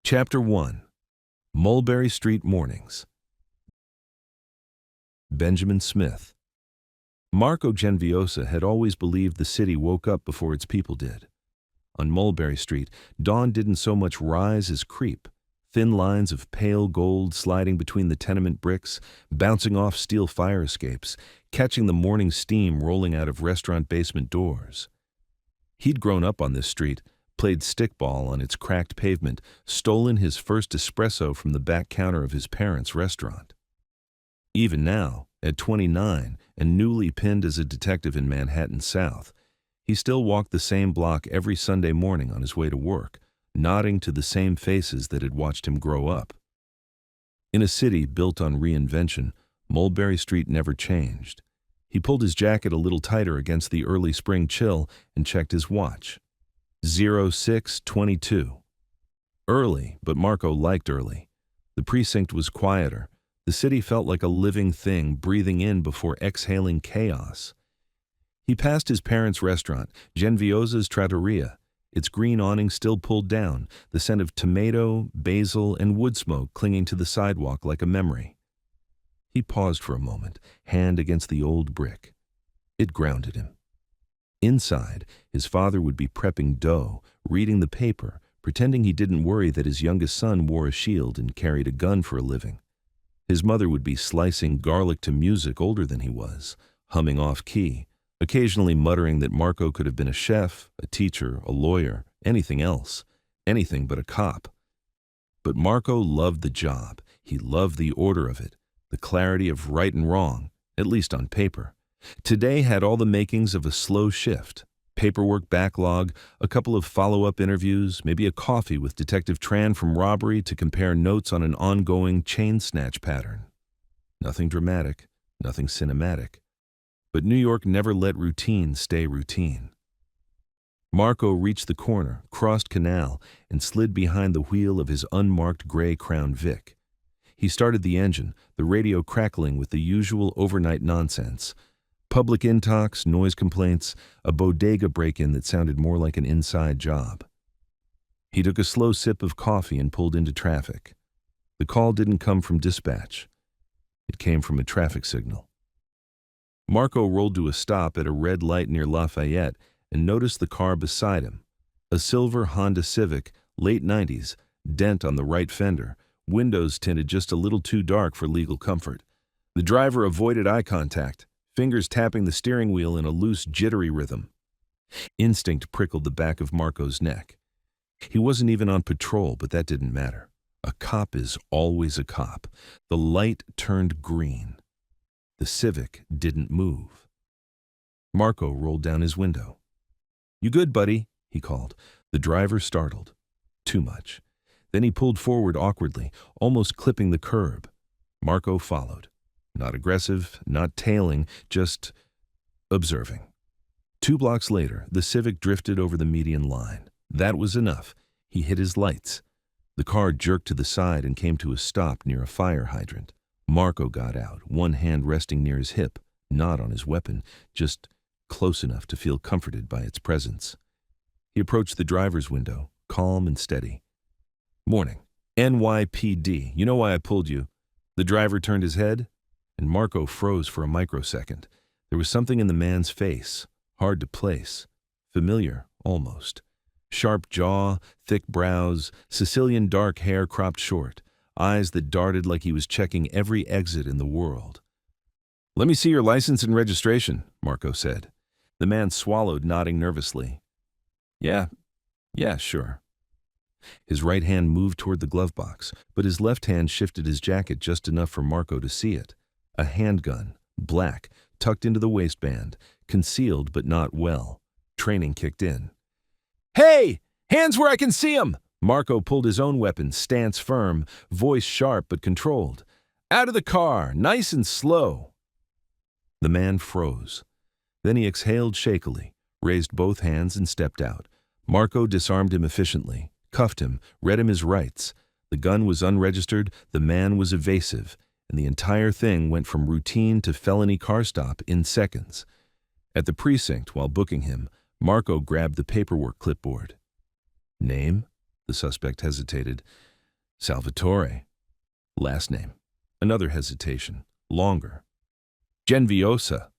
Chapter 1. Mulberry Street Mornings. Benjamin Smith. Marco Genviosa had always believed the city woke up before its people did. On Mulberry Street, dawn didn't so much rise as creep, thin lines of pale gold sliding between the tenement bricks, bouncing off steel fire escapes, catching the morning steam rolling out of restaurant basement doors. He'd grown up on this street, played stickball on its cracked pavement, stolen his first espresso from the back counter of his parents' restaurant. Even now, at 29 and newly pinned as a detective in Manhattan South, he still walked the same block every Sunday morning on his way to work, nodding to the same faces that had watched him grow up. In a city built on reinvention, Mulberry Street never changed. He pulled his jacket a little tighter against the early spring chill and checked his watch. 06:22. Early, but Marco liked early. The precinct was quieter. The city felt like a living thing breathing in before exhaling chaos. He passed his parents' restaurant, Genviosa's Trattoria, its green awning still pulled down, the scent of tomato, basil, and wood smoke clinging to the sidewalk like a memory. He paused for a moment, hand against the old brick. It grounded him. Inside, his father would be prepping dough, reading the paper, pretending he didn't worry that his youngest son wore a shield and carried a gun for a living. His mother would be slicing garlic to music older than he was, humming off-key, occasionally muttering that Marco could have been a chef, a teacher, a lawyer, anything else, anything but a cop. But Marco loved the job. He loved the order of it, the clarity of right and wrong, at least on paper. Today had all the makings of a slow shift. Paperwork backlog, a couple of follow-up interviews, maybe a coffee with Detective Tran from robbery to compare notes on an ongoing chain snatch pattern. Nothing dramatic, nothing cinematic. But New York never let routine stay routine. Marco reached the corner, crossed Canal, and slid behind the wheel of his unmarked gray Crown Vic. He started the engine, the radio crackling with the usual overnight nonsense. Public intox, noise complaints, a bodega break-in that sounded more like an inside job. He took a slow sip of coffee and pulled into traffic. The call didn't come from dispatch. It came from a traffic signal. Marco rolled to a stop at a red light near Lafayette and noticed the car beside him. A silver Honda Civic, late 90s, dent on the right fender, windows tinted just a little too dark for legal comfort. The driver avoided eye contact, fingers tapping the steering wheel in a loose, jittery rhythm. Instinct prickled the back of Marco's neck. He wasn't even on patrol, but that didn't matter. A cop is always a cop. The light turned green. The Civic didn't move. Marco rolled down his window. "You good, buddy?" he called. The driver startled. Too much. Then he pulled forward awkwardly, almost clipping the curb. Marco followed. Not aggressive, not tailing, just observing. 2 blocks later, the Civic drifted over the median line. That was enough. He hit his lights. The car jerked to the side and came to a stop near a fire hydrant. Marco got out, one hand resting near his hip, not on his weapon, just close enough to feel comforted by its presence. He approached the driver's window, calm and steady. "Morning. NYPD. You know why I pulled you?" The driver turned his head, and Marco froze for a microsecond. There was something in the man's face, hard to place, familiar almost. Sharp jaw, thick brows, Sicilian dark hair cropped short, eyes that darted like he was checking every exit in the world. "Let me see your license and registration," Marco said. The man swallowed, nodding nervously. Yeah, sure." His right hand moved toward the glove box, but his left hand shifted his jacket just enough for Marco to see it. A handgun, black, tucked into the waistband, concealed but not well. Training kicked in. "Hey! Hands where I can see 'em!" Marco pulled his own weapon, stance firm, voice sharp but controlled. "Out of the car, nice and slow." The man froze. Then he exhaled shakily, raised both hands and stepped out. Marco disarmed him efficiently, cuffed him, read him his rights. The gun was unregistered, the man was evasive, and the entire thing went from routine to felony car stop in seconds. At the precinct, while booking him, Marco grabbed the paperwork clipboard. "Name?" The suspect hesitated. Salvatore. Last name. Another hesitation. Longer. Genviosa.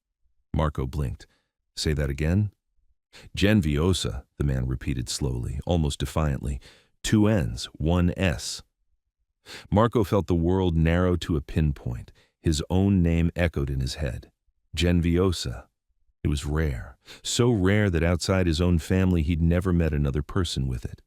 Marco blinked. Say that again? Genviosa, the man repeated slowly, almost defiantly. 2 N's, 1 S. Marco felt the world narrow to a pinpoint. His own name echoed in his head. Genviosa. It was rare. So rare that outside his own family he'd never met another person with it.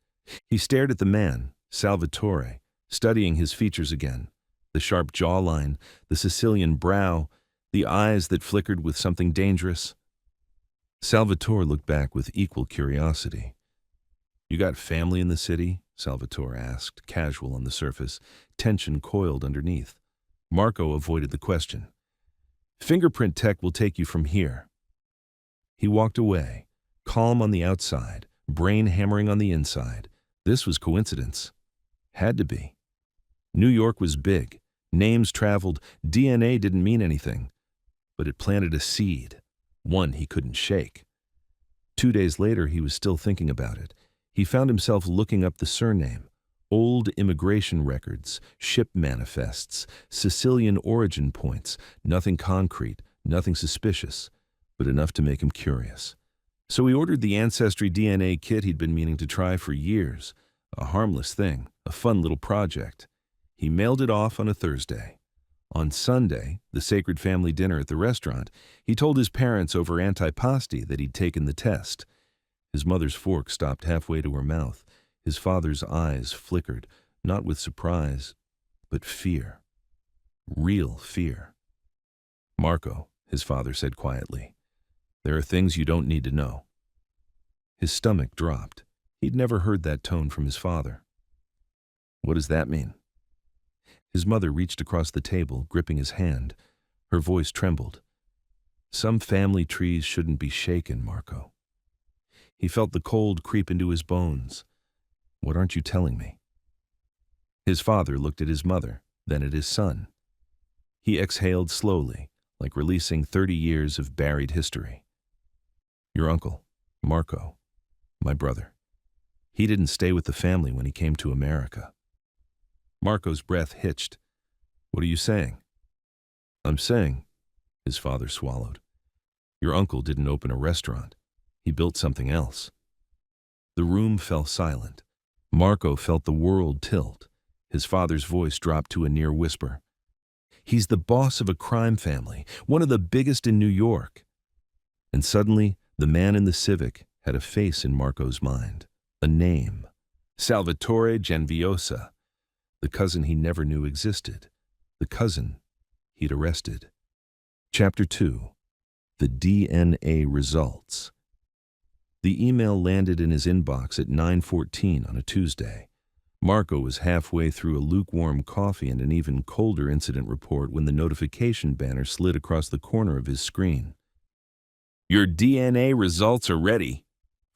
He stared at the man, Salvatore, studying his features again. The sharp jawline, the Sicilian brow, the eyes that flickered with something dangerous. Salvatore looked back with equal curiosity. You got family in the city? Salvatore asked, casual on the surface, tension coiled underneath. Marco avoided the question. Fingerprint tech will take you from here. He walked away, calm on the outside, brain hammering on the inside. This was coincidence. Had to be. New York was big. Names traveled. DNA didn't mean anything. But it planted a seed, one he couldn't shake. 2 days later, he was still thinking about it. He found himself looking up the surname. Old immigration records, ship manifests, Sicilian origin points, nothing concrete, nothing suspicious, but enough to make him curious. So he ordered the Ancestry DNA kit he'd been meaning to try for years. A harmless thing, a fun little project. He mailed it off on a Thursday. On Sunday, the sacred family dinner at the restaurant, he told his parents over antipasti that he'd taken the test. His mother's fork stopped halfway to her mouth. His father's eyes flickered, not with surprise, but fear. Real fear. Marco, his father said quietly, there are things you don't need to know. His stomach dropped. He'd never heard that tone from his father. What does that mean? His mother reached across the table, gripping his hand. Her voice trembled. Some family trees shouldn't be shaken, Marco. He felt the cold creep into his bones. What aren't you telling me? His father looked at his mother, then at his son. He exhaled slowly, like releasing 30 years of buried history. Your uncle, Marco, my brother. He didn't stay with the family when he came to America. Marco's breath hitched. What are you saying? I'm saying, his father swallowed. Your uncle didn't open a restaurant. He built something else. The room fell silent. Marco felt the world tilt. His father's voice dropped to a near whisper. He's the boss of a crime family, one of the biggest in New York. And suddenly, the man in the Civic had a face in Marco's mind, a name. Salvatore Genviosa, the cousin he never knew existed, the cousin he'd arrested. Chapter 2. The DNA Results. The email landed in his inbox at 9:14 on a Tuesday. Marco was halfway through a lukewarm coffee and an even colder incident report when the notification banner slid across the corner of his screen. Your DNA results are ready.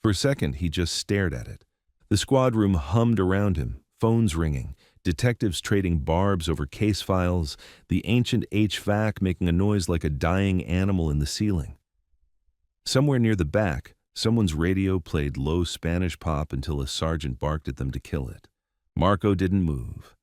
For a second, he just stared at it. The squad room hummed around him, phones ringing, detectives trading barbs over case files, the ancient HVAC making a noise like a dying animal in the ceiling. Somewhere near the back, someone's radio played low Spanish pop until a sergeant barked at them to kill it. Marco didn't move.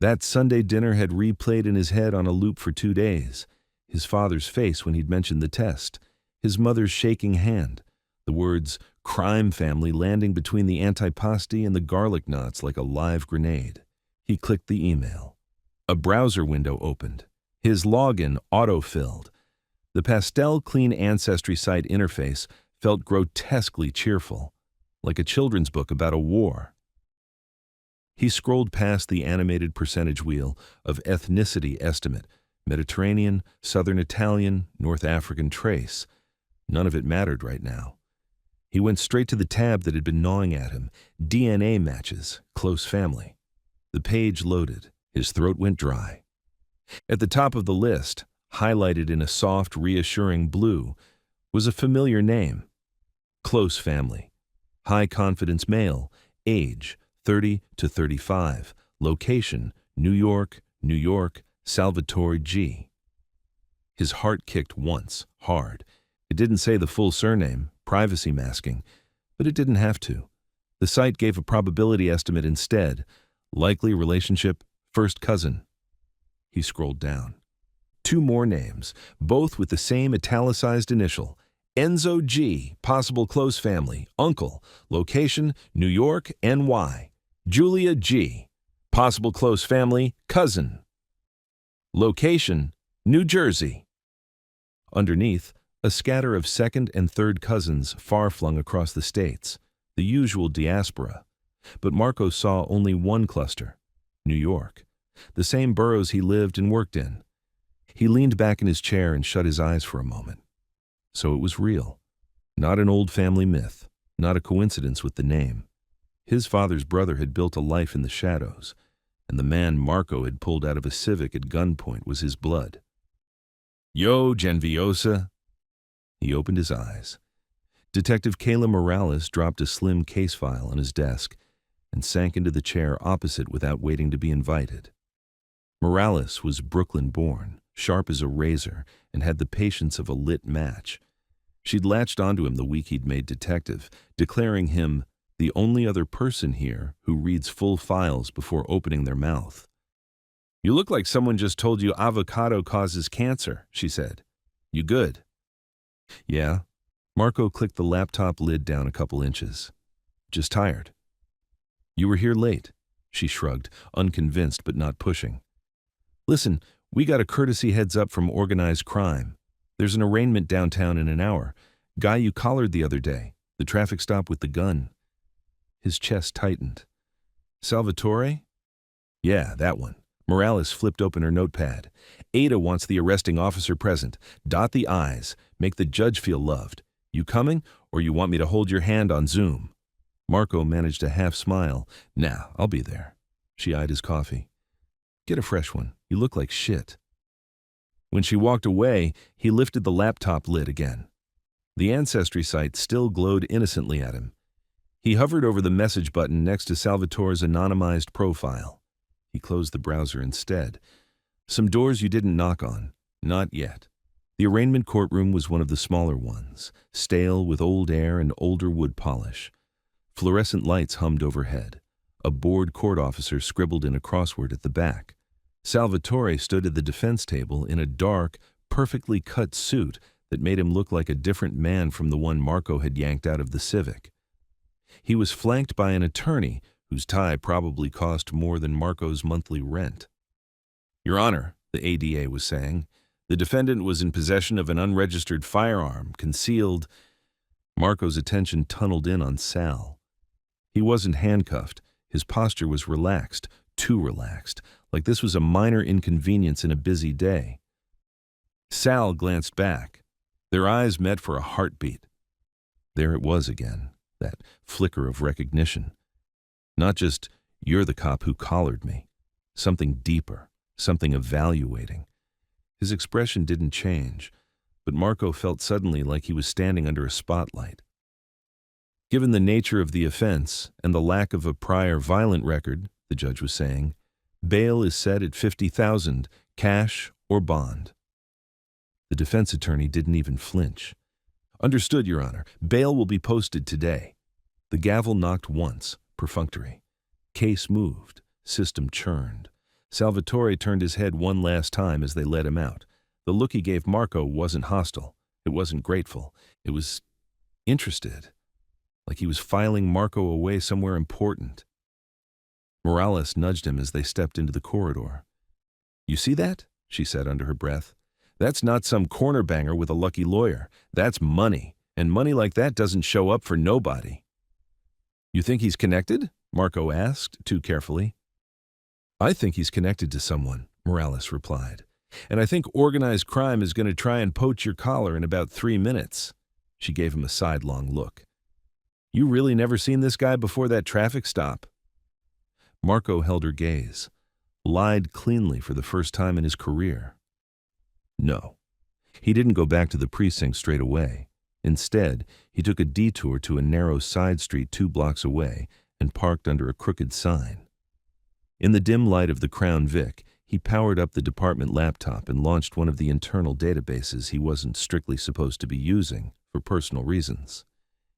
That Sunday dinner had replayed in his head on a loop for 2 days. His father's face when he'd mentioned the test, his mother's shaking hand, the words crime family landing between the antipasti and the garlic knots like a live grenade. He clicked the email. A browser window opened. His login auto-filled. The pastel-clean Ancestry site interface felt grotesquely cheerful, like a children's book about a war. He scrolled past the animated percentage wheel of ethnicity estimate, Mediterranean, Southern Italian, North African trace. None of it mattered right now. He went straight to the tab that had been gnawing at him, DNA matches, close family. The page loaded. His throat went dry. At the top of the list, highlighted in a soft, reassuring blue, was a familiar name. Close family. High confidence male. Age, 30 to 35. Location, New York, New York, Salvatore G. His heart kicked once, hard. It didn't say the full surname, privacy masking, but it didn't have to. The site gave a probability estimate instead, Likely relationship, first cousin. He scrolled down. 2 more names, both with the same italicized initial. Enzo G., possible close family, uncle, location, New York, NY. Julia G., possible close family, cousin. Location, New Jersey. Underneath, a scatter of second and third cousins far-flung across the states, the usual diaspora. But Marco saw only one cluster, New York, the same boroughs he lived and worked in. He leaned back in his chair and shut his eyes for a moment. So it was real. Not an old family myth, not a coincidence with the name. His father's brother had built a life in the shadows, and the man Marco had pulled out of a Civic at gunpoint was his blood. Yo, Genviosa. He opened his eyes. Detective Kayla Morales dropped a slim case file on his desk and sank into the chair opposite without waiting to be invited. Morales was Brooklyn-born, sharp as a razor, and had the patience of a lit match. She'd latched onto him the week he'd made detective, declaring him the only other person here who reads full files before opening their mouth. You look like someone just told you avocado causes cancer, she said. You good? Yeah. Marco clicked the laptop lid down a couple inches. Just tired. You were here late, she shrugged, unconvinced but not pushing. Listen, we got a courtesy heads up from organized crime. There's an arraignment downtown in an hour. Guy you collared the other day, the traffic stop with the gun. His chest tightened. Salvatore? Yeah, that one. Morales flipped open her notepad. Ada wants the arresting officer present. Dot the I's. Make the judge feel loved. You coming, or you want me to hold your hand on Zoom? Marco managed a half smile. Nah, I'll be there. She eyed his coffee. Get a fresh one. You look like shit. When she walked away, he lifted the laptop lid again. The Ancestry site still glowed innocently at him. He hovered over the message button next to Salvatore's anonymized profile. He closed the browser instead. Some doors you didn't knock on. Not yet. The arraignment courtroom was one of the smaller ones, stale with old air and older wood polish. Fluorescent lights hummed overhead. A bored court officer scribbled in a crossword at the back. Salvatore stood at the defense table in a dark, perfectly cut suit that made him look like a different man from the one Marco had yanked out of the Civic. He was flanked by an attorney whose tie probably cost more than Marco's monthly rent. Your Honor, the ADA was saying, the defendant was in possession of an unregistered firearm, concealed. Marco's attention tunneled in on Sal. He wasn't handcuffed. His posture was relaxed, too relaxed, like this was a minor inconvenience in a busy day. Sal glanced back. Their eyes met for a heartbeat. There it was again, that flicker of recognition. Not just, you're the cop who collared me. Something deeper, something evaluating. His expression didn't change, but Marco felt suddenly like he was standing under a spotlight. Given the nature of the offense and the lack of a prior violent record, the judge was saying, bail is set at $50,000, cash or bond. The defense attorney didn't even flinch. Understood, Your Honor. Bail will be posted today. The gavel knocked once, perfunctory. Case moved. System churned. Salvatore turned his head one last time as they let him out. The look he gave Marco wasn't hostile. It wasn't grateful. It was interested, like he was filing Marco away somewhere important. Morales nudged him as they stepped into the corridor. You see that? She said under her breath. That's not some corner banger with a lucky lawyer. That's money, and money like that doesn't show up for nobody. You think he's connected? Marco asked, too carefully. I think he's connected to someone, Morales replied. And I think organized crime is going to try and poach your collar in about 3 minutes. She gave him a sidelong look. You really never seen this guy before that traffic stop? Marco held her gaze, lied cleanly for the first time in his career. No. He didn't go back to the precinct straight away. Instead, he took a detour to a narrow side street 2 blocks away and parked under a crooked sign. In the dim light of the Crown Vic, he powered up the department laptop and launched one of the internal databases he wasn't strictly supposed to be using for personal reasons.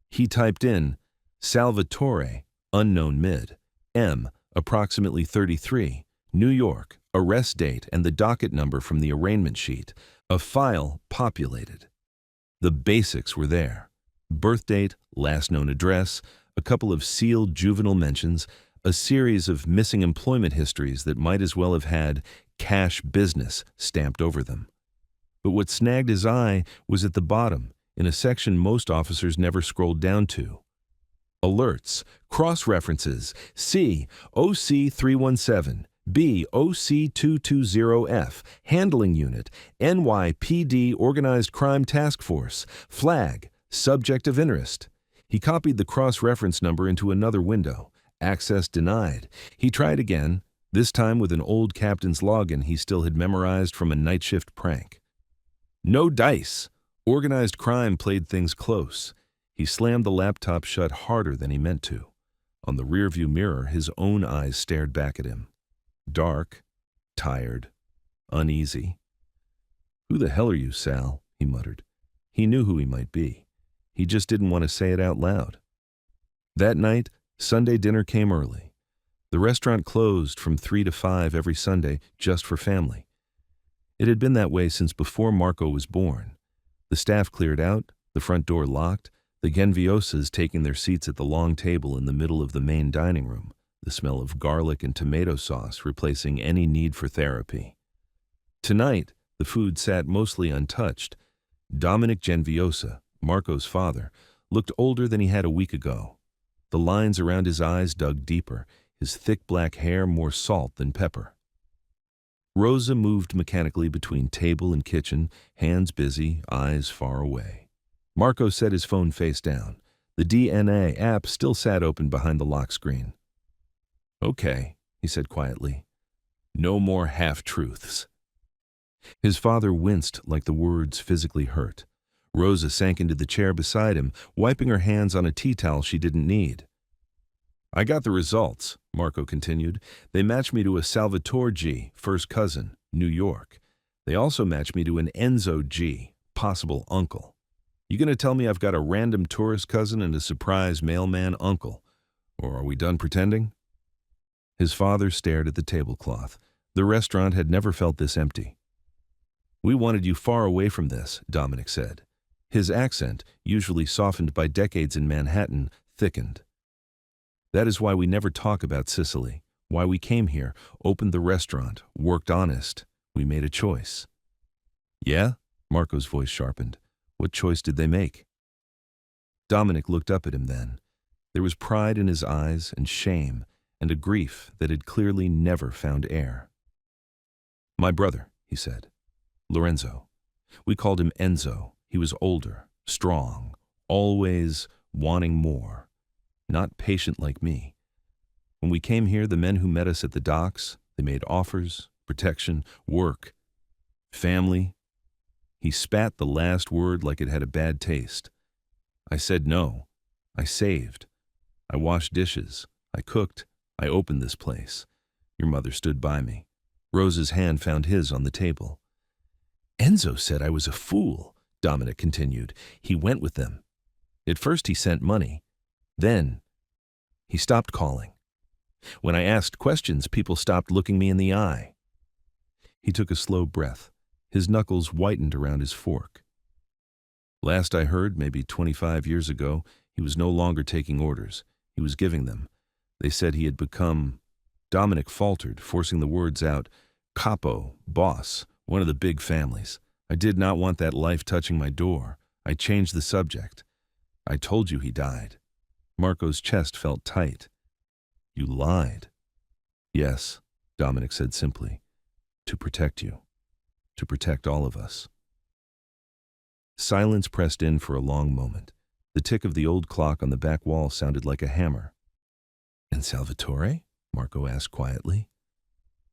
He typed in, Salvatore, unknown mid, M, approximately 33, New York, arrest date and the docket number from the arraignment sheet. A file populated. The basics were there. Birth date, last known address, a couple of sealed juvenile mentions, a series of missing employment histories that might as well have had cash business stamped over them. But what snagged his eye was at the bottom, in a section most officers never scrolled down to. Alerts, cross-references, C, OC 317, B, OC 220F, Handling Unit, NYPD Organized Crime Task Force, Flag, Subject of Interest. He copied the cross-reference number into another window. Access denied. He tried again, this time with an old captain's login he still had memorized from a night shift prank. No dice. Organized crime played things close. He slammed the laptop shut harder than he meant to. On the rearview mirror, his own eyes stared back at him. Dark, tired, uneasy. "Who the hell are you, Sal?" he muttered. He knew who he might be. He just didn't want to say it out loud. That night, Sunday dinner came early. The restaurant closed from 3 to 5 every Sunday just for family. It had been that way since before Marco was born. The staff cleared out, the front door locked, the Genviosas taking their seats at the long table in the middle of the main dining room, the smell of garlic and tomato sauce replacing any need for therapy. Tonight, the food sat mostly untouched. Dominic Genviosa, Marco's father, looked older than he had a week ago. The lines around his eyes dug deeper, his thick black hair more salt than pepper. Rosa moved mechanically between table and kitchen, hands busy, eyes far away. Marco set his phone face down. The DNA app still sat open behind the lock screen. "Okay," he said quietly. "No more half-truths." His father winced like the words physically hurt. Rosa sank into the chair beside him, wiping her hands on a tea towel she didn't need. "I got the results," Marco continued. "They matched me to a Salvatore G, first cousin, New York. They also matched me to an Enzo G, possible uncle. You gonna tell me I've got a random tourist cousin and a surprise mailman uncle? Or are we done pretending?" His father stared at the tablecloth. The restaurant had never felt this empty. "We wanted you far away from this," Dominic said. His accent, usually softened by decades in Manhattan, thickened. "That is why we never talk about Sicily, why we came here, opened the restaurant, worked honest. We made a choice." "Yeah?" Marco's voice sharpened. "What choice did they make?" Dominic looked up at him then. There was pride in his eyes and shame and a grief that had clearly never found air. "My brother," he said. "Lorenzo. We called him Enzo. He was older, strong, always wanting more. Not patient like me. When we came here, the men who met us at the docks, they made offers, protection, work, family." He spat the last word like it had a bad taste. "I said no. I saved. I washed dishes. I cooked. I opened this place. Your mother stood by me." Rose's hand found his on the table. "Enzo said I was a fool," Dominic continued. "He went with them. At first he sent money. Then he stopped calling. When I asked questions, people stopped looking me in the eye." He took a slow breath. His knuckles whitened around his fork. "Last I heard, maybe 25 years ago, he was no longer taking orders. He was giving them. They said he had become—" Dominic faltered, forcing the words out. "Capo, boss, one of the big families. I did not want that life touching my door. I changed the subject. I told you he died." Marco's chest felt tight. "You lied." "Yes," Dominic said simply. "To protect you. To protect all of us." Silence pressed in for a long moment. The tick of the old clock on the back wall sounded like a hammer. "And Salvatore?" Marco asked quietly.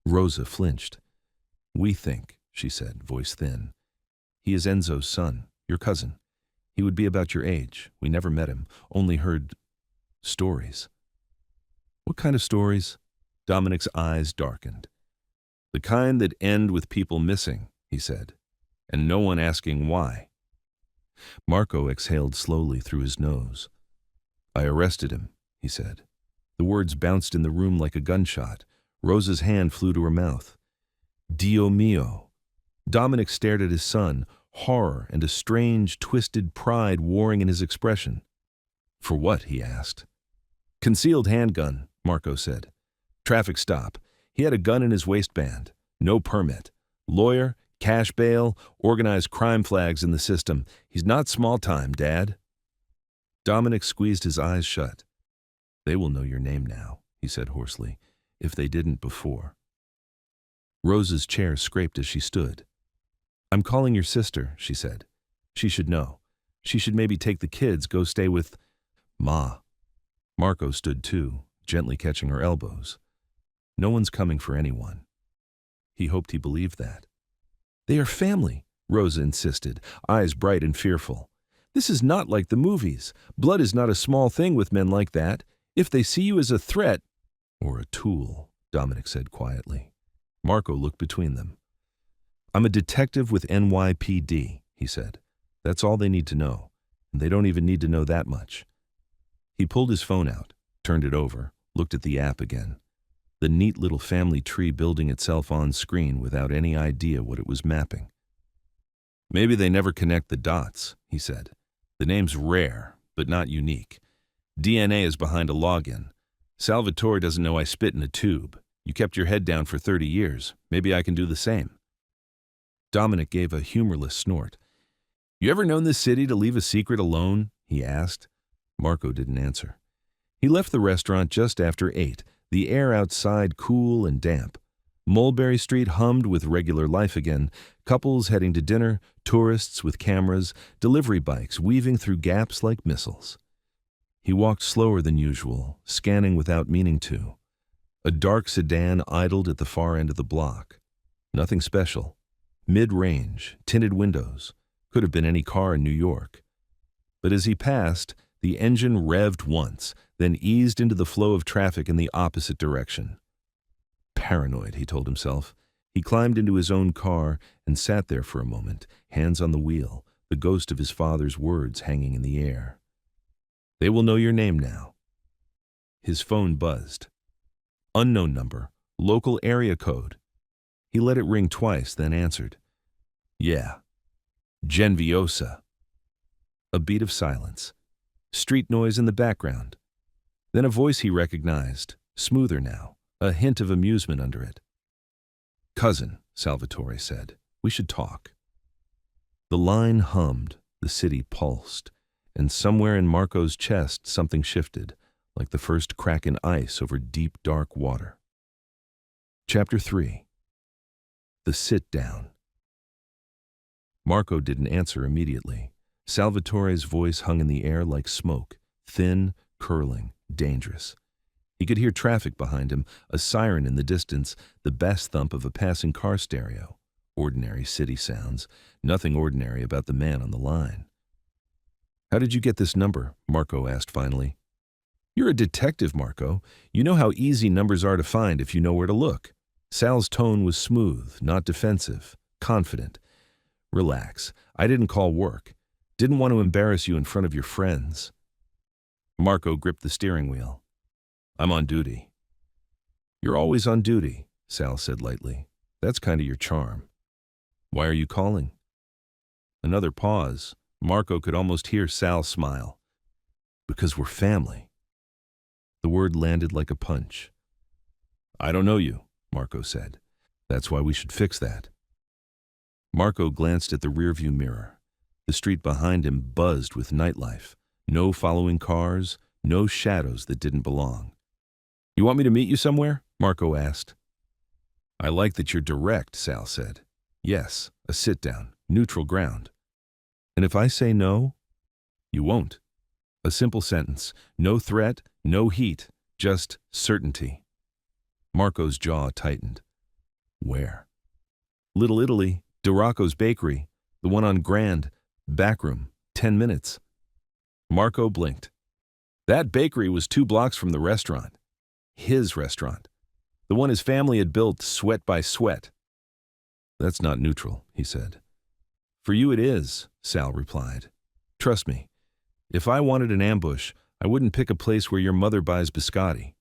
Rosa flinched. "We think," she said, voice thin. "He is Enzo's son, your cousin. He would be about your age. We never met him, only heard stories." "What kind of stories?" Dominic's eyes darkened. "The kind that end with people missing," he said, "and no one asking why." Marco exhaled slowly through his nose. "I arrested him," he said. The words bounced in the room like a gunshot. Rosa's hand flew to her mouth. Dio mio. Dominic stared at his son, horror and a strange, twisted pride warring in his expression. For what? He asked. Concealed handgun, Marco said. Traffic stop. He had a gun in his waistband. No permit. Lawyer, cash bail, organized crime flags in the system. He's not small time, Dad. Dominic squeezed his eyes shut. They will know your name now, he said hoarsely, if they didn't before. Rosa's chair scraped as she stood. I'm calling your sister, she said. She should know. She should maybe take the kids, go stay with Ma. Marco stood too, gently catching her elbows. No one's coming for anyone. He hoped he believed that. They are family, Rosa insisted, eyes bright and fearful. This is not like the movies. Blood is not a small thing with men like that. If they see you as a threat, or a tool, Dominic said quietly. Marco looked between them. I'm a detective with NYPD, he said. That's all they need to know, and they don't even need to know that much. He pulled his phone out, turned it over, looked at the app again. The neat little family tree building itself on screen without any idea what it was mapping. Maybe they never connect the dots, he said. The name's rare, but not unique. DNA is behind a login. Salvatore doesn't know I spit in a tube. You kept your head down for 30 years. Maybe I can do the same. Dominic gave a humorless snort. You ever known this city to leave a secret alone? He asked. Marco didn't answer. He left the restaurant just after 8, the air outside cool and damp. Mulberry Street hummed with regular life again, couples heading to dinner, tourists with cameras, delivery bikes weaving through gaps like missiles. He walked slower than usual, scanning without meaning to. A dark sedan idled at the far end of the block. Nothing special. Mid-range, tinted windows. Could have been any car in New York. But as he passed, the engine revved once, then eased into the flow of traffic in the opposite direction. Paranoid, he told himself. He climbed into his own car and sat there for a moment, hands on the wheel, the ghost of his father's words hanging in the air. They will know your name now. His phone buzzed. Unknown number, local area code. He let it ring twice, then answered. Yeah. Genviosa. A beat of silence. Street noise in the background. Then a voice he recognized, smoother now, a hint of amusement under it. Cousin, Salvatore said, we should talk. The line hummed, the city pulsed, and somewhere in Marco's chest something shifted, like the first crack in ice over deep, dark water. Chapter 3. The sit-down. Marco didn't answer immediately. Salvatore's voice hung in the air like smoke, thin, curling, dangerous. He could hear traffic behind him, a siren in the distance, the bass thump of a passing car stereo. Ordinary city sounds, nothing ordinary about the man on the line. How did you get this number? Marco asked finally. You're a detective, Marco. You know how easy numbers are to find if you know where to look. Sal's tone was smooth, not defensive, confident. Relax. I didn't call work. Didn't want to embarrass you in front of your friends. Marco gripped the steering wheel. I'm on duty. You're always on duty, Sal said lightly. That's kind of your charm. Why are you calling? Another pause. Marco could almost hear Sal smile. Because we're family. The word landed like a punch. I don't know you, Marco said. That's why we should fix that. Marco glanced at the rearview mirror. The street behind him buzzed with nightlife. No following cars, no shadows that didn't belong. You want me to meet you somewhere? Marco asked. I like that you're direct, Sal said. Yes, a sit-down, neutral ground. And if I say no, you won't. A simple sentence, no threat, no heat, just certainty. Marco's jaw tightened. Where? Little Italy, DeRocco's Bakery, the one on Grand, backroom, 10 minutes. Marco blinked. That bakery was 2 blocks from the restaurant. His restaurant. The one his family had built sweat by sweat. That's not neutral, he said. For you it is, Sal replied. Trust me, if I wanted an ambush, I wouldn't pick a place where your mother buys biscotti.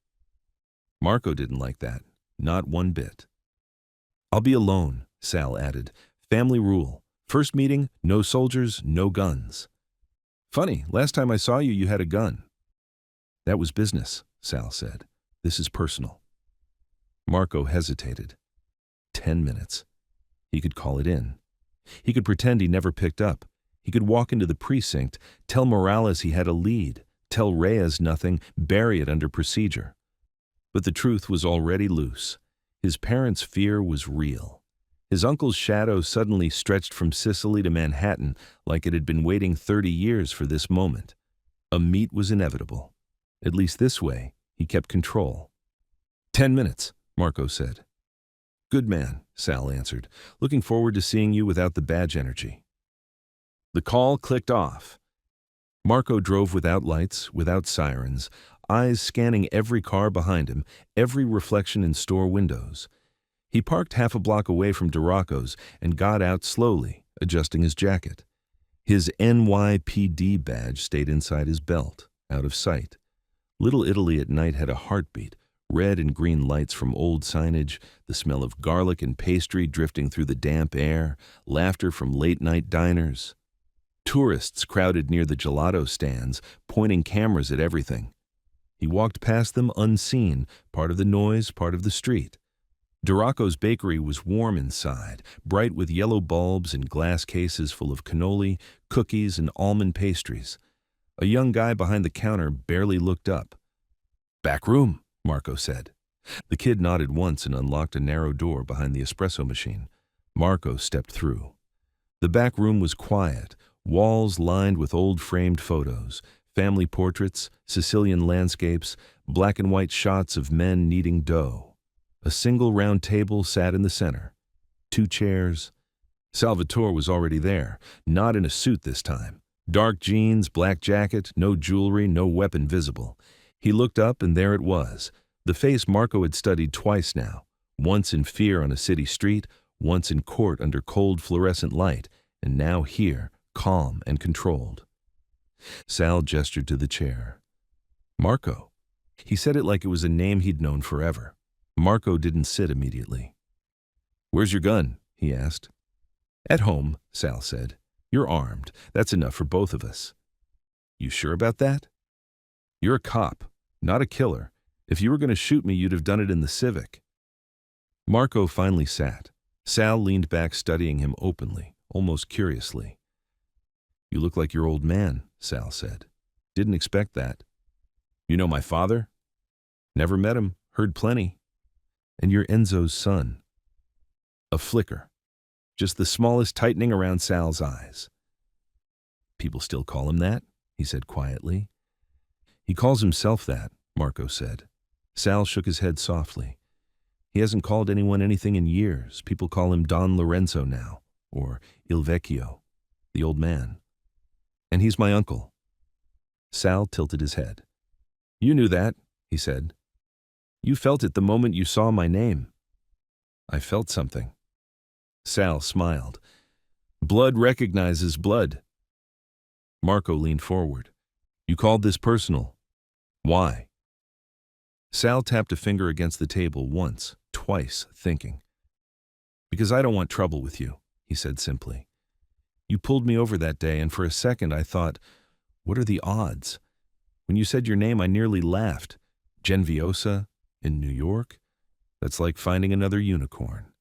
Marco didn't like that. Not one bit. "I'll be alone," Sal added. "Family rule. First meeting, no soldiers, no guns." "Funny, last time I saw you, you had a gun." "That was business," Sal said. "This is personal." Marco hesitated. 10 minutes. He could call it in. He could pretend he never picked up. He could walk into the precinct, tell Morales he had a lead, tell Reyes nothing, bury it under procedure. But the truth was already loose. His parents' fear was real. His uncle's shadow suddenly stretched from Sicily to Manhattan like it had been waiting 30 years for this moment. A meet was inevitable. At least this way, he kept control. 10 minutes, Marco said. "Good man," Sal answered. "Looking forward to seeing you without the badge energy." The call clicked off. Marco drove without lights, without sirens, eyes scanning every car behind him, every reflection in store windows. He parked half a block away from DeRocco's and got out slowly, adjusting his jacket. His NYPD badge stayed inside his belt, out of sight. Little Italy at night had a heartbeat, red and green lights from old signage, the smell of garlic and pastry drifting through the damp air, laughter from late-night diners. Tourists crowded near the gelato stands, pointing cameras at everything. He walked past them unseen, part of the noise, part of the street. DeRocco's bakery was warm inside, bright with yellow bulbs and glass cases full of cannoli, cookies, and almond pastries. A young guy behind the counter barely looked up. "Back room," Marco said. The kid nodded once and unlocked a narrow door behind the espresso machine. Marco stepped through. The back room was quiet, walls lined with old framed photos, family portraits, Sicilian landscapes, black and white shots of men kneading dough. A single round table sat in the center. 2 chairs. Salvatore was already there, not in a suit this time. Dark jeans, black jacket, no jewelry, no weapon visible. He looked up and there it was, the face Marco had studied twice now, once in fear on a city street, once in court under cold fluorescent light, and now here, calm and controlled. Sal gestured to the chair. "Marco." He said it like it was a name he'd known forever. Marco didn't sit immediately. "Where's your gun?" he asked. "At home," Sal said. "You're armed. That's enough for both of us." "You sure about that?" "You're a cop, not a killer. If you were going to shoot me, you'd have done it in the Civic." Marco finally sat. Sal leaned back, studying him openly, almost curiously. "You look like your old man," Sal said. "Didn't expect that." "You know my father?" "Never met him. Heard plenty." "And you're Enzo's son." A flicker. Just the smallest tightening around Sal's eyes. "People still call him that?" he said quietly. "He calls himself that," Marco said. Sal shook his head softly. "He hasn't called anyone anything in years. People call him Don Lorenzo now, or Il Vecchio, the old man. And he's my uncle." Sal tilted his head. "You knew that," he said. "You felt it the moment you saw my name." "I felt something." Sal smiled. "Blood recognizes blood." Marco leaned forward. "You called this personal. Why?" Sal tapped a finger against the table once, twice, thinking. "Because I don't want trouble with you," he said simply. "You pulled me over that day, and for a second I thought, what are the odds? When you said your name, I nearly laughed. Genviosa, in New York? That's like finding another unicorn.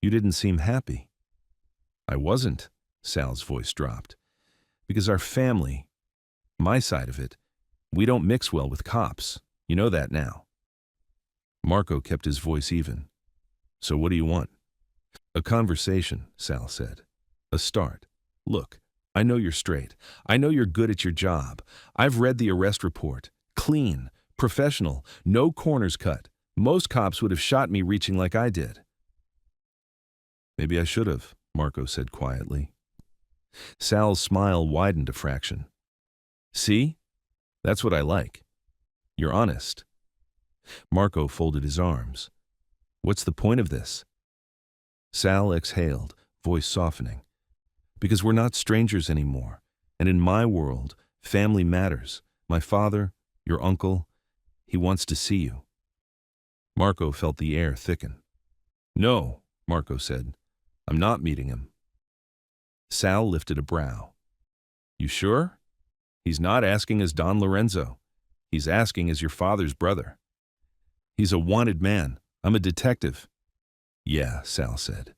You didn't seem happy." "I wasn't," Sal's voice dropped. "Because our family, my side of it, we don't mix well with cops. You know that now." Marco kept his voice even. "So what do you want?" "A conversation," Sal said. "A start. Look, I know you're straight. I know you're good at your job. I've read the arrest report. Clean, professional, no corners cut. Most cops would have shot me reaching like I did." "Maybe I should have," Marco said quietly. Sal's smile widened a fraction. "See? That's what I like. You're honest." Marco folded his arms. "What's the point of this?" Sal exhaled, voice softening. "Because we're not strangers anymore. And in my world, family matters. My father, your uncle, he wants to see you." Marco felt the air thicken. "No," Marco said. "I'm not meeting him." Sal lifted a brow. "You sure? He's not asking as Don Lorenzo. He's asking as your father's brother. He's a wanted man. I'm a detective." "Yeah," Sal said.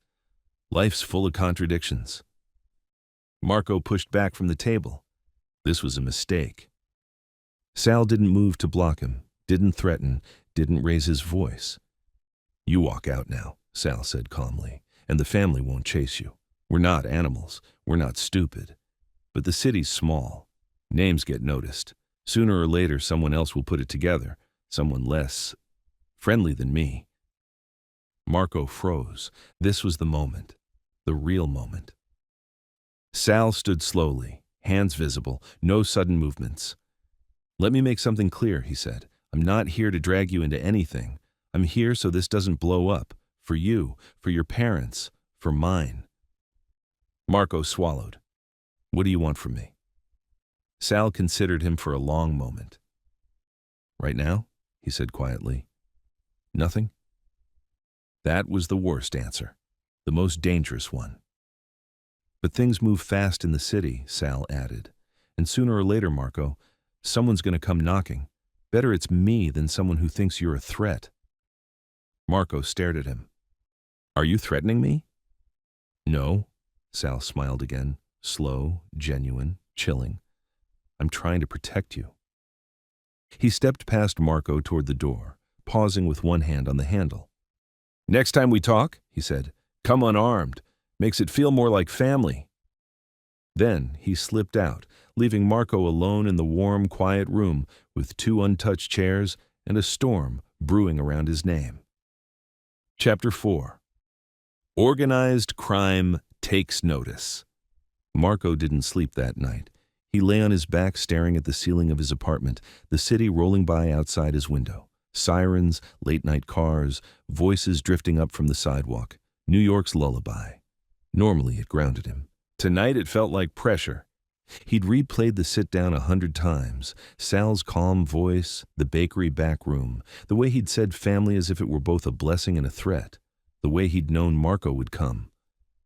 "Life's full of contradictions." Marco pushed back from the table. This was a mistake. Sal didn't move to block him, didn't threaten, didn't raise his voice. "You walk out now," Sal said calmly, "and the family won't chase you. We're not animals. We're not stupid. But the city's small. Names get noticed. Sooner or later, someone else will put it together, someone less friendly than me." Marco froze. This was the moment, the real moment. Sal stood slowly, hands visible, no sudden movements. "Let me make something clear," he said. "I'm not here to drag you into anything. I'm here so this doesn't blow up. For you, for your parents, for mine." Marco swallowed. "What do you want from me?" Sal considered him for a long moment. "Right now," he said quietly, "nothing." That was the worst answer, the most dangerous one. "But things move fast in the city," Sal added. "And sooner or later, Marco, someone's going to come knocking. Better it's me than someone who thinks you're a threat." Marco stared at him. "Are you threatening me?" "No," Sal smiled again, slow, genuine, chilling. "I'm trying to protect you." He stepped past Marco toward the door, pausing with one hand on the handle. "Next time we talk," he said, "come unarmed. Makes it feel more like family." Then he slipped out, leaving Marco alone in the warm, quiet room with 2 untouched chairs and a storm brewing around his name. Chapter 4. Organized crime takes notice. Marco didn't sleep that night. He lay on his back staring at the ceiling of his apartment, the city rolling by outside his window. Sirens, late-night cars, voices drifting up from the sidewalk. New York's lullaby. Normally it grounded him. Tonight it felt like pressure. He'd replayed the sit-down 100 times. Sal's calm voice, the bakery back room, the way he'd said family as if it were both a blessing and a threat, the way he'd known Marco would come.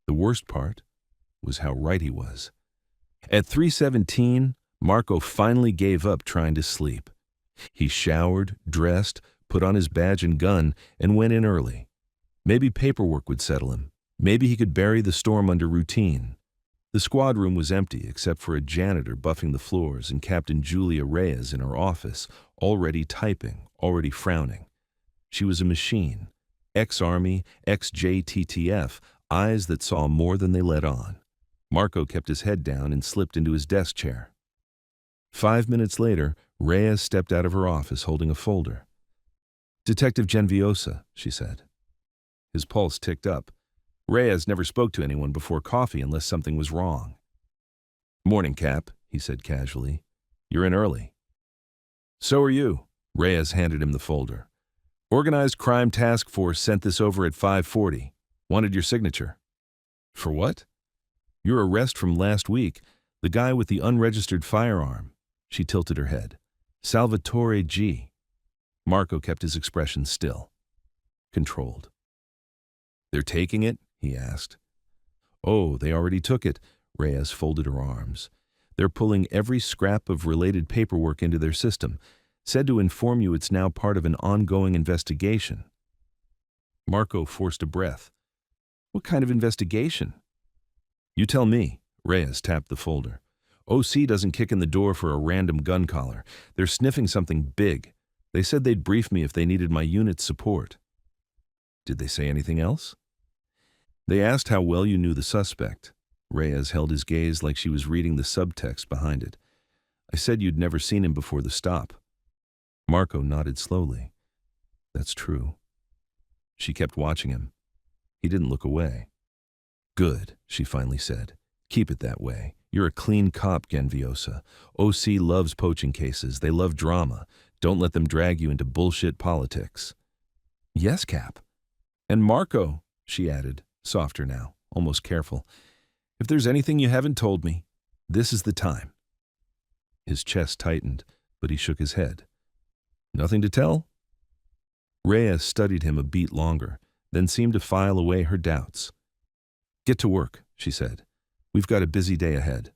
The worst part was how right he was. At 3:17, Marco finally gave up trying to sleep. He showered, dressed, put on his badge and gun, and went in early. Maybe paperwork would settle him. Maybe he could bury the storm under routine. The squad room was empty except for a janitor buffing the floors and Captain Julia Reyes in her office, already typing, already frowning. She was a machine. Ex-Army, ex-JTTF, eyes that saw more than they let on. Marco kept his head down and slipped into his desk chair. 5 minutes later, Reyes stepped out of her office holding a folder. "Detective Genviosa," she said. His pulse ticked up. Reyes never spoke to anyone before coffee unless something was wrong. "Morning, Cap," he said casually. "You're in early." "So are you." Reyes handed him the folder. "Organized Crime Task Force sent this over at 5:40. Wanted your signature." "For what?" "Your arrest from last week. The guy with the unregistered firearm." She tilted her head. "Salvatore G." Marco kept his expression still. Controlled. "They're taking it?" he asked. "Oh, they already took it." Reyes folded her arms. "They're pulling every scrap of related paperwork into their system. Said to inform you it's now part of an ongoing investigation." Marco forced a breath. "What kind of investigation?" "You tell me." Reyes tapped the folder. "OC doesn't kick in the door for a random gun collar. They're sniffing something big. They said they'd brief me if they needed my unit's support." "Did they say anything else?" "They asked how well you knew the suspect." Reyes held his gaze like she was reading the subtext behind it. "I said you'd never seen him before the stop." Marco nodded slowly. "That's true." She kept watching him. He didn't look away. "Good," she finally said. "Keep it that way. You're a clean cop, Genviosa. OC loves poaching cases. They love drama. Don't let them drag you into bullshit politics." "Yes, Cap." "And Marco," she added, softer now, almost careful, "if there's anything you haven't told me, this is the time." His chest tightened, but he shook his head. "Nothing to tell?" Reyes studied him a beat longer, then seemed to file away her doubts. "Get to work," she said. "We've got a busy day ahead."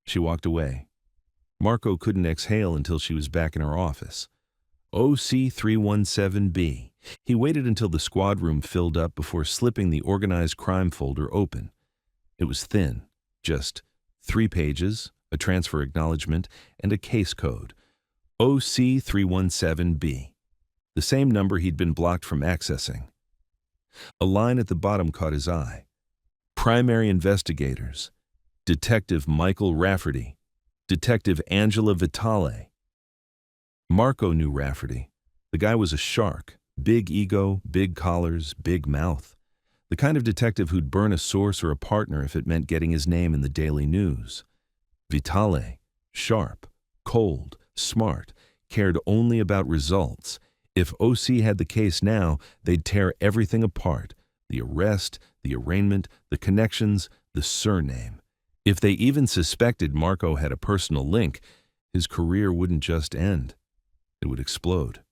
She walked away. Marco couldn't exhale until she was back in her office. OC 317B. He waited until the squad room filled up before slipping the organized crime folder open. It was thin, just 3 pages, a transfer acknowledgement, and a case code. OC 317B. The same number he'd been blocked from accessing. A line at the bottom caught his eye. Primary investigators. Detective Michael Rafferty. Detective Angela Vitale. Marco knew Rafferty. The guy was a shark. Big ego, big collars, big mouth. The kind of detective who'd burn a source or a partner if it meant getting his name in the daily news. Vitale. Sharp, cold, smart, cared only about results. If OC had the case now, they'd tear everything apart. The arrest, the arraignment, the connections, the surname. If they even suspected Marco had a personal link, his career wouldn't just end. It would explode.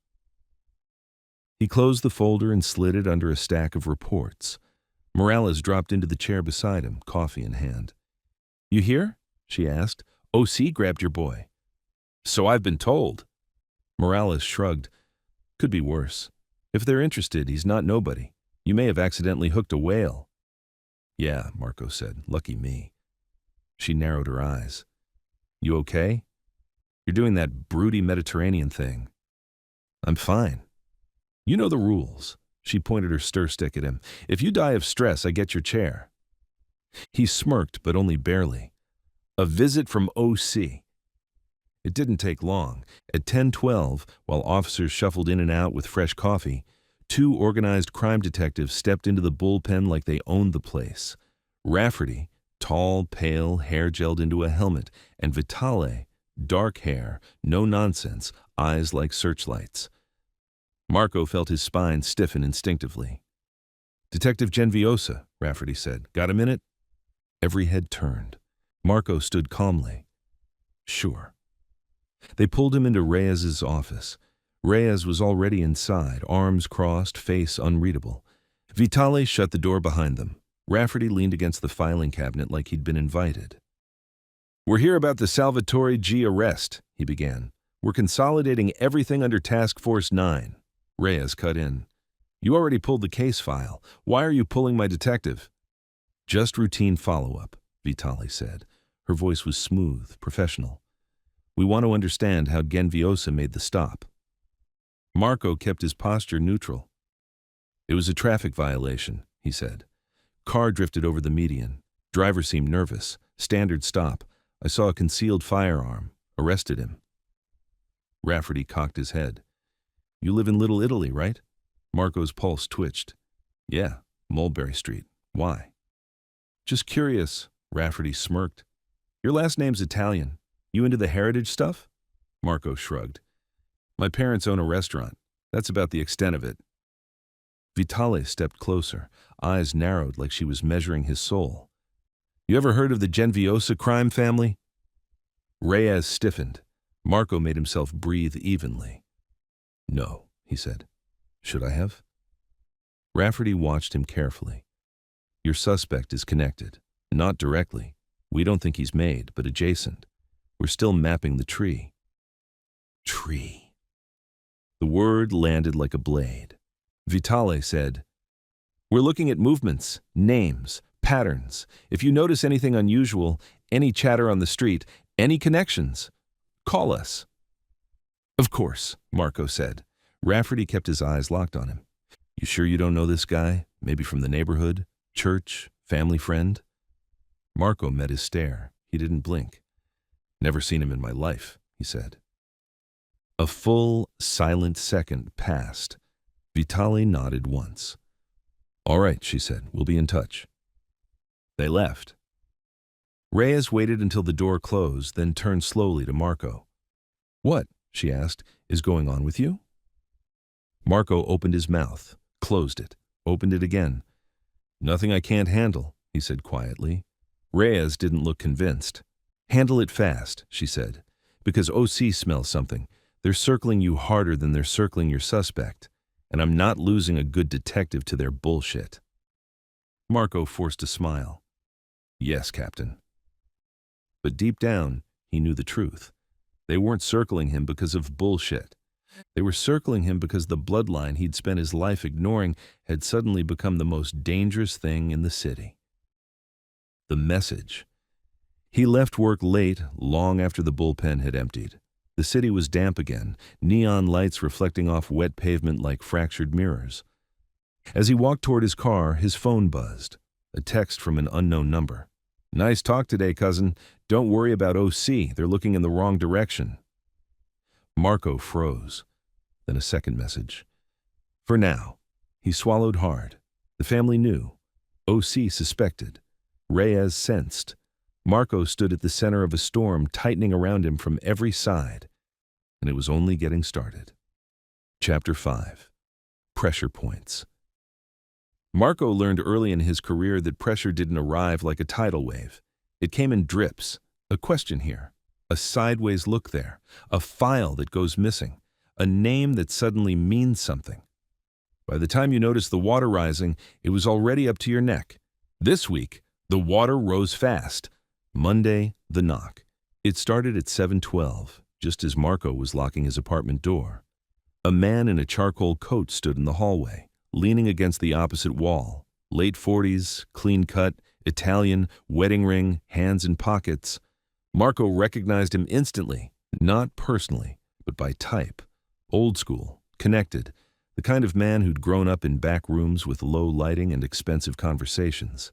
He closed the folder and slid it under a stack of reports. Morales dropped into the chair beside him, coffee in hand. "You here?" she asked. "OC grabbed your boy." "So I've been told." Morales shrugged. "Could be worse. If they're interested, he's not nobody. You may have accidentally hooked a whale." "Yeah," Marco said. "Lucky me." She narrowed her eyes. "You okay? You're doing that broody Mediterranean thing." "I'm fine." "You know the rules." She pointed her stir stick at him. "If you die of stress, I get your chair." He smirked, but only barely. "A visit from OC." It didn't take long. At 10:12, while officers shuffled in and out with fresh coffee, 2 organized crime detectives stepped into the bullpen like they owned the place. Rafferty, tall, pale, hair gelled into a helmet, and Vitale, dark hair, no nonsense, eyes like searchlights. Marco felt his spine stiffen instinctively. "Detective Genviosa," Rafferty said. "Got a minute?" Every head turned. Marco stood calmly. "Sure." They pulled him into Reyes's office. Reyes was already inside, arms crossed, face unreadable. Vitale shut the door behind them. Rafferty leaned against the filing cabinet like he'd been invited. "We're here about the Salvatore G. arrest," he began. "We're consolidating everything under Task Force 9. Reyes cut in. "You already pulled the case file. Why are you pulling my detective?" "Just routine follow-up," Vitale said. Her voice was smooth, professional. "We want to understand how Genviosa made the stop." Marco kept his posture neutral. "It was a traffic violation," he said. "Car drifted over the median. Driver seemed nervous. Standard stop. I saw a concealed firearm. Arrested him." Rafferty cocked his head. "You live in Little Italy, right?" Marco's pulse twitched. "Yeah, Mulberry Street. Why?" "Just curious," Rafferty smirked. "Your last name's Italian. You into the heritage stuff?" Marco shrugged. "My parents own a restaurant. That's about the extent of it." Vitale stepped closer, eyes narrowed like she was measuring his soul. "You ever heard of the Genviosa crime family?" Reyes stiffened. Marco made himself breathe evenly. "No," he said. "Should I have?" Rafferty watched him carefully. "Your suspect is connected. Not directly. We don't think he's made, but adjacent. We're still mapping the tree." Tree. The word landed like a blade. Vitale said, "We're looking at movements, names, patterns. If you notice anything unusual, any chatter on the street, any connections, call us." "Of course," Marco said. Rafferty kept his eyes locked on him. "You sure you don't know this guy? Maybe from the neighborhood? Church? Family friend?" Marco met his stare. He didn't blink. "Never seen him in my life," he said. A full, silent second passed. Vitale nodded once. "All right," she said. "We'll be in touch." They left. Reyes waited until the door closed, then turned slowly to Marco. "What," she asked, "is going on with you?" Marco opened his mouth, closed it, opened it again. "Nothing I can't handle," he said quietly. Reyes didn't look convinced. "Handle it fast," she said, "because OC smells something. They're circling you harder than they're circling your suspect. and I'm not losing a good detective to their bullshit. Marco forced a smile. Yes, Captain. But deep down, he knew the truth. They weren't circling him because of bullshit. They were circling him because the bloodline he'd spent his life ignoring had suddenly become the most dangerous thing in the city. The message. He left work late, long after the bullpen had emptied. The city was damp again, neon lights reflecting off wet pavement like fractured mirrors. As he walked toward his car, his phone buzzed. A text from an unknown number. Nice talk today, cousin. Don't worry about OC. They're looking in the wrong direction. Marco froze. Then a second message. For now. He swallowed hard. The family knew. OC suspected. Reyes sensed. Marco stood at the center of a storm tightening around him from every side. And it was only getting started. Chapter 5. Pressure Points. Marco learned early in his career that pressure didn't arrive like a tidal wave. It came in drips. A question here. A sideways look there. A file that goes missing. A name that suddenly means something. By the time you noticed the water rising, it was already up to your neck. This week, the water rose fast. Monday, the knock. It started at 7:12, just as Marco was locking his apartment door. A man in a charcoal coat stood in the hallway, leaning against the opposite wall. Late 40s, clean-cut, Italian, wedding ring, hands in pockets. Marco recognized him instantly, not personally, but by type. Old school, connected, the kind of man who'd grown up in back rooms with low lighting and expensive conversations.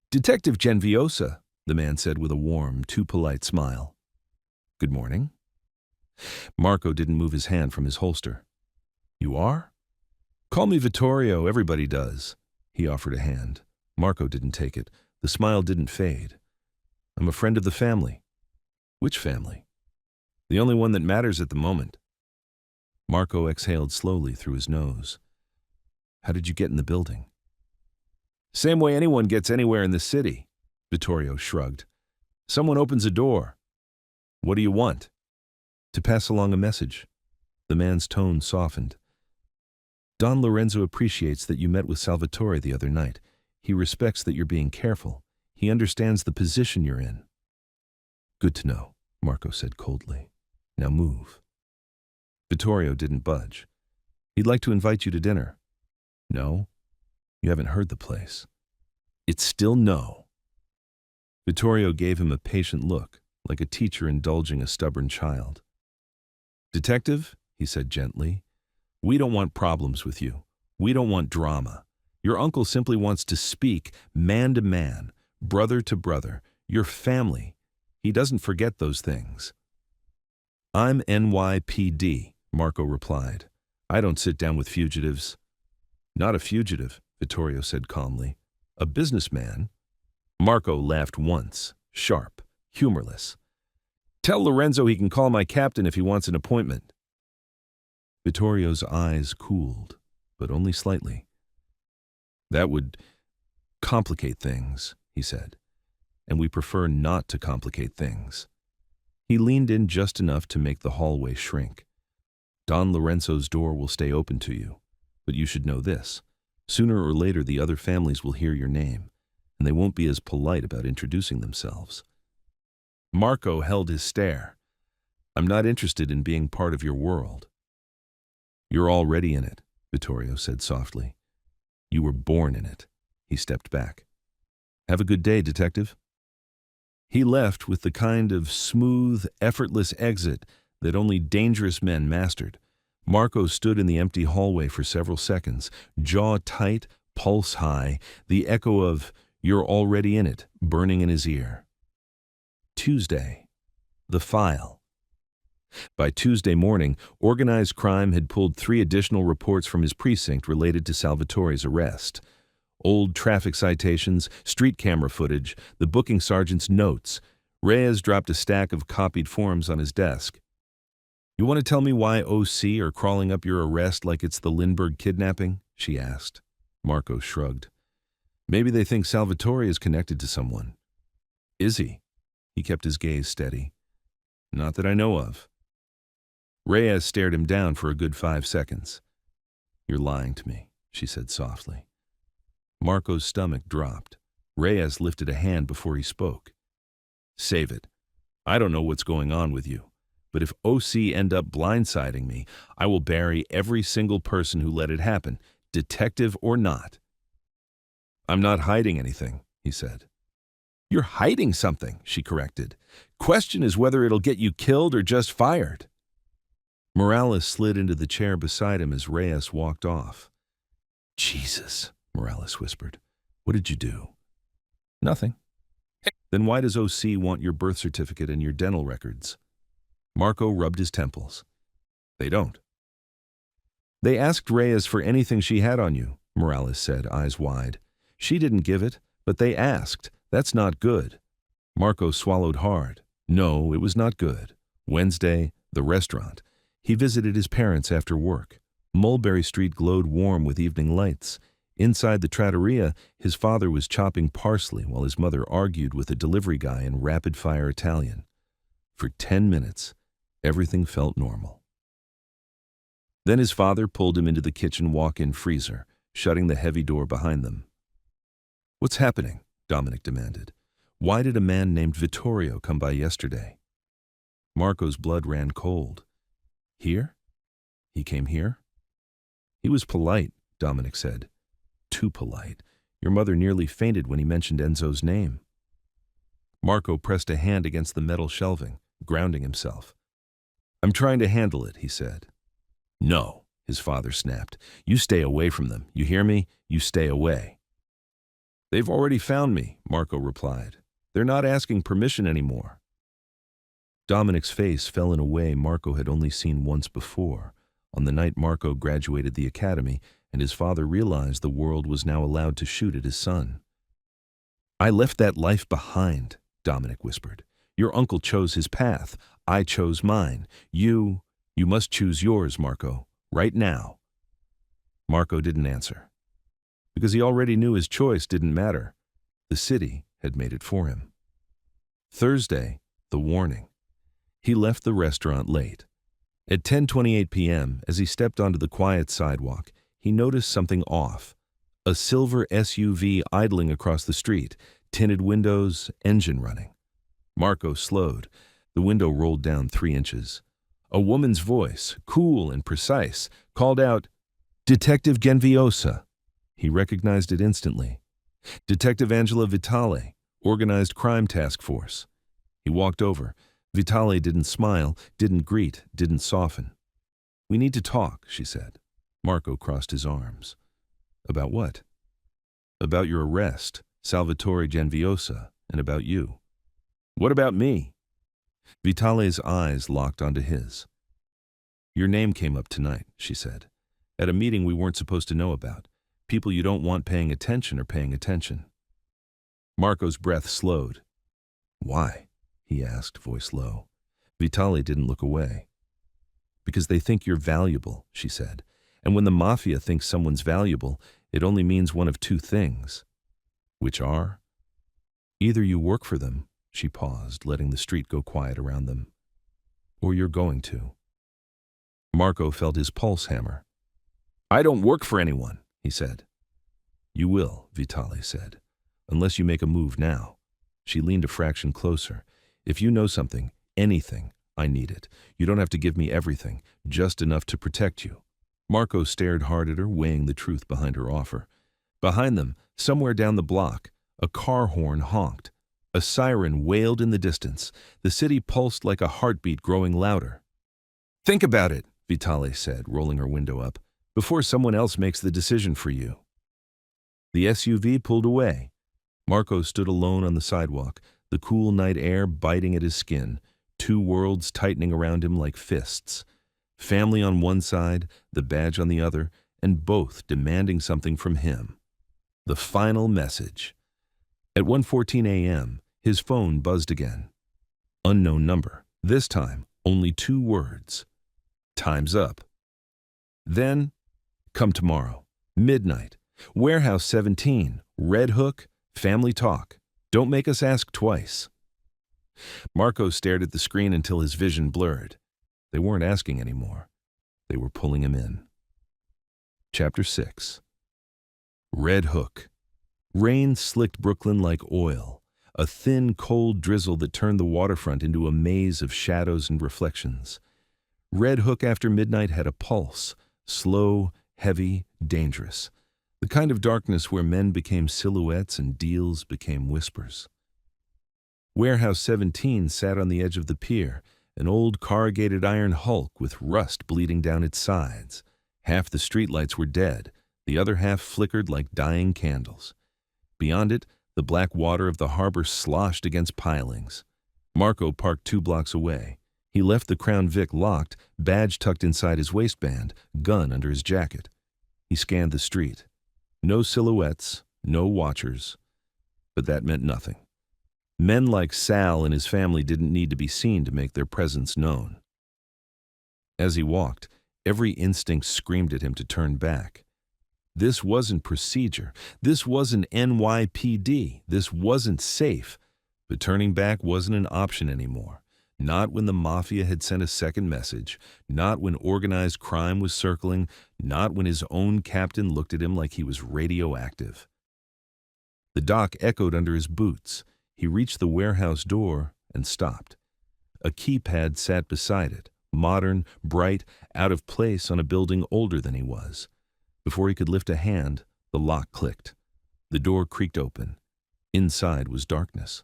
Detective Genviosa, the man said with a warm, too polite smile. Good morning. Marco didn't move his hand from his holster. You are? Call me Vittorio, everybody does. He offered a hand. Marco didn't take it. The smile didn't fade. I'm a friend of the family. Which family? The only one that matters at the moment. Marco exhaled slowly through his nose. How did you get in the building? Same way anyone gets anywhere in the city, Vittorio shrugged. Someone opens a door. What do you want? To pass along a message. The man's tone softened. Don Lorenzo appreciates that you met with Salvatore the other night. He respects that you're being careful. He understands the position you're in. Good to know, Marco said coldly. Now move. Vittorio didn't budge. He'd like to invite you to dinner. No? You haven't heard the place. It's still no. Vittorio gave him a patient look, like a teacher indulging a stubborn child. Detective, he said gently, we don't want problems with you. We don't want drama. Your uncle simply wants to speak man to man, brother to brother, your family. He doesn't forget those things. I'm NYPD, Marco replied. I don't sit down with fugitives. Not a fugitive, Vittorio said calmly. A businessman. Marco laughed once, sharp, humorless. Tell Lorenzo he can call my captain if he wants an appointment. Vittorio's eyes cooled, but only slightly. That would complicate things, he said, and we prefer not to complicate things. He leaned in just enough to make the hallway shrink. Don Lorenzo's door will stay open to you, but you should know this. Sooner or later the other families will hear your name, and they won't be as polite about introducing themselves. Marco held his stare. I'm not interested in being part of your world. You're already in it, Vittorio said softly. You were born in it. He stepped back. Have a good day, detective. He left with the kind of smooth, effortless exit that only dangerous men mastered. Marco stood in the empty hallway for several seconds, jaw tight, pulse high, the echo of, "You're already in it," burning in his ear. Tuesday. The file. By Tuesday morning, organized crime had pulled 3 additional reports from his precinct related to Salvatore's arrest. Old traffic citations, street camera footage, the booking sergeant's notes. Reyes dropped a stack of copied forms on his desk. You want to tell me why OC are crawling up your arrest like it's the Lindbergh kidnapping? She asked. Marco shrugged. Maybe they think Salvatore is connected to someone. Is he? He kept his gaze steady. Not that I know of. Reyes stared him down for a good 5 seconds. "You're lying to me," she said softly. Marco's stomach dropped. Reyes lifted a hand before he spoke. "Save it. I don't know what's going on with you, but if OC end up blindsiding me, I will bury every single person who let it happen, detective or not." "I'm not hiding anything," he said. "You're hiding something," she corrected. "Question is whether it'll get you killed or just fired." Morales slid into the chair beside him as Reyes walked off. "Jesus," Morales whispered. "What did you do?" "Nothing." "Then why does OC want your birth certificate and your dental records?" Marco rubbed his temples. "They don't." "They asked Reyes for anything she had on you," Morales said, eyes wide. "She didn't give it, but they asked. That's not good." Marco swallowed hard. No, it was not good. Wednesday, the restaurant. He visited his parents after work. Mulberry Street glowed warm with evening lights. Inside the trattoria, his father was chopping parsley while his mother argued with a delivery guy in rapid-fire Italian. For 10 minutes, everything felt normal. Then his father pulled him into the kitchen walk-in freezer, shutting the heavy door behind them. "What's happening?" Dominic demanded. "Why did a man named Vittorio come by yesterday?" Marco's blood ran cold. "Here? He came here?" "He was polite," Dominic said. "Too polite. Your mother nearly fainted when he mentioned Enzo's name." Marco pressed a hand against the metal shelving, grounding himself. "I'm trying to handle it," he said. "No," his father snapped. "You stay away from them. You hear me? You stay away." "They've already found me," Marco replied. "They're not asking permission anymore." Dominic's face fell in a way Marco had only seen once before, on the night Marco graduated the academy and his father realized the world was now allowed to shoot at his son. "I left that life behind," Dominic whispered. "Your uncle chose his path. I chose mine. You must choose yours, Marco, right now." Marco didn't answer. Because he already knew his choice didn't matter. The city had made it for him. Thursday, the warning. He left the restaurant late. At 10:28 p.m., as he stepped onto the quiet sidewalk, he noticed something off. A silver SUV idling across the street, tinted windows, engine running. Marco slowed. The window rolled down 3 inches. A woman's voice, cool and precise, called out, "Detective Genviosa." He recognized it instantly. Detective Angela Vitale, Organized Crime Task Force. He walked over. Vitale didn't smile, didn't greet, didn't soften. "We need to talk," she said. Marco crossed his arms. "About what?" "About your arrest, Salvatore Genviosa, and about you." "What about me?" Vitale's eyes locked onto his. "Your name came up tonight," she said. "At a meeting we weren't supposed to know about. People you don't want paying attention are paying attention." Marco's breath slowed. "Why?" he asked, voice low. Vitale didn't look away. "Because they think you're valuable," she said. "And when the Mafia thinks someone's valuable, it only means one of 2 things. Which are? Either you work for them," she paused, letting the street go quiet around them, "or you're going to." Marco felt his pulse hammer. "I don't work for anyone," he said. "You will," Vitale said, "unless you make a move now." She leaned a fraction closer. "If you know something, anything, I need it. You don't have to give me everything, just enough to protect you." Marco stared hard at her, weighing the truth behind her offer. Behind them, somewhere down the block, a car horn honked. A siren wailed in the distance. The city pulsed like a heartbeat growing louder. "Think about it," Vitale said, rolling her window up, "before someone else makes the decision for you." The SUV pulled away. Marco stood alone on the sidewalk, the cool night air biting at his skin, 2 worlds tightening around him like fists. Family on one side, the badge on the other, and both demanding something from him. The final message. At 1:14 a.m., his phone buzzed again. Unknown number. This time, only 2 words. "Time's up." Then, "Come tomorrow. Midnight. Warehouse 17. Red Hook. Family talk. Don't make us ask twice." Marco stared at the screen until his vision blurred. They weren't asking anymore. They were pulling him in. Chapter 6. Red Hook. Rain slicked Brooklyn like oil, a thin, cold drizzle that turned the waterfront into a maze of shadows and reflections. Red Hook after midnight had a pulse, slow, heavy, dangerous. The kind of darkness where men became silhouettes and deals became whispers. Warehouse 17 sat on the edge of the pier, an old corrugated iron hulk with rust bleeding down its sides. Half the streetlights were dead, the other half flickered like dying candles. Beyond it, the black water of the harbor sloshed against pilings. Marco parked 2 blocks away. He left the Crown Vic locked, badge tucked inside his waistband, gun under his jacket. He scanned the street. No silhouettes, no watchers. But that meant nothing. Men like Sal and his family didn't need to be seen to make their presence known. As he walked, every instinct screamed at him to turn back. This wasn't procedure. This wasn't NYPD. This wasn't safe. But turning back wasn't an option anymore. Not when the Mafia had sent a second message. Not when organized crime was circling. Not when his own captain looked at him like he was radioactive. The dock echoed under his boots. He reached the warehouse door and stopped. A keypad sat beside it, modern, bright, out of place on a building older than he was. Before he could lift a hand, the lock clicked. The door creaked open. Inside was darkness.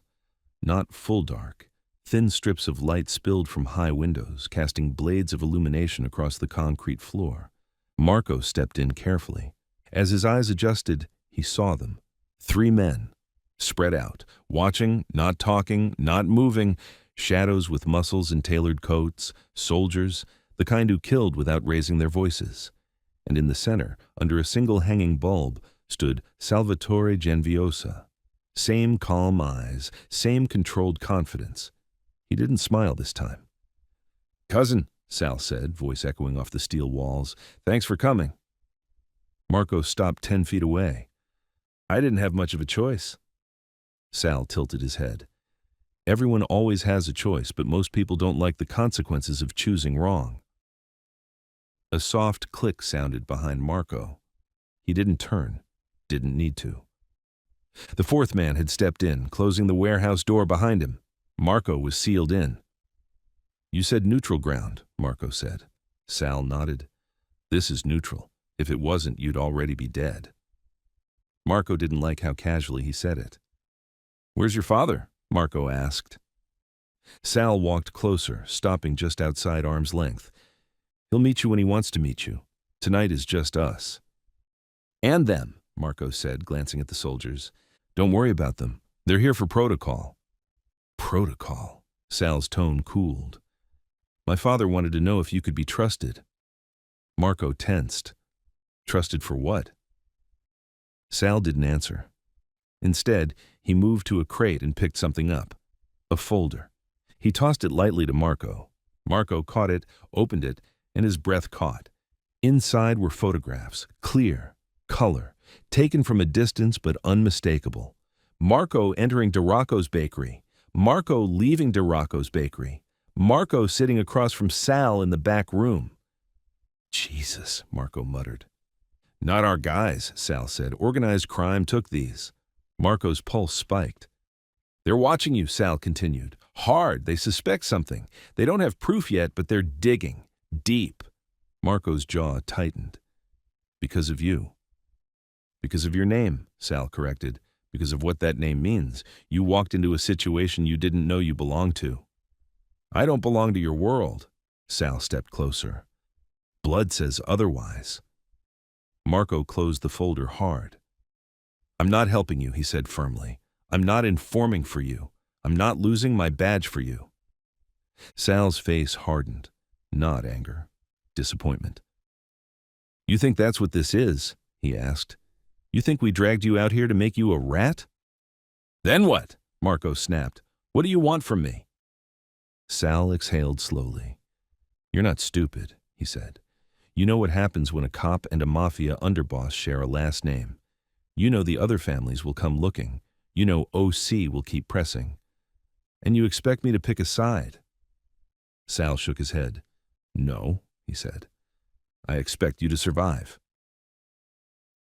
Not full dark. Thin strips of light spilled from high windows, casting blades of illumination across the concrete floor. Marco stepped in carefully. As his eyes adjusted, he saw them. 3 men, spread out, watching, not talking, not moving, shadows with muscles and tailored coats, soldiers, the kind who killed without raising their voices. And in the center, under a single hanging bulb, stood Salvatore Genviosa. Same calm eyes, same controlled confidence. He didn't smile this time. "Cousin," Sal said, voice echoing off the steel walls, "thanks for coming." Marco stopped 10 feet away. "I didn't have much of a choice." Sal tilted his head. "Everyone always has a choice, but most people don't like the consequences of choosing wrong." A soft click sounded behind Marco. He didn't turn, didn't need to. The 4th man had stepped in, closing the warehouse door behind him. Marco was sealed in. "You said neutral ground," Marco said. Sal nodded. "This is neutral. If it wasn't, you'd already be dead." Marco didn't like how casually he said it. "Where's your father?" Marco asked. Sal walked closer, stopping just outside arm's length. "He'll meet you when he wants to meet you. Tonight is just us." "And them," Marco said, glancing at the soldiers. "Don't worry about them. They're here for protocol." "Protocol?" Sal's tone cooled. "My father wanted to know if you could be trusted." Marco tensed. "Trusted for what?" Sal didn't answer. Instead, he moved to a crate and picked something up. A folder. He tossed it lightly to Marco. Marco caught it, opened it, and his breath caught. Inside were photographs, clear, color, taken from a distance but unmistakable. Marco entering DeRocco's bakery. Marco leaving DeRocco's bakery. Marco sitting across from Sal in the back room. "Jesus," Marco muttered. "Not our guys," Sal said. "Organized crime took these." Marco's pulse spiked. "They're watching you," Sal continued. "Hard. They suspect something. They don't have proof yet, but they're digging. Deep." Marco's jaw tightened. "Because of you." "Because of your name," Sal corrected. "Because of what that name means. You walked into a situation you didn't know you belonged to." "I don't belong to your world." Sal stepped closer. "Blood says otherwise." Marco closed the folder hard. "I'm not helping you," he said firmly. "I'm not informing for you. I'm not losing my badge for you." Sal's face hardened. Not anger. Disappointment. "You think that's what this is?" he asked. "You think we dragged you out here to make you a rat?" "Then what?" Marco snapped. "What do you want from me?" Sal exhaled slowly. "You're not stupid," he said. "You know what happens when a cop and a Mafia underboss share a last name. You know the other families will come looking. You know OC will keep pressing. And you expect me to pick a side?" Sal shook his head. "No," he said. "I expect you to survive."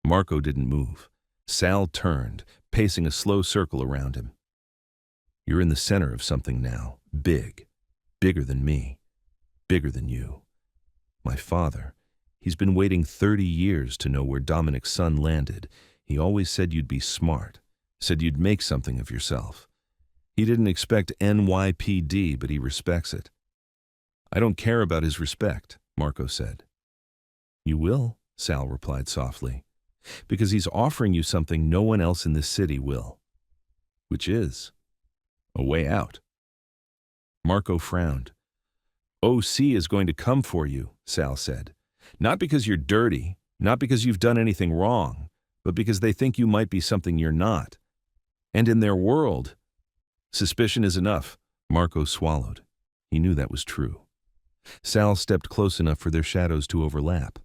Marco didn't move. Sal turned, pacing a slow circle around him. You're in the center of something now, big, bigger than me, bigger than you. My father, he's been waiting 30 years to know where Dominic's son landed. He always said you'd be smart, said you'd make something of yourself. He didn't expect NYPD, but he respects it. I don't care about his respect, Marco said. You will, Sal replied softly, because he's offering you something no one else in this city will. Which is a way out. Marco frowned. OC is going to come for you, Sal said. Not because you're dirty, not because you've done anything wrong, but because they think you might be something you're not. And in their world, suspicion is enough. Marco swallowed. He knew that was true. Sal stepped close enough for their shadows to overlap.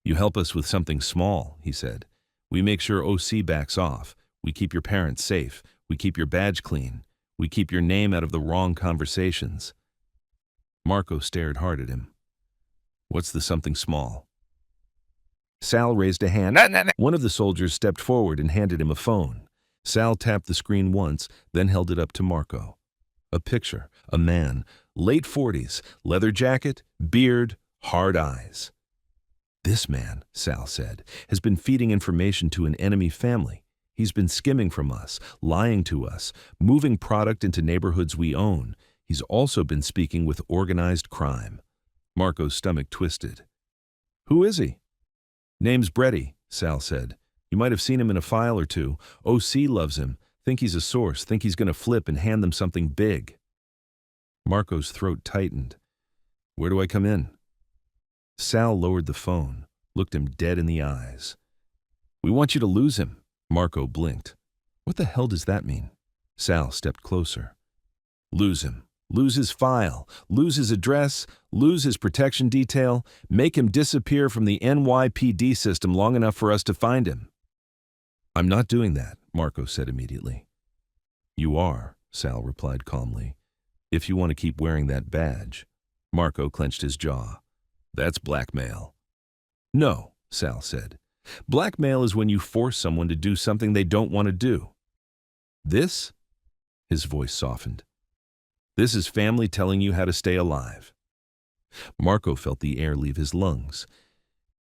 You help us with something small, he said. We make sure OC backs off. We keep your parents safe. We keep your badge clean. We keep your name out of the wrong conversations. Marco stared hard at him. What's the something small? Sal raised a hand. One of the soldiers stepped forward and handed him a phone. Sal tapped the screen once, then held it up to Marco. A picture, a man, late 40s, leather jacket, beard, hard eyes. This man, Sal said, has been feeding information to an enemy family. He's been skimming from us, lying to us, moving product into neighborhoods we own. He's also been speaking with organized crime. Marco's stomach twisted. Who is he? Name's Brady, Sal said. You might have seen him in a file or two. OC loves him. Think he's a source. Think he's going to flip and hand them something big. Marco's throat tightened. Where do I come in? Sal lowered the phone, looked him dead in the eyes. We want you to lose him. Marco blinked. What the hell does that mean? Sal stepped closer. Lose him. Lose his file. Lose his address. Lose his protection detail. Make him disappear from the NYPD system long enough for us to find him. I'm not doing that, Marco said immediately. You are, Sal replied calmly. If you want to keep wearing that badge. Marco clenched his jaw. That's blackmail. No, Sal said. Blackmail is when you force someone to do something they don't want to do. This? His voice softened. This is family telling you how to stay alive. Marco felt the air leave his lungs.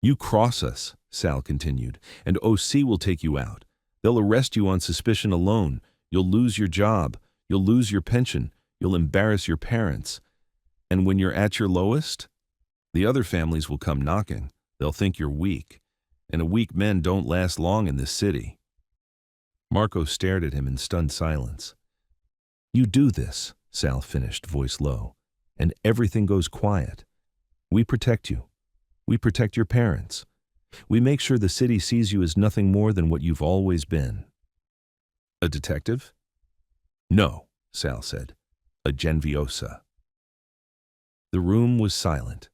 You cross us, Sal continued, and OC will take you out. They'll arrest you on suspicion alone. You'll lose your job. You'll lose your pension. You'll embarrass your parents. And when you're at your lowest, the other families will come knocking. They'll think you're weak. And weak men don't last long in this city. Marco stared at him in stunned silence. You do this, Sal finished, voice low, and everything goes quiet. We protect you. We protect your parents. We make sure the city sees you as nothing more than what you've always been. A detective? No, Sal said. A Genviosa. The room was silent,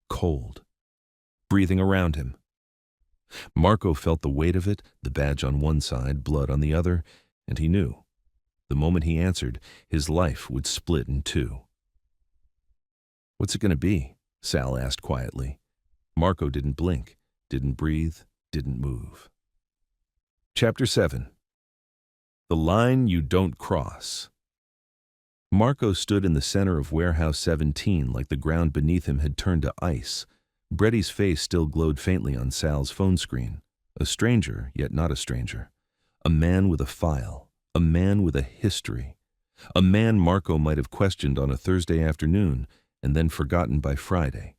cold, breathing around him. Marco felt the weight of it, the badge on one side, blood on the other, and he knew. The moment he answered, his life would split in two. What's it going to be? Sal asked quietly. Marco didn't blink, didn't breathe, didn't move. Chapter 7. The Line You Don't Cross. Marco stood in the center of Warehouse 17 like the ground beneath him had turned to ice. Brady's face still glowed faintly on Sal's phone screen. A stranger, yet not a stranger. A man with a file. A man with a history. A man Marco might have questioned on a Thursday afternoon and then forgotten by Friday.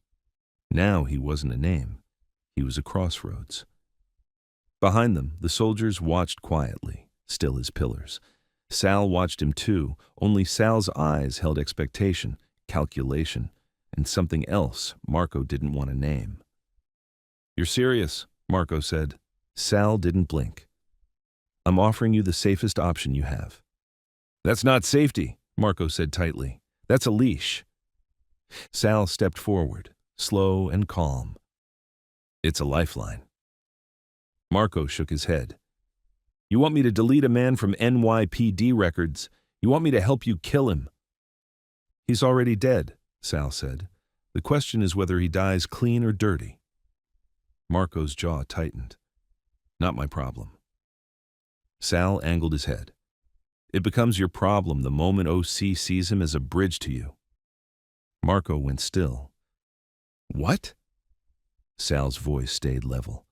Now he wasn't a name. He was a crossroads. Behind them, the soldiers watched quietly, still as pillars. Sal watched him too, only Sal's eyes held expectation, calculation, and something else Marco didn't want to name. You're serious, Marco said. Sal didn't blink. I'm offering you the safest option you have. That's not safety, Marco said tightly. That's a leash. Sal stepped forward, slow and calm. It's a lifeline. Marco shook his head. You want me to delete a man from NYPD records? You want me to help you kill him? He's already dead, Sal said. The question is whether he dies clean or dirty. Marco's jaw tightened. Not my problem. Sal angled his head. It becomes your problem the moment OC sees him as a bridge to you. Marco went still. What? Sal's voice stayed level.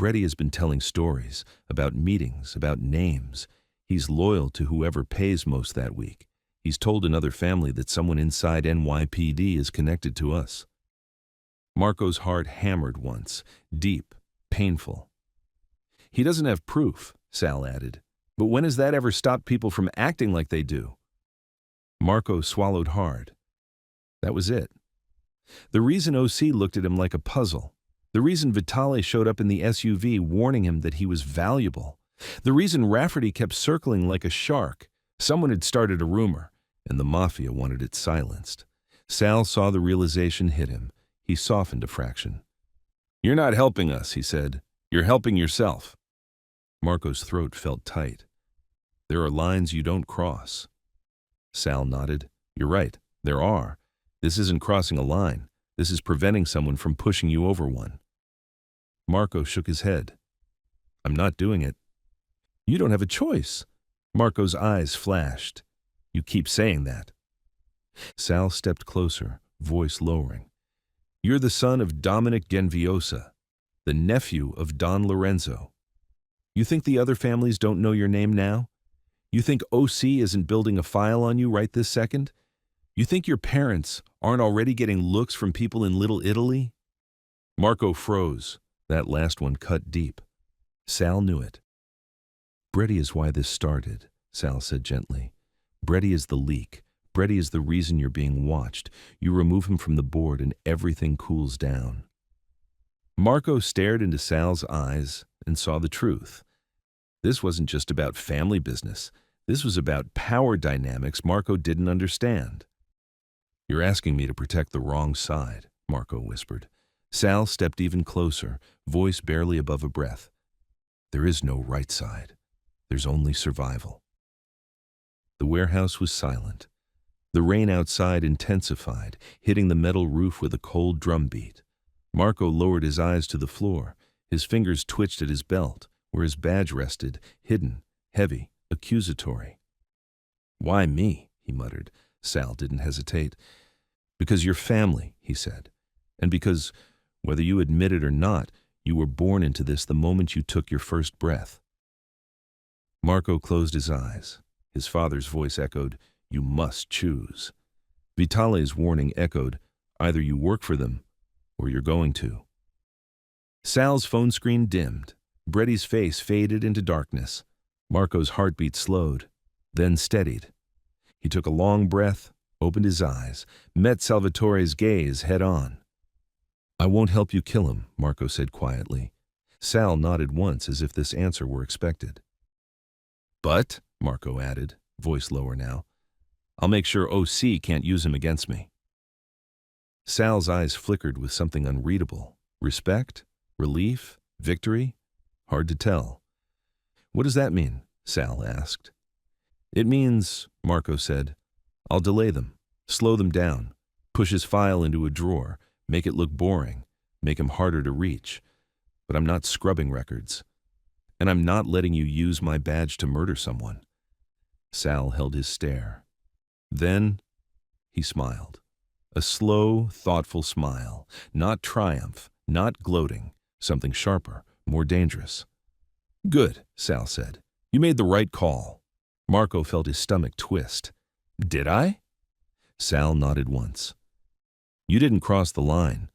Brady has been telling stories about meetings, about names. He's loyal to whoever pays most that week. He's told another family that someone inside NYPD is connected to us. Marco's heart hammered once, deep, painful. He doesn't have proof, Sal added. But when has that ever stopped people from acting like they do? Marco swallowed hard. That was it. The reason OC looked at him like a puzzle, the reason Vitale showed up in the SUV warning him that he was valuable, the reason Rafferty kept circling like a shark, someone had started a rumor, and the Mafia wanted it silenced. Sal saw the realization hit him. He softened a fraction. You're not helping us, he said. You're helping yourself. Marco's throat felt tight. There are lines you don't cross. Sal nodded. You're right, there are. This isn't crossing a line. This is preventing someone from pushing you over one. Marco shook his head. I'm not doing it. You don't have a choice. Marco's eyes flashed. You keep saying that. Sal stepped closer, voice lowering. You're the son of Dominic Genviosa, the nephew of Don Lorenzo. You think the other families don't know your name now? You think OC isn't building a file on you right this second? You think your parents aren't already getting looks from people in Little Italy? Marco froze. That last one cut deep. Sal knew it. Brady is why this started, Sal said gently. Brady is the leak. Brady is the reason you're being watched. You remove him from the board and everything cools down. Marco stared into Sal's eyes and saw the truth. This wasn't just about family business. This was about power dynamics Marco didn't understand. You're asking me to protect the wrong side, Marco whispered. Sal stepped even closer, voice barely above a breath. There is no right side. There's only survival. The warehouse was silent. The rain outside intensified, hitting the metal roof with a cold drumbeat. Marco lowered his eyes to the floor. His fingers twitched at his belt, where his badge rested, hidden, heavy, accusatory. Why me? He muttered. Sal didn't hesitate. Because you're family, he said. And because, whether you admit it or not, you were born into this the moment you took your first breath. Marco closed his eyes. His father's voice echoed, You must choose. Vitale's warning echoed, Either you work for them, or you're going to. Sal's phone screen dimmed. Brady's face faded into darkness. Marco's heartbeat slowed, then steadied. He took a long breath, opened his eyes, met Salvatore's gaze head-on. I won't help you kill him, Marco said quietly. Sal nodded once as if this answer were expected. But, Marco added, voice lower now, I'll make sure OC can't use him against me. Sal's eyes flickered with something unreadable. Respect? Relief? Victory? Hard to tell. What does that mean? Sal asked. It means, Marco said, I'll delay them, slow them down, push his file into a drawer, make it look boring, make him harder to reach. But I'm not scrubbing records. And I'm not letting you use my badge to murder someone. Sal held his stare. Then he smiled. A slow, thoughtful smile, not triumph, not gloating, something sharper, more dangerous. Good, Sal said. You made the right call. Marco felt his stomach twist. Did I? Sal nodded once. You didn't cross the line,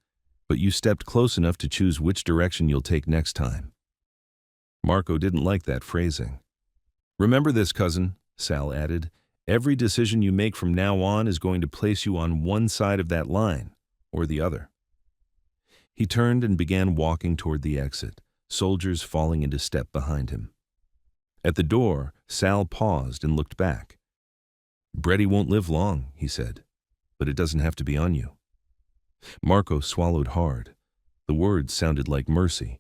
but you stepped close enough to choose which direction you'll take next time. Marco didn't like that phrasing. Remember this, cousin, Sal added. Every decision you make from now on is going to place you on one side of that line, or the other. He turned and began walking toward the exit, soldiers falling into step behind him. At the door, Sal paused and looked back. Brady won't live long, he said, but it doesn't have to be on you. Marco swallowed hard. The words sounded like mercy,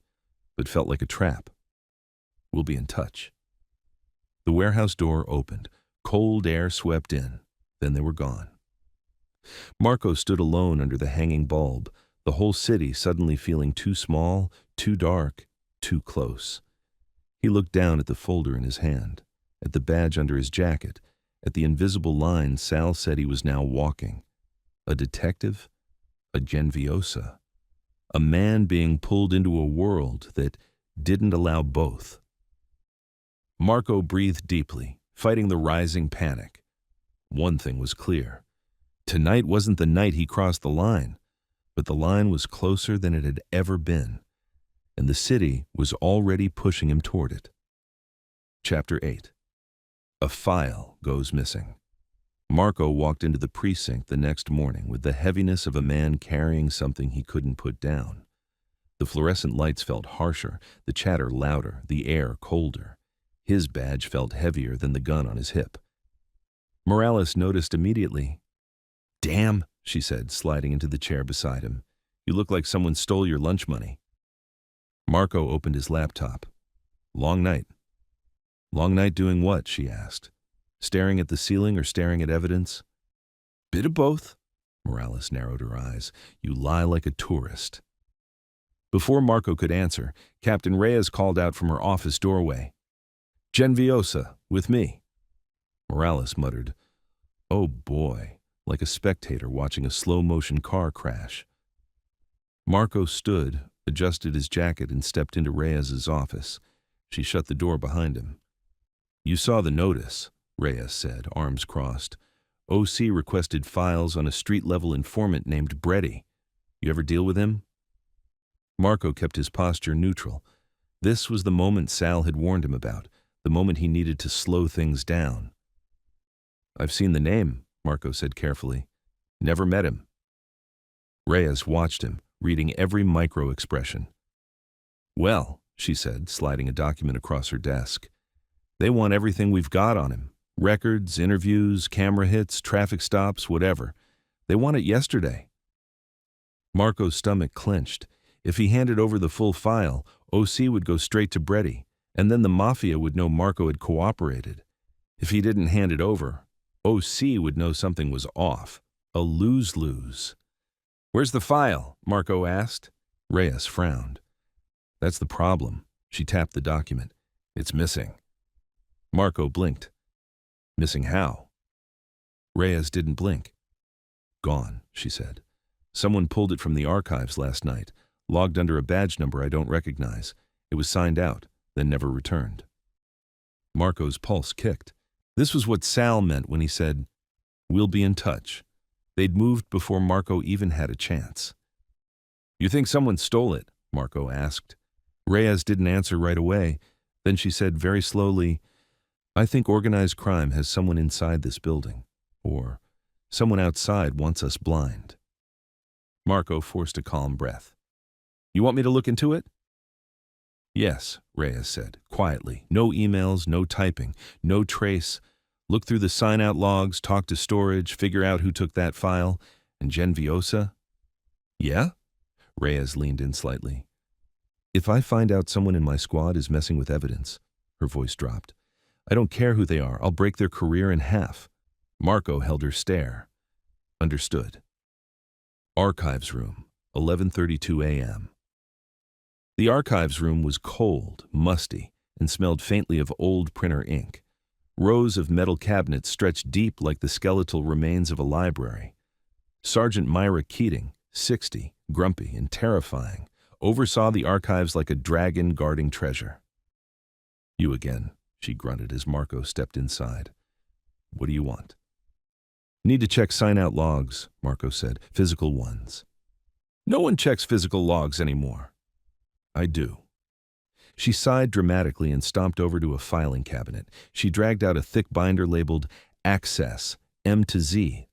but felt like a trap. We'll be in touch. The warehouse door opened. Cold air swept in. Then they were gone. Marco stood alone under the hanging bulb, the whole city suddenly feeling too small, too dark, too close. He looked down at the folder in his hand, at the badge under his jacket, at the invisible line Sal said he was now walking. A detective? A Genviosa? A man being pulled into a world that didn't allow both. Marco breathed deeply, fighting the rising panic. One thing was clear. Tonight wasn't the night he crossed the line, but the line was closer than it had ever been, and the city was already pushing him toward it. Chapter 8. A file goes missing. Marco walked into the precinct the next morning with the heaviness of a man carrying something he couldn't put down. The fluorescent lights felt harsher, the chatter louder, the air colder. His badge felt heavier than the gun on his hip. Morales noticed immediately. "Damn," she said, sliding into the chair beside him. "You look like someone stole your lunch money." Marco opened his laptop. "Long night." "Long night doing what?" she asked. "Staring at the ceiling or staring at evidence?" "Bit of both." Morales narrowed her eyes. "You lie like a tourist." Before Marco could answer, Captain Reyes called out from her office doorway. "Genviosa, with me." Morales muttered, "Oh boy," like a spectator watching a slow-motion car crash. Marco stood, adjusted his jacket, and stepped into Reyes's office. She shut the door behind him. "You saw the notice," Reyes said, arms crossed. "OC requested files on a street-level informant named Bredy. You ever deal with him?" Marco kept his posture neutral. This was the moment Sal had warned him about, the moment he needed to slow things down. "I've seen the name," Marco said carefully. "Never met him." Reyes watched him, reading every micro-expression. "Well," she said, sliding a document across her desk, "they want everything we've got on him. Records, interviews, camera hits, traffic stops, whatever. They want it yesterday." Marco's stomach clenched. If he handed over the full file, OC would go straight to Bredy, and then the Mafia would know Marco had cooperated. If he didn't hand it over, OC would know something was off. A lose-lose. "Where's the file?" Marco asked. Reyes frowned. "That's the problem." She tapped the document. "It's missing." Marco blinked. "Missing how?" Reyes didn't blink. "Gone," she said. "Someone pulled it from the archives last night, logged under a badge number I don't recognize. It was signed out, then never returned." Marco's pulse kicked. This was what Sal meant when he said, "We'll be in touch." They'd moved before Marco even had a chance. "You think someone stole it?" Marco asked. Reyes didn't answer right away. Then she said very slowly, "I think organized crime has someone inside this building. Or someone outside wants us blind." Marco forced a calm breath. "You want me to look into it?" "Yes," Reyes said, quietly. "No emails, no typing, no trace. Look through the sign-out logs, talk to storage, figure out who took that file. And Genviosa?" "Yeah?" Reyes leaned in slightly. "If I find out someone in my squad is messing with evidence," her voice dropped, "I don't care who they are, I'll break their career in half." Marco held her stare. "Understood." Archives room, 11:32 a.m. The archives room was cold, musty, and smelled faintly of old printer ink. Rows of metal cabinets stretched deep like the skeletal remains of a library. Sergeant Myra Keating, 60, grumpy and terrifying, oversaw the archives like a dragon guarding treasure. "You again," she grunted as Marco stepped inside. "What do you want?" "Need to check sign-out logs," Marco said. "Physical ones." "No one checks physical logs anymore." "I do." She sighed dramatically and stomped over to a filing cabinet. She dragged out a thick binder labeled Access, M to Z.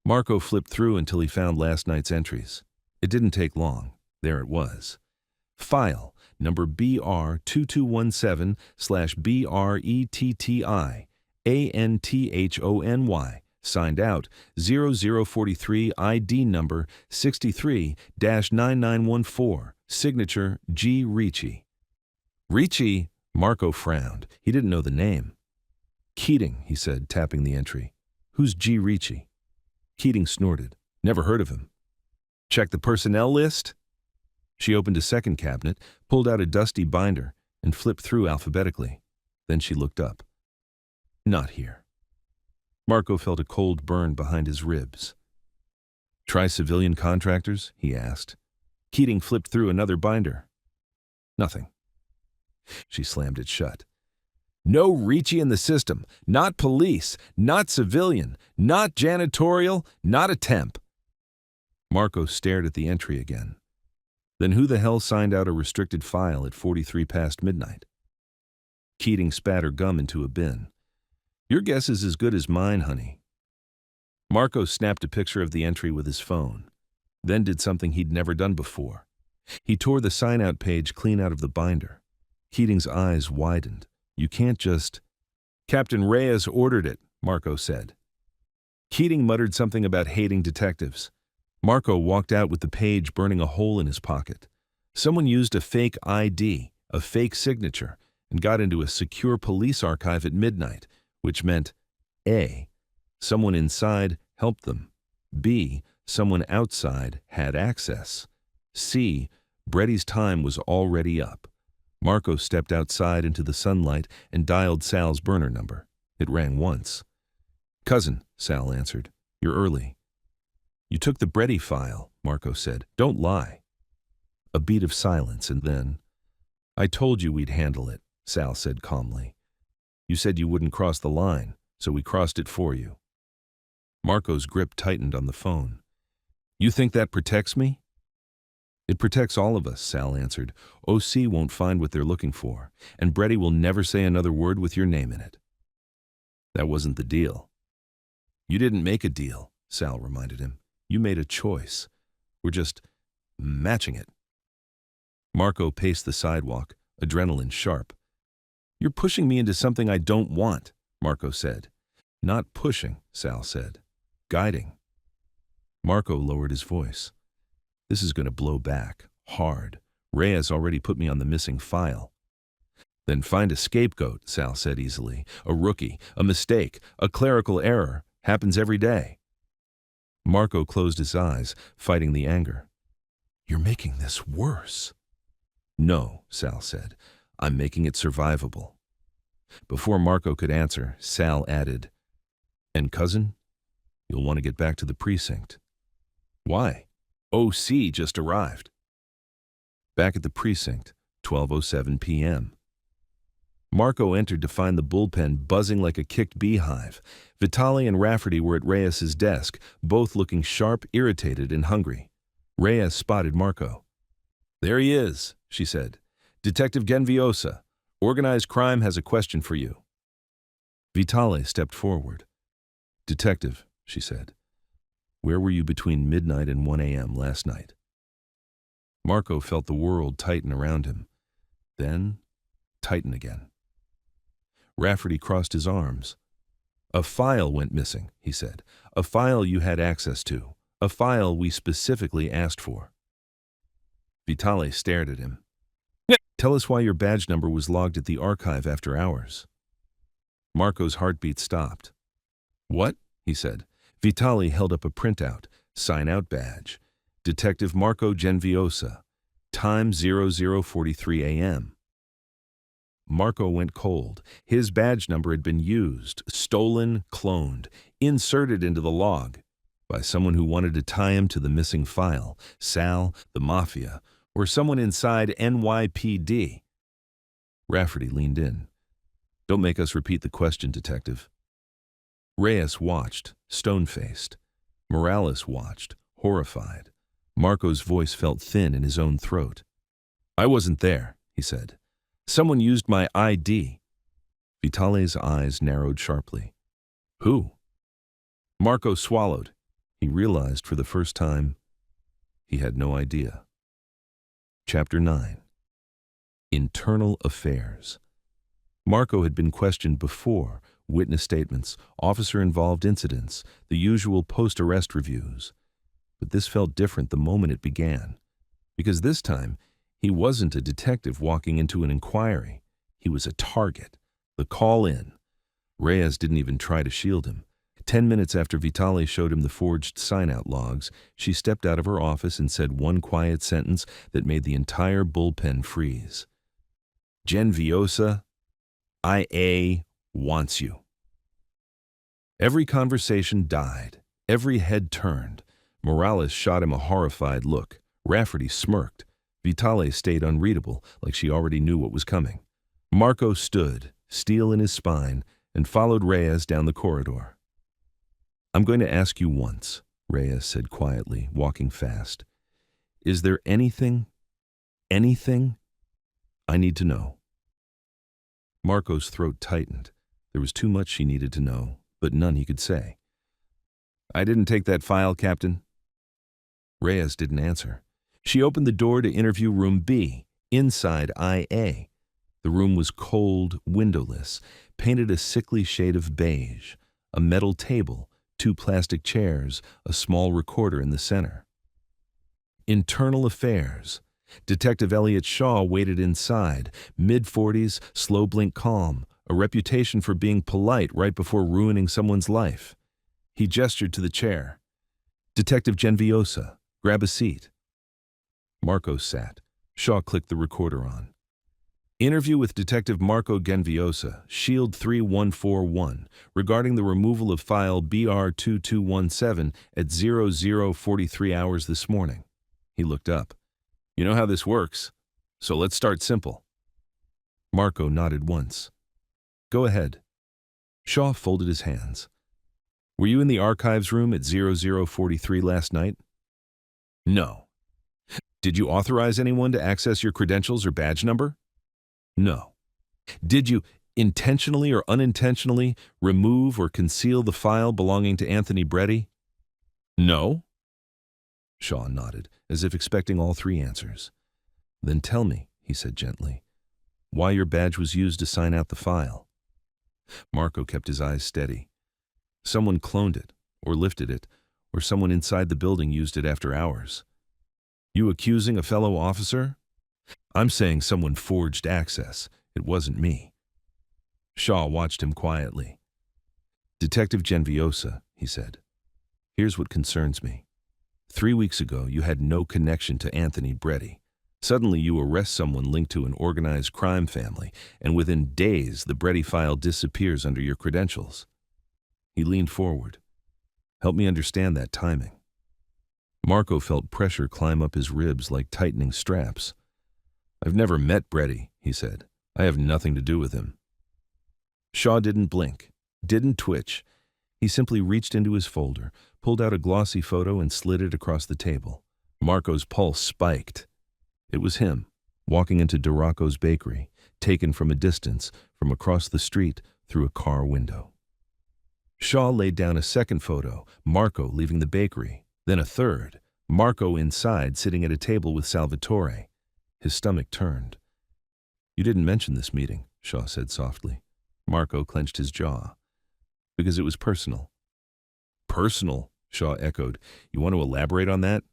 Marco flipped through until he found last night's entries. It didn't take long. There it was. File number BR2217/BRETTI, signed out 0043, ID number 63-9914, signature G. Ricci. "Ricci?" Marco frowned. He didn't know the name. "Keating," he said, tapping the entry. "Who's G. Ricci?" Keating snorted. "Never heard of him." "Check the personnel list?" She opened a second cabinet, pulled out a dusty binder, and flipped through alphabetically. Then she looked up. Not here. Marco felt a cold burn behind his ribs. Try civilian contractors? He asked. Keating flipped through another binder. Nothing. She slammed it shut. No Ricci in the system. Not police. Not civilian. Not janitorial. Not a temp. Marco stared at the entry again. Then who the hell signed out a restricted file at 43 past midnight? Keating spat her gum into a bin. Your guess is as good as mine, honey. Marco snapped a picture of the entry with his phone, then did something he'd never done before. He tore the sign-out page clean out of the binder. Keating's eyes widened. You can't just... Captain Reyes ordered it, Marco said. Keating muttered something about hating detectives. Marco walked out with the page burning a hole in his pocket. Someone used a fake ID, a fake signature, and got into a secure police archive at midnight, which meant A, someone inside helped them. B, someone outside had access. C, Bretti's time was already up. Marco stepped outside into the sunlight and dialed Sal's burner number. It rang once. Cousin, Sal answered. You're early. You took the Bretti file, Marco said. Don't lie. A beat of silence, and then, I told you we'd handle it, Sal said calmly. You said you wouldn't cross the line, so we crossed it for you. Marco's grip tightened on the phone. You think that protects me? It protects all of us, Sal answered. OC won't find what they're looking for, and Bretti will never say another word with your name in it. That wasn't the deal. You didn't make a deal, Sal reminded him. You made a choice. We're just matching it. Marco paced the sidewalk, adrenaline sharp. You're pushing me into something I don't want, Marco said. Not pushing, Sal said. Guiding. Marco lowered his voice. This is going to blow back, hard. Reyes already put me on the missing file. Then find a scapegoat, Sal said easily. A rookie, a mistake, a clerical error. Happens every day. Marco closed his eyes, fighting the anger. You're making this worse. No, Sal said. I'm making it survivable. Before Marco could answer, Sal added, And cousin, you'll want to get back to the precinct. Why? OC just arrived. Back at the precinct, 12:07 p.m. Marco entered to find the bullpen buzzing like a kicked beehive. Vitale and Rafferty were at Reyes's desk, both looking sharp, irritated, and hungry. Reyes spotted Marco. There he is, she said. Detective Genviosa. Organized crime has a question for you. Vitale stepped forward. Detective, she said. Where were you between midnight and 1 a.m. last night? Marco felt the world tighten around him. Then, tighten again. Rafferty crossed his arms. A file went missing, he said. A file you had access to. A file we specifically asked for. Vitale stared at him. Tell us why your badge number was logged at the archive after hours. Marco's heartbeat stopped. What? He said. Vitale held up a printout. Sign-out badge. Detective Marco Genviosa. Time 00:43 a.m. Marco went cold. His badge number had been used, stolen, cloned, inserted into the log by someone who wanted to tie him to the missing file, Sal, the Mafia, or someone inside NYPD. Rafferty leaned in. Don't make us repeat the question, Detective. Reyes watched, stone-faced. Morales watched, horrified. Marco's voice felt thin in his own throat. I wasn't there, he said. Someone used my ID. Vitale's eyes narrowed sharply. Who? Marco swallowed. He realized for the first time he had no idea. Chapter 9. Internal Affairs. Marco had been questioned before, witness statements, officer-involved incidents, the usual post-arrest reviews. But this felt different the moment it began, because this time he wasn't a detective walking into an inquiry. He was a target, the call-in. Reyes didn't even try to shield him. 10 minutes after Vitale showed him the forged sign-out logs, she stepped out of her office and said one quiet sentence that made the entire bullpen freeze. Genviosa, IA wants you. Every conversation died. Every head turned. Morales shot him a horrified look. Rafferty smirked. Vitale stayed unreadable, like she already knew what was coming. Marco stood, steel in his spine, and followed Reyes down the corridor. "I'm going to ask you once," Reyes said quietly, walking fast. "Is there anything I need to know?" Marco's throat tightened. There was too much she needed to know, but none he could say. "I didn't take that file, Captain." Reyes didn't answer. She opened the door to interview room B, inside IA. The room was cold, windowless, painted a sickly shade of beige. A metal table, 2 plastic chairs, a small recorder in the center. Internal affairs. Detective Elliot Shaw waited inside, mid-40s, slow blink calm, a reputation for being polite right before ruining someone's life. He gestured to the chair. "Detective Genviosa, grab a seat." Marco sat. Shaw clicked the recorder on. "Interview with Detective Marco Genviosa, Shield 3141, regarding the removal of file BR2217 at 0043 hours this morning." He looked up. "You know how this works, so let's start simple." Marco nodded once. "Go ahead." Shaw folded his hands. "Were you in the archives room at 0043 last night?" "No." "Did you authorize anyone to access your credentials or badge number?" "No." "Did you, intentionally or unintentionally, remove or conceal the file belonging to Anthony Breddy?" "No." Shaw nodded, as if expecting all 3 answers. "Then tell me," he said gently, "why your badge was used to sign out the file." Marco kept his eyes steady. "Someone cloned it, or lifted it, or someone inside the building used it after hours." "You accusing a fellow officer?" "I'm saying someone forged access. It wasn't me." Shaw watched him quietly. "Detective Genviosa," he said, "here's what concerns me. 3 weeks ago, you had no connection to Anthony Breddy. Suddenly, you arrest someone linked to an organized crime family, and within days, the Breddy file disappears under your credentials." He leaned forward. "Help me understand that timing." Marco felt pressure climb up his ribs like tightening straps. "I've never met Breddy," he said. "I have nothing to do with him." Shaw didn't blink, didn't twitch. He simply reached into his folder, pulled out a glossy photo and slid it across the table. Marco's pulse spiked. It was him, walking into Doracco's bakery, taken from a distance, from across the street, through a car window. Shaw laid down a second photo, Marco leaving the bakery, then a third, Marco inside sitting at a table with Salvatore. His stomach turned. "You didn't mention this meeting," Shaw said softly. Marco clenched his jaw. "Because it was personal." "Personal?" Shaw echoed. "You want to elaborate on that?"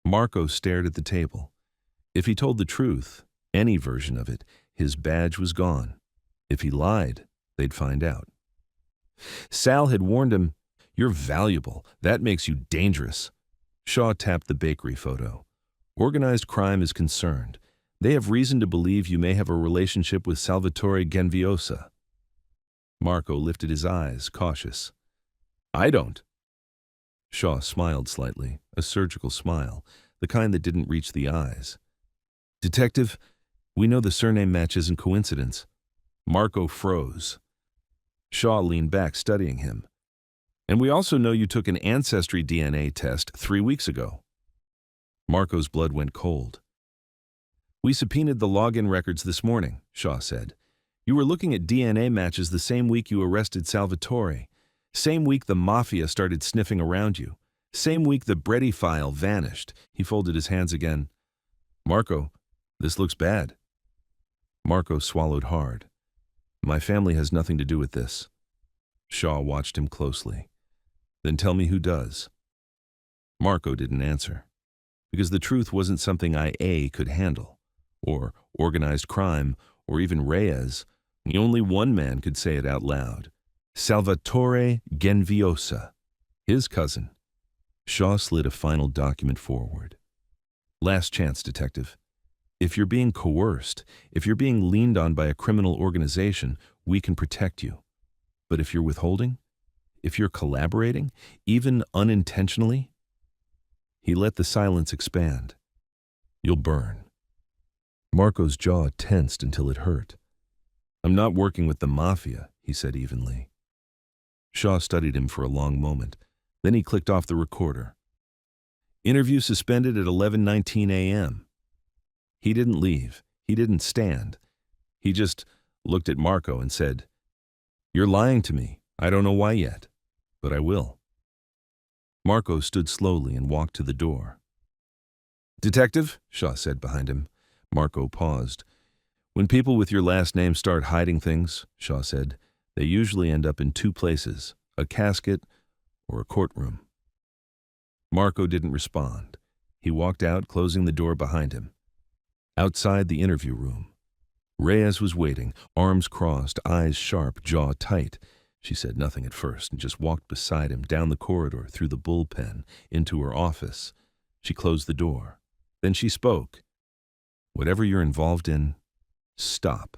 Marco stared at the table. If he told the truth, any version of it, his badge was gone. If he lied, they'd find out. Sal had warned him, "You're valuable. That makes you dangerous." Shaw tapped the bakery photo. "Organized crime is concerned. They have reason to believe you may have a relationship with Salvatore Genviosa." Marco lifted his eyes, cautious. "I don't." Shaw smiled slightly, a surgical smile, the kind that didn't reach the eyes. "Detective, we know the surname match isn't coincidence." Marco froze. Shaw leaned back, studying him. "And we also know you took an ancestry DNA test 3 weeks ago." Marco's blood went cold. "We subpoenaed the login records this morning," Shaw said. "You were looking at DNA matches the same week you arrested Salvatore. Same week the Mafia started sniffing around you. Same week the Breddy file vanished." He folded his hands again. "Marco, this looks bad." Marco swallowed hard. "My family has nothing to do with this." Shaw watched him closely. "Then tell me who does." Marco didn't answer. Because the truth wasn't something IA could handle, or organized crime, or even Reyes. Only one man could say it out loud. Salvatore Genviosa, his cousin. Shaw slid a final document forward. "Last chance, detective. If you're being coerced, if you're being leaned on by a criminal organization, we can protect you. But if you're withholding, if you're collaborating, even unintentionally, he let the silence expand. You'll burn. Marco's jaw tensed until it hurt. I'm not working with the Mafia, he said evenly. Shaw studied him for a long moment. Then he clicked off the recorder. Interview suspended at 11:19 a.m. He didn't leave. He didn't stand. He just looked at Marco and said, You're lying to me. I don't know why yet, but I will. Marco stood slowly and walked to the door. Detective, Shaw said behind him. Marco paused. When people with your last name start hiding things, Shaw said, they usually end up in two places, a casket or a courtroom. Marco didn't respond. He walked out, closing the door behind him. Outside the interview room, Reyes was waiting, arms crossed, eyes sharp, jaw tight. She said nothing at first and just walked beside him down the corridor, through the bullpen, into her office. She closed the door. Then she spoke. Whatever you're involved in, stop.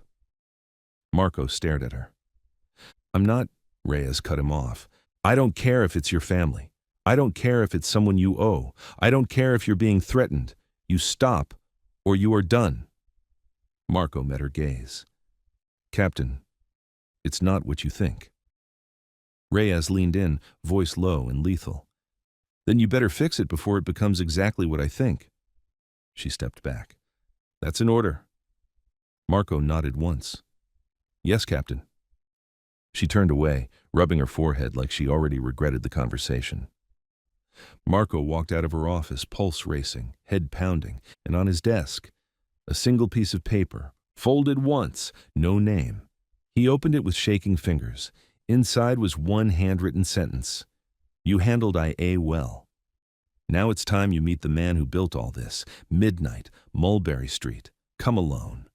Marco stared at her. I'm not, Reyes cut him off. I don't care if it's your family. I don't care if it's someone you owe. I don't care if you're being threatened. You stop, or you are done. Marco met her gaze. Captain, it's not what you think. Reyes leaned in, voice low and lethal. Then you better fix it before it becomes exactly what I think. She stepped back. That's an order. Marco nodded once. Yes, Captain. She turned away, rubbing her forehead like she already regretted the conversation. Marco walked out of her office, pulse racing, head pounding, and on his desk, a single piece of paper, folded once, no name. He opened it with shaking fingers. Inside was one handwritten sentence. You handled IA well. Now it's time you meet the man who built all this. Midnight, Mulberry Street. Come alone.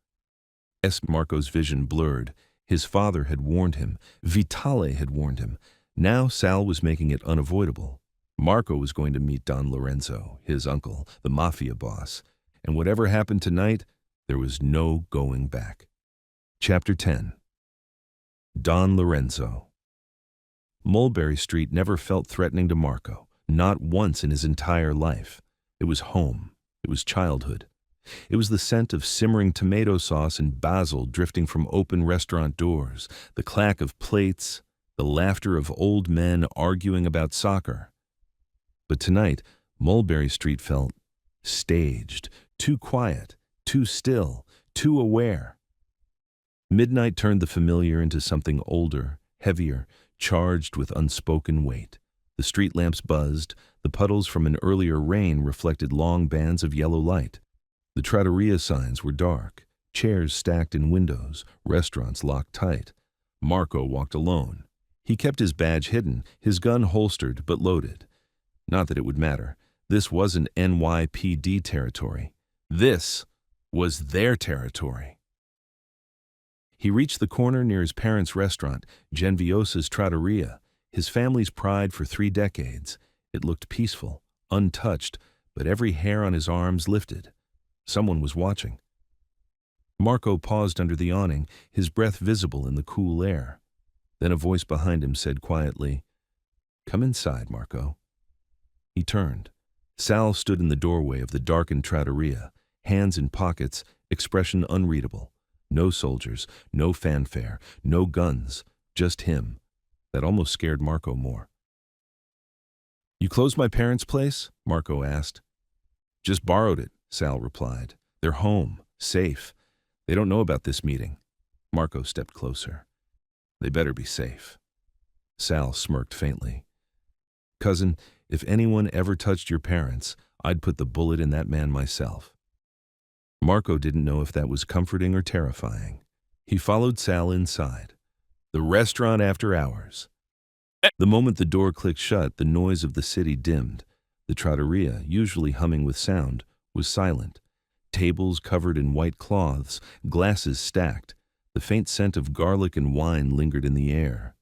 Marco's vision blurred. His father had warned him. Vitale had warned him. Now Sal was making it unavoidable. Marco was going to meet Don Lorenzo, his uncle, the Mafia boss. And whatever happened tonight, there was no going back. Chapter 10. Don Lorenzo. Mulberry Street never felt threatening to Marco, not once in his entire life. It was home. It was childhood. It was the scent of simmering tomato sauce and basil drifting from open restaurant doors, the clack of plates, the laughter of old men arguing about soccer. But tonight, Mulberry Street felt staged, too quiet, too still, too aware. Midnight turned the familiar into something older, heavier, charged with unspoken weight. The street lamps buzzed, the puddles from an earlier rain reflected long bands of yellow light. The trattoria signs were dark, chairs stacked in windows, restaurants locked tight. Marco walked alone. He kept his badge hidden, his gun holstered but loaded. Not that it would matter. This wasn't NYPD territory. This was their territory. He reached the corner near his parents' restaurant, Genviosa's Trattoria, his family's pride for 3 decades. It looked peaceful, untouched, but every hair on his arms lifted. Someone was watching. Marco paused under the awning, his breath visible in the cool air. Then a voice behind him said quietly, "Come inside, Marco." He turned. Sal stood in the doorway of the darkened trattoria, hands in pockets, expression unreadable. No soldiers, no fanfare, no guns, just him. That almost scared Marco more. "You closed my parents' place?" Marco asked. "Just borrowed it," Sal replied. "They're home, safe. They don't know about this meeting." Marco stepped closer. "They better be safe." Sal smirked faintly. "Cousin, if anyone ever touched your parents, I'd put the bullet in that man myself." Marco didn't know if that was comforting or terrifying. He followed Sal inside. The restaurant after hours. The moment the door clicked shut, the noise of the city dimmed. The trattoria, usually humming with sound, was silent. Tables covered in white cloths, glasses stacked. The faint scent of garlic and wine lingered in the air.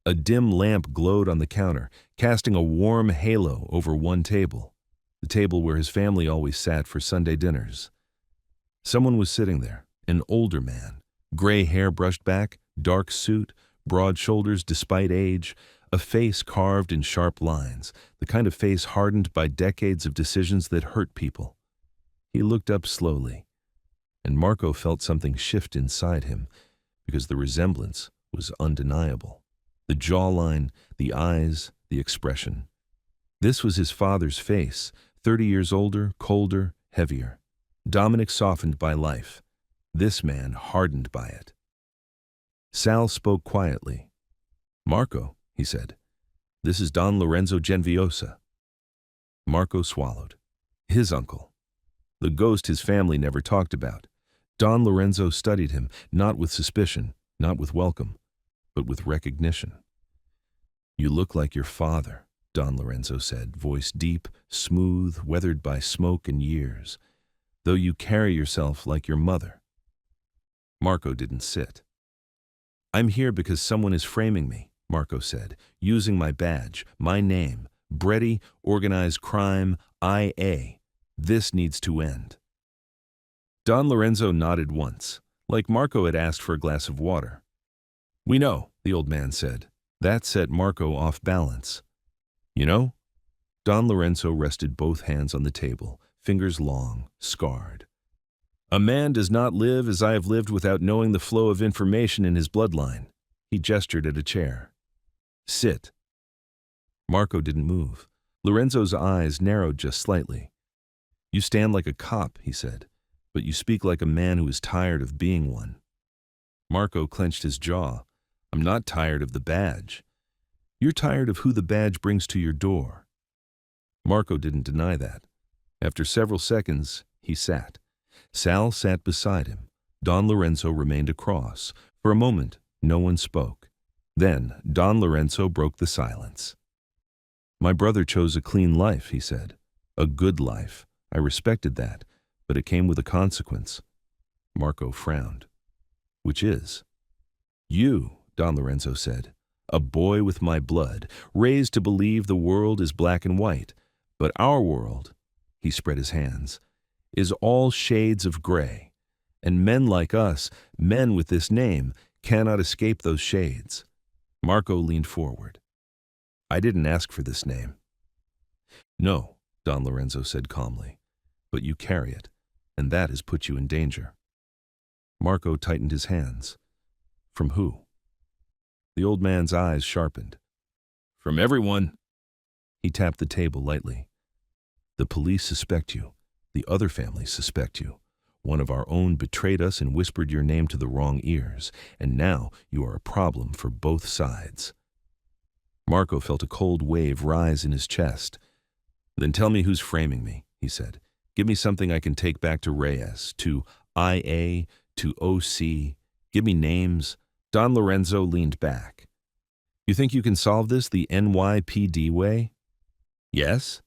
A dim lamp glowed on the counter, casting a warm halo over one table, the table where his family always sat for Sunday dinners. Someone was sitting there, an older man, gray hair brushed back, dark suit, broad shoulders despite age, a face carved in sharp lines, the kind of face hardened by decades of decisions that hurt people. He looked up slowly, and Marco felt something shift inside him because the resemblance was undeniable. The jawline, the eyes, the expression. This was his father's face, 30 years older, colder, heavier. Dominic softened by life. This man hardened by it. Sal spoke quietly. "Marco," he said, "this is Don Lorenzo Genviosa." Marco swallowed. His uncle. The ghost his family never talked about. Don Lorenzo studied him, not with suspicion, not with welcome, but with recognition. "You look like your father," Don Lorenzo said, voice deep, smooth, weathered by smoke and years, "though you carry yourself like your mother." Marco didn't sit. "I'm here because someone is framing me," Marco said, "using my badge, my name, Breddy, organized crime, IA. This needs to end." Don Lorenzo nodded once, like Marco had asked for a glass of water. "We know," the old man said. That set Marco off balance. "You know?" Don Lorenzo rested both hands on the table, fingers long, scarred. "A man does not live as I have lived without knowing the flow of information in his bloodline." He gestured at a chair. "Sit." Marco didn't move. Lorenzo's eyes narrowed just slightly. "You stand like a cop," he said, "but you speak like a man who is tired of being one." Marco clenched his jaw. "I'm not tired of the badge. You're tired of who the badge brings to your door." Marco didn't deny that. After several seconds, he sat. Sal sat beside him. Don Lorenzo remained across. For a moment, no one spoke. Then, Don Lorenzo broke the silence. "My brother chose a clean life," he said. "A good life. I respected that, but it came with a consequence." Marco frowned. "Which is?" "You," Don Lorenzo said. "A boy with my blood, raised to believe the world is black and white. But our world," he spread his hands, "is all shades of gray. And men like us, men with this name, cannot escape those shades." Marco leaned forward. "I didn't ask for this name." "No," Don Lorenzo said calmly, "but you carry it, and that has put you in danger." Marco tightened his hands. "From who?" The old man's eyes sharpened. "From everyone." He tapped the table lightly. "The police suspect you. The other families suspect you. One of our own betrayed us and whispered your name to the wrong ears, and now you are a problem for both sides." Marco felt a cold wave rise in his chest. "Then tell me who's framing me," he said. "Give me something I can take back to Reyes, to IA, to OC. Give me names." Don Lorenzo leaned back. "You think you can solve this the NYPD way?" "Yes."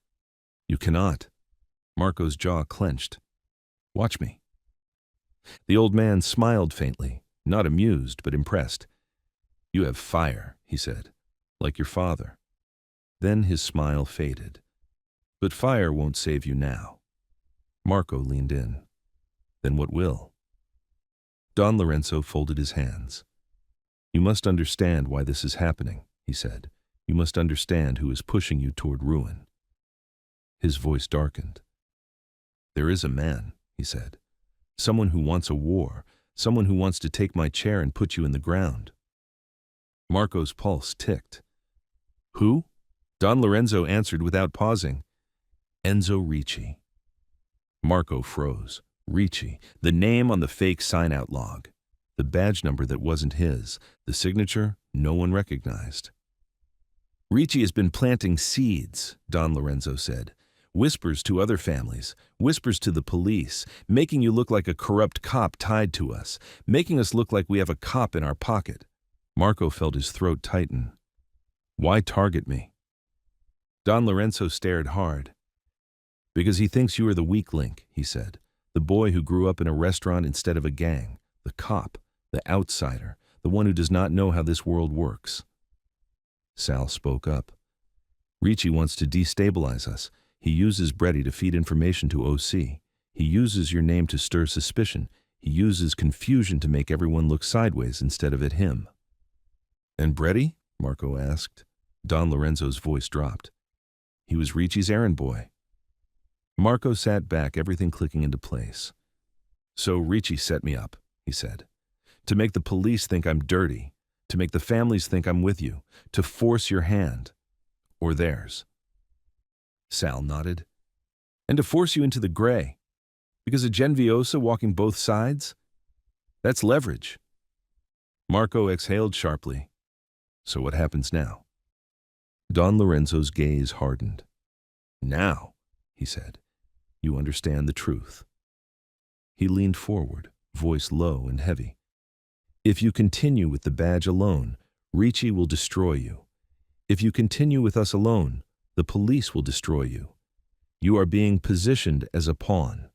"You cannot." Marco's jaw clenched. "Watch me." The old man smiled faintly, not amused, but impressed. "You have fire," he said, "like your father." Then his smile faded. "But fire won't save you now." Marco leaned in. "Then what will?" Don Lorenzo folded his hands. "You must understand why this is happening," he said. "You must understand who is pushing you toward ruin." His voice darkened. "There is a man," he said. "Someone who wants a war, someone who wants to take my chair and put you in the ground." Marco's pulse ticked. "Who?" Don Lorenzo answered without pausing. "Enzo Ricci." Marco froze. Ricci, the name on the fake sign-out log. The badge number that wasn't his. The signature no one recognized. "Ricci has been planting seeds," Don Lorenzo said. "Whispers to other families, whispers to the police, making you look like a corrupt cop tied to us, making us look like we have a cop in our pocket." Marco felt his throat tighten. "Why target me?" Don Lorenzo stared hard. "Because he thinks you are the weak link," he said. "The boy who grew up in a restaurant instead of a gang. The cop, the outsider, the one who does not know how this world works." Sal spoke up. "Ricci wants to destabilize us. He uses Breddy to feed information to OC. He uses your name to stir suspicion. He uses confusion to make everyone look sideways instead of at him." "And Bretty?" Marco asked. Don Lorenzo's voice dropped. "He was Ricci's errand boy." Marco sat back, everything clicking into place. "So Ricci set me up," he said, "to make the police think I'm dirty, to make the families think I'm with you, to force your hand. Or theirs." Sal nodded. "And to force you into the gray. Because of Genviosa walking both sides? That's leverage." Marco exhaled sharply. "So what happens now?" Don Lorenzo's gaze hardened. "Now," he said, "you understand the truth." He leaned forward, voice low and heavy. "If you continue with the badge alone, Ricci will destroy you. If you continue with us alone, the police will destroy you. You are being positioned as a pawn."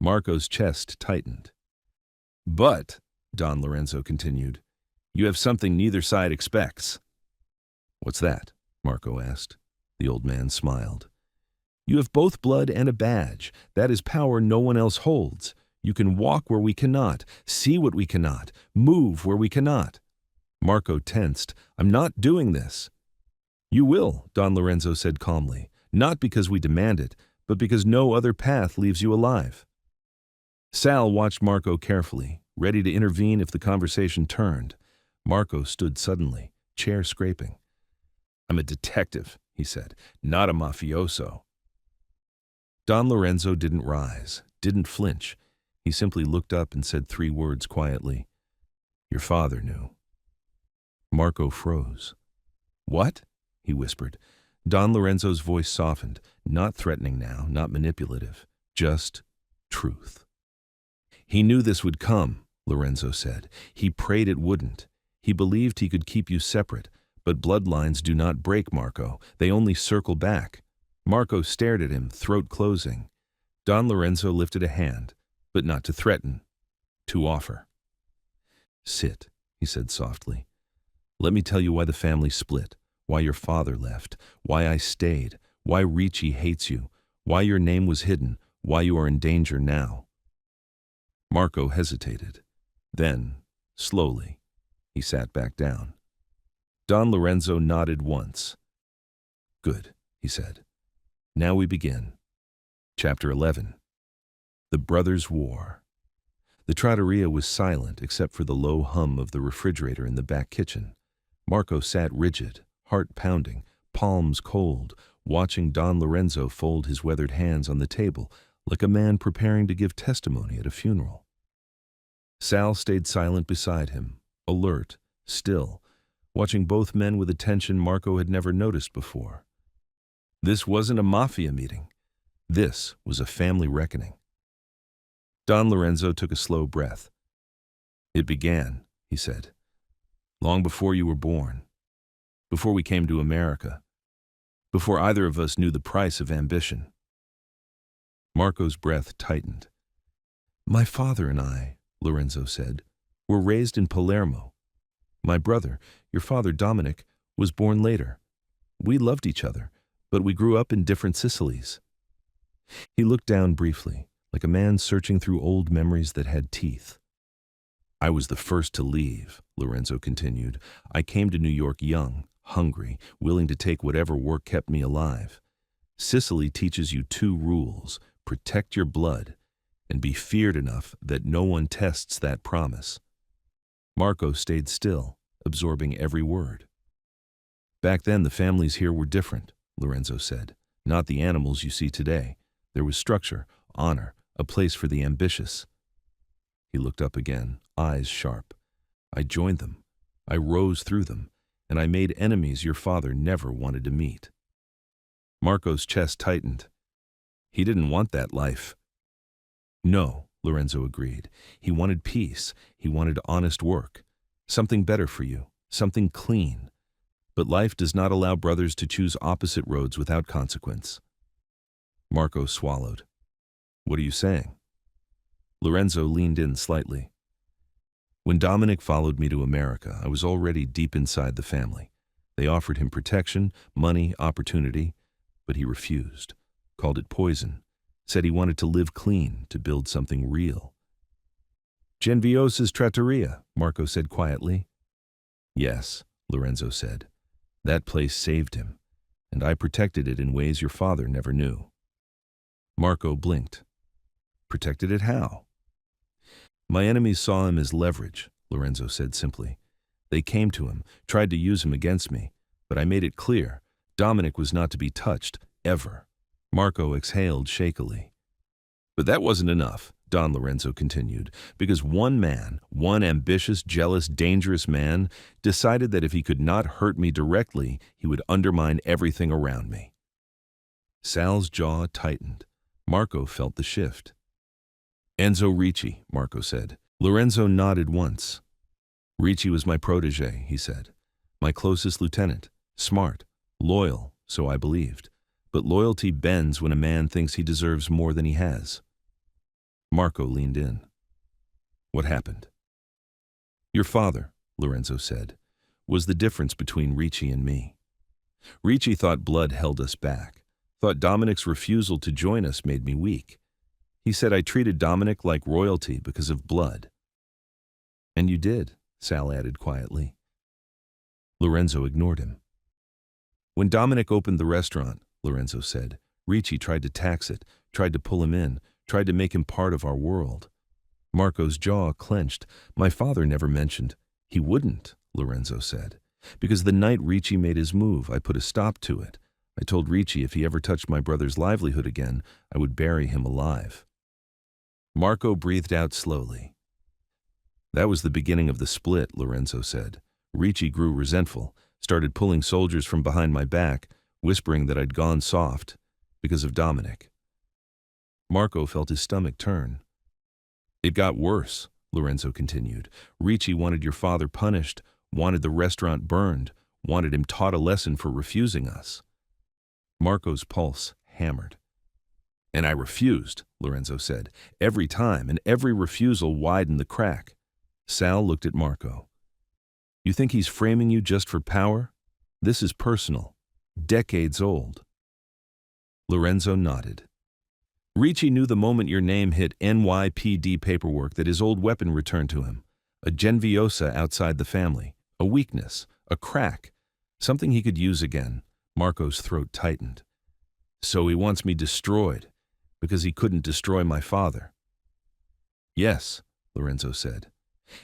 Marco's chest tightened. "But," Don Lorenzo continued, "you have something neither side expects." "What's that?" Marco asked. The old man smiled. "You have both blood and a badge. That is power no one else holds. You can walk where we cannot, see what we cannot, move where we cannot." Marco tensed. "I'm not doing this." "You will," Don Lorenzo said calmly, "not because we demand it, but because no other path leaves you alive." Sal watched Marco carefully, ready to intervene if the conversation turned. Marco stood suddenly, chair scraping. "I'm a detective," he said, "not a mafioso." Don Lorenzo didn't rise, didn't flinch. He simply looked up and said 3 words quietly. "Your father knew." Marco froze. "What?" he whispered. Don Lorenzo's voice softened, not threatening now, not manipulative, just truth. "He knew this would come," Lorenzo said. "He prayed it wouldn't. He believed he could keep you separate, but bloodlines do not break, Marco. They only circle back." Marco stared at him, throat closing. Don Lorenzo lifted a hand, but not to threaten, to offer. "Sit," he said softly. "Let me tell you why the family split, why your father left, why I stayed, why Ricci hates you, why your name was hidden, why you are in danger now." Marco hesitated. Then, slowly, he sat back down. Don Lorenzo nodded once. "Good," he said. "Now we begin." Chapter 11. The Brothers' War. The trattoria was silent except for the low hum of the refrigerator in the back kitchen. Marco sat rigid, heart pounding, palms cold, watching Don Lorenzo fold his weathered hands on the table like a man preparing to give testimony at a funeral. Sal stayed silent beside him, alert, still, watching both men with attention Marco had never noticed before. This wasn't a mafia meeting. This was a family reckoning. Don Lorenzo took a slow breath. "It began," he said, "long before you were born, before we came to America, before either of us knew the price of ambition." Marco's breath tightened. "My father and I," Lorenzo said, "were raised in Palermo. My brother, your father Dominic, was born later. We loved each other, but we grew up in different Sicilies." He looked down briefly, like a man searching through old memories that had teeth. "I was the first to leave," Lorenzo continued. "I came to New York young, hungry, willing to take whatever work kept me alive. Sicily teaches you 2 rules: protect your blood, and be feared enough that no one tests that promise." Marco stayed still, absorbing every word. "Back then the families here were different," Lorenzo said. "Not the animals you see today. There was structure, honor, a place for the ambitious." He looked up again, eyes sharp. "I joined them. I rose through them, and I made enemies your father never wanted to meet." Marco's chest tightened. He didn't want that life. "No," Lorenzo agreed. "He wanted peace. He wanted honest work. Something better for you. Something clean. But life does not allow brothers to choose opposite roads without consequence." Marco swallowed. "What are you saying?" Lorenzo leaned in slightly. "When Dominic followed me to America, I was already deep inside the family. They offered him protection, money, opportunity, but he refused, called it poison. Said he wanted to live clean, to build something real. Genviosa's trattoria, Marco said quietly. Yes, Lorenzo said. That place saved him, and I protected it in ways your father never knew. Marco blinked. Protected it how? My enemies saw him as leverage, Lorenzo said simply. They came to him, tried to use him against me, but I made it clear, Dominic was not to be touched, ever. Marco exhaled shakily. But that wasn't enough, Don Lorenzo continued, because one man, one ambitious, jealous, dangerous man, decided that if he could not hurt me directly, he would undermine everything around me. Sal's jaw tightened. Marco felt the shift. Enzo Ricci, Marco said. Lorenzo nodded once. Ricci was my protege, he said. My closest lieutenant. Smart. Loyal, so I believed. But loyalty bends when a man thinks he deserves more than he has. Marco leaned in. What happened? Your father, Lorenzo said, was the difference between Ricci and me. Ricci thought blood held us back, thought Dominic's refusal to join us made me weak. He said I treated Dominic like royalty because of blood. And you did, Sal added quietly. Lorenzo ignored him. When Dominic opened the restaurant, Lorenzo said, Ricci tried to tax it, tried to pull him in, tried to make him part of our world. Marco's jaw clenched. My father never mentioned. He wouldn't, Lorenzo said. Because the night Ricci made his move, I put a stop to it. I told Ricci if he ever touched my brother's livelihood again, I would bury him alive. Marco breathed out slowly. That was the beginning of the split, Lorenzo said. Ricci grew resentful, started pulling soldiers from behind my back, whispering that I'd gone soft, because of Dominic. Marco felt his stomach turn. It got worse, Lorenzo continued. Ricci wanted your father punished, wanted the restaurant burned, wanted him taught a lesson for refusing us. Marco's pulse hammered. And I refused, Lorenzo said. Every time, and every refusal widened the crack. Sal looked at Marco. You think he's framing you just for power? This is personal, decades old. Lorenzo nodded. Ricci knew the moment your name hit NYPD paperwork that his old weapon returned to him. A Genviosa outside the family. A weakness. A crack. Something he could use again. Marco's throat tightened. So he wants me destroyed, because he couldn't destroy my father. Yes, Lorenzo said.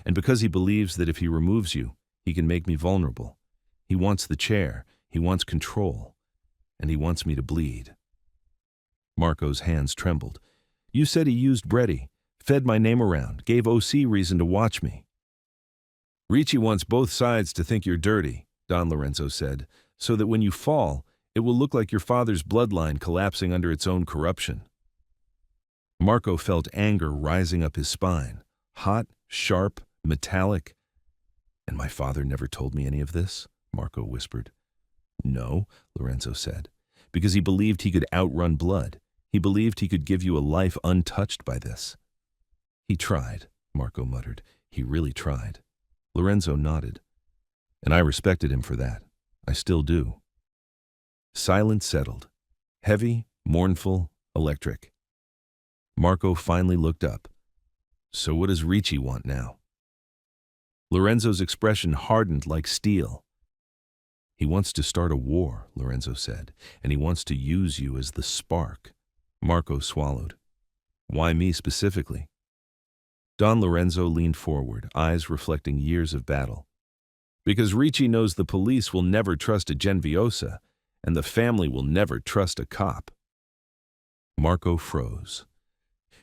And because he believes that if he removes you, he can make me vulnerable. He wants the chair. He wants control. And he wants me to bleed. Marco's hands trembled. You said he used Brady, fed my name around, gave OC reason to watch me. Ricci wants both sides to think you're dirty, Don Lorenzo said, so that when you fall, it will look like your father's bloodline collapsing under its own corruption. Marco felt anger rising up his spine, hot, sharp, metallic. And my father never told me any of this, Marco whispered. No, Lorenzo said, because he believed he could outrun blood. He believed he could give you a life untouched by this. He tried, Marco muttered. He really tried. Lorenzo nodded. And I respected him for that. I still do. Silence settled. Heavy, mournful, electric. Marco finally looked up. So what does Ricci want now? Lorenzo's expression hardened like steel. He wants to start a war, Lorenzo said, and he wants to use you as the spark. Marco swallowed. Why me specifically? Don Lorenzo leaned forward, eyes reflecting years of battle. Because Ricci knows the police will never trust a Genviosa, and the family will never trust a cop. Marco froze.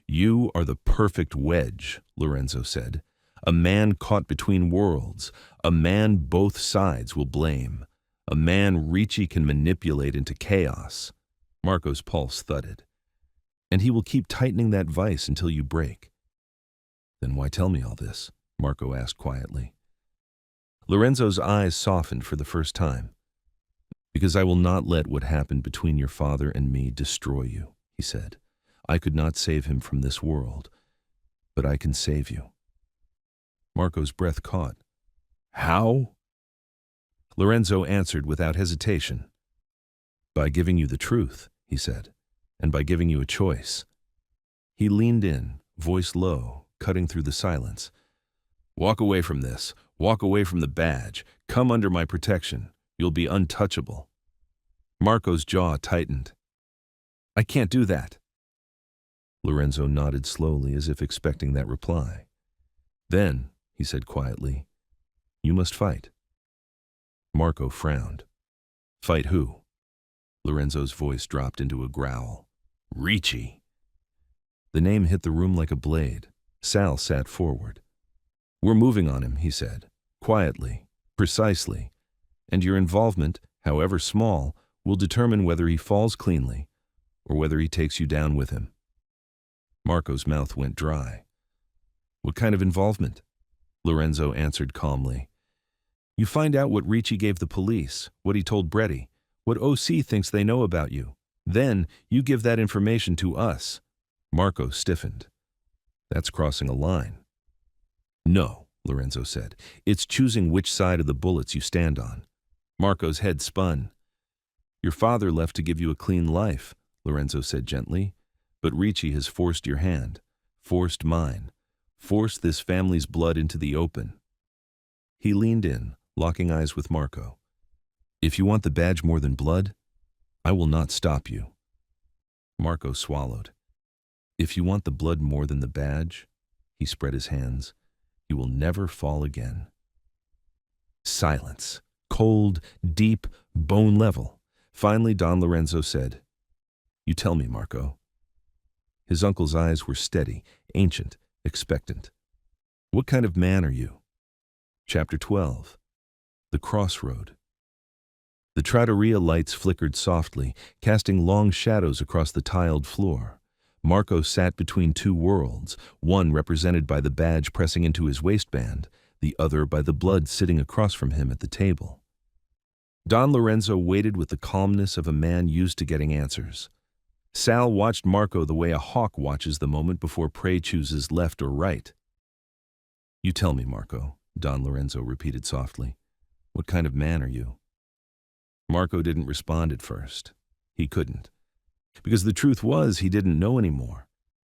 You are the perfect wedge, Lorenzo said. A man caught between worlds, a man both sides will blame, a man Ricci can manipulate into chaos. Marco's pulse thudded. And he will keep tightening that vice until you break. Then why tell me all this? Marco asked quietly. Lorenzo's eyes softened for the first time. Because I will not let what happened between your father and me destroy you, he said. I could not save him from this world, but I can save you. Marco's breath caught. How? Lorenzo answered without hesitation. By giving you the truth, he said. and by giving you a choice. He leaned in, voice low, cutting through the silence. Walk away from this. Walk away from the badge. Come under my protection. You'll be untouchable. Marco's jaw tightened. I can't do that. Lorenzo nodded slowly as if expecting that reply. Then, he said quietly, you must fight. Marco frowned. Fight who? Lorenzo's voice dropped into a growl. Ricci. The name hit the room like a blade. Sal sat forward. We're moving on him, he said, quietly, precisely, and your involvement, however small, will determine whether he falls cleanly or whether he takes you down with him. Marco's mouth went dry. What kind of involvement? Lorenzo answered calmly. You find out what Ricci gave the police, what he told Bretty, what OC thinks they know about you. Then you give that information to us. Marco stiffened. That's crossing a line. No, Lorenzo said. It's choosing which side of the bullets you stand on. Marco's head spun. Your father left to give you a clean life, Lorenzo said gently. But Ricci has forced your hand, forced mine, forced this family's blood into the open. He leaned in, locking eyes with Marco. If you want the badge more than blood, I will not stop you. Marco swallowed. If you want the blood more than the badge, he spread his hands, you will never fall again. Silence, cold, deep, bone level. Finally, Don Lorenzo said, You tell me, Marco. His uncle's eyes were steady, ancient, expectant. What kind of man are you? Chapter 12. The Crossroad. The trattoria lights flickered softly, casting long shadows across the tiled floor. Marco sat between two worlds, one represented by the badge pressing into his waistband, the other by the blood sitting across from him at the table. Don Lorenzo waited with the calmness of a man used to getting answers. Sal watched Marco the way a hawk watches the moment before prey chooses left or right. You tell me, Marco, Don Lorenzo repeated softly. What kind of man are you? Marco didn't respond at first. He couldn't. Because the truth was he didn't know anymore.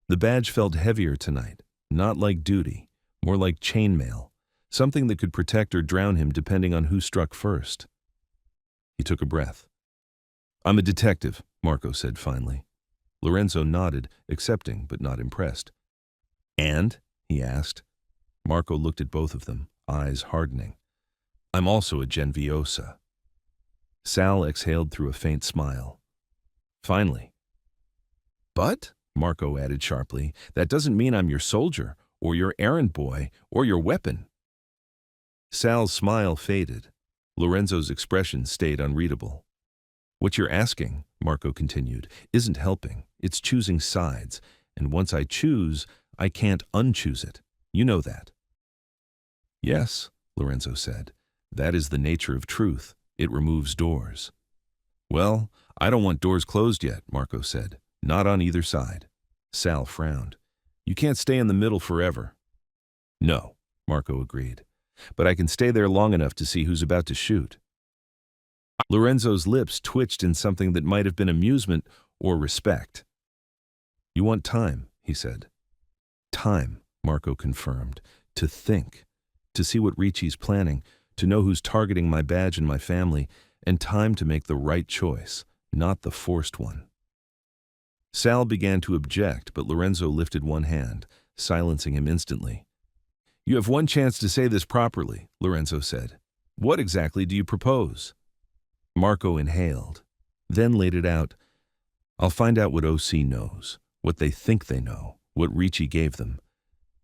The badge felt heavier tonight, not like duty, more like chainmail, something that could protect or drown him depending on who struck first. He took a breath. I'm a detective, Marco said finally. Lorenzo nodded, accepting but not impressed. And? He asked. Marco looked at both of them, eyes hardening. I'm also a Genviosa. Sal exhaled through a faint smile. Finally. But, Marco added sharply, that doesn't mean I'm your soldier, or your errand boy, or your weapon. Sal's smile faded. Lorenzo's expression stayed unreadable. What you're asking, Marco continued, isn't helping. It's choosing sides, and once I choose, I can't unchoose it. You know that. Yes, Lorenzo said. That is the nature of truth. It removes doors. Well, I don't want doors closed yet, Marco said. Not on either side. Sal frowned. You can't stay in the middle forever. No, Marco agreed. But I can stay there long enough to see who's about to shoot. Lorenzo's lips twitched in something that might have been amusement or respect. You want time, he said. Time, Marco confirmed. To think. To see what Ricci's planning. To know who's targeting my badge and my family. And time to make the right choice, not the forced one. Sal began to object, but Lorenzo lifted one hand, silencing him instantly. You have one chance to say this properly, Lorenzo said. What exactly do you propose? Marco inhaled, then laid it out. I'll find out what OC knows, what they think they know, what Ricci gave them.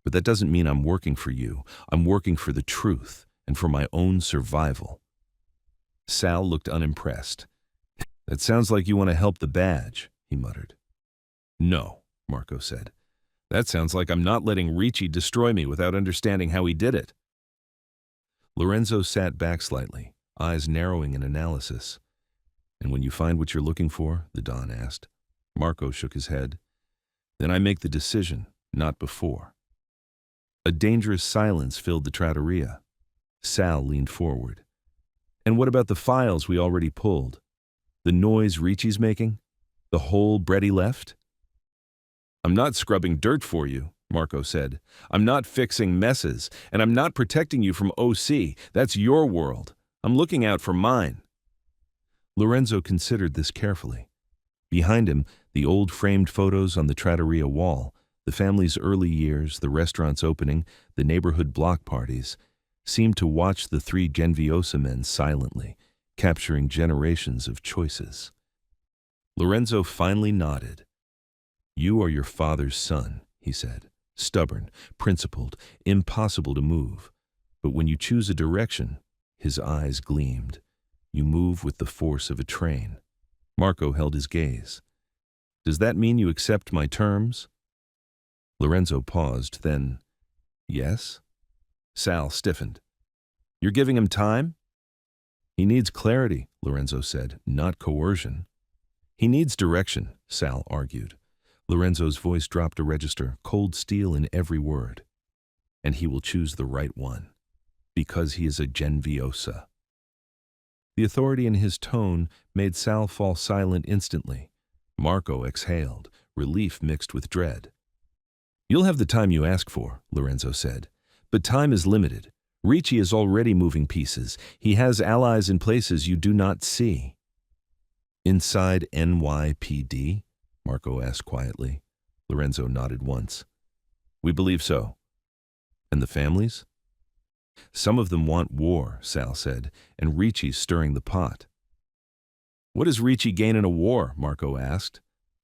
But that doesn't mean I'm working for you. I'm working for the truth and for my own survival. Sal looked unimpressed. That sounds like you want to help the badge, he muttered. No, Marco said. That sounds like I'm not letting Ricci destroy me without understanding how he did it. Lorenzo sat back slightly, eyes narrowing in analysis. And when you find what you're looking for, the Don asked. Marco shook his head. Then I make the decision, not before. A dangerous silence filled the trattoria. Sal leaned forward. And what about the files we already pulled? The noise Ricci's making? The whole bread he left? I'm not scrubbing dirt for you, Marco said. I'm not fixing messes, and I'm not protecting you from OC. That's your world. I'm looking out for mine. Lorenzo considered this carefully. Behind him, the old framed photos on the trattoria wall, the family's early years, the restaurant's opening, the neighborhood block parties, seemed to watch the three Genviosa men silently, capturing generations of choices. Lorenzo finally nodded. You are your father's son, he said. Stubborn, principled, impossible to move. But when you choose a direction, his eyes gleamed. You move with the force of a train. Marco held his gaze. Does that mean you accept my terms? Lorenzo paused, then, yes? Sal stiffened. You're giving him time? He needs clarity, Lorenzo said, not coercion. He needs direction, Sal argued. Lorenzo's voice dropped a register, cold steel in every word. And he will choose the right one, because he is a Genviosa. The authority in his tone made Sal fall silent instantly. Marco exhaled, relief mixed with dread. You'll have the time you ask for, Lorenzo said. But time is limited. Ricci is already moving pieces. He has allies in places you do not see. Inside NYPD? Marco asked quietly. Lorenzo nodded once. We believe so. And the families? Some of them want war, Sal said, and Ricci's stirring the pot. What does Ricci gain in a war? Marco asked.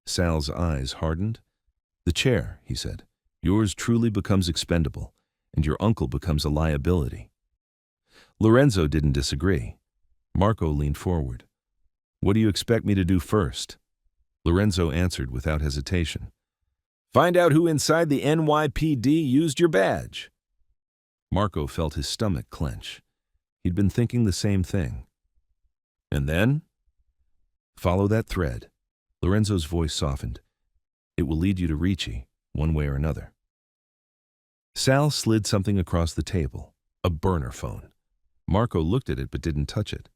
Sal's eyes hardened. The chair, he said. Yours truly becomes expendable, and your uncle becomes a liability. Lorenzo didn't disagree. Marco leaned forward. What do you expect me to do first? Lorenzo answered without hesitation. Find out who inside the NYPD used your badge. Marco felt his stomach clench. He'd been thinking the same thing. And then? Follow that thread. Lorenzo's voice softened. It will lead you to Ricci, one way or another. Sal slid something across the table, a burner phone. Marco looked at it but didn't touch it.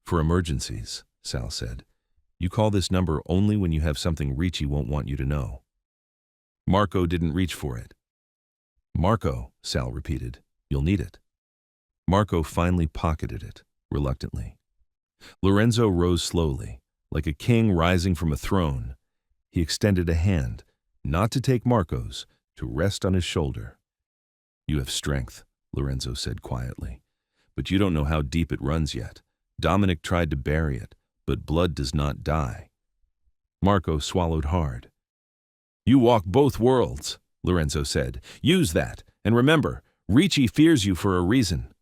For emergencies, Sal said. You call this number only when you have something Ricci won't want you to know. Marco didn't reach for it. Marco, Sal repeated, you'll need it. Marco finally pocketed it, reluctantly. Lorenzo rose slowly, like a king rising from a throne. He extended a hand, not to take Marco's, to rest on his shoulder. You have strength, Lorenzo said quietly, but you don't know how deep it runs yet. Dominic tried to bury it, but blood does not die. Marco swallowed hard. You walk both worlds, Lorenzo said. Use that, and remember, Ricci fears you for a reason.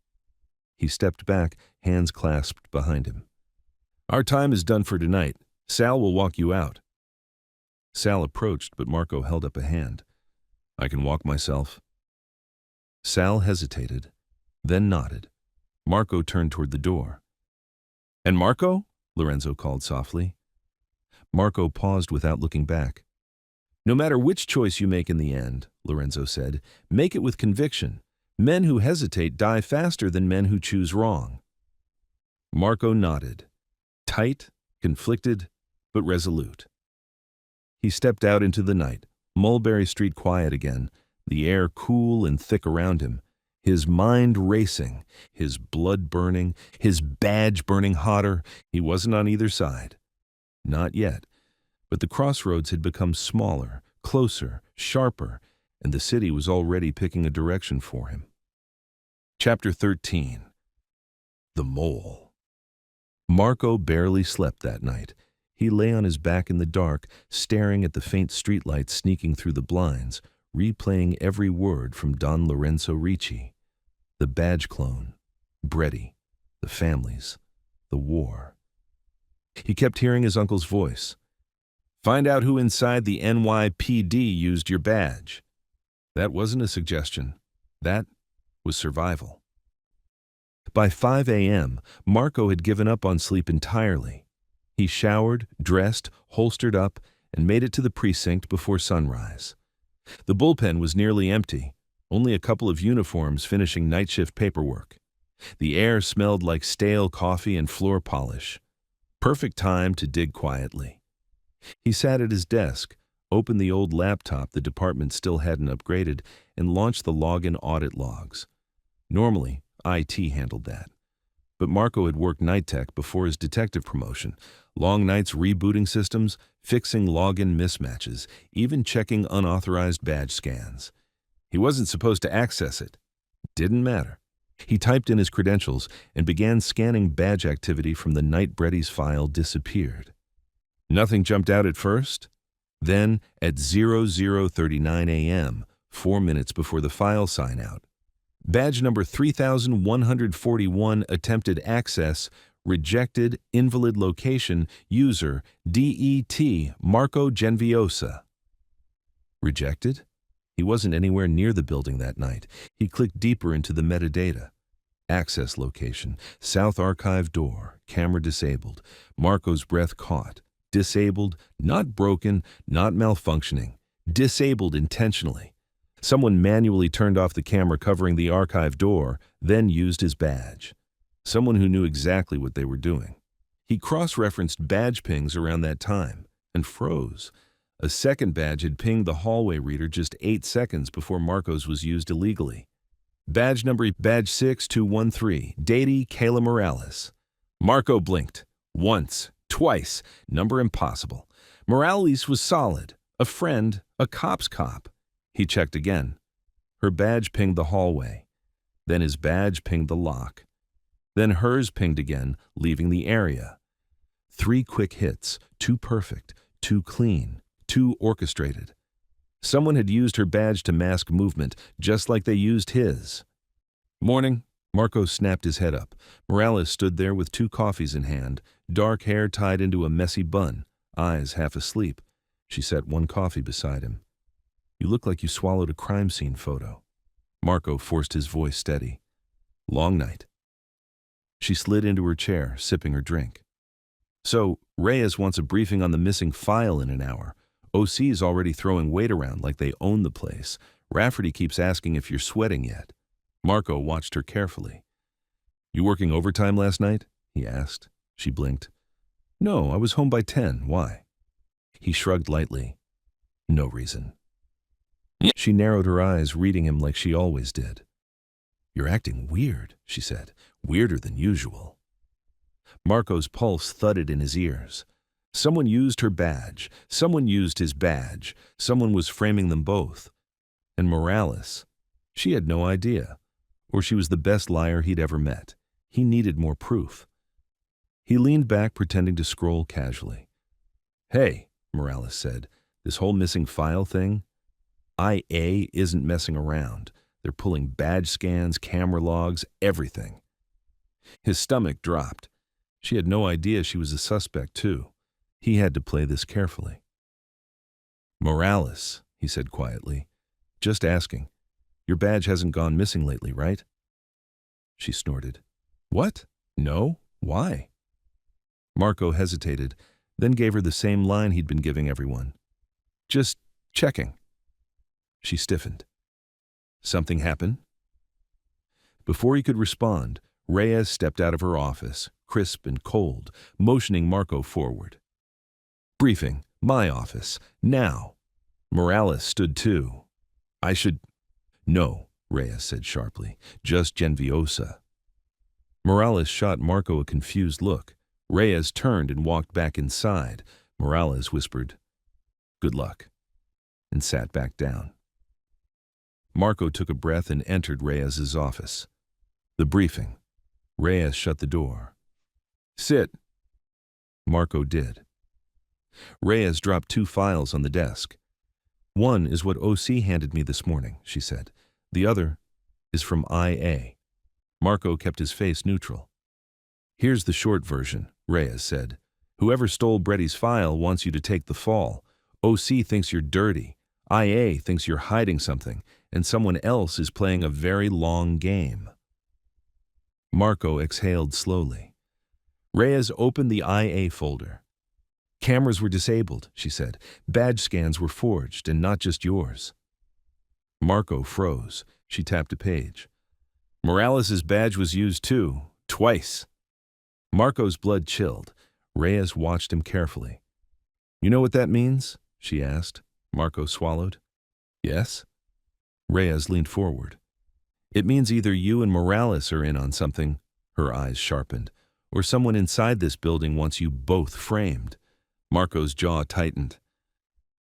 He stepped back, hands clasped behind him. Our time is done for tonight. Sal will walk you out. Sal approached, but Marco held up a hand. I can walk myself. Sal hesitated, then nodded. Marco turned toward the door. And Marco? Lorenzo called softly. Marco paused without looking back. No matter which choice you make in the end, Lorenzo said, make it with conviction. Men who hesitate die faster than men who choose wrong. Marco nodded, tight, conflicted, but resolute. He stepped out into the night, Mulberry Street quiet again, the air cool and thick around him, his mind racing, his blood burning, his badge burning hotter. He wasn't on either side. Not yet, but the crossroads had become smaller, closer, sharper, and the city was already picking a direction for him. Chapter 13. The Mole. Marco barely slept that night. He lay on his back in the dark, staring at the faint streetlights sneaking through the blinds, replaying every word from Don Lorenzo Ricci. The badge clone, Breddy, the families, the war. He kept hearing his uncle's voice. Find out who inside the NYPD used your badge. That wasn't a suggestion. That was survival. By 5 a.m., Marco had given up on sleep entirely. He showered, dressed, holstered up, and made it to the precinct before sunrise. The bullpen was nearly empty, only a couple of uniforms finishing night shift paperwork. The air smelled like stale coffee and floor polish. Perfect time to dig quietly. He sat at his desk, opened the old laptop the department still hadn't upgraded, and launched the login audit logs. Normally, IT handled that. But Marco had worked night tech before his detective promotion. Long nights rebooting systems, fixing login mismatches, even checking unauthorized badge scans. He wasn't supposed to access it. Didn't matter. He typed in his credentials and began scanning badge activity from the night Brady's file disappeared. Nothing jumped out at first. Then, at 00:39 a.m., 4 minutes before the file sign-out, badge number 3141 attempted access, rejected, invalid location, user, DET, Marco Genviosa. Rejected? He wasn't anywhere near the building that night. He clicked deeper into the metadata. Access location, south archive door, camera disabled. Marco's breath caught. Disabled, not broken, not malfunctioning. Disabled intentionally. Someone manually turned off the camera covering the archive door, then used his badge. Someone who knew exactly what they were doing. He cross-referenced badge pings around that time and froze. A second badge had pinged the hallway reader just 8 seconds before Marco's was used illegally. Badge number badge 6213, Dady Kayla Morales. Marco blinked. Once, twice, number impossible. Morales was solid. A friend, a cop's cop. He checked again. Her badge pinged the hallway. Then his badge pinged the lock. Then hers pinged again, leaving the area. 3 quick hits, too perfect, too clean, too orchestrated. Someone had used her badge to mask movement, just like they used his. Morning. Marco snapped his head up. Morales stood there with 2 coffees in hand, dark hair tied into a messy bun, eyes half asleep. She set 1 coffee beside him. You look like you swallowed a crime scene photo. Marco forced his voice steady. Long night. She slid into her chair, sipping her drink. So, Reyes wants a briefing on the missing file in an hour. OC's already throwing weight around like they own the place. Rafferty keeps asking if you're sweating yet. Marco watched her carefully. You working overtime last night? He asked. She blinked. No, I was home by 10. Why? He shrugged lightly. No reason. She narrowed her eyes, reading him like she always did. You're acting weird, she said. Weirder than usual. Marco's pulse thudded in his ears. Someone used her badge. Someone used his badge. Someone was framing them both. And Morales, she had no idea. Or she was the best liar he'd ever met. He needed more proof. He leaned back, pretending to scroll casually. Hey, Morales said, this whole missing file thing? IA isn't messing around. They're pulling badge scans, camera logs, everything. His stomach dropped. She had no idea she was a suspect, too. He had to play this carefully. Morales, he said quietly, just asking. Your badge hasn't gone missing lately, right? She snorted. What? No? Why? Marco hesitated, then gave her the same line he'd been giving everyone. Just checking. She stiffened. Something happened? Before he could respond, Reyes stepped out of her office, crisp and cold, motioning Marco forward. Briefing, my office, now. Morales stood too. I should... No, Reyes said sharply, just Genviosa. Morales shot Marco a confused look. Reyes turned and walked back inside. Morales whispered, Good luck, and sat back down. Marco took a breath and entered Reyes's office. The briefing. Reyes shut the door. Sit. Marco did. Reyes dropped 2 files on the desk. One is what OC handed me this morning, she said. The other is from IA. Marco kept his face neutral. Here's the short version, Reyes said. Whoever stole Brady's file wants you to take the fall. OC thinks you're dirty. IA thinks you're hiding something, and someone else is playing a very long game. Marco exhaled slowly. Reyes opened the IA folder. Cameras were disabled, she said. Badge scans were forged, and not just yours. Marco froze. She tapped a page. Morales' badge was used too, twice. Marco's blood chilled. Reyes watched him carefully. You know what that means? She asked. Marco swallowed. Yes? Reyes leaned forward. It means either you and Morales are in on something, her eyes sharpened, or someone inside this building wants you both framed. Marco's jaw tightened.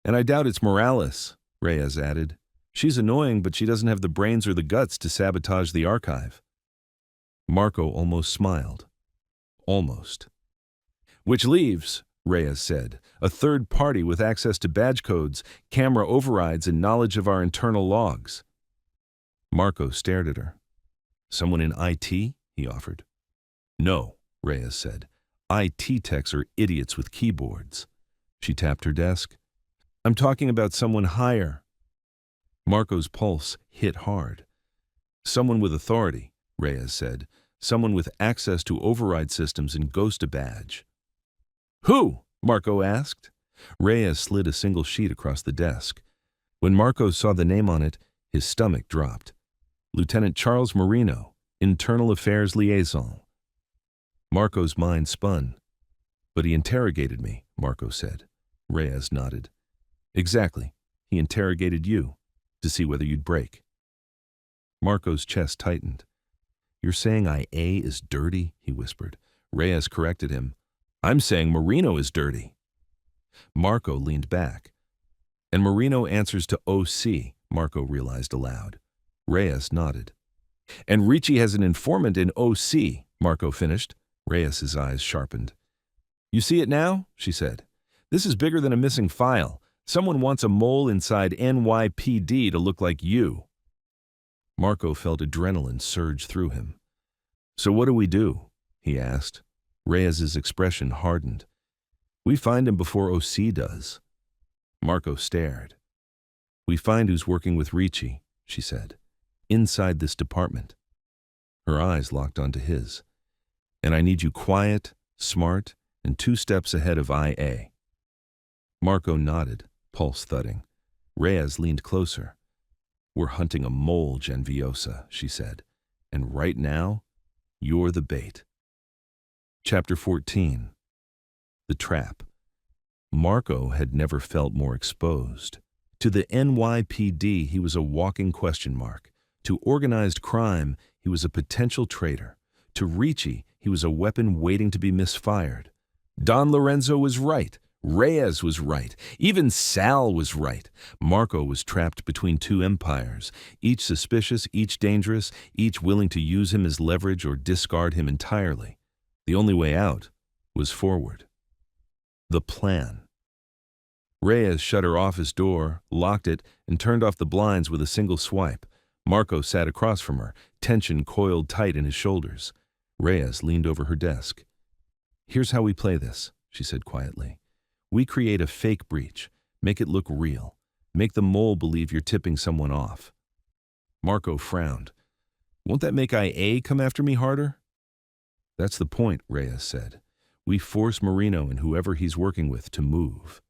And I doubt it's Morales, Reyes added. She's annoying, but she doesn't have the brains or the guts to sabotage the archive. Marco almost smiled. Almost. Which leaves, Reyes said, a third party with access to badge codes, camera overrides, and knowledge of our internal logs. Marco stared at her. Someone in IT? He offered. No, Reyes said. IT techs are idiots with keyboards. She tapped her desk. I'm talking about someone higher. Marco's pulse hit hard. Someone with authority, Reyes said. Someone with access to override systems and ghost a badge. Who? Marco asked. Reyes slid a single sheet across the desk. When Marco saw the name on it, his stomach dropped. Lieutenant Charles Marino, Internal Affairs Liaison. Marco's mind spun. But he interrogated me, Marco said. Reyes nodded. Exactly. He interrogated you, to see whether you'd break. Marco's chest tightened. You're saying IA is dirty? He whispered. Reyes corrected him. I'm saying Marino is dirty. Marco leaned back. And Marino answers to OC, Marco realized aloud. Reyes nodded. And Ricci has an informant in OC, Marco finished. Reyes's eyes sharpened. You see it now? She said. This is bigger than a missing file. Someone wants a mole inside NYPD to look like you. Marco felt adrenaline surge through him. So what do we do? He asked. Reyes's expression hardened. We find him before OC does. Marco stared. We find who's working with Ricci, she said. Inside this department. Her eyes locked onto his. And I need you quiet, smart, and 2 steps ahead of IA. Marco nodded, pulse thudding. Reyes leaned closer. We're hunting a mole, Genviosa, she said. And right now, you're the bait. Chapter 14. The Trap. Marco had never felt more exposed. To the NYPD, he was a walking question mark. To organized crime, he was a potential traitor. To Ricci, he was a weapon waiting to be misfired. Don Lorenzo was right. Reyes was right. Even Sal was right. Marco was trapped between 2 empires, each suspicious, each dangerous, each willing to use him as leverage or discard him entirely. The only way out was forward. The plan. Reyes shut her office door, locked it, and turned off the blinds with a single swipe. Marco sat across from her, tension coiled tight in his shoulders. Reyes leaned over her desk. Here's how we play this, she said quietly. We create a fake breach, make it look real, make the mole believe you're tipping someone off. Marco frowned. Won't that make IA come after me harder? That's the point, Reyes said. We force Marino and whoever he's working with to move.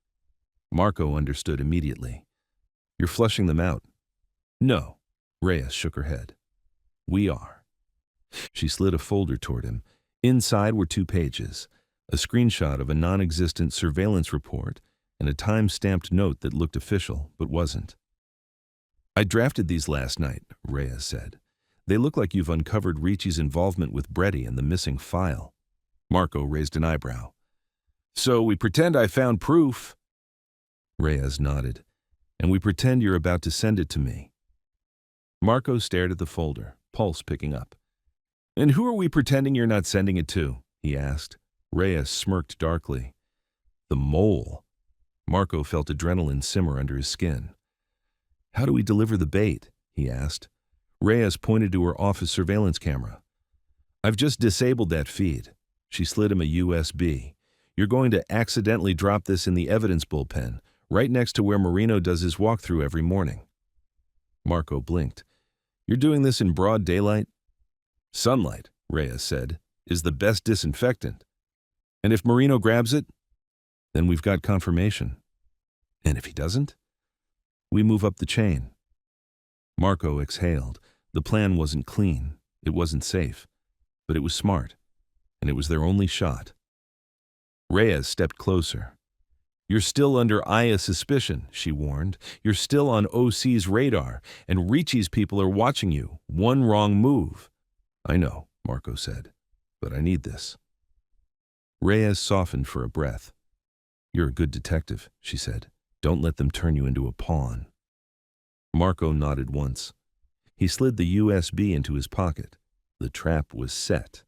Marco understood immediately. You're flushing them out. No, Reyes shook her head. We are. She slid a folder toward him. Inside were 2 pages, a screenshot of a non-existent surveillance report and a time-stamped note that looked official but wasn't. I drafted these last night, Reyes said. They look like you've uncovered Ricci's involvement with Brady and the missing file. Marco raised an eyebrow. So we pretend I found proof. Reyes nodded. And we pretend you're about to send it to me. Marco stared at the folder, pulse picking up. And who are we pretending you're not sending it to? He asked. Reyes smirked darkly. The mole. Marco felt adrenaline simmer under his skin. How do we deliver the bait? He asked. Reyes pointed to her office surveillance camera. I've just disabled that feed. She slid him a USB. You're going to accidentally drop this in the evidence bullpen, right next to where Marino does his walkthrough every morning. Marco blinked. You're doing this in broad daylight? Sunlight, Reyes said, is the best disinfectant. And if Marino grabs it, then we've got confirmation. And if he doesn't, we move up the chain. Marco exhaled. The plan wasn't clean. It wasn't safe. But it was smart. And it was their only shot. Reyes stepped closer. "You're still under Aya's suspicion," she warned. "You're still on OC's radar, and Ricci's people are watching you. One wrong move." "I know," Marco said, "but I need this." Reyes softened for a breath. "You're a good detective," she said. "Don't let them turn you into a pawn." Marco nodded once. He slid the USB into his pocket. The trap was set.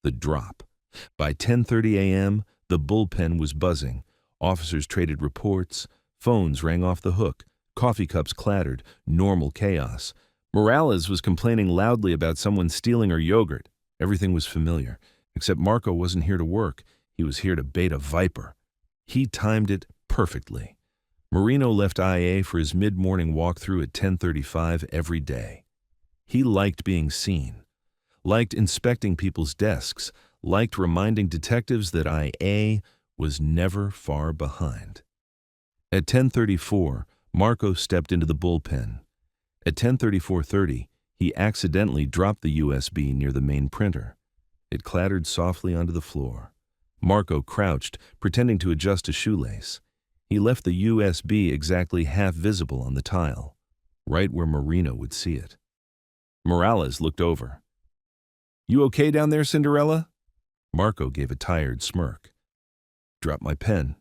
The drop. By 10:30 a.m., the bullpen was buzzing. Officers traded reports. Phones rang off the hook. Coffee cups clattered. Normal chaos. Morales was complaining loudly about someone stealing her yogurt. Everything was familiar, except Marco wasn't here to work. He was here to bait a viper. He timed it perfectly. Marino left IA for his mid-morning walkthrough at 10:35 every day. He liked being seen, liked inspecting people's desks, liked reminding detectives that IA was never far behind. At 10:34, Marco stepped into the bullpen. At 10:34:30, he accidentally dropped the USB near the main printer. It clattered softly onto the floor. Marco crouched, pretending to adjust a shoelace. He left the USB exactly half visible on the tile, right where Marino would see it. Morales looked over. "You okay down there, Cinderella?" Marco gave a tired smirk. "Dropped my pen."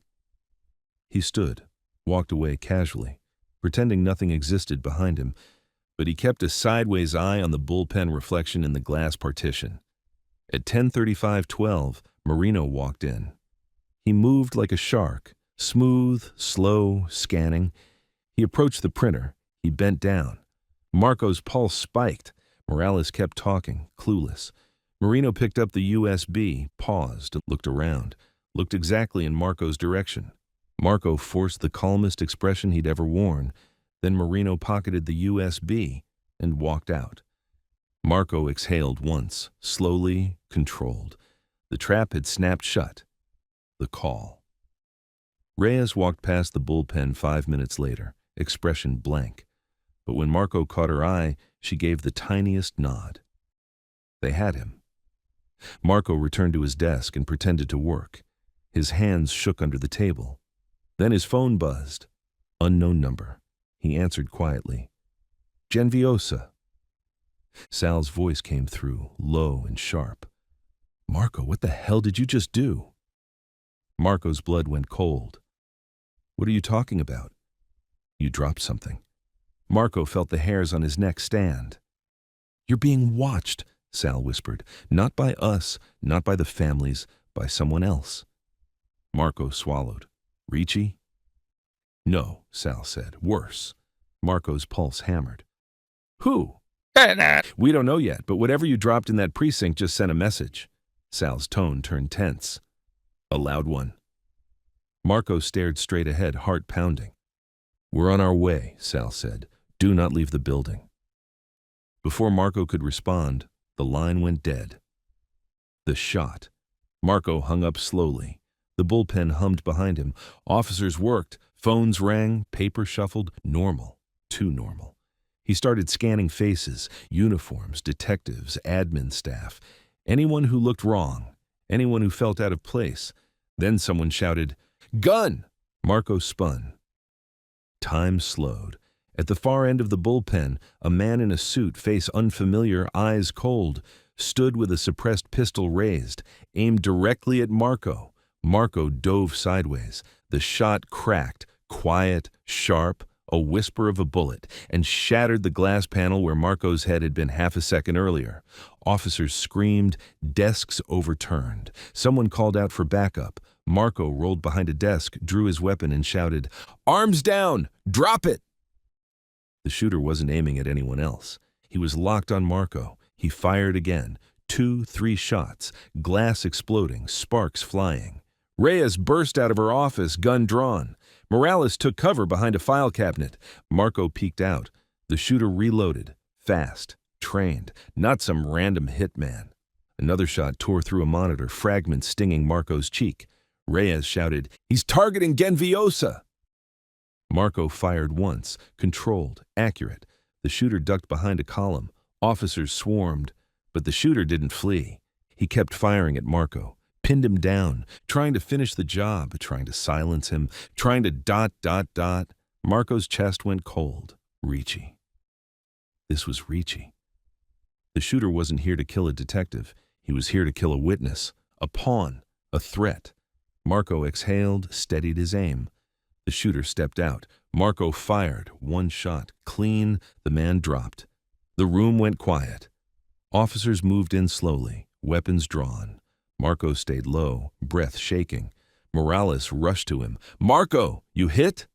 He stood, walked away casually, pretending nothing existed behind him, but he kept a sideways eye on the bullpen reflection in the glass partition. At 10:35:12, Marino walked in. He moved like a shark, smooth, slow, scanning. He approached the printer. He bent down. Marco's pulse spiked. Morales kept talking, clueless. Marino picked up the USB, paused, looked around, looked exactly in Marco's direction. Marco forced the calmest expression he'd ever worn. Then Marino pocketed the USB and walked out. Marco exhaled once, slowly, controlled. The trap had snapped shut. The call. Reyes walked past the bullpen 5 minutes later, expression blank. But when Marco caught her eye, she gave the tiniest nod. They had him. Marco returned to his desk and pretended to work. His hands shook under the table. Then his phone buzzed. Unknown number. He answered quietly. "Genviosa." Sal's voice came through, low and sharp. "Marco, what the hell did you just do?" Marco's blood went cold. "What are you talking about?" "You dropped something." Marco felt the hairs on his neck stand. "You're being watched," Sal whispered. "Not by us, not by the families, by someone else." Marco swallowed. "Ricci?" "No," Sal said. "Worse." Marco's pulse hammered. "Who?" "We don't know yet, but whatever you dropped in that precinct just sent a message." Sal's tone turned tense. "A loud one." Marco stared straight ahead, heart pounding. "We're on our way," Sal said. "Do not leave the building." Before Marco could respond, the line went dead. The shot. Marco hung up slowly. The bullpen hummed behind him. Officers worked. Phones rang. Paper shuffled. Normal. Too normal. He started scanning faces, uniforms, detectives, admin staff. Anyone who looked wrong. Anyone who felt out of place. Then someone shouted, "Gun!" Marco spun. Time slowed. At the far end of the bullpen, a man in a suit, face unfamiliar, eyes cold, stood with a suppressed pistol raised, aimed directly at Marco. Marco dove sideways. The shot cracked, quiet, sharp, a whisper of a bullet, and shattered the glass panel where Marco's head had been half a second earlier. Officers screamed, desks overturned. Someone called out for backup. Marco rolled behind a desk, drew his weapon, and shouted, "Arms down! Drop it!" The shooter wasn't aiming at anyone else. He was locked on Marco. He fired again. 2, 3 shots, glass exploding, sparks flying. Reyes burst out of her office, gun drawn. Morales took cover behind a file cabinet. Marco peeked out. The shooter reloaded, fast, trained, not some random hitman. Another shot tore through a monitor, fragments stinging Marco's cheek. Reyes shouted, "He's targeting Genviosa!" Marco fired once, controlled, accurate. The shooter ducked behind a column. Officers swarmed, but the shooter didn't flee. He kept firing at Marco, pinned him down, trying to finish the job, trying to silence him, trying to ... Marco's chest went cold. Ricci. This was Ricci. The shooter wasn't here to kill a detective. He was here to kill a witness, a pawn, a threat. Marco exhaled, steadied his aim. The shooter stepped out. Marco fired. One shot. Clean. The man dropped. The room went quiet. Officers moved in slowly, weapons drawn. Marco stayed low, breath shaking. Morales rushed to him. "Marco, you hit?"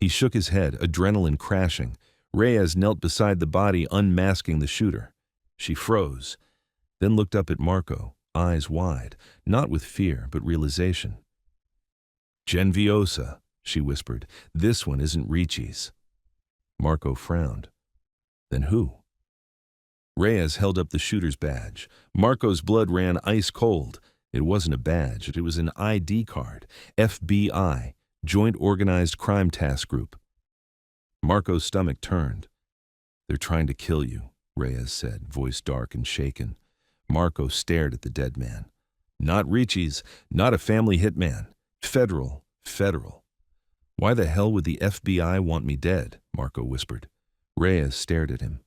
He shook his head, adrenaline crashing. Reyes knelt beside the body, unmasking the shooter. She froze, then looked up at Marco, eyes wide, not with fear, but realization. "Genviosa," she whispered. "This one isn't Ricci's." Marco frowned. "Then who?" Reyes held up the shooter's badge. Marco's blood ran ice cold. It wasn't a badge, it was an ID card. FBI, Joint Organized Crime Task Group. Marco's stomach turned. "They're trying to kill you," Reyes said, voice dark and shaken. Marco stared at the dead man. "Not Ricci's, not a family hitman. Federal. "Why the hell would the FBI want me dead?" Marco whispered. Reyes stared at him.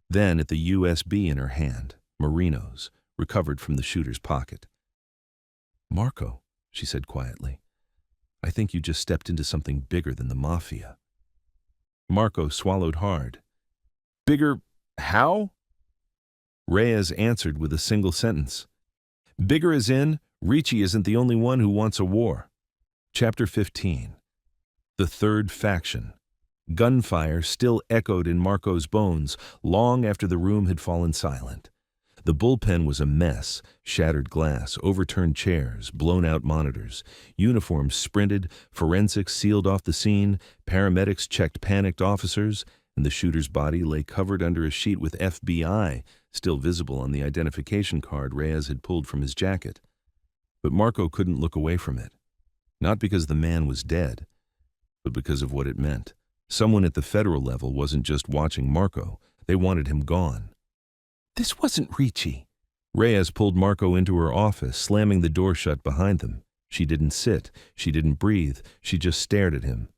Then at the USB in her hand, Marino's, recovered from the shooter's pocket. "Marco," she said quietly, "I think you just stepped into something bigger than the Mafia." Marco swallowed hard. "Bigger how?" Reyes answered with a single sentence. "Bigger as in, Ricci isn't the only one who wants a war." Chapter 15. The Third Faction. Gunfire still echoed in Marco's bones long after the room had fallen silent. The bullpen was a mess: shattered glass, overturned chairs, blown-out monitors. Uniforms sprinted, forensics sealed off the scene, paramedics checked panicked officers, and the shooter's body lay covered under a sheet with FBI still visible on the identification card Reyes had pulled from his jacket. But Marco couldn't look away from it. Not because the man was dead, but because of what it meant. Someone at the federal level wasn't just watching Marco, they wanted him gone. "This wasn't Ricci." Reyes pulled Marco into her office, slamming the door shut behind them. She didn't sit, she didn't breathe, she just stared at him.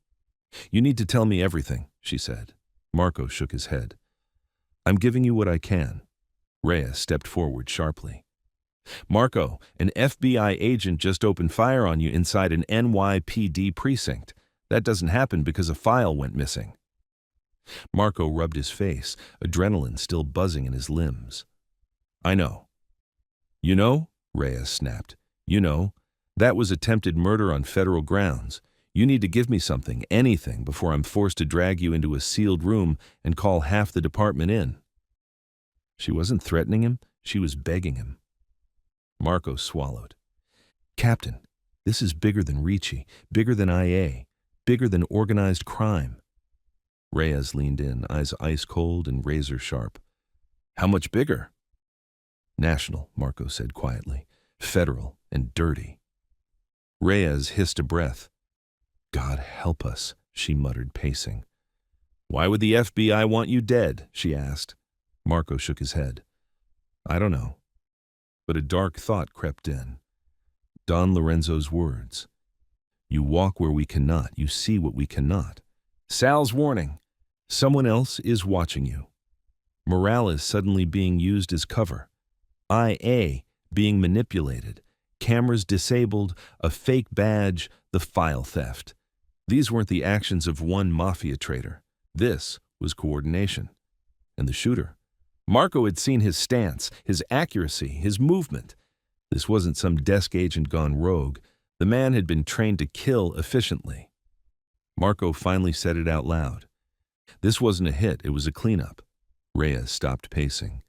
"You need to tell me everything," she said. Marco shook his head. "I'm giving you what I can." Reyes stepped forward sharply. "Marco, an FBI agent just opened fire on you inside an NYPD precinct. That doesn't happen because a file went missing." Marco rubbed his face, adrenaline still buzzing in his limbs. "I know." "You know?" Reyes snapped. "You know. That was attempted murder on federal grounds. You need to give me something, anything, before I'm forced to drag you into a sealed room and call half the department in." She wasn't threatening him, she was begging him. Marco swallowed. "Captain, this is bigger than Ricci, bigger than IA. Bigger than organized crime." Reyes leaned in, eyes ice cold and razor sharp. "How much bigger?" "National," Marco said quietly. "Federal and dirty." Reyes hissed a breath. "God help us," she muttered, pacing. "Why would the FBI want you dead?" she asked. Marco shook his head. "I don't know." But a dark thought crept in. Don Lorenzo's words. "You walk where we cannot, you see what we cannot." Sal's warning. Someone else is watching you. Morales suddenly being used as cover. IA being manipulated. Cameras disabled, a fake badge, the file theft. These weren't the actions of one Mafia traitor. This was coordination. And the shooter. Marco had seen his stance, his accuracy, his movement. This wasn't some desk agent gone rogue. The man had been trained to kill efficiently. Marco finally said it out loud. This wasn't a hit, it was a cleanup. Reyes stopped pacing.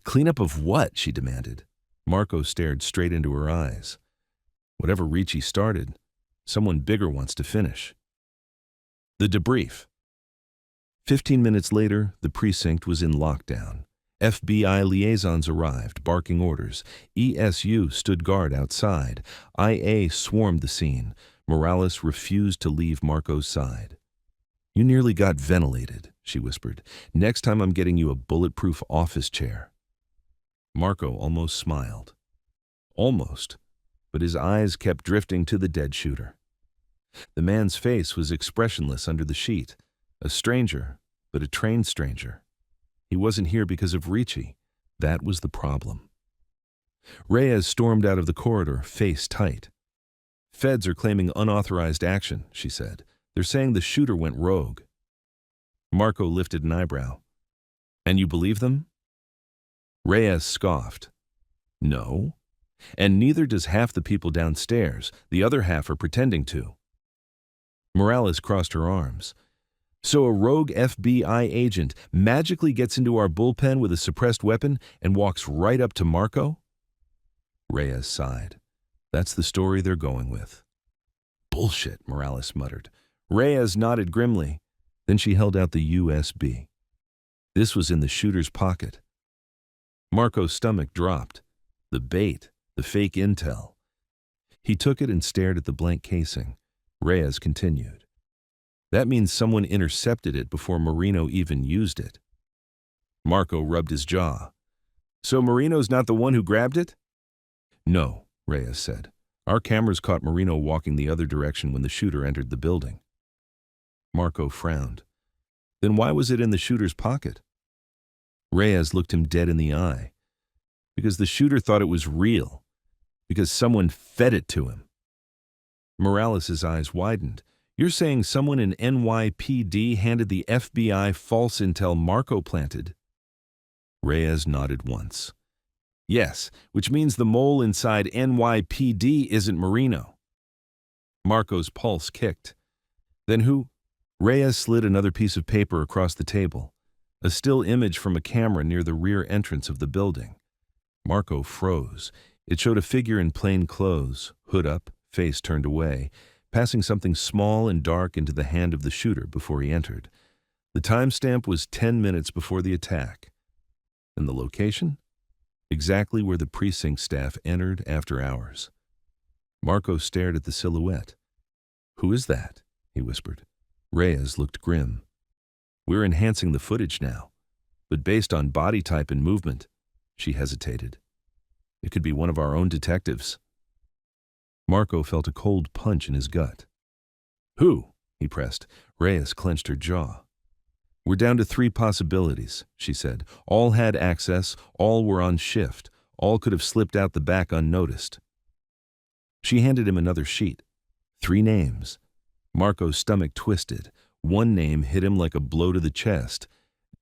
"Cleanup of what?" she demanded. Marco stared straight into her eyes. "Whatever Ricci started, someone bigger wants to finish." The debrief. 15 minutes later, the precinct was in lockdown. FBI liaisons arrived, barking orders. ESU stood guard outside. IA swarmed the scene. Morales refused to leave Marco's side. "You nearly got ventilated," she whispered. "Next time I'm getting you a bulletproof office chair." Marco almost smiled. Almost. but his eyes kept drifting to the dead shooter. The man's face was expressionless under the sheet, a stranger, but a trained stranger. He wasn't here because of Ricci. That was the problem. Reyes stormed out of the corridor, face tight. "Feds are claiming unauthorized action," she said. "They're saying the shooter went rogue." Marco lifted an eyebrow. "And you believe them?" Reyes scoffed. "No. And neither does half the people downstairs. The other half are pretending to." Morales crossed her arms. "So a rogue FBI agent magically gets into our bullpen with a suppressed weapon and walks right up to Marco?" Reyes sighed. "That's the story they're going with." "Bullshit," Morales muttered. Reyes nodded grimly. Then she held out the USB. This was in the shooter's pocket. Marco's stomach dropped. The bait, the fake intel. He took it and stared at the blank casing. Reyes continued. "That means someone intercepted it before Marino even used it." Marco rubbed his jaw. "So Marino's not the one who grabbed it?" "No," Reyes said. "Our cameras caught Marino walking the other direction when the shooter entered the building." Marco frowned. "Then why was it in the shooter's pocket?" Reyes looked him dead in the eye. "Because the shooter thought it was real. Because someone fed it to him." Morales' eyes widened. "You're saying someone in NYPD handed the FBI false intel Marco planted?" Reyes nodded once. "Yes, which means the mole inside NYPD isn't Marino." Marco's pulse kicked. "Then who?" Reyes slid another piece of paper across the table, a still image from a camera near the rear entrance of the building. Marco froze. It showed a figure in plain clothes, hood up, face turned away, passing something small and dark into the hand of the shooter before he entered. The timestamp was 10 minutes before the attack. And the location? Exactly where the precinct staff entered after hours. Marco stared at the silhouette. "Who is that?" he whispered. Reyes looked grim. "We're enhancing the footage now, but based on body type and movement." She hesitated. "It could be one of our own detectives." Marco felt a cold punch in his gut. "Who?" he pressed. Reyes clenched her jaw. "We're down to 3 possibilities," she said. "All had access, all were on shift, all could have slipped out the back unnoticed." She handed him another sheet. 3 names. Marco's stomach twisted. One name hit him like a blow to the chest.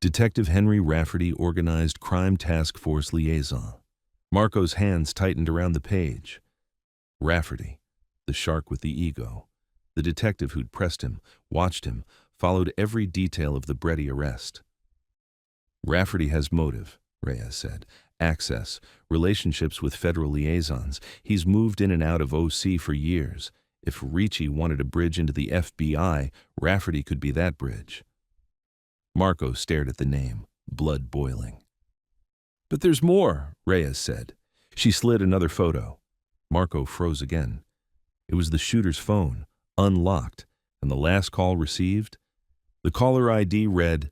Detective Henry Rafferty, Organized Crime Task Force Liaison. Marco's hands tightened around the page. Rafferty, the shark with the ego. The detective who'd pressed him, watched him, followed every detail of the Breddy arrest. "Rafferty has motive," Reyes said. "Access, relationships with federal liaisons. He's moved in and out of OC for years. If Ricci wanted a bridge into the FBI, Rafferty could be that bridge." Marco stared at the name, blood boiling. "But there's more," Reyes said. She slid another photo. Marco froze again. It was the shooter's phone, unlocked, and the last call received. The caller ID read,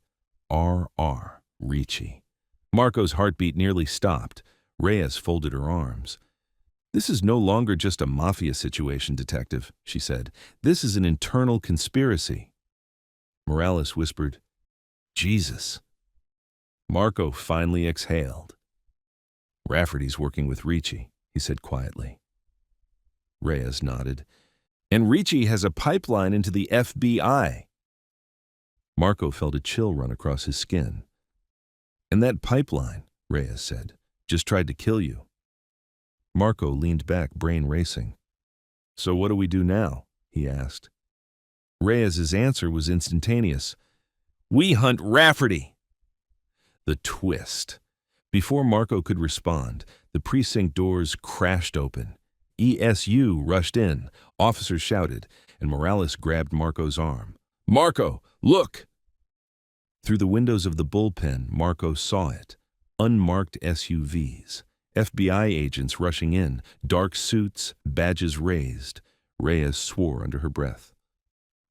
R.R. Ricci. Marco's heartbeat nearly stopped. Reyes folded her arms. "This is no longer just a Mafia situation, detective," she said. "This is an internal conspiracy." Morales whispered, "Jesus." Marco finally exhaled. "Rafferty's working with Ricci," he said quietly. Reyes nodded. "And Ricci has a pipeline into the FBI." Marco felt a chill run across his skin. "And that pipeline," Reyes said, "just tried to kill you." Marco leaned back, brain racing. "So what do we do now?" he asked. Reyes's answer was instantaneous. "We hunt Rafferty." The twist. Before Marco could respond, the precinct doors crashed open. ESU rushed in, officers shouted, and Morales grabbed Marco's arm. "Marco, look!" Through the windows of the bullpen, Marco saw it. Unmarked SUVs. FBI agents rushing in, dark suits, badges raised. Reyes swore under her breath.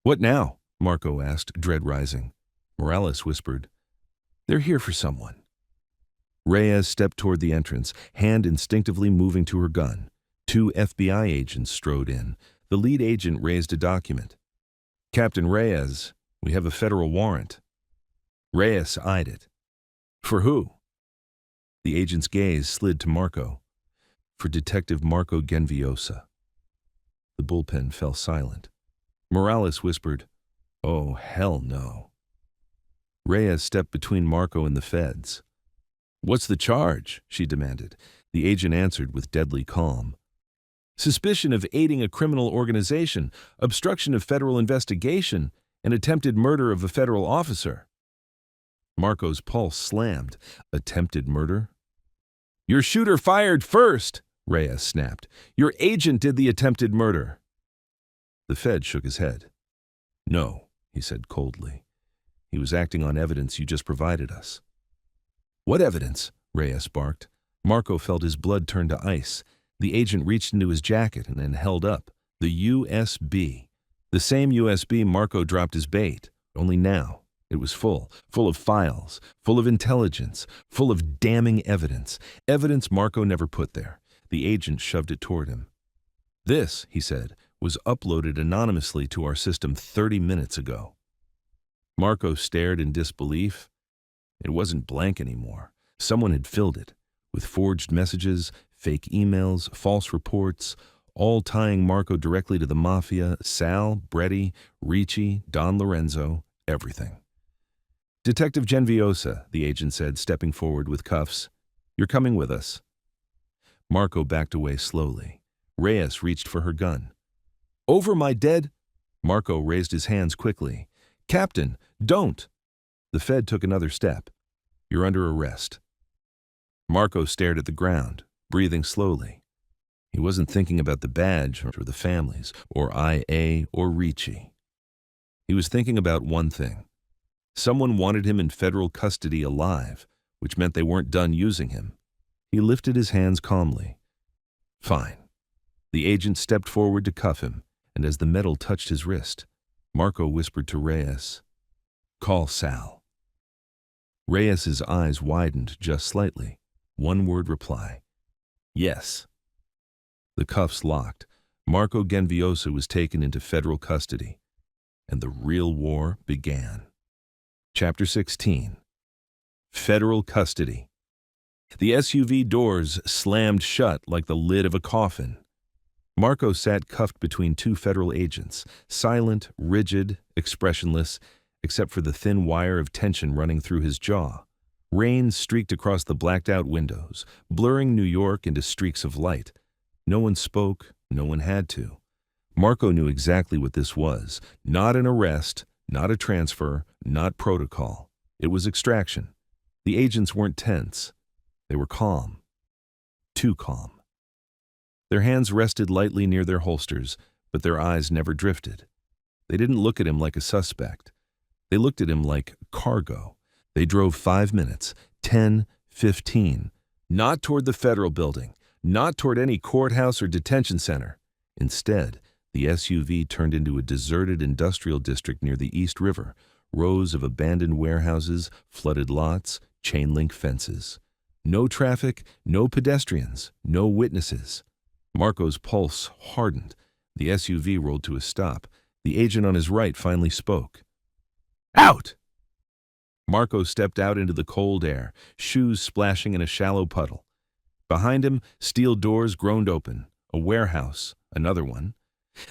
"What now?" Marco asked, dread rising. Morales whispered, "They're here for someone." Reyes stepped toward the entrance, hand instinctively moving to her gun. Two FBI agents strode in. The lead agent raised a document. "Captain Reyes, we have a federal warrant." Reyes eyed it. "For who?" The agent's gaze slid to Marco. "For Detective Marco Genviosa." The bullpen fell silent. Morales whispered, "Oh, hell no." Reyes stepped between Marco and the feds. "What's the charge?" she demanded. The agent answered with deadly calm. "Suspicion of aiding a criminal organization, obstruction of federal investigation, and attempted murder of a federal officer." Marco's pulse slammed. Attempted murder? "Your shooter fired first," Reyes snapped. "Your agent did the attempted murder." The Fed shook his head. "No," he said coldly. "He was acting on evidence you just provided us." "What evidence?" Reyes barked. Marco felt his blood turn to ice. The agent reached into his jacket and then held up the USB. The same USB Marco dropped as bait, only now it was full of files, full of intelligence, full of damning evidence, evidence Marco never put there. The agent shoved it toward him. "This," he said, "was uploaded anonymously to our system 30 minutes ago." Marco stared in disbelief. It wasn't blank anymore. Someone had filled it with forged messages, fake emails, false reports, all tying Marco directly to the Mafia, Sal, Bretty, Ricci, Don Lorenzo, everything. "Detective Genviosa," the agent said, stepping forward with cuffs. "You're coming with us." Marco backed away slowly. Reyes reached for her gun. "Over my dead—" Marco raised his hands quickly. "Captain, don't!" The Fed took another step. "You're under arrest." Marco stared at the ground, breathing slowly. He wasn't thinking about the badge or the families, or IA or Ricci. He was thinking about one thing. Someone wanted him in federal custody alive, which meant they weren't done using him. He lifted his hands calmly. "Fine." The agent stepped forward to cuff him, and as the metal touched his wrist, Marco whispered to Reyes, "Call Sal." Reyes's eyes widened just slightly. One-word reply. "Yes." The cuffs locked. Marco Genviosa was taken into federal custody, and the real war began. Chapter 16. Federal Custody. The SUV doors slammed shut like the lid of a coffin. Marco sat cuffed between two federal agents, silent, rigid, expressionless, except for the thin wire of tension running through his jaw. Rain streaked across the blacked-out windows, blurring New York into streaks of light. No one spoke, no one had to. Marco knew exactly what this was. Not an arrest, not a transfer, not protocol. It was extraction. The agents weren't tense. They were calm. Too calm. Their hands rested lightly near their holsters, but their eyes never drifted. They didn't look at him like a suspect. They looked at him like cargo. They drove 5 minutes, 10, 15, not toward the federal building, not toward any courthouse or detention center. Instead, the SUV turned into a deserted industrial district near the East River, rows of abandoned warehouses, flooded lots, chain-link fences. No traffic, no pedestrians, no witnesses. Marco's pulse hardened. The SUV rolled to a stop. The agent on his right finally spoke. "Out!" Marco stepped out into the cold air, shoes splashing in a shallow puddle. Behind him, steel doors groaned open. A warehouse, another one.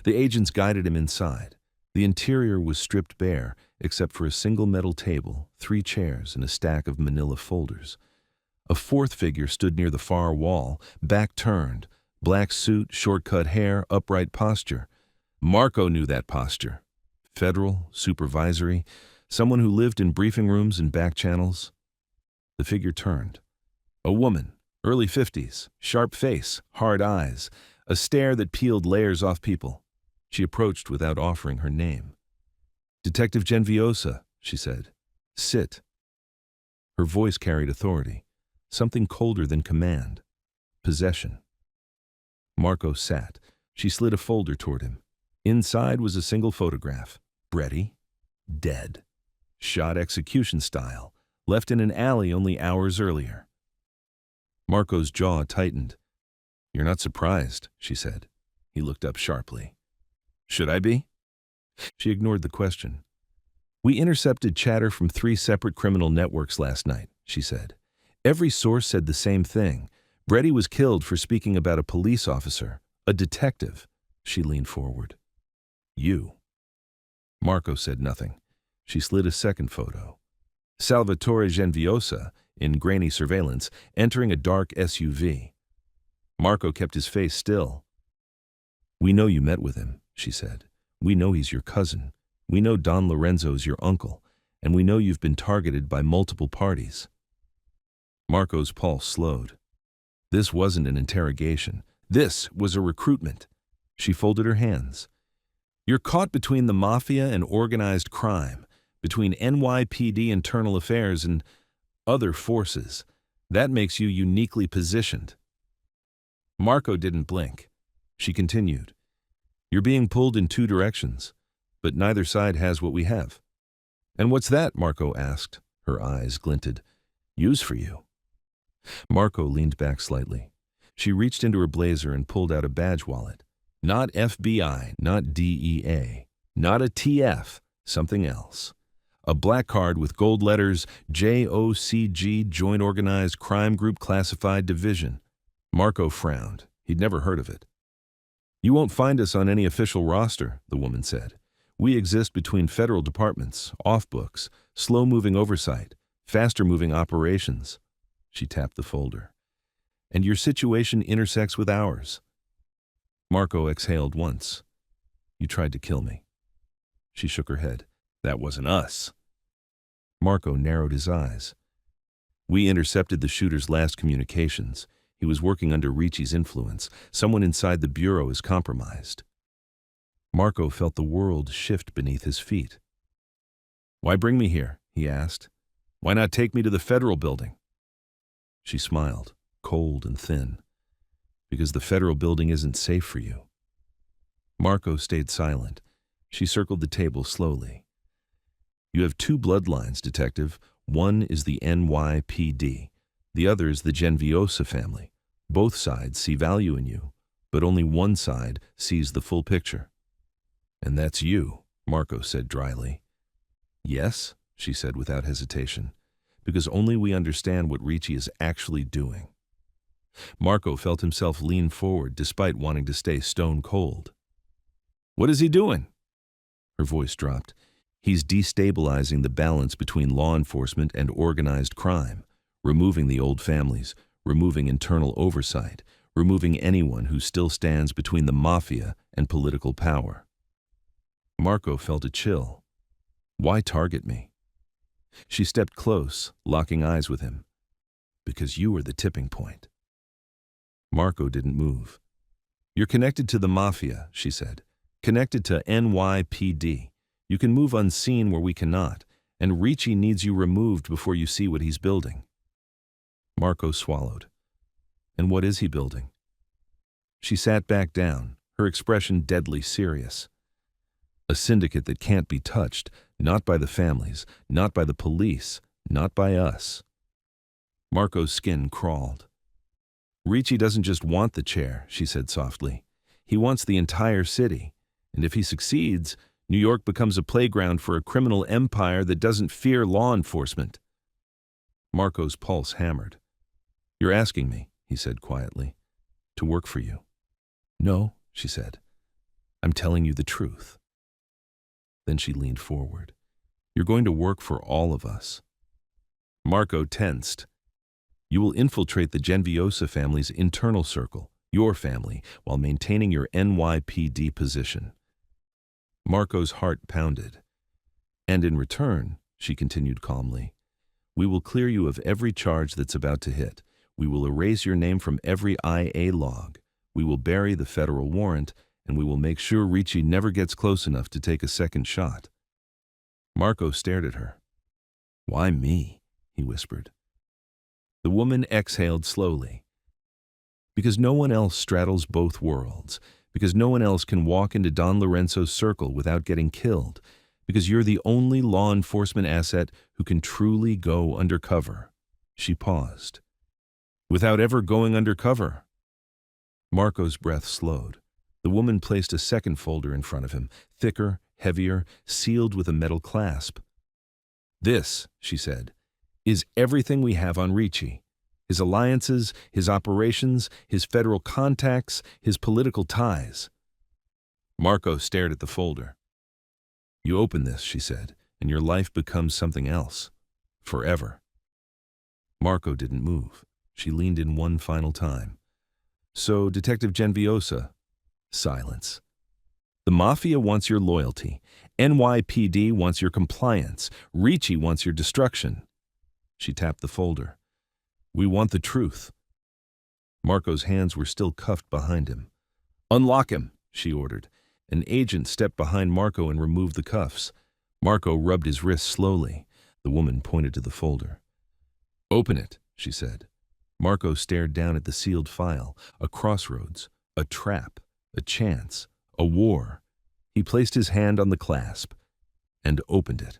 The agents guided him inside. The interior was stripped bare, except for a single metal table, 3 chairs, and a stack of manila folders. A fourth figure stood near the far wall, back turned, black suit, short-cut hair, upright posture. Marco knew that posture. Federal, supervisory, someone who lived in briefing rooms and back channels. The figure turned. A woman, early 50s, sharp face, hard eyes, a stare that peeled layers off people. She approached without offering her name. "Detective Genviosa," she said. "Sit." Her voice carried authority, something colder than command. Possession. Marco sat. She slid a folder toward him. Inside was a single photograph. Bretty, dead. Shot execution style, left in an alley only hours earlier. Marco's jaw tightened. You're not surprised, she said. He looked up sharply. Should I be? She ignored the question. We intercepted chatter from 3 separate criminal networks last night, she said. Every source said the same thing. Brady was killed for speaking about a police officer, a detective. She leaned forward. You. Marco said nothing. She slid a second photo. Salvatore Genviosa, in grainy surveillance, entering a dark SUV. Marco kept his face still. We know you met with him, she said. We know he's your cousin. We know Don Lorenzo's your uncle. And we know you've been targeted by multiple parties. Marco's pulse slowed. This wasn't an interrogation. This was a recruitment. She folded her hands. You're caught between the Mafia and organized crime, between NYPD internal affairs and other forces. That makes you uniquely positioned. Marco didn't blink. She continued. You're being pulled in 2 directions, but neither side has what we have. And what's that? Marco asked. Her eyes glinted. Use for you. Marco leaned back slightly. She reached into her blazer and pulled out a badge wallet. Not FBI, not DEA, not a TF, something else. A black card with gold letters, JOCG, Joint Organized Crime Group Classified Division. Marco frowned. He'd never heard of it. You won't find us on any official roster, the woman said. We exist between federal departments, off-books, slow-moving oversight, faster-moving operations. She tapped the folder. And your situation intersects with ours. Marco exhaled once. You tried to kill me. She shook her head. That wasn't us. Marco narrowed his eyes. We intercepted the shooter's last communications. He was working under Ricci's influence. Someone inside the bureau is compromised. Marco felt the world shift beneath his feet. Why bring me here? He asked. Why not take me to the federal building? She smiled, cold and thin. Because the federal building isn't safe for you. Marco stayed silent. She circled the table slowly. You have 2 bloodlines, detective. One is the NYPD. The other is the Genviosa family. Both sides see value in you, but only one side sees the full picture. And that's you, Marco said dryly. Yes, she said without hesitation, because only we understand what Ricci is actually doing. Marco felt himself lean forward despite wanting to stay stone cold. What is he doing? Her voice dropped. He's destabilizing the balance between law enforcement and organized crime, removing the old families, removing internal oversight, removing anyone who still stands between the Mafia and political power. Marco felt a chill. Why target me? She stepped close, locking eyes with him. Because you were the tipping point. Marco didn't move. You're connected to the Mafia, she said. Connected to NYPD. You can move unseen where we cannot, and Ricci needs you removed before you see what he's building. Marco swallowed. And what is he building? She sat back down, her expression deadly serious. A syndicate that can't be touched, not by the families, not by the police, not by us. Marco's skin crawled. Ricci doesn't just want the chair, she said softly. He wants the entire city, and if he succeeds, New York becomes a playground for a criminal empire that doesn't fear law enforcement. Marco's pulse hammered. You're asking me, he said quietly, to work for you. No, she said. I'm telling you the truth. Then she leaned forward. You're going to work for all of us. Marco tensed. You will infiltrate the Genviosa family's internal circle, your family, while maintaining your NYPD position. Marco's heart pounded. And in return, she continued calmly, we will clear you of every charge that's about to hit. We will erase your name from every IA log. We will bury the federal warrant, and we will make sure Ricci never gets close enough to take a second shot. Marco stared at her. Why me? He whispered. The woman exhaled slowly. Because no one else straddles both worlds. Because no one else can walk into Don Lorenzo's circle without getting killed. Because you're the only law enforcement asset who can truly go undercover. She paused. Without ever going undercover. Marco's breath slowed. The woman placed a second folder in front of him, thicker, heavier, sealed with a metal clasp. "This," she said, "is everything we have on Ricci. His alliances, his operations, his federal contacts, his political ties." Marco stared at the folder. "You open this," she said, "and your life becomes something else. Forever." Marco didn't move. She leaned in one final time. "So, Detective Genviosa." Silence. "The Mafia wants your loyalty. NYPD wants your compliance. Ricci wants your destruction." She tapped the folder. "We want the truth." Marco's hands were still cuffed behind him. "Unlock him," she ordered. An agent stepped behind Marco and removed the cuffs. Marco rubbed his wrist slowly. The woman pointed to the folder. "Open it," she said. Marco stared down at the sealed file. A crossroads, a trap, a chance, a war. He placed his hand on the clasp and opened it.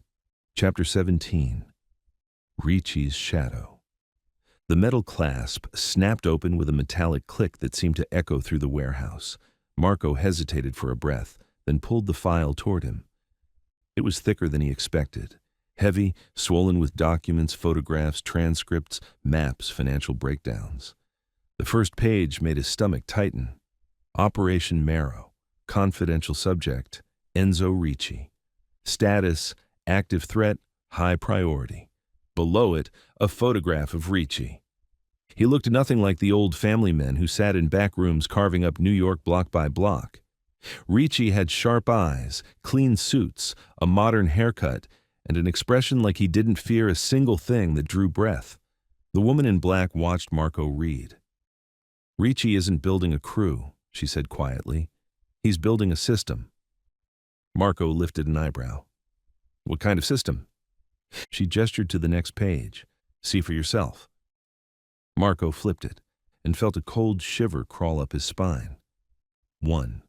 Chapter 17. Ricci's Shadow. The metal clasp snapped open with a metallic click that seemed to echo through the warehouse. Marco hesitated for a breath, then pulled the file toward him. It was thicker than he expected. Heavy, swollen with documents, photographs, transcripts, maps, financial breakdowns. The first page made his stomach tighten. Operation Marrow. Confidential subject, Enzo Ricci. Status, active threat, high priority. Below it, a photograph of Ricci. He looked nothing like the old family men who sat in back rooms carving up New York block by block. Ricci had sharp eyes, clean suits, a modern haircut, and an expression like he didn't fear a single thing that drew breath. The woman in black watched Marco read. "Ricci isn't building a crew," she said quietly. "He's building a system." Marco lifted an eyebrow. "What kind of system?" She gestured to the next page. "See for yourself." Marco flipped it and felt a cold shiver crawl up his spine. 1.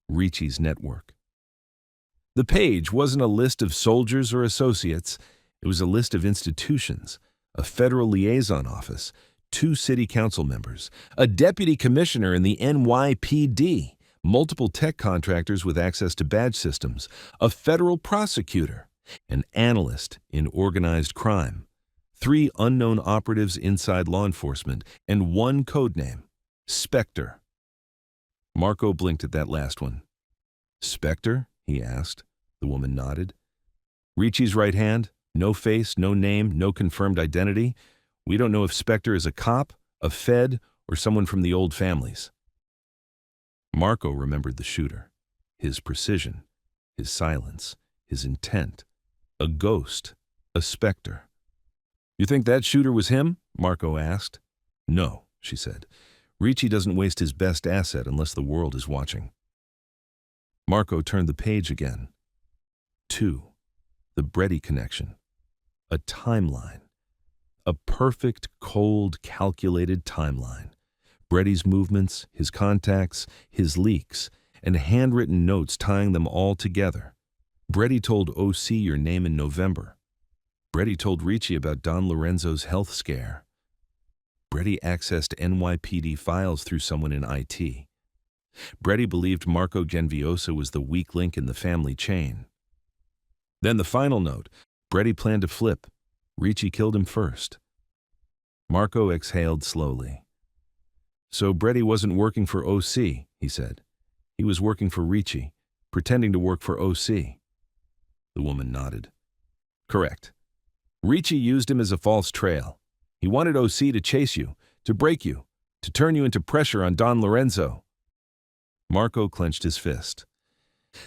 Ricci's network. The page wasn't a list of soldiers or associates. It was a list of institutions, a federal liaison office, 2 city council members, a deputy commissioner in the NYPD, multiple tech contractors with access to badge systems, a federal prosecutor, an analyst in organized crime, 3 unknown operatives inside law enforcement, and 1 codename, Spectre. Marco blinked at that last one. "Spectre?" he asked. The woman nodded. "Ricci's right hand? No face, no name, no confirmed identity? We don't know if Spectre is a cop, a fed, or someone from the old families." Marco remembered the shooter. His precision, his silence, his intent. A ghost, a specter. "You think that shooter was him?" Marco asked. "No," she said. "Ricci doesn't waste his best asset unless the world is watching." Marco turned the page again. 2. The Brady connection. A timeline. A perfect, cold, calculated timeline. Brady's movements, his contacts, his leaks, and handwritten notes tying them all together. Brady told OC your name in November. Brady told Ricci about Don Lorenzo's health scare. Brady accessed NYPD files through someone in IT. Brady believed Marco Genviosa was the weak link in the family chain. Then the final note. Brady planned to flip. Ricci killed him first. Marco exhaled slowly. "So Brady wasn't working for OC," he said. "He was working for Ricci, pretending to work for OC." The woman nodded. "Correct. Ricci used him as a false trail. He wanted OC to chase you, to break you, to turn you into pressure on Don Lorenzo." Marco clenched his fist.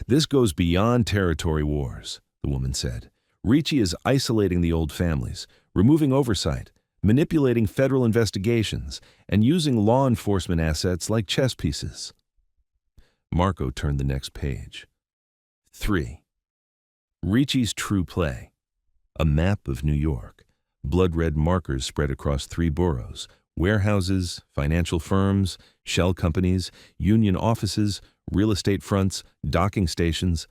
"This goes beyond territory wars," the woman said. "Ricci is isolating the old families, removing oversight, manipulating federal investigations, and using law enforcement assets like chess pieces." Marco turned the next page. 3. Ricci's true play. A map of New York. Blood-red markers spread across 3 boroughs. Warehouses, financial firms, shell companies, union offices, real estate fronts, docking stations.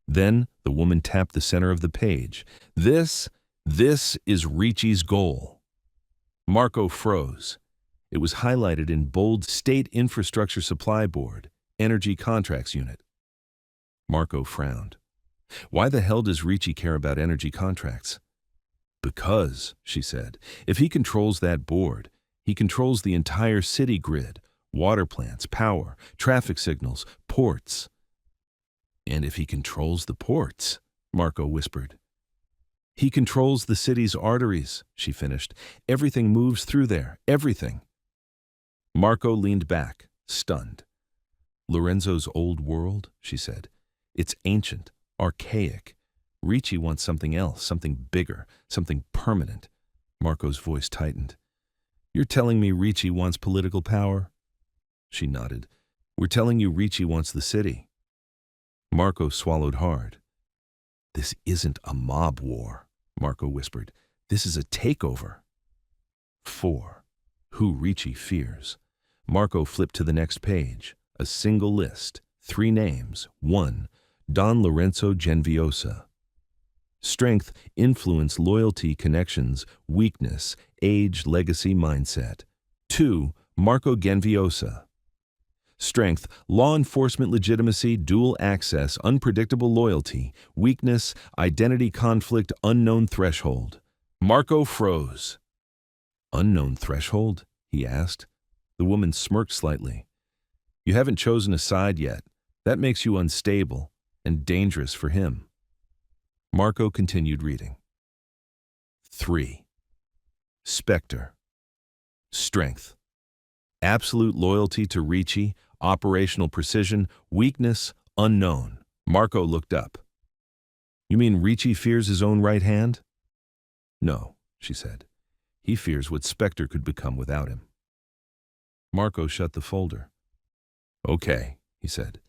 Then the woman tapped the center of the page. This is Ricci's goal." Marco froze. It was highlighted in bold State Infrastructure Supply Board, Energy Contracts Unit. Marco frowned. Why the hell does Ricci care about energy contracts? Because, she said, if he controls that board, he controls the entire city grid, water plants, power, traffic signals, ports. And if he controls the ports, Marco whispered. He controls the city's arteries, she finished. Everything moves through there, everything. Marco leaned back, stunned. Lorenzo's old world, she said. It's ancient, archaic. Ricci wants something else, something bigger, something permanent. Marco's voice tightened. You're telling me Ricci wants political power? She nodded. We're telling you Ricci wants the city. Marco swallowed hard. This isn't a mob war, Marco whispered. This is a takeover. 4. Who Ricci fears. Marco flipped to the next page. A single list. 3 names. 1. Don Lorenzo Genviosa. Strength, influence, loyalty, connections, weakness, age, legacy, mindset. 2. Marco Genviosa. Strength, law enforcement legitimacy, dual access, unpredictable loyalty, weakness, identity conflict, unknown threshold. Marco froze. Unknown threshold? He asked. The woman smirked slightly. You haven't chosen a side yet. That makes you unstable and dangerous for him. Marco continued reading. 3. Spectre. Strength. Absolute loyalty to Ricci, operational precision, weakness, unknown. Marco looked up. You mean Ricci fears his own right hand? No, she said. He fears what Spectre could become without him. Marco shut the folder. Okay, he said.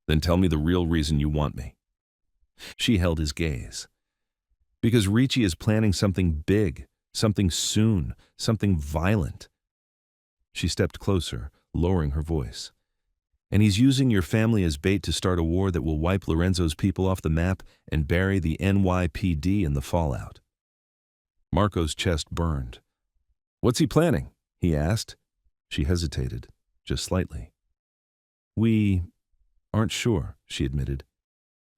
Then tell me the real reason you want me. She held his gaze. Because Ricci is planning something big, something soon, something violent. She stepped closer, lowering her voice. And he's using your family as bait to start a war that will wipe Lorenzo's people off the map and bury the NYPD in the fallout. Marco's chest burned. What's he planning? He asked. She hesitated, just slightly. We aren't sure, she admitted.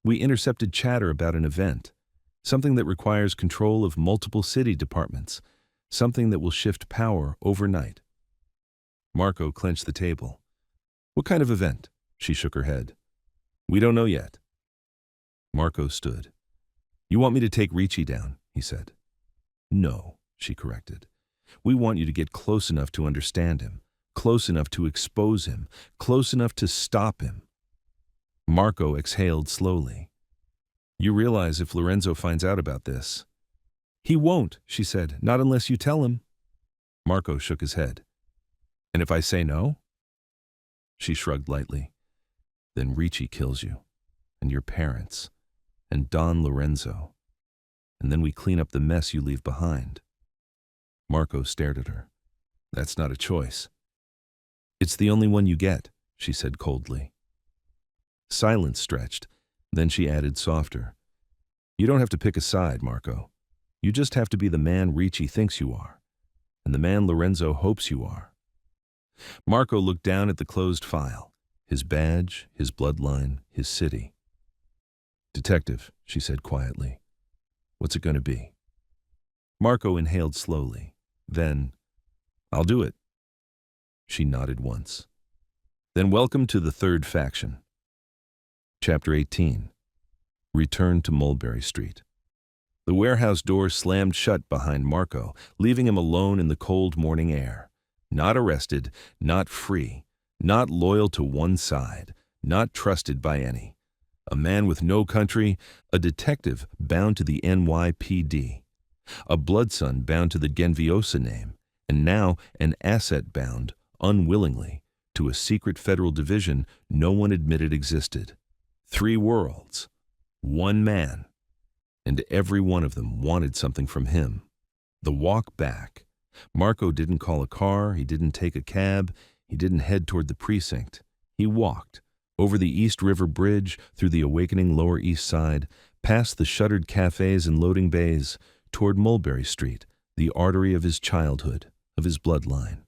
We intercepted chatter about an event, something that requires control of multiple city departments, something that will shift power overnight. Marco clenched the table. What kind of event? She shook her head. We don't know yet. Marco stood. You want me to take Ricci down, he said. No, she corrected. We want you to get close enough to understand him, close enough to expose him, close enough to stop him. Marco exhaled slowly. You realize if Lorenzo finds out about this. He won't, she said, not unless you tell him. Marco shook his head. And if I say no? She shrugged lightly. Then Ricci kills you, and your parents, and Don Lorenzo. And then we clean up the mess you leave behind. Marco stared at her. That's not a choice. It's the only one you get, she said coldly. Silence stretched. Then she added softer. You don't have to pick a side, Marco. You just have to be the man Ricci thinks you are, and the man Lorenzo hopes you are. Marco looked down at the closed file, his badge, his bloodline, his city. Detective, she said quietly. What's it going to be? Marco inhaled slowly. Then, I'll do it. She nodded once. Then welcome to the third faction. Chapter 18. Return to Mulberry Street. The warehouse door slammed shut behind Marco, leaving him alone in the cold morning air. Not arrested, not free, not loyal to one side, not trusted by any. A man with no country, a detective bound to the NYPD. A bloodson bound to the Genviosa name, and now an asset bound, unwillingly, to a secret federal division no one admitted existed. 3 worlds, 1 man, and every one of them wanted something from him. The walk back. Marco didn't call a car, he didn't take a cab, he didn't head toward the precinct. He walked, over the East River Bridge, through the awakening Lower East Side, past the shuttered cafes and loading bays, toward Mulberry Street, the artery of his childhood, of his bloodline.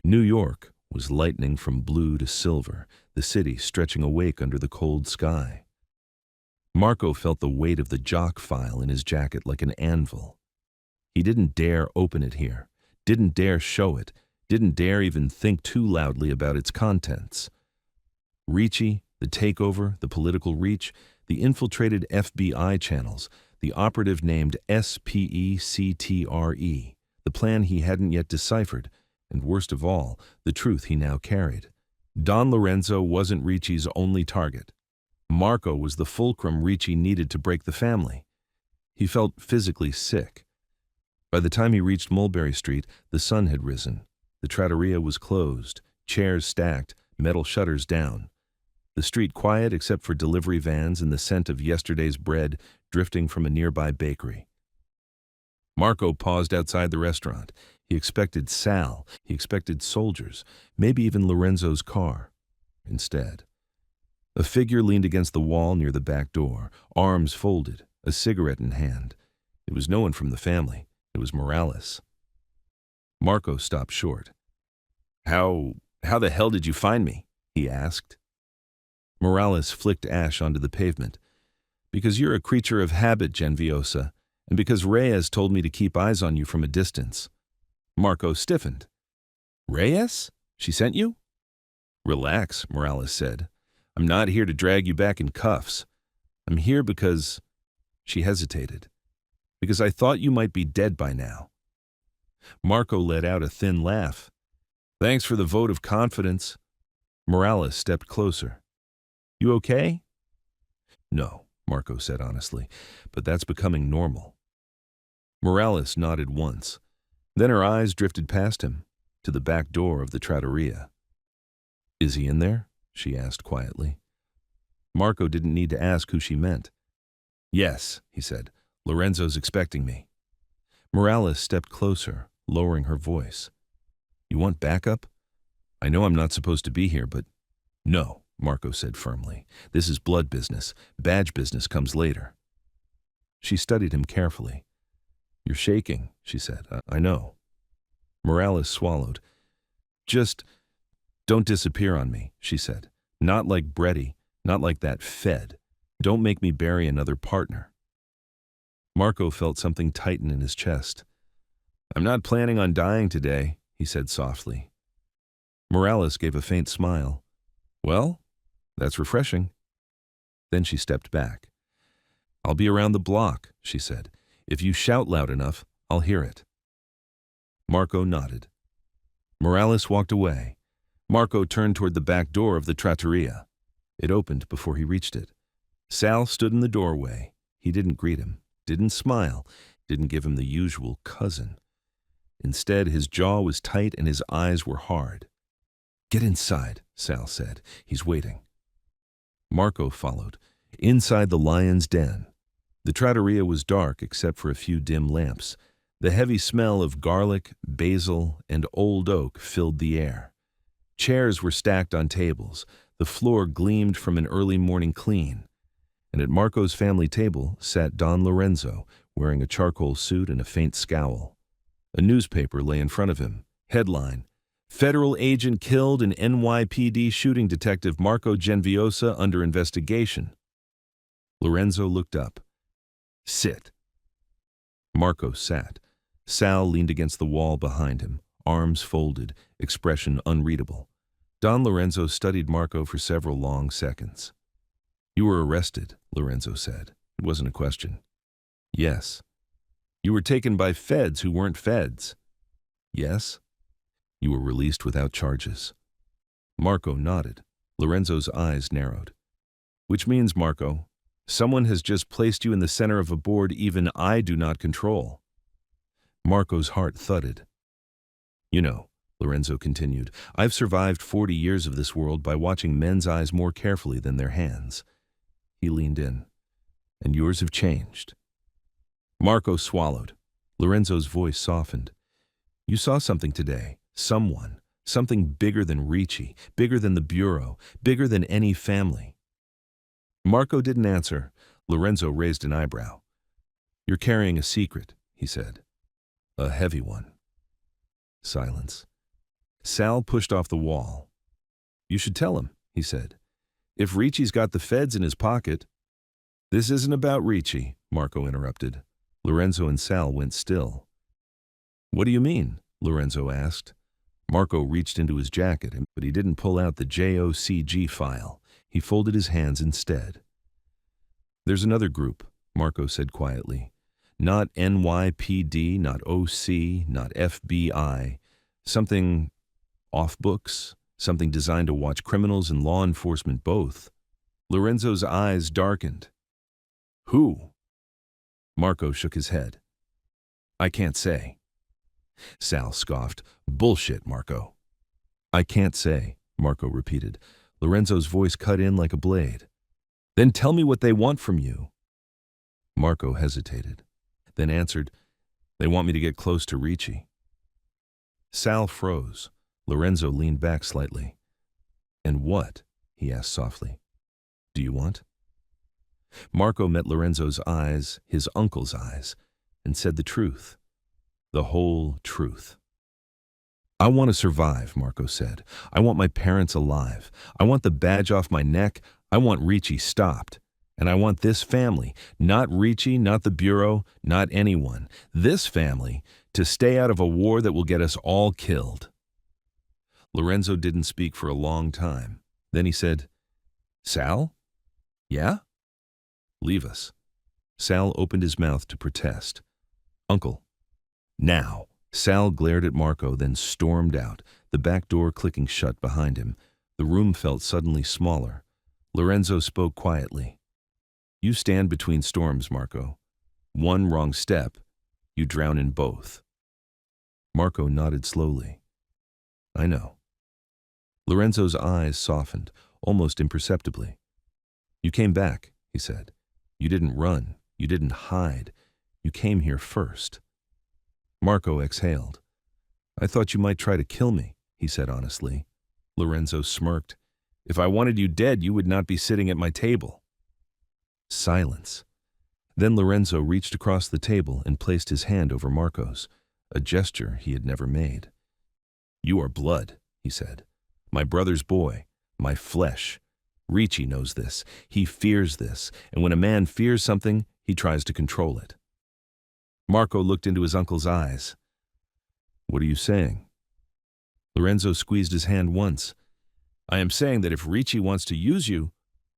New York was lightening from blue to silver, the city stretching awake under the cold sky. Marco felt the weight of the jock file in his jacket like an anvil. He didn't dare open it here, didn't dare show it, didn't dare even think too loudly about its contents. Ricci, the takeover, the political reach, the infiltrated FBI channels, the operative named SPECTRE, the plan he hadn't yet deciphered, and worst of all, the truth he now carried. Don Lorenzo wasn't Ricci's only target. Marco was the fulcrum Ricci needed to break the family. He felt physically sick. By the time he reached Mulberry Street, the sun had risen. The trattoria was closed, chairs stacked, metal shutters down. The street quiet except for delivery vans and the scent of yesterday's bread drifting from a nearby bakery. Marco paused outside the restaurant. He expected Sal, he expected soldiers, maybe even Lorenzo's car. Instead, a figure leaned against the wall near the back door, arms folded, a cigarette in hand. It was no one from the family. It was Morales. Marco stopped short. How the hell did you find me?" he asked. Morales flicked ash onto the pavement. "Because you're a creature of habit, Genviosa, and because Reyes told me to keep eyes on you from a distance." Marco stiffened. "Reyes? She sent you?" "Relax," Morales said. "I'm not here to drag you back in cuffs. I'm here because—" She hesitated. "Because I thought you might be dead by now." Marco let out a thin laugh. "Thanks for the vote of confidence." Morales stepped closer. "You okay?" "No," Marco said honestly, "but that's becoming normal." Morales nodded once. Then her eyes drifted past him, to the back door of the trattoria. "Is he in there?" she asked quietly. Marco didn't need to ask who she meant. "Yes," he said. "Lorenzo's expecting me." Morales stepped closer, lowering her voice. "You want backup? I know I'm not supposed to be here, but—" "No," Marco said firmly. "This is blood business. Badge business comes later." She studied him carefully. "You're shaking," she said. I know." Morales swallowed. "Just don't disappear on me," she said. "Not like Bretty, not like that Fed. Don't make me bury another partner." Marco felt something tighten in his chest. "I'm not planning on dying today," he said softly. Morales gave a faint smile. "Well, that's refreshing." Then she stepped back. "I'll be around the block," she said. "If you shout loud enough, I'll hear it." Marco nodded. Morales walked away. Marco turned toward the back door of the trattoria. It opened before he reached it. Sal stood in the doorway. He didn't greet him, didn't smile, didn't give him the usual cousin. Instead, his jaw was tight and his eyes were hard. "Get inside," Sal said. "He's waiting." Marco followed. Inside the lion's den. The trattoria was dark except for a few dim lamps. The heavy smell of garlic, basil, and old oak filled the air. Chairs were stacked on tables. The floor gleamed from an early morning clean. And at Marco's family table sat Don Lorenzo, wearing a charcoal suit and a faint scowl. A newspaper lay in front of him. Headline: "Federal agent killed in NYPD shooting detective Marco Genviosa under investigation." Lorenzo looked up. "Sit." Marco sat. Sal leaned against the wall behind him, arms folded, expression unreadable. Don Lorenzo studied Marco for several long seconds. "You were arrested," Lorenzo said. It wasn't a question. "Yes." "You were taken by feds who weren't feds." "Yes." "You were released without charges." Marco nodded. Lorenzo's eyes narrowed. "Which means, Marco, someone has just placed you in the center of a board even I do not control." Marco's heart thudded. "You know," Lorenzo continued, "I've survived 40 years of this world by watching men's eyes more carefully than their hands." He leaned in. "And yours have changed." Marco swallowed. Lorenzo's voice softened. "You saw something today. Someone. Something bigger than Ricci, bigger than the Bureau, bigger than any family." Marco didn't answer. Lorenzo raised an eyebrow. "You're carrying a secret," he said. "A heavy one." Silence. Sal pushed off the wall. "You should tell him," he said. "If Ricci's got the feds in his pocket—" "This isn't about Ricci," Marco interrupted. Lorenzo and Sal went still. "What do you mean?" Lorenzo asked. Marco reached into his jacket, but he didn't pull out the JOCG file. He folded his hands instead. "There's another group," Marco said quietly. "Not NYPD, not OC, not FBI. Something off books, something designed to watch criminals and law enforcement both." Lorenzo's eyes darkened. "Who?" Marco shook his head. "I can't say." Sal scoffed. "Bullshit, Marco." "I can't say," Marco repeated. Lorenzo's voice cut in like a blade. "Then tell me what they want from you." Marco hesitated, then answered, "They want me to get close to Ricci." Sal froze. Lorenzo leaned back slightly. "And what?" he asked softly. "Do you want?" Marco met Lorenzo's eyes, his uncle's eyes, and said the truth. The whole truth. "I want to survive," Marco said. "I want my parents alive. I want the badge off my neck. I want Ricci stopped. And I want this family, not Ricci, not the Bureau, not anyone, this family, to stay out of a war that will get us all killed." Lorenzo didn't speak for a long time. Then he said, "Sal? Yeah? Leave us." Sal opened his mouth to protest. "Uncle. Now." Sal glared at Marco, then stormed out, the back door clicking shut behind him. The room felt suddenly smaller. Lorenzo spoke quietly. "You stand between storms, Marco. One wrong step, you drown in both." Marco nodded slowly. "I know." Lorenzo's eyes softened, almost imperceptibly. "You came back," he said. "You didn't run. You didn't hide. You came here first." Marco exhaled. "I thought you might try to kill me," he said honestly. Lorenzo smirked. "If I wanted you dead, you would not be sitting at my table." Silence. Then Lorenzo reached across the table and placed his hand over Marco's, a gesture he had never made. "You are blood," he said. "My brother's boy, my flesh. Ricci knows this. He fears this, and when a man fears something, he tries to control it." Marco looked into his uncle's eyes. "What are you saying?" Lorenzo squeezed his hand once. "I am saying that if Ricci wants to use you,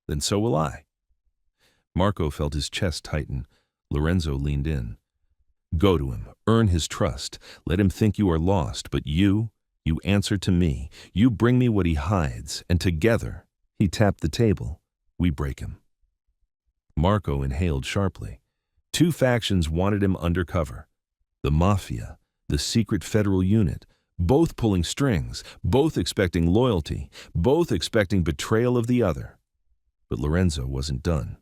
then so will I." Marco felt his chest tighten. Lorenzo leaned in. "Go to him, earn his trust. Let him think you are lost, but you answer to me. You bring me what he hides, and together," he tapped the table, "we break him." Marco inhaled sharply. Two factions wanted him undercover. The Mafia, the secret federal unit, both pulling strings, both expecting loyalty, both expecting betrayal of the other. But Lorenzo wasn't done.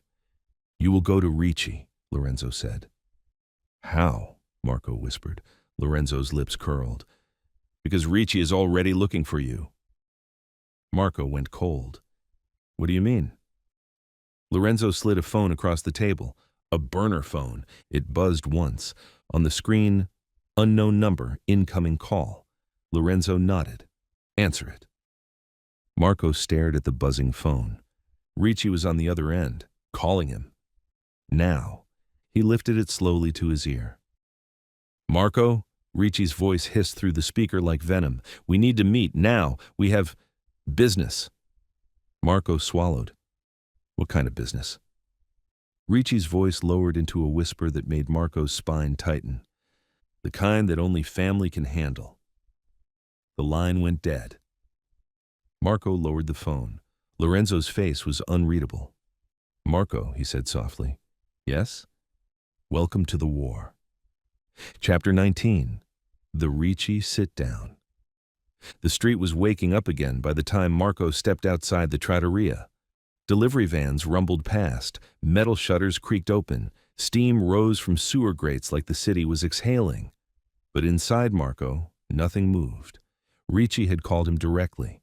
"You will go to Ricci," Lorenzo said. "How?" Marco whispered. Lorenzo's lips curled. "Because Ricci is already looking for you." Marco went cold. "What do you mean?" Lorenzo slid a phone across the table. A burner phone. It buzzed once. On the screen, "Unknown number, incoming call." Lorenzo nodded. "Answer it." Marco stared at the buzzing phone. Ricci was on the other end, calling him. Now, he lifted it slowly to his ear. "Marco," Ricci's voice hissed through the speaker like venom. "We need to meet now. We have business." Marco swallowed. "What kind of business?" Ricci's voice lowered into a whisper that made Marco's spine tighten. "The kind that only family can handle." The line went dead. Marco lowered the phone. Lorenzo's face was unreadable. "Marco," he said softly. "Yes?" "Welcome to the war." Chapter 19. The Ricci Sit-Down. The street was waking up again by the time Marco stepped outside the trattoria. Delivery vans rumbled past, metal shutters creaked open, steam rose from sewer grates like the city was exhaling. But inside Marco, nothing moved. Ricci had called him directly.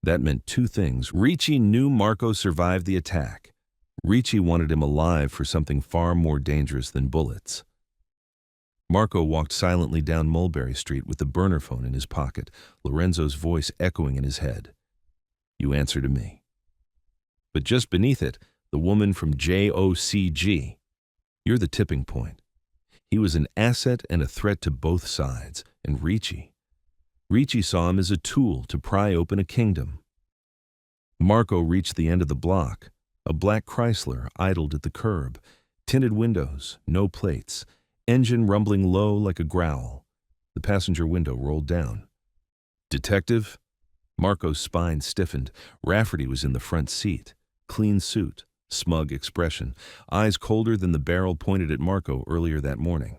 That meant two things. Ricci knew Marco survived the attack. Ricci wanted him alive for something far more dangerous than bullets. Marco walked silently down Mulberry Street with the burner phone in his pocket, Lorenzo's voice echoing in his head. You answer to me. But just beneath it, the woman from JOCG. You're the tipping point. He was an asset and a threat to both sides, and Ricci saw him as a tool to pry open a kingdom. Marco reached the end of the block. A black Chrysler idled at the curb, tinted windows, no plates, engine rumbling low like a growl. The passenger window rolled down. Detective? Marco's spine stiffened. Rafferty was in the front seat. Clean suit, smug expression, eyes colder than the barrel pointed at Marco earlier that morning.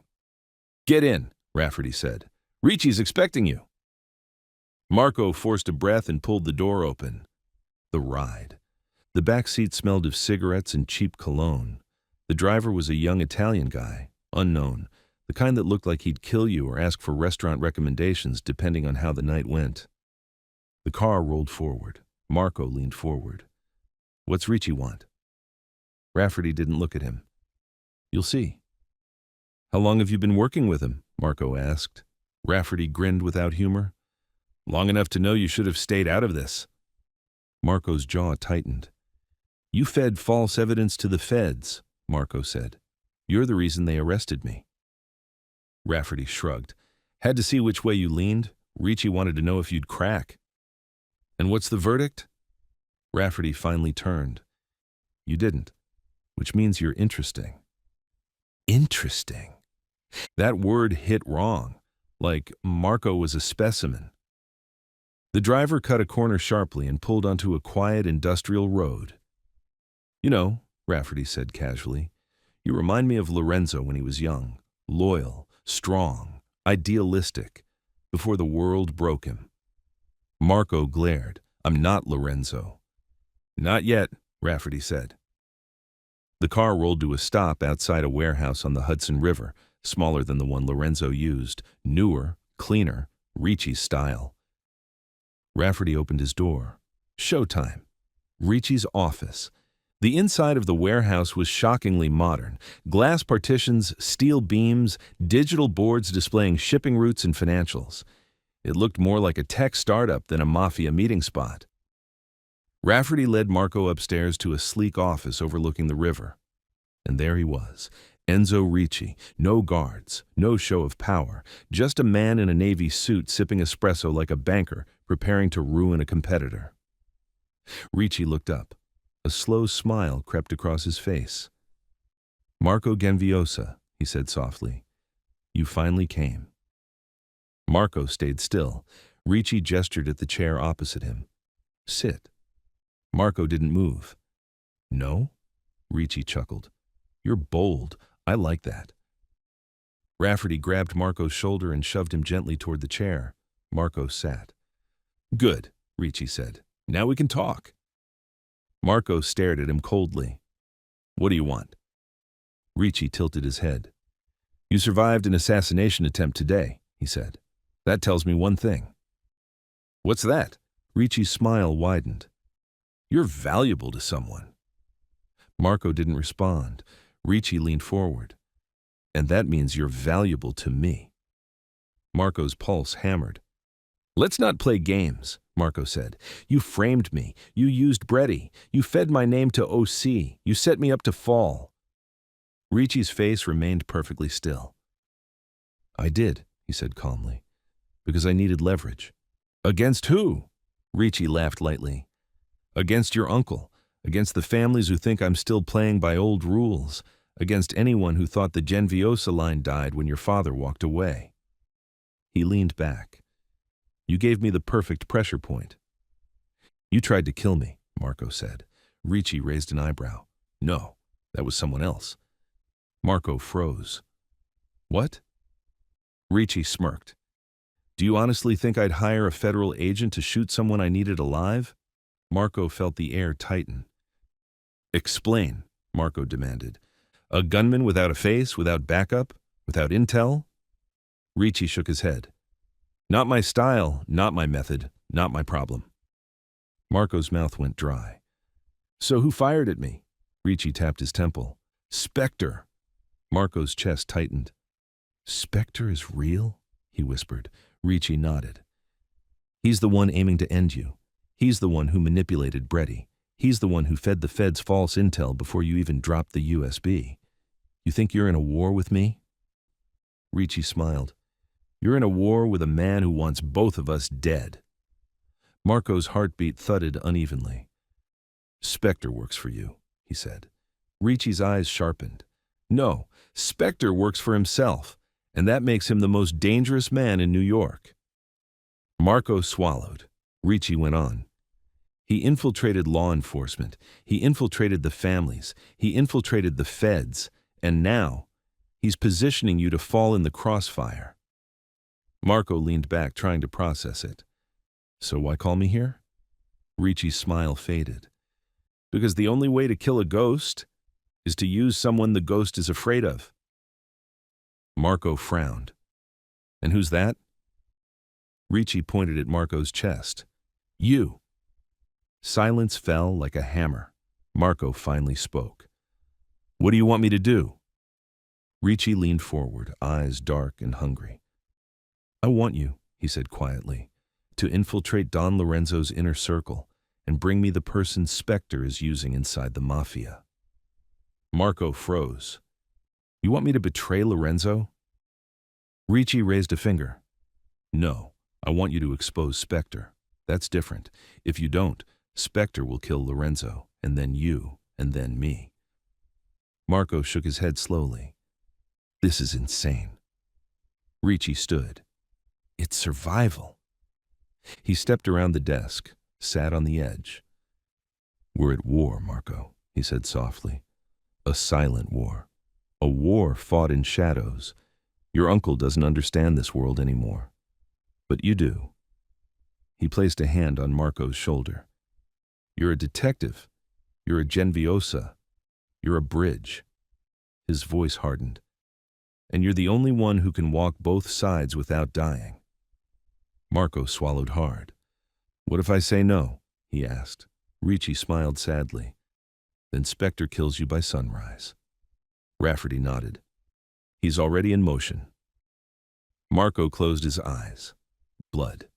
Get in, Rafferty said. Ricci's expecting you. Marco forced a breath and pulled the door open. The ride. The back seat smelled of cigarettes and cheap cologne. The driver was a young Italian guy, unknown, the kind that looked like he'd kill you or ask for restaurant recommendations depending on how the night went. The car rolled forward. Marco leaned forward. What's Ricci want? Rafferty didn't look at him. You'll see. How long have you been working with him? Marco asked. Rafferty grinned without humor. Long enough to know you should have stayed out of this. Marco's jaw tightened. You fed false evidence to the feds, Marco said. You're the reason they arrested me. Rafferty shrugged. Had to see which way you leaned. Ricci wanted to know if you'd crack. And what's the verdict? Rafferty finally turned. You didn't, which means you're interesting. Interesting. That word hit wrong, like Marco was a specimen. The driver cut a corner sharply and pulled onto a quiet industrial road. You know, Rafferty said casually, you remind me of Lorenzo when he was young, loyal, strong, idealistic, before the world broke him. Marco glared. I'm not Lorenzo. Not yet, Rafferty said. The car rolled to a stop outside a warehouse on the Hudson River, smaller than the one Lorenzo used, newer, cleaner, Ricci's style. Rafferty opened his door. Showtime. Ricci's office. The inside of the warehouse was shockingly modern. Glass partitions, steel beams, digital boards displaying shipping routes and financials. It looked more like a tech startup than a Mafia meeting spot. Rafferty led Marco upstairs to a sleek office overlooking the river. And there he was, Enzo Ricci, no guards, no show of power, just a man in a navy suit sipping espresso like a banker preparing to ruin a competitor. Ricci looked up. A slow smile crept across his face. Marco Genviosa, he said softly, you finally came. Marco stayed still. Ricci gestured at the chair opposite him. Sit. Marco didn't move. No? Ricci chuckled. You're bold. I like that. Rafferty grabbed Marco's shoulder and shoved him gently toward the chair. Marco sat. Good, Ricci said. Now we can talk. Marco stared at him coldly. What do you want? Ricci tilted his head. You survived an assassination attempt today, he said. That tells me one thing. What's that? Ricci's smile widened. You're valuable to someone. Marco didn't respond. Ricci leaned forward. And that means you're valuable to me. Marco's pulse hammered. Let's not play games, Marco said. You framed me. You used Brady. You fed my name to OC. You set me up to fall. Ricci's face remained perfectly still. I did, he said calmly, because I needed leverage. Against who? Ricci laughed lightly. Against your uncle, against the families who think I'm still playing by old rules, against anyone who thought the Genviosa line died when your father walked away. He leaned back. You gave me the perfect pressure point. You tried to kill me, Marco said. Ricci raised an eyebrow. No, that was someone else. Marco froze. What? Ricci smirked. Do you honestly think I'd hire a federal agent to shoot someone I needed alive? Marco felt the air tighten. Explain, Marco demanded. A gunman without a face, without backup, without intel? Ricci shook his head. Not my style, not my method, not my problem. Marco's mouth went dry. So who fired at me? Ricci tapped his temple. Spectre. Marco's chest tightened. Spectre is real? He whispered. Ricci nodded. He's the one aiming to end you. He's the one who manipulated Brady. He's the one who fed the feds false intel before you even dropped the USB. You think you're in a war with me? Ricci smiled. You're in a war with a man who wants both of us dead. Marco's heartbeat thudded unevenly. Spectre works for you, he said. Ricci's eyes sharpened. No, Spectre works for himself, and that makes him the most dangerous man in New York. Marco swallowed. Ricci went on. He infiltrated law enforcement. He infiltrated the families. He infiltrated the feds. And now, he's positioning you to fall in the crossfire. Marco leaned back, trying to process it. So why call me here? Ricci's smile faded. Because the only way to kill a ghost is to use someone the ghost is afraid of. Marco frowned. And who's that? Ricci pointed at Marco's chest. You. Silence fell like a hammer. Marco finally spoke. What do you want me to do? Ricci leaned forward, eyes dark and hungry. I want you, he said quietly, to infiltrate Don Lorenzo's inner circle and bring me the person Spectre is using inside the Mafia. Marco froze. You want me to betray Lorenzo? Ricci raised a finger. No, I want you to expose Spectre. That's different. If you don't, Spectre will kill Lorenzo, and then you, and then me. Marco shook his head slowly. This is insane. Ricci stood. It's survival. He stepped around the desk, sat on the edge. We're at war, Marco, he said softly. A silent war. A war fought in shadows. Your uncle doesn't understand this world anymore. But you do. He placed a hand on Marco's shoulder. You're a detective. You're a Genviosa. You're a bridge. His voice hardened. And you're the only one who can walk both sides without dying. Marco swallowed hard. What if I say no? He asked. Ricci smiled sadly. Then Spectre kills you by sunrise. Rafferty nodded. He's already in motion. Marco closed his eyes. Blood.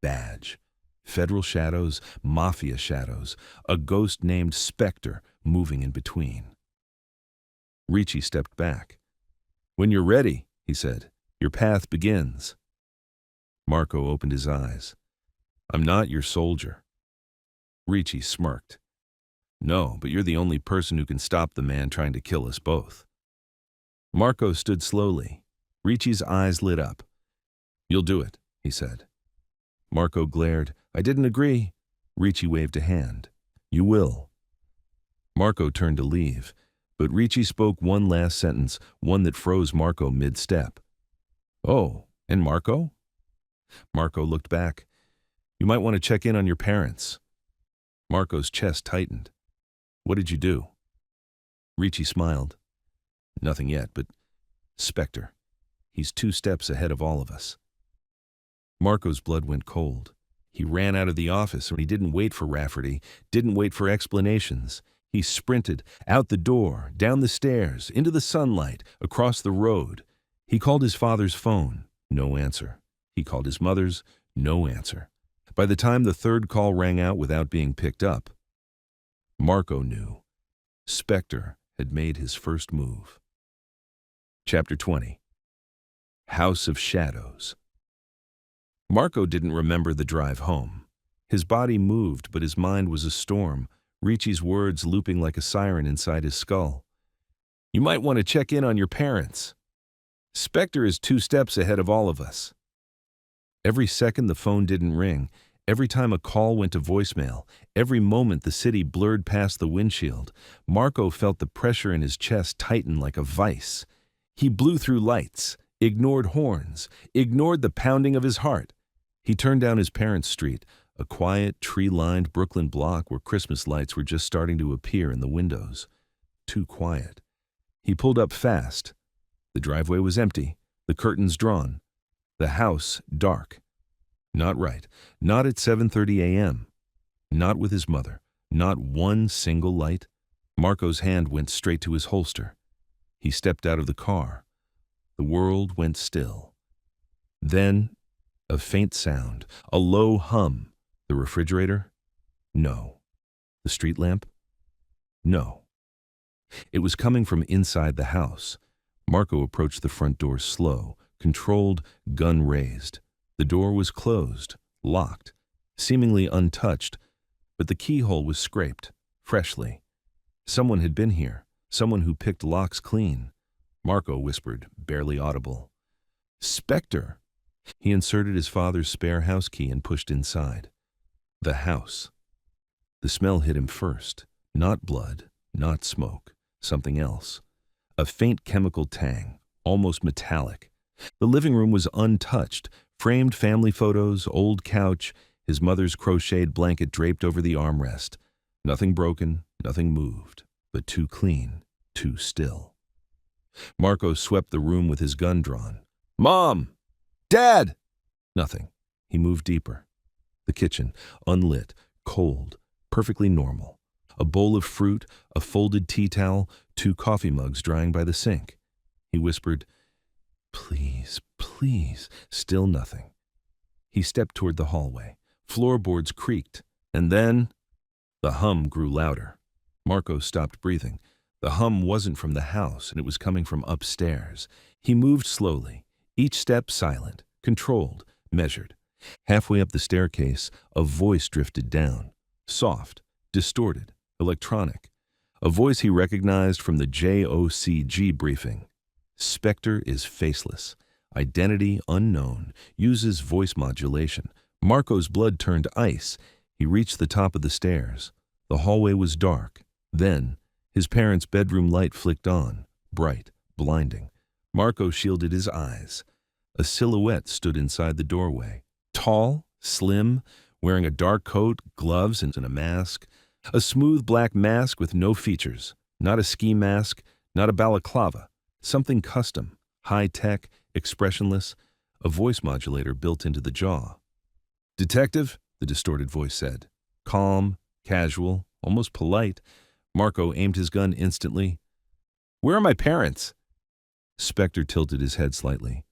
Badge. Federal shadows, Mafia shadows, a ghost named Spectre moving in between. Ricci stepped back. When you're ready, he said, your path begins. Marco opened his eyes. I'm not your soldier. Ricci smirked. No, but you're the only person who can stop the man trying to kill us both. Marco stood slowly. Ricci's eyes lit up. You'll do it, he said. Marco glared. I didn't agree. Ricci waved a hand. You will. Marco turned to leave, but Ricci spoke one last sentence, one that froze Marco mid-step. Oh, and Marco? Marco looked back. You might want to check in on your parents. Marco's chest tightened. What did you do? Ricci smiled. Nothing yet, but Spectre. He's 2 steps ahead of all of us. Marco's blood went cold. He ran out of the office, and he didn't wait for Rafferty, didn't wait for explanations. He sprinted, out the door, down the stairs, into the sunlight, across the road. He called his father's phone. No answer. He called his mother's. No answer. By the time the 3rd call rang out without being picked up, Marco knew. Spectre had made his first move. Chapter 20. House of Shadows. Marco didn't remember the drive home. His body moved, but his mind was a storm, Ricci's words looping like a siren inside his skull. You might want to check in on your parents. Spectre is 2 steps ahead of all of us. Every second the phone didn't ring, every time a call went to voicemail, every moment the city blurred past the windshield, Marco felt the pressure in his chest tighten like a vice. He blew through lights, ignored horns, ignored the pounding of his heart. He turned down his parents' street, a quiet, tree-lined Brooklyn block where Christmas lights were just starting to appear in the windows. Too quiet. He pulled up fast. The driveway was empty, the curtains drawn, the house dark. Not right. Not at 7:30 a.m. Not with his mother. Not one single light. Marco's hand went straight to his holster. He stepped out of the car. The world went still. Then, a faint sound, a low hum. The refrigerator? No. The street lamp? No. It was coming from inside the house. Marco approached the front door slow, controlled, gun raised. The door was closed, locked, seemingly untouched, but the keyhole was scraped, freshly. Someone had been here, someone who picked locks clean. Marco whispered, barely audible. "Spectre!" He inserted his father's spare house key and pushed inside. The house. The smell hit him first. Not blood, not smoke, something else. A faint chemical tang, almost metallic. The living room was untouched. Framed family photos, old couch, his mother's crocheted blanket draped over the armrest. Nothing broken, nothing moved, but too clean, too still. Marco swept the room with his gun drawn. "Mom! Dad!" Nothing. He moved deeper. The kitchen, unlit, cold, perfectly normal. A bowl of fruit, a folded tea towel, 2 coffee mugs drying by the sink. He whispered, "Please, please." Still nothing. He stepped toward the hallway. Floorboards creaked, and then the hum grew louder. Marco stopped breathing. The hum wasn't from the house, and it was coming from upstairs. He moved slowly, each step silent, controlled, measured. Halfway up the staircase, a voice drifted down, soft, distorted, electronic. A voice he recognized from the JOCG briefing. Spectre is faceless, identity unknown, uses voice modulation. Marco's blood turned ice. He reached the top of the stairs. The hallway was dark. Then, his parents' bedroom light flicked on, bright, blinding. Marco shielded his eyes. A silhouette stood inside the doorway. Tall, slim, wearing a dark coat, gloves, and a mask. A smooth black mask with no features. Not a ski mask, not a balaclava. Something custom, high-tech, expressionless. A voice modulator built into the jaw. "Detective," the distorted voice said. Calm, casual, almost polite. Marco aimed his gun instantly. "Where are my parents?" Spectre tilted his head slightly.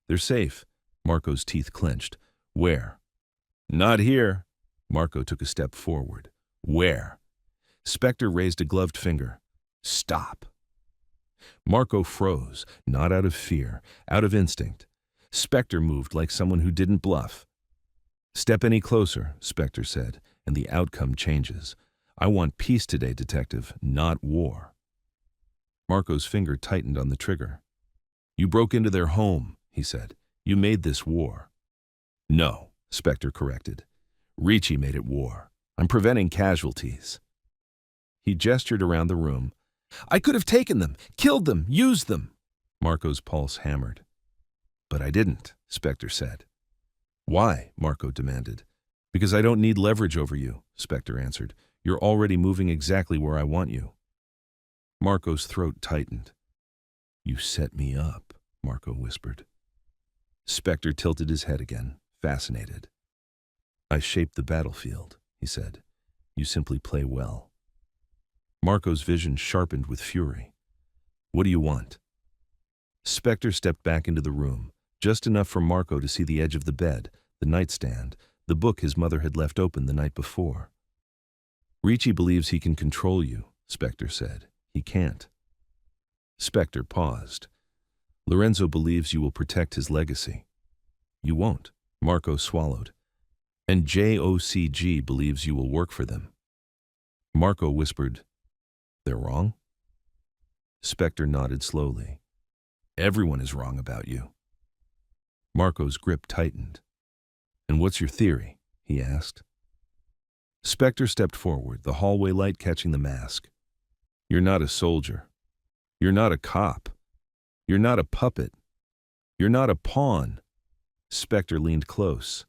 "They're safe." Marco's teeth clenched. "Where?" "Not here." Marco took a step forward. "Where?" Spectre raised a gloved finger. "Stop." Marco froze, not out of fear, out of instinct. Spectre moved like someone who didn't bluff. "Step any closer," Spectre said, "and the outcome changes. I want peace today, detective, not war." Marco's finger tightened on the trigger. "You broke into their home," he said. "You made this war." "No," Spectre corrected. "Ricci made it war. I'm preventing casualties." He gestured around the room. "I could have taken them, killed them, used them." Marco's pulse hammered. "But I didn't," Spectre said. "Why?" Marco demanded. "Because I don't need leverage over you," Spectre answered. "You're already moving exactly where I want you." Marco's throat tightened. "You set me up," Marco whispered. Spectre tilted his head again, fascinated. "I shaped the battlefield," he said. "You simply play well." Marco's vision sharpened with fury. "What do you want?" Spectre stepped back into the room, just enough for Marco to see the edge of the bed, the nightstand, the book his mother had left open the night before. "Ricci believes he can control you," Spectre said. "He can't." Spectre paused. "Lorenzo believes you will protect his legacy." "You won't," Marco swallowed. "And JOCG believes you will work for them." Marco whispered, "They're wrong?" Spectre nodded slowly. "Everyone is wrong about you." Marco's grip tightened. "And what's your theory?" he asked. Spectre stepped forward, the hallway light catching the mask. "You're not a soldier. You're not a cop. You're not a puppet. You're not a pawn." Spectre leaned close.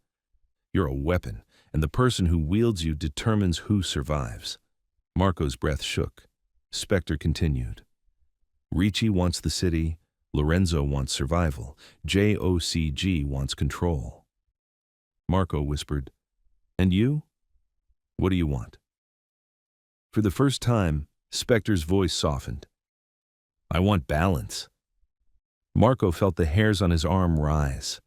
"You're a weapon, and the person who wields you determines who survives." Marco's breath shook. Spectre continued. "Ricci wants the city. Lorenzo wants survival. JOCG wants control." Marco whispered, "And you? What do you want?" For the first time, Spectre's voice softened. "I want balance." Marco felt the hairs on his arm rise.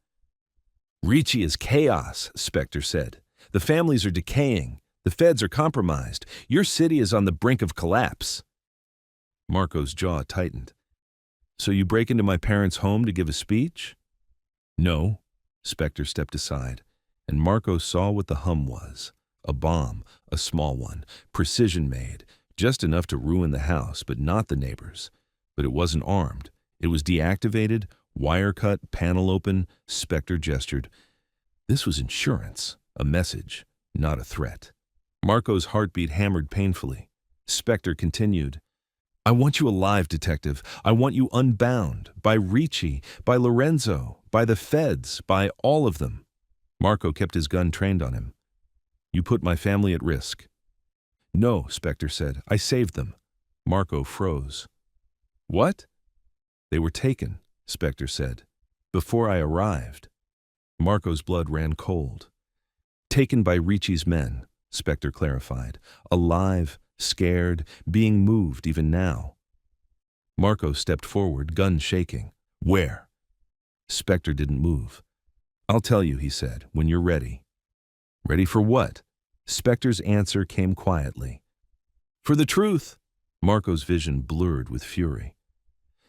"Ricci is chaos," Spectre said. "The families are decaying. The feds are compromised. Your city is on the brink of collapse." Marco's jaw tightened. "So you break into my parents' home to give a speech?" "No." Spectre stepped aside, and Marco saw what the hum was. A bomb, a small one, precision made, just enough to ruin the house, but not the neighbors. But it wasn't armed. It was deactivated, wire cut, panel open. Spectre gestured. This was insurance, a message, not a threat. Marco's heartbeat hammered painfully. Spectre continued. "I want you alive, detective. I want you unbound, by Ricci, by Lorenzo, by the feds, by all of them." Marco kept his gun trained on him. "You put my family at risk." "No," Spectre said. "I saved them." Marco froze. "What?" "They were taken," Spectre said, "before I arrived." Marco's blood ran cold. "Taken by Ricci's men," Spectre clarified. "Alive, scared, being moved even now." Marco stepped forward, gun shaking. "Where?" Spectre didn't move. "I'll tell you," he said, "when you're ready." "Ready for what?" Spectre's answer came quietly. "For the truth." Marco's vision blurred with fury.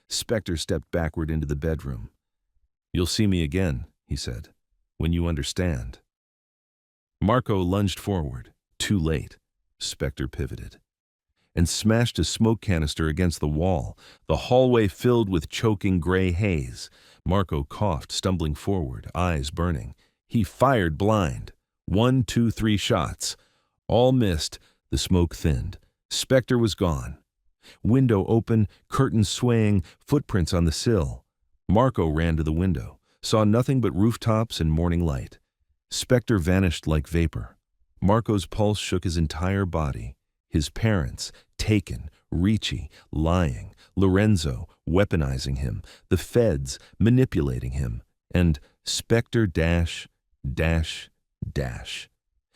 Spectre stepped backward into the bedroom. "You'll see me again," he said, "when you understand." Marco lunged forward. Too late. Spectre pivoted and smashed a smoke canister against the wall, the hallway filled with choking gray haze. Marco coughed, stumbling forward, eyes burning. He fired blind. 1, 2, 3 shots. All missed. The smoke thinned. Spectre was gone. Window open, curtains swaying, footprints on the sill. Marco ran to the window, saw nothing but rooftops and morning light. Spectre vanished like vapor. Marco's pulse shook his entire body. His parents, taken, Ricci, lying, Lorenzo, weaponizing him, the feds, manipulating him, and Spectre dash, dash, dash.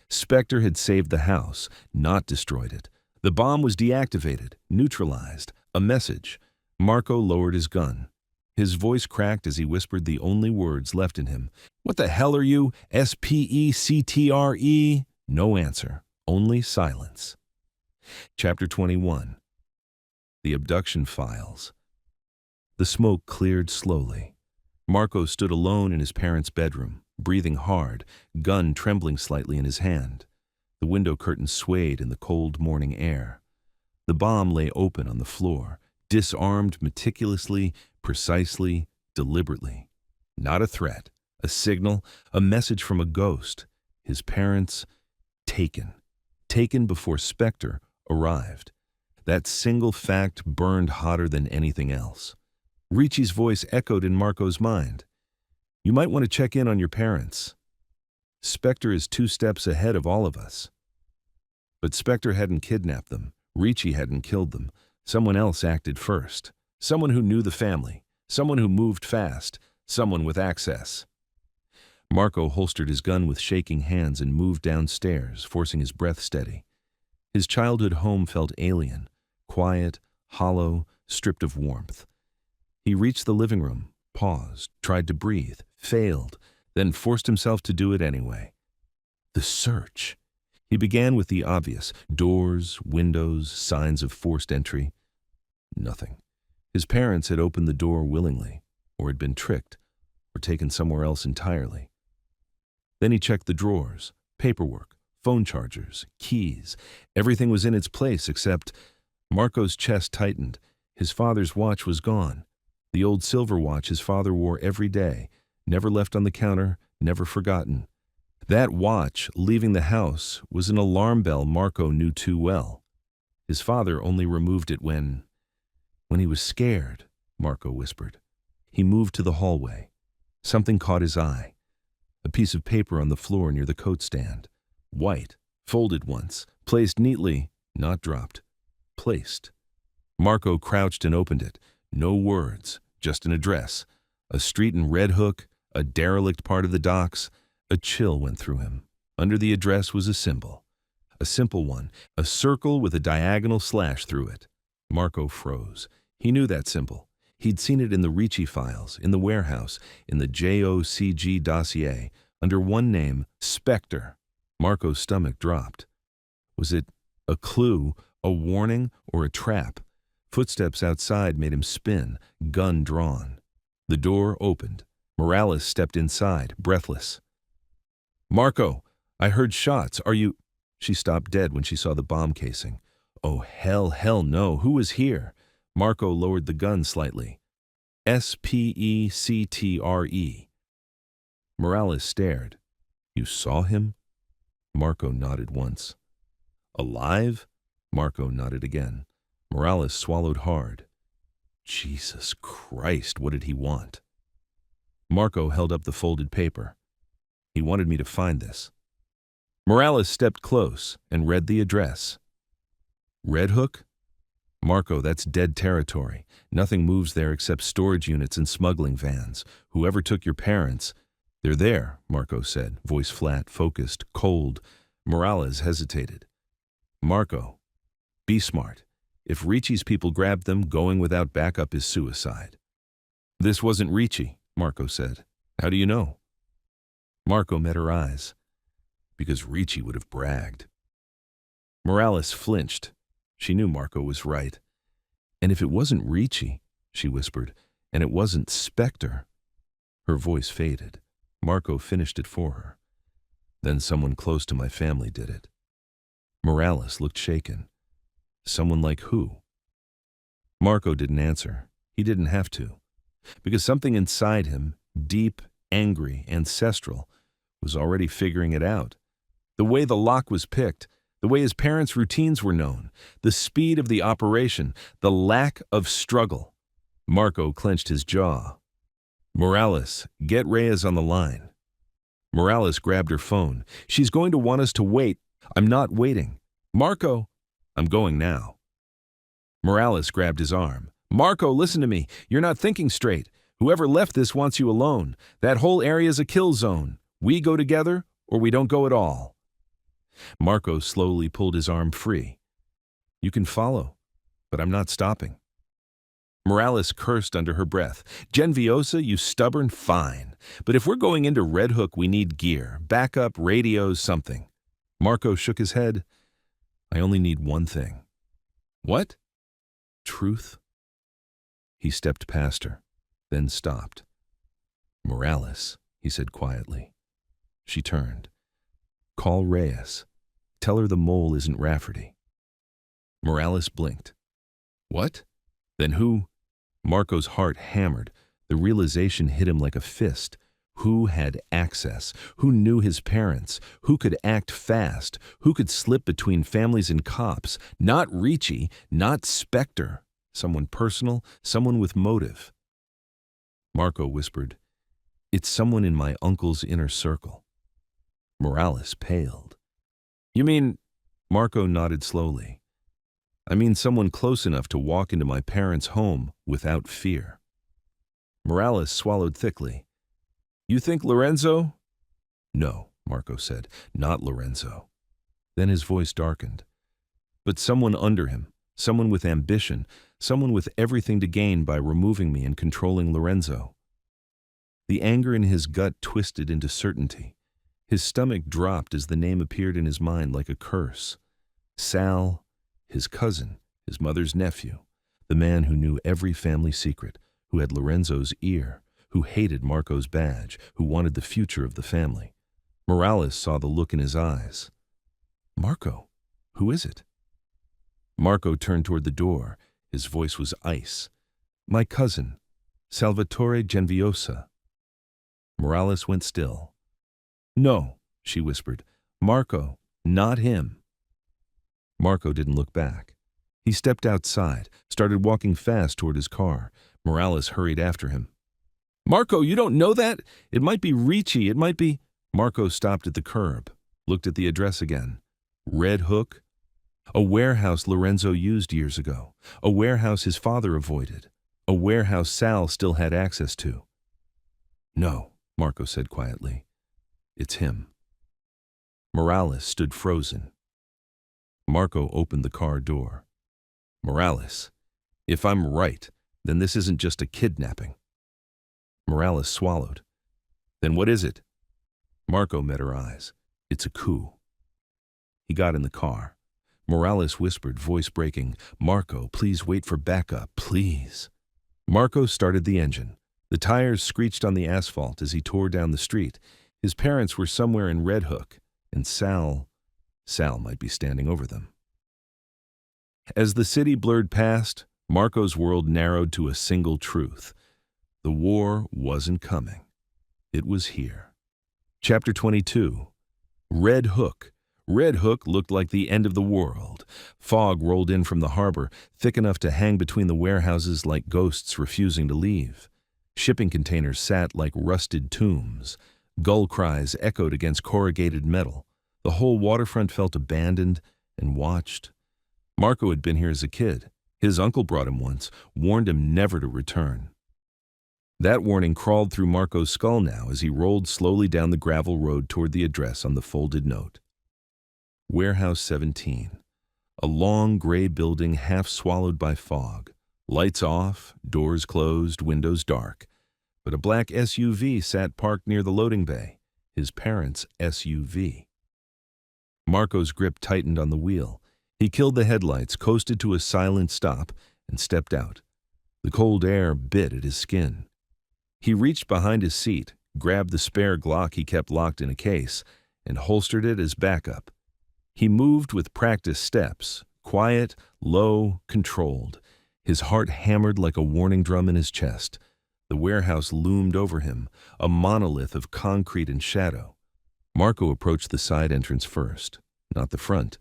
Spectre had saved the house, not destroyed it. The bomb was deactivated, neutralized, a message. Marco lowered his gun. His voice cracked as he whispered the only words left in him. "What the hell are you? SPECTRE? No answer, only silence. Chapter 21. The Abduction Files. The smoke cleared slowly. Marco stood alone in his parents' bedroom, breathing hard, gun trembling slightly in his hand. The window curtains swayed in the cold morning air. The bomb lay open on the floor, disarmed meticulously, precisely, deliberately. Not a threat, a signal, a message from a ghost. His parents, taken. Taken before Spectre arrived. That single fact burned hotter than anything else. Ricci's voice echoed in Marco's mind. "You might want to check in on your parents. Spectre is 2 steps ahead of all of us." But Spectre hadn't kidnapped them. Ricci hadn't killed them. Someone else acted first. Someone who knew the family. Someone who moved fast. Someone with access. Marco holstered his gun with shaking hands and moved downstairs, forcing his breath steady. His childhood home felt alien, quiet, hollow, stripped of warmth. He reached the living room, paused, tried to breathe, failed, then forced himself to do it anyway. The search. He began with the obvious: doors, windows, signs of forced entry. Nothing. His parents had opened the door willingly, or had been tricked, or taken somewhere else entirely. Then he checked the drawers, paperwork, phone chargers, keys. Everything was in its place except... Marco's chest tightened. His father's watch was gone. The old silver watch his father wore every day, never left on the counter, never forgotten. That watch, leaving the house, was an alarm bell Marco knew too well. His father only removed it when he was scared, Marco whispered. He moved to the hallway. Something caught his eye. A piece of paper on the floor near the coat stand. White, folded once, placed neatly, not dropped. Placed. Marco crouched and opened it. No words, just an address. A street in Red Hook, a derelict part of the docks. A chill went through him. Under the address was a symbol. A simple one, a circle with a diagonal slash through it. Marco froze. He knew that symbol. He'd seen it in the Ricci files, in the warehouse, in the JOCG dossier, under one name, Spectre. Marco's stomach dropped. Was it a clue, a warning, or a trap? Footsteps outside made him spin, gun drawn. The door opened. Morales stepped inside, breathless. "Marco, I heard shots. Are you—" She stopped dead when she saw the bomb casing. Oh, hell no. Who was here? Marco lowered the gun slightly. SPECTRE. Morales stared. "You saw him?" Marco nodded once. "Alive?" Marco nodded again. Morales swallowed hard. Jesus Christ, what did he want? Marco held up the folded paper. "He wanted me to find this." Morales stepped close and read the address. Red Hook? Marco, that's dead territory. Nothing moves there except storage units and smuggling vans. Whoever took your parents— "They're there," Marco said, voice flat, focused, cold. Morales hesitated. "Marco, be smart. If Ricci's people grabbed them, going without backup is suicide." "This wasn't Ricci," Marco said. "How do you know?" Marco met her eyes. "Because Ricci would have bragged." Morales flinched. She knew Marco was right. "And if it wasn't Ricci," she whispered, "and it wasn't Spectre." Her voice faded. Marco finished it for her. "Then someone close to my family did it." Morales looked shaken. "Someone like who?" Marco didn't answer. He didn't have to. Because something inside him, deep, angry, ancestral, was already figuring it out. The way the lock was picked, the way his parents' routines were known, the speed of the operation, the lack of struggle. Marco clenched his jaw. "Morales, get Reyes on the line." Morales grabbed her phone. "She's going to want us to wait." "I'm not waiting." "Marco." "I'm going now." Morales grabbed his arm. "Marco, listen to me. You're not thinking straight. Whoever left this wants you alone. That whole area's a kill zone. We go together, or we don't go at all." Marco slowly pulled his arm free. "You can follow, but I'm not stopping." Morales cursed under her breath. "Genviosa, you stubborn, fine. But if we're going into Red Hook, we need gear, backup, radios, something." Marco shook his head. "I only need one thing." "What?" "Truth." He stepped past her, then stopped. "Morales," he said quietly. She turned. "Call Reyes. Tell her the mole isn't Rafferty." Morales blinked. "What? Then who?" Marco's heart hammered. The realization hit him like a fist. Who had access? Who knew his parents? Who could act fast? Who could slip between families and cops? Not Ricci, not Spectre. Someone personal, someone with motive. Marco whispered, "It's someone in my uncle's inner circle." Morales paled. "You mean—" Marco nodded slowly. "I mean someone close enough to walk into my parents' home without fear." Morales swallowed thickly. "You think Lorenzo?" "No," Marco said, "not Lorenzo." Then his voice darkened. "But someone under him, someone with ambition, someone with everything to gain by removing me and controlling Lorenzo." The anger in his gut twisted into certainty. His stomach dropped as the name appeared in his mind like a curse. Sal, his cousin, his mother's nephew, the man who knew every family secret, who had Lorenzo's ear, who hated Marco's badge, who wanted the future of the family. Morales saw the look in his eyes. "Marco, who is it?" Marco turned toward the door. His voice was ice. "My cousin, Salvatore Genviosa." Morales went still. "No," she whispered. "Marco, not him." Marco didn't look back. He stepped outside, started walking fast toward his car. Morales hurried after him. "Marco, you don't know that? It might be Ricci, it might be—" Marco stopped at the curb, looked at the address again. Red Hook? A warehouse Lorenzo used years ago. A warehouse his father avoided. A warehouse Sal still had access to. "No," Marco said quietly. "It's him." Morales stood frozen. Marco opened the car door. "Morales, if I'm right, Then this isn't just a kidnapping. Morales swallowed. Then what is it? Marco met her eyes. It's a coup. He got in the car. Morales whispered, voice breaking, Marco, please wait for backup, please. Marco started the engine. The tires screeched on the asphalt as he tore down the street. His parents were somewhere in Red Hook, and Sal might be standing over them. As the city blurred past, Marco's world narrowed to a single truth. The war wasn't coming. It was here. Chapter 22. Red Hook. Red Hook looked like the end of the world. Fog rolled in from the harbor, thick enough to hang between the warehouses like ghosts refusing to leave. Shipping containers sat like rusted tombs. Gull cries echoed against corrugated metal. The whole waterfront felt abandoned and watched. Marco had been here as a kid. His uncle brought him once, warned him never to return. That warning crawled through Marco's skull now as he rolled slowly down the gravel road toward the address on the folded note. Warehouse 17. A long gray building half swallowed by fog. Lights off, doors closed, windows dark. But a black SUV sat parked near the loading bay. His parents' SUV. Marco's grip tightened on the wheel. He killed the headlights, coasted to a silent stop, and stepped out. The cold air bit at his skin. He reached behind his seat, grabbed the spare Glock he kept locked in a case, and holstered it as backup. He moved with practiced steps, quiet, low, controlled. His heart hammered like a warning drum in his chest. The warehouse loomed over him, a monolith of concrete and shadow. Marco approached the side entrance first, not the front.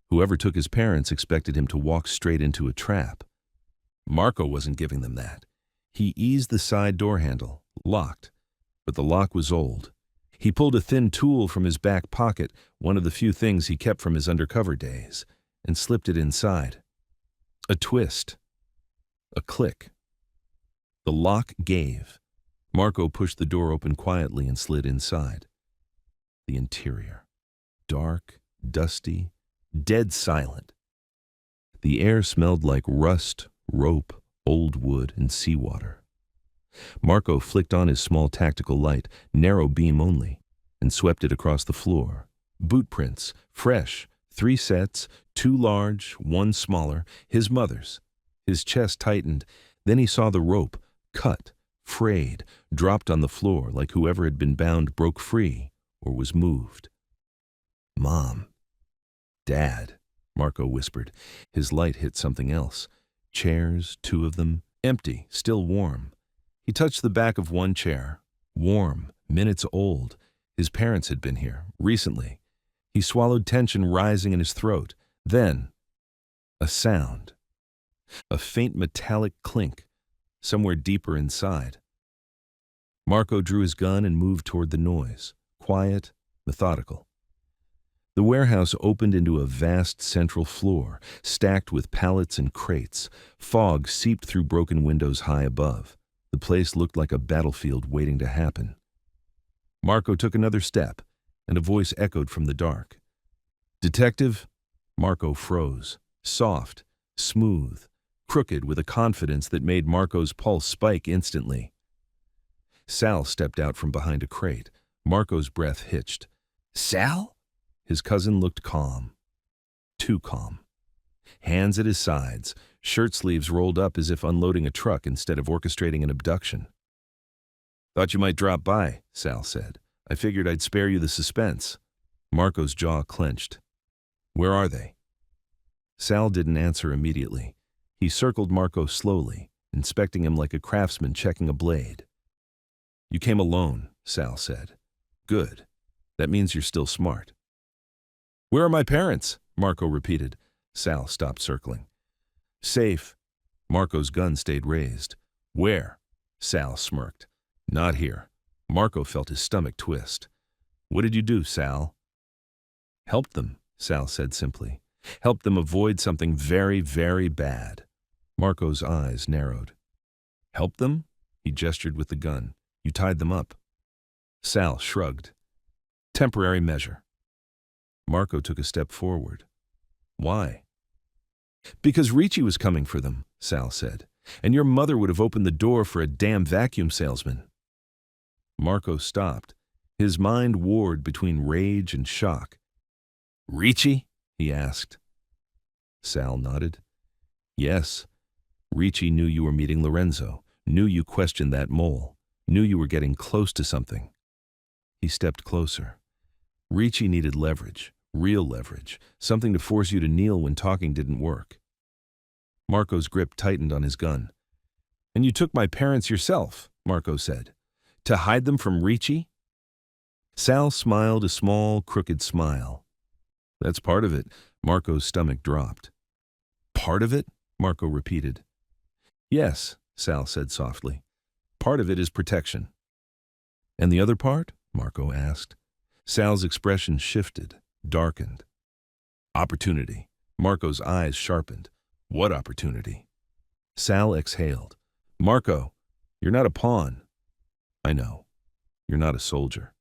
Whoever took his parents expected him to walk straight into a trap. Marco wasn't giving them that. He eased the side door handle, locked, but the lock was old. He pulled a thin tool from his back pocket, one of the few things he kept from his undercover days, and slipped it inside. A twist. A click. The lock gave. Marco pushed the door open quietly and slid inside. The interior. Dark, dusty, dead silent. The air smelled like rust, rope, old wood, and seawater. Marco flicked on his small tactical light, narrow beam only, and swept it across the floor. Boot prints, fresh, 3 sets, 2 large, 1 smaller, his mother's. His chest tightened. Then he saw the rope, cut, frayed, dropped on the floor like whoever had been bound broke free or was moved. Mom. Dad, Marco whispered. His light hit something else. Chairs, 2 of them, empty, still warm. He touched the back of one chair. Warm, minutes old. His parents had been here, recently. He swallowed tension rising in his throat. Then, a sound. A faint metallic clink, somewhere deeper inside. Marco drew his gun and moved toward the noise, quiet, methodical. The warehouse opened into a vast central floor, stacked with pallets and crates. Fog seeped through broken windows high above. The place looked like a battlefield waiting to happen. Marco took another step, and a voice echoed from the dark. Detective? Marco froze, soft, smooth, crooked with a confidence that made Marco's pulse spike instantly. Sal stepped out from behind a crate. Marco's breath hitched. Sal? His cousin looked calm. Too calm. Hands at his sides, shirt sleeves rolled up as if unloading a truck instead of orchestrating an abduction. Thought you might drop by, Sal said. I figured I'd spare you the suspense. Marco's jaw clenched. Where are they? Sal didn't answer immediately. He circled Marco slowly, inspecting him like a craftsman checking a blade. You came alone, Sal said. Good. That means you're still smart. Where are my parents? Marco repeated. Sal stopped circling. Safe. Marco's gun stayed raised. Where? Sal smirked. Not here. Marco felt his stomach twist. What did you do, Sal? Helped them, Sal said simply. Helped them avoid something very, very bad. Marco's eyes narrowed. Helped them? He gestured with the gun. You tied them up. Sal shrugged. Temporary measure. Marco took a step forward. Why? Because Ricci was coming for them, Sal said. And your mother would have opened the door for a damn vacuum salesman. Marco stopped. His mind warred between rage and shock. Ricci? He asked. Sal nodded. Yes. Ricci knew you were meeting Lorenzo, knew you questioned that mole, knew you were getting close to something. He stepped closer. Ricci needed leverage, real leverage, something to force you to kneel when talking didn't work. Marco's grip tightened on his gun. And you took my parents yourself, Marco said. To hide them from Ricci? Sal smiled a small, crooked smile. That's part of it. Marco's stomach dropped. Part of it? Marco repeated. Yes, Sal said softly. Part of it is protection. And the other part? Marco asked. Sal's expression shifted, darkened. Opportunity. Marco's eyes sharpened. What opportunity? Sal exhaled. Marco, you're not a pawn. I know. You're not a soldier.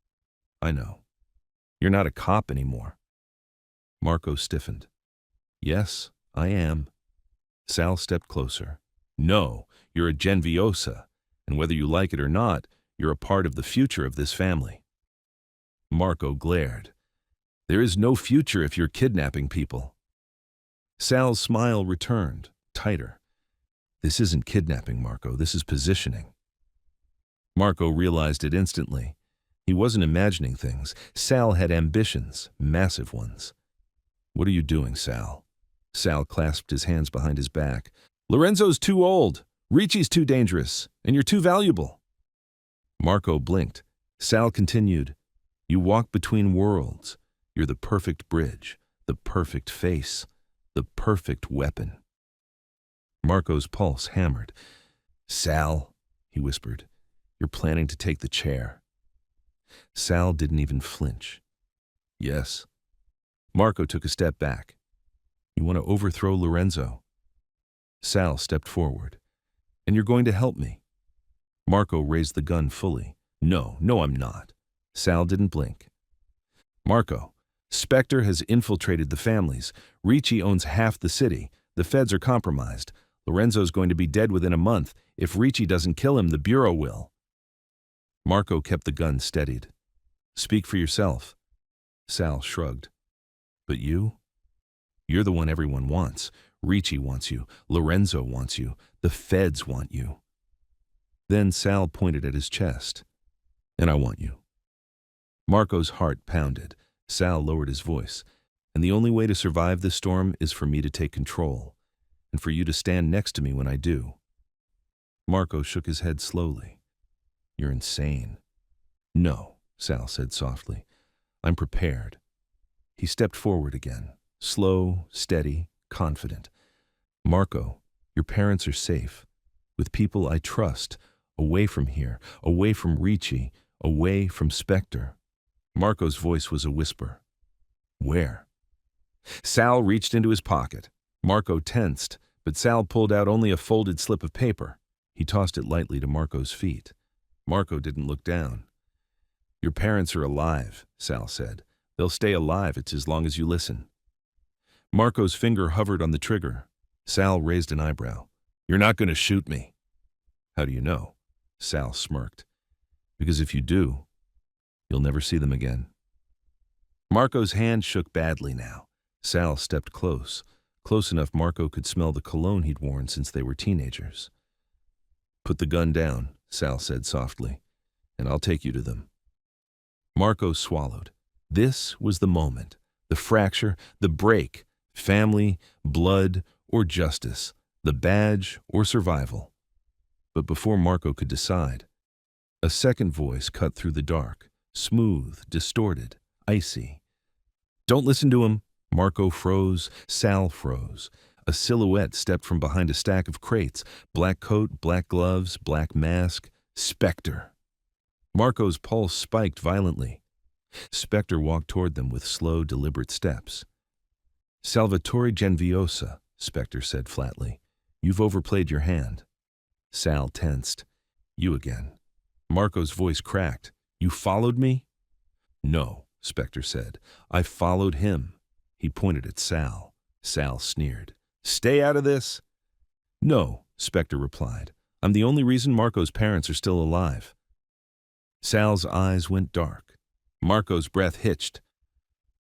I know. You're not a cop anymore. Marco stiffened. Yes, I am. Sal stepped closer. No, you're a Genviosa, and whether you like it or not, you're a part of the future of this family. Marco glared. There is no future if you're kidnapping people. Sal's smile returned, tighter. This isn't kidnapping, Marco. This is positioning. Marco realized it instantly. He wasn't imagining things. Sal had ambitions, massive ones. What are you doing, Sal? Sal clasped his hands behind his back. Lorenzo's too old. Ricci's too dangerous. And you're too valuable. Marco blinked. Sal continued. You walk between worlds. You're the perfect bridge, the perfect face, the perfect weapon. Marco's pulse hammered. Sal, he whispered, you're planning to take the chair. Sal didn't even flinch. Yes. Marco took a step back. You want to overthrow Lorenzo? Sal stepped forward. And you're going to help me? Marco raised the gun fully. No, I'm not. Sal didn't blink. Marco, Spectre has infiltrated the families. Ricci owns half the city. The feds are compromised. Lorenzo's going to be dead within a month. If Ricci doesn't kill him, the Bureau will. Marco kept the gun steadied. Speak for yourself. Sal shrugged. But you? You're the one everyone wants. Ricci wants you. Lorenzo wants you. The feds want you. Then Sal pointed at his chest. And I want you. Marco's heart pounded. Sal lowered his voice. And the only way to survive this storm is for me to take control. And for you to stand next to me when I do. Marco shook his head slowly. You're insane. No, Sal said softly. I'm prepared. He stepped forward again. Slow, steady, confident. Marco, your parents are safe. With people I trust. Away from here. Away from Ricci. Away from Spectre. Marco's voice was a whisper. Where? Sal reached into his pocket. Marco tensed, but Sal pulled out only a folded slip of paper. He tossed it lightly to Marco's feet. Marco didn't look down. Your parents are alive, Sal said. They'll stay alive as long as you listen. Marco's finger hovered on the trigger. Sal raised an eyebrow. You're not going to shoot me. How do you know? Sal smirked. Because if you do, you'll never see them again. Marco's hand shook badly now. Sal stepped close enough Marco could smell the cologne he'd worn since they were teenagers. Put the gun down, Sal said softly, and I'll take you to them. Marco swallowed. This was the moment, the fracture, the break, family, blood, or justice, the badge or survival. But before Marco could decide, a second voice cut through the dark, smooth, distorted, icy. Don't listen to him. Marco froze. Sal froze. A silhouette stepped from behind a stack of crates. Black coat, black gloves, black mask. Spectre. Marco's pulse spiked violently. Spectre walked toward them with slow, deliberate steps. Salvatore Genviosa, Spectre said flatly. You've overplayed your hand. Sal tensed. You again. Marco's voice cracked. You followed me? No, Spectre said. I followed him. He pointed at Sal. Sal sneered. Stay out of this? No, Spectre replied. I'm the only reason Marco's parents are still alive. Sal's eyes went dark. Marco's breath hitched.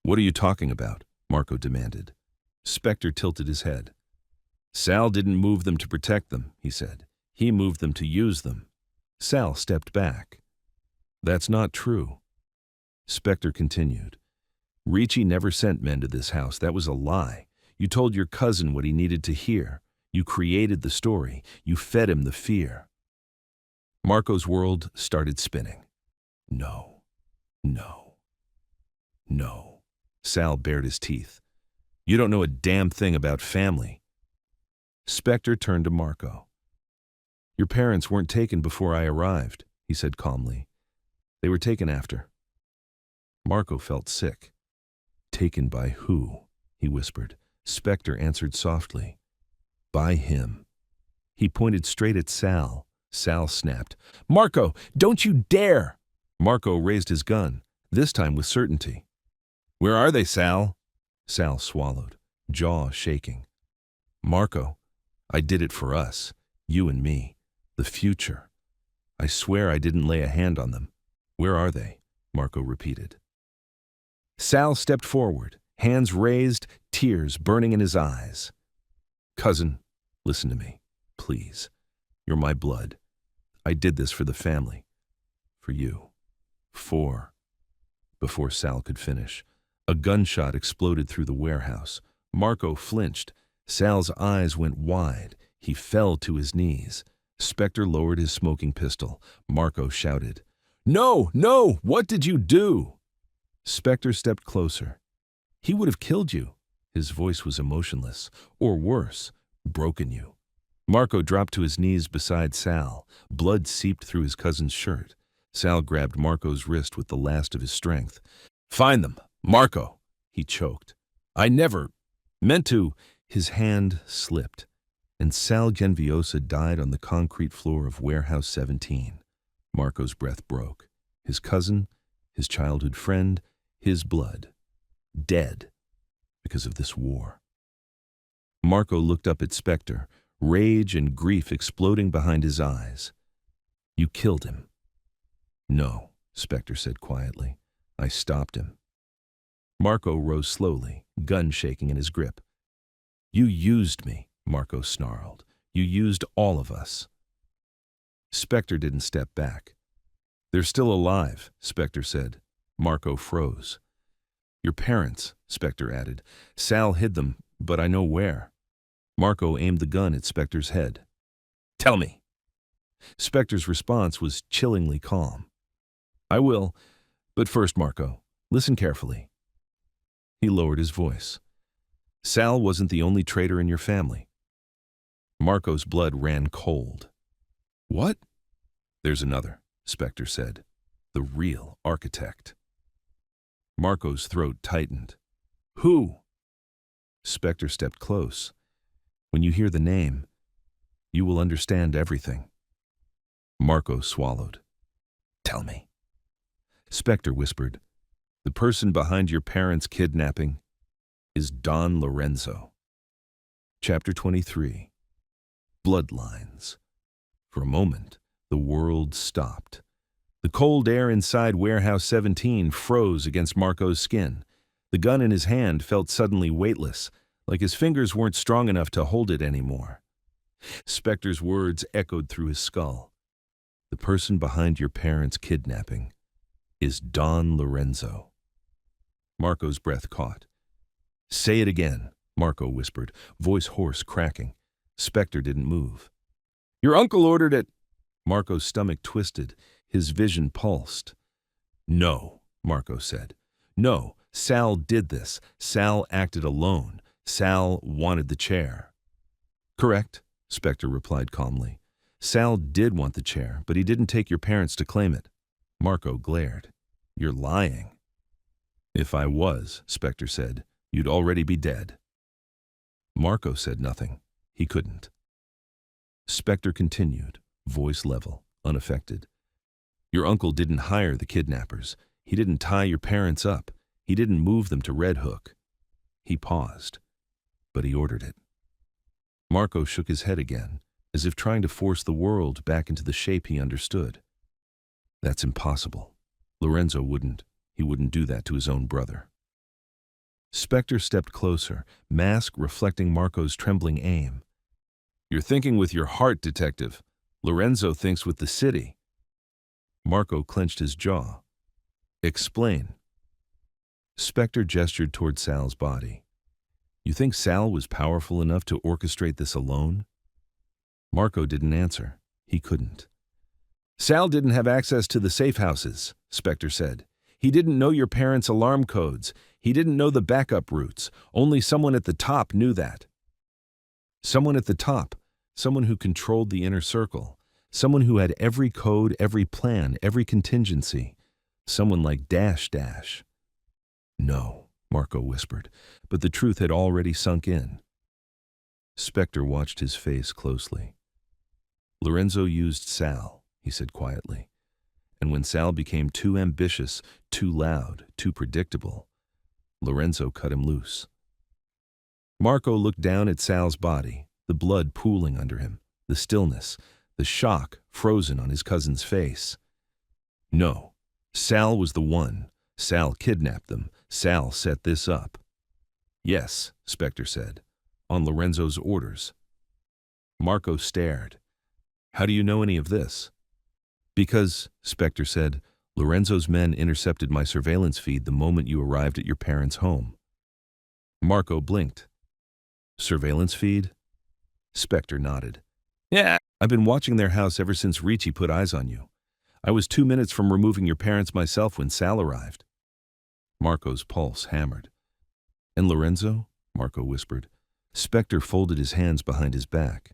What are you talking about? Marco demanded. Spectre tilted his head. Sal didn't move them to protect them, he said. He moved them to use them. Sal stepped back. That's not true. Spectre continued. Ricci never sent men to this house. That was a lie. You told your cousin what he needed to hear. You created the story. You fed him the fear. Marco's world started spinning. No. No. No. Sal bared his teeth. You don't know a damn thing about family. Spectre turned to Marco. Your parents weren't taken before I arrived, he said calmly. They were taken after. Marco felt sick. Taken by who? He whispered. Spectre answered softly. By him. He pointed straight at Sal. Sal snapped. Marco, don't you dare! Marco raised his gun, this time with certainty. Where are they, Sal? Sal swallowed, jaw shaking. Marco, I did it for us, you and me, the future. I swear I didn't lay a hand on them. Where are they? Marco repeated. Sal stepped forward, hands raised, tears burning in his eyes. Cousin, listen to me, please. You're my blood. I did this for the family. For you. Before Sal could finish, a gunshot exploded through the warehouse. Marco flinched. Sal's eyes went wide. He fell to his knees. Spectre lowered his smoking pistol. Marco shouted, No, no, what did you do? Spectre stepped closer. He would have killed you. His voice was emotionless, or worse, broken you. Marco dropped to his knees beside Sal. Blood seeped through his cousin's shirt. Sal grabbed Marco's wrist with the last of his strength. Find them, Marco, he choked. I never meant to. His hand slipped, and Sal Genviosa died on the concrete floor of Warehouse 17. Marco's breath broke. His cousin, his childhood friend, his blood. Dead because of this war. Marco looked up at Spectre, rage and grief exploding behind his eyes. You killed him. No, Spectre said quietly. I stopped him. Marco rose slowly, gun shaking in his grip. You used me, Marco snarled. You used all of us. Spectre didn't step back. They're still alive, Spectre said. Marco froze. Your parents, Spectre added. Sal hid them, but I know where. Marco aimed the gun at Spectre's head. Tell me. Spectre's response was chillingly calm. I will, but first, Marco, listen carefully. He lowered his voice. Sal wasn't the only traitor in your family. Marco's blood ran cold. What? There's another, Spectre said. The real architect. Marco's throat tightened. Who? Spectre stepped close. When you hear the name, you will understand everything. Marco swallowed. Tell me. Spectre whispered. The person behind your parents' kidnapping is Don Lorenzo. Chapter 23. Bloodlines. For a moment, the world stopped. The cold air inside Warehouse 17 froze against Marco's skin. The gun in his hand felt suddenly weightless, like his fingers weren't strong enough to hold it anymore. Spectre's words echoed through his skull. The person behind your parents' kidnapping is Don Lorenzo. Marco's breath caught. Say it again, Marco whispered, voice hoarse, cracking. Spectre didn't move. Your uncle ordered it. Marco's stomach twisted. His vision pulsed. No, Marco said. No, Sal did this. Sal acted alone. Sal wanted the chair. Correct, Spectre replied calmly. Sal did want the chair, but he didn't take your parents to claim it. Marco glared. You're lying. If I was, Spectre said, you'd already be dead. Marco said nothing. He couldn't. Spectre continued, voice level, unaffected. Your uncle didn't hire the kidnappers. He didn't tie your parents up. He didn't move them to Red Hook. He paused, but he ordered it. Marco shook his head again, as if trying to force the world back into the shape he understood. That's impossible. Lorenzo wouldn't. He wouldn't do that to his own brother. Spectre stepped closer, mask reflecting Marco's trembling aim. You're thinking with your heart, detective. Lorenzo thinks with the city. Marco clenched his jaw. Explain. Spectre gestured toward Sal's body. You think Sal was powerful enough to orchestrate this alone? Marco didn't answer. He couldn't. Sal didn't have access to the safe houses, Spectre said. He didn't know your parents' alarm codes. He didn't know the backup routes. Only someone at the top knew that. Someone at the top, someone who controlled the inner circle, someone who had every code, every plan, every contingency. Someone like Dash Dash. No, Marco whispered, but the truth had already sunk in. Spectre watched his face closely. Lorenzo used Sal, he said quietly. And when Sal became too ambitious, too loud, too predictable, Lorenzo cut him loose. Marco looked down at Sal's body, the blood pooling under him, the stillness, the shock frozen on his cousin's face. No, Sal was the one. Sal kidnapped them. Sal set this up. Yes, Spectre said, on Lorenzo's orders. Marco stared. How do you know any of this? Because, Spectre said, Lorenzo's men intercepted my surveillance feed the moment you arrived at your parents' home. Marco blinked. Surveillance feed? Spectre nodded. Yeah, I've been watching their house ever since Ricci put eyes on you. I was 2 minutes from removing your parents myself when Sal arrived. Marco's pulse hammered. And Lorenzo? Marco whispered. Spectre folded his hands behind his back.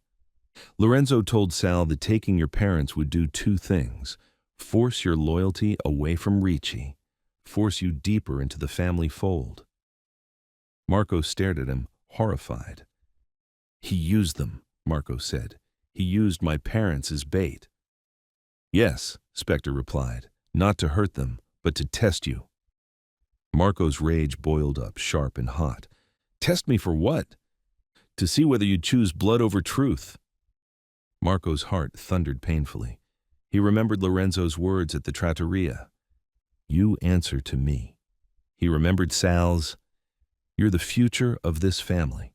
Lorenzo told Sal that taking your parents would do 2 things. Force your loyalty away from Ricci. Force you deeper into the family fold. Marco stared at him, horrified. He used them, Marco said. He used my parents as bait. Yes, Spectre replied, not to hurt them, but to test you. Marco's rage boiled up, sharp and hot. Test me for what? To see whether you'd choose blood over truth. Marco's heart thundered painfully. He remembered Lorenzo's words at the trattoria. You answer to me. He remembered Sal's, you're the future of this family.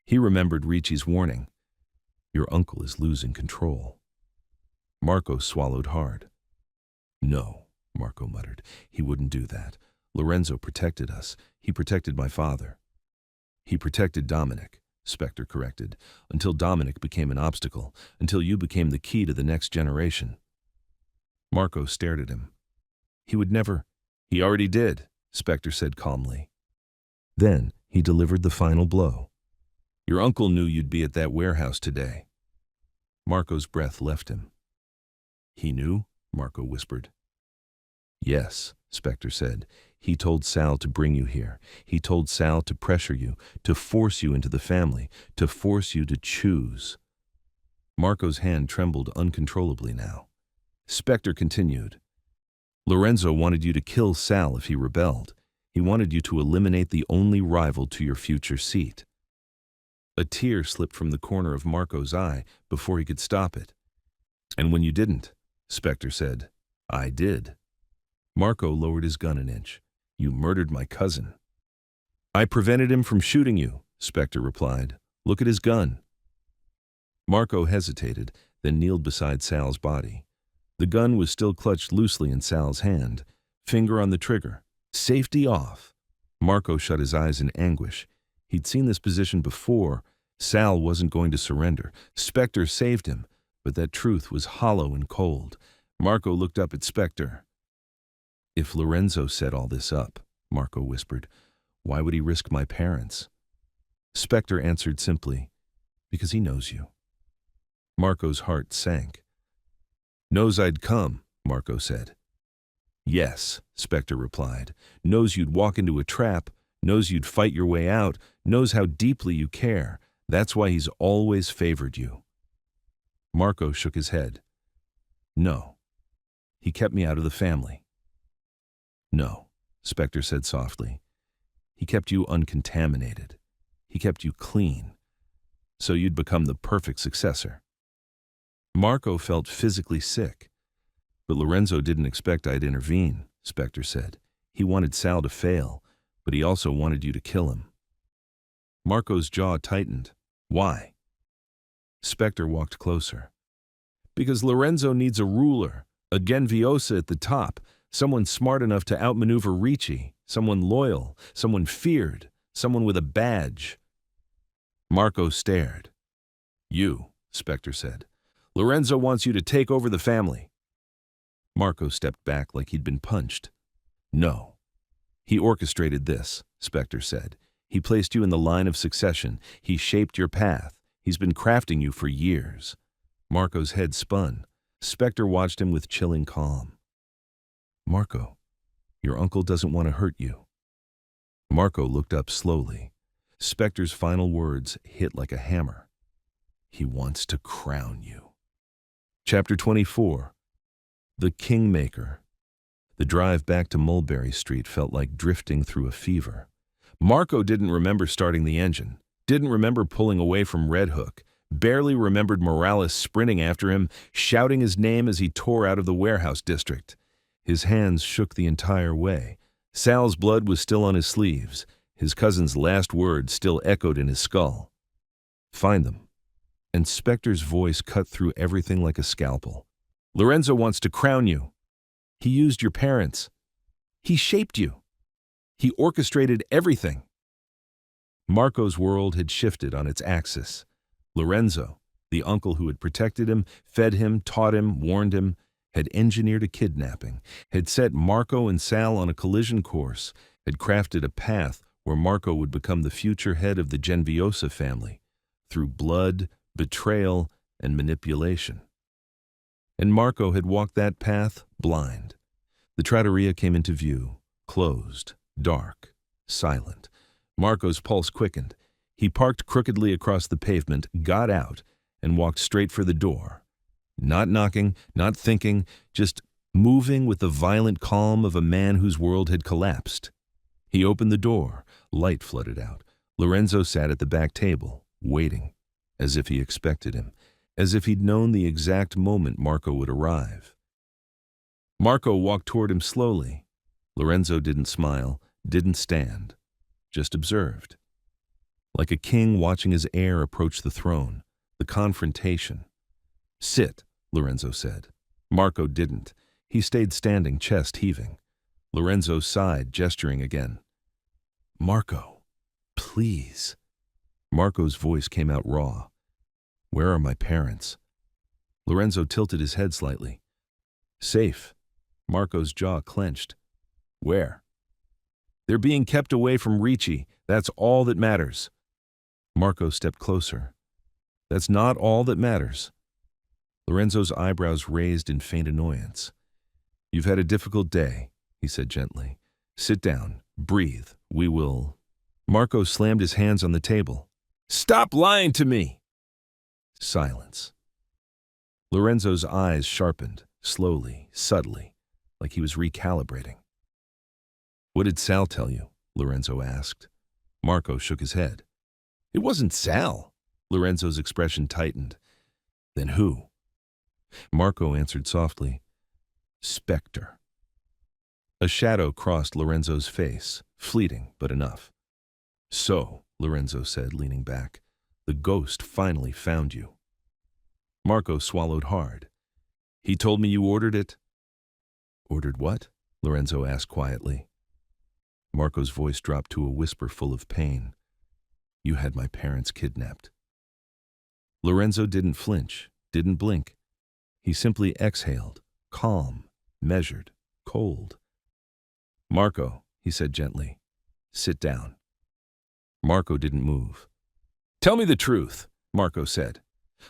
He remembered Ricci's warning. Your uncle is losing control. Marco swallowed hard. No, Marco muttered. He wouldn't do that. Lorenzo protected us. He protected my father. He protected Dominic, Spectre corrected, until Dominic became an obstacle, until you became the key to the next generation. Marco stared at him. He would never. He already did, Spectre said calmly. Then he delivered the final blow. Your uncle knew you'd be at that warehouse today. Marco's breath left him. He knew? Marco whispered. Yes, Spectre said. He told Sal to bring you here. He told Sal to pressure you, to force you into the family, to force you to choose. Marco's hand trembled uncontrollably now. Spectre continued. Lorenzo wanted you to kill Sal if he rebelled. He wanted you to eliminate the only rival to your future seat. A tear slipped from the corner of Marco's eye before he could stop it. And when you didn't, Spectre said, I did. Marco lowered his gun an inch. You murdered my cousin. I prevented him from shooting you, Spectre replied. Look at his gun. Marco hesitated, then kneeled beside Sal's body. The gun was still clutched loosely in Sal's hand, finger on the trigger. Safety off. Marco shut his eyes in anguish. He'd seen this position before. Sal wasn't going to surrender. Spectre saved him, but that truth was hollow and cold. Marco looked up at Spectre. If Lorenzo set all this up, Marco whispered, why would he risk my parents? Spectre answered simply, because he knows you. Marco's heart sank. Knows I'd come, Marco said. Yes, Spectre replied. Knows you'd walk into a trap, knows you'd fight your way out, knows how deeply you care. That's why he's always favored you. Marco shook his head. No. He kept me out of the family. No, Spectre said softly. He kept you uncontaminated. He kept you clean. So you'd become the perfect successor. Marco felt physically sick. But Lorenzo didn't expect I'd intervene, Spectre said. He wanted Sal to fail, but he also wanted you to kill him. Marco's jaw tightened. Why? Spectre walked closer. Because Lorenzo needs a ruler, a Genviosa at the top, someone smart enough to outmaneuver Ricci, someone loyal, someone feared, someone with a badge. Marco stared. You, Spectre said. Lorenzo wants you to take over the family. Marco stepped back like he'd been punched. No. He orchestrated this, Spectre said. He placed you in the line of succession. He shaped your path. He's been crafting you for years. Marco's head spun. Spectre watched him with chilling calm. Marco, your uncle doesn't want to hurt you. Marco looked up slowly. Spectre's final words hit like a hammer. He wants to crown you. Chapter 24. The Kingmaker. The drive back to Mulberry Street felt like drifting through a fever. Marco didn't remember starting the engine, didn't remember pulling away from Red Hook, barely remembered Morales sprinting after him, shouting his name as he tore out of the warehouse district. His hands shook the entire way. Sal's blood was still on his sleeves. His cousin's last words still echoed in his skull. Find them. And Spectre's voice cut through everything like a scalpel. Lorenzo wants to crown you. He used your parents. He shaped you. He orchestrated everything. Marco's world had shifted on its axis. Lorenzo, the uncle who had protected him, fed him, taught him, warned him, had engineered a kidnapping, had set Marco and Sal on a collision course, had crafted a path where Marco would become the future head of the Genviosa family, through blood, betrayal, and manipulation. And Marco had walked that path blind. The trattoria came into view, closed, dark, silent. Marco's pulse quickened. He parked crookedly across the pavement, got out, and walked straight for the door. Not knocking, not thinking, just moving with the violent calm of a man whose world had collapsed. He opened the door. Light flooded out. Lorenzo sat at the back table, waiting, as if he expected him, as if he'd known the exact moment Marco would arrive. Marco walked toward him slowly. Lorenzo didn't smile, didn't stand, just observed. Like a king watching his heir approach the throne, the confrontation. Sit, Lorenzo said. Marco didn't. He stayed standing, chest heaving. Lorenzo sighed, gesturing again. Marco, please. Marco's voice came out raw. Where are my parents? Lorenzo tilted his head slightly. Safe. Marco's jaw clenched. Where? They're being kept away from Ricci. That's all that matters. Marco stepped closer. That's not all that matters. Lorenzo's eyebrows raised in faint annoyance. You've had a difficult day, he said gently. Sit down. Breathe. We will. Marco slammed his hands on the table. Stop lying to me! Silence. Lorenzo's eyes sharpened, slowly, subtly, like he was recalibrating. What did Sal tell you? Lorenzo asked. Marco shook his head. It wasn't Sal. Lorenzo's expression tightened. Then who? Marco answered softly. Spectre. A shadow crossed Lorenzo's face, fleeting but enough. So, Lorenzo said, leaning back, the ghost finally found you. Marco swallowed hard. He told me you ordered it. Ordered what? Lorenzo asked quietly. Marco's voice dropped to a whisper full of pain. You had my parents kidnapped. Lorenzo didn't flinch, didn't blink. He simply exhaled, calm, measured, cold. Marco, he said gently, sit down. Marco didn't move. Tell me the truth, Marco said.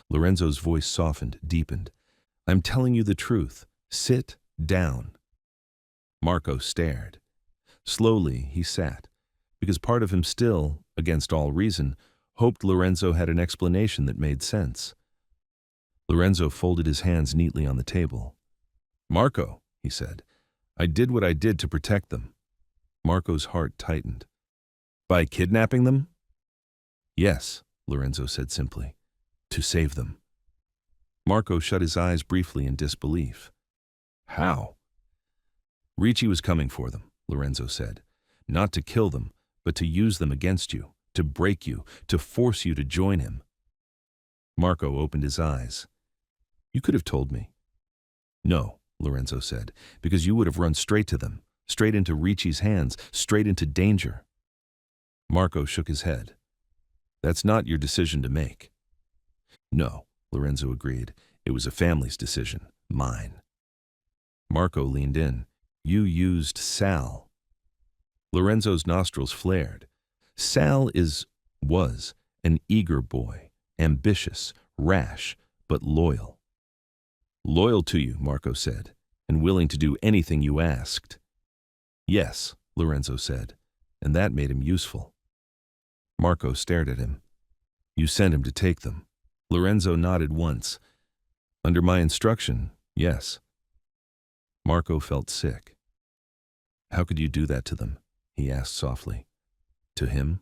Lorenzo's voice softened, deepened. I'm telling you the truth. Sit down. Marco stared. Slowly, he sat, because part of him still, against all reason, hoped Lorenzo had an explanation that made sense. Lorenzo folded his hands neatly on the table. Marco, he said, I did what I did to protect them. Marco's heart tightened. By kidnapping them? Yes, Lorenzo said simply. To save them. Marco shut his eyes briefly in disbelief. How? Ricci was coming for them, Lorenzo said. Not to kill them, but to use them against you, to break you, to force you to join him. Marco opened his eyes. You could have told me. No, Lorenzo said, because you would have run straight to them, straight into Ricci's hands, straight into danger. Marco shook his head. That's not your decision to make. No, Lorenzo agreed. It was a family's decision, mine. Marco leaned in. You used Sal. Lorenzo's nostrils flared. Sal was an eager boy, ambitious, rash, but loyal. Loyal to you, Marco said, and willing to do anything you asked. Yes, Lorenzo said, and that made him useful. Marco stared at him. You sent him to take them. Lorenzo nodded once. Under my instruction, yes. Marco felt sick. How could you do that to them? He asked softly. To him?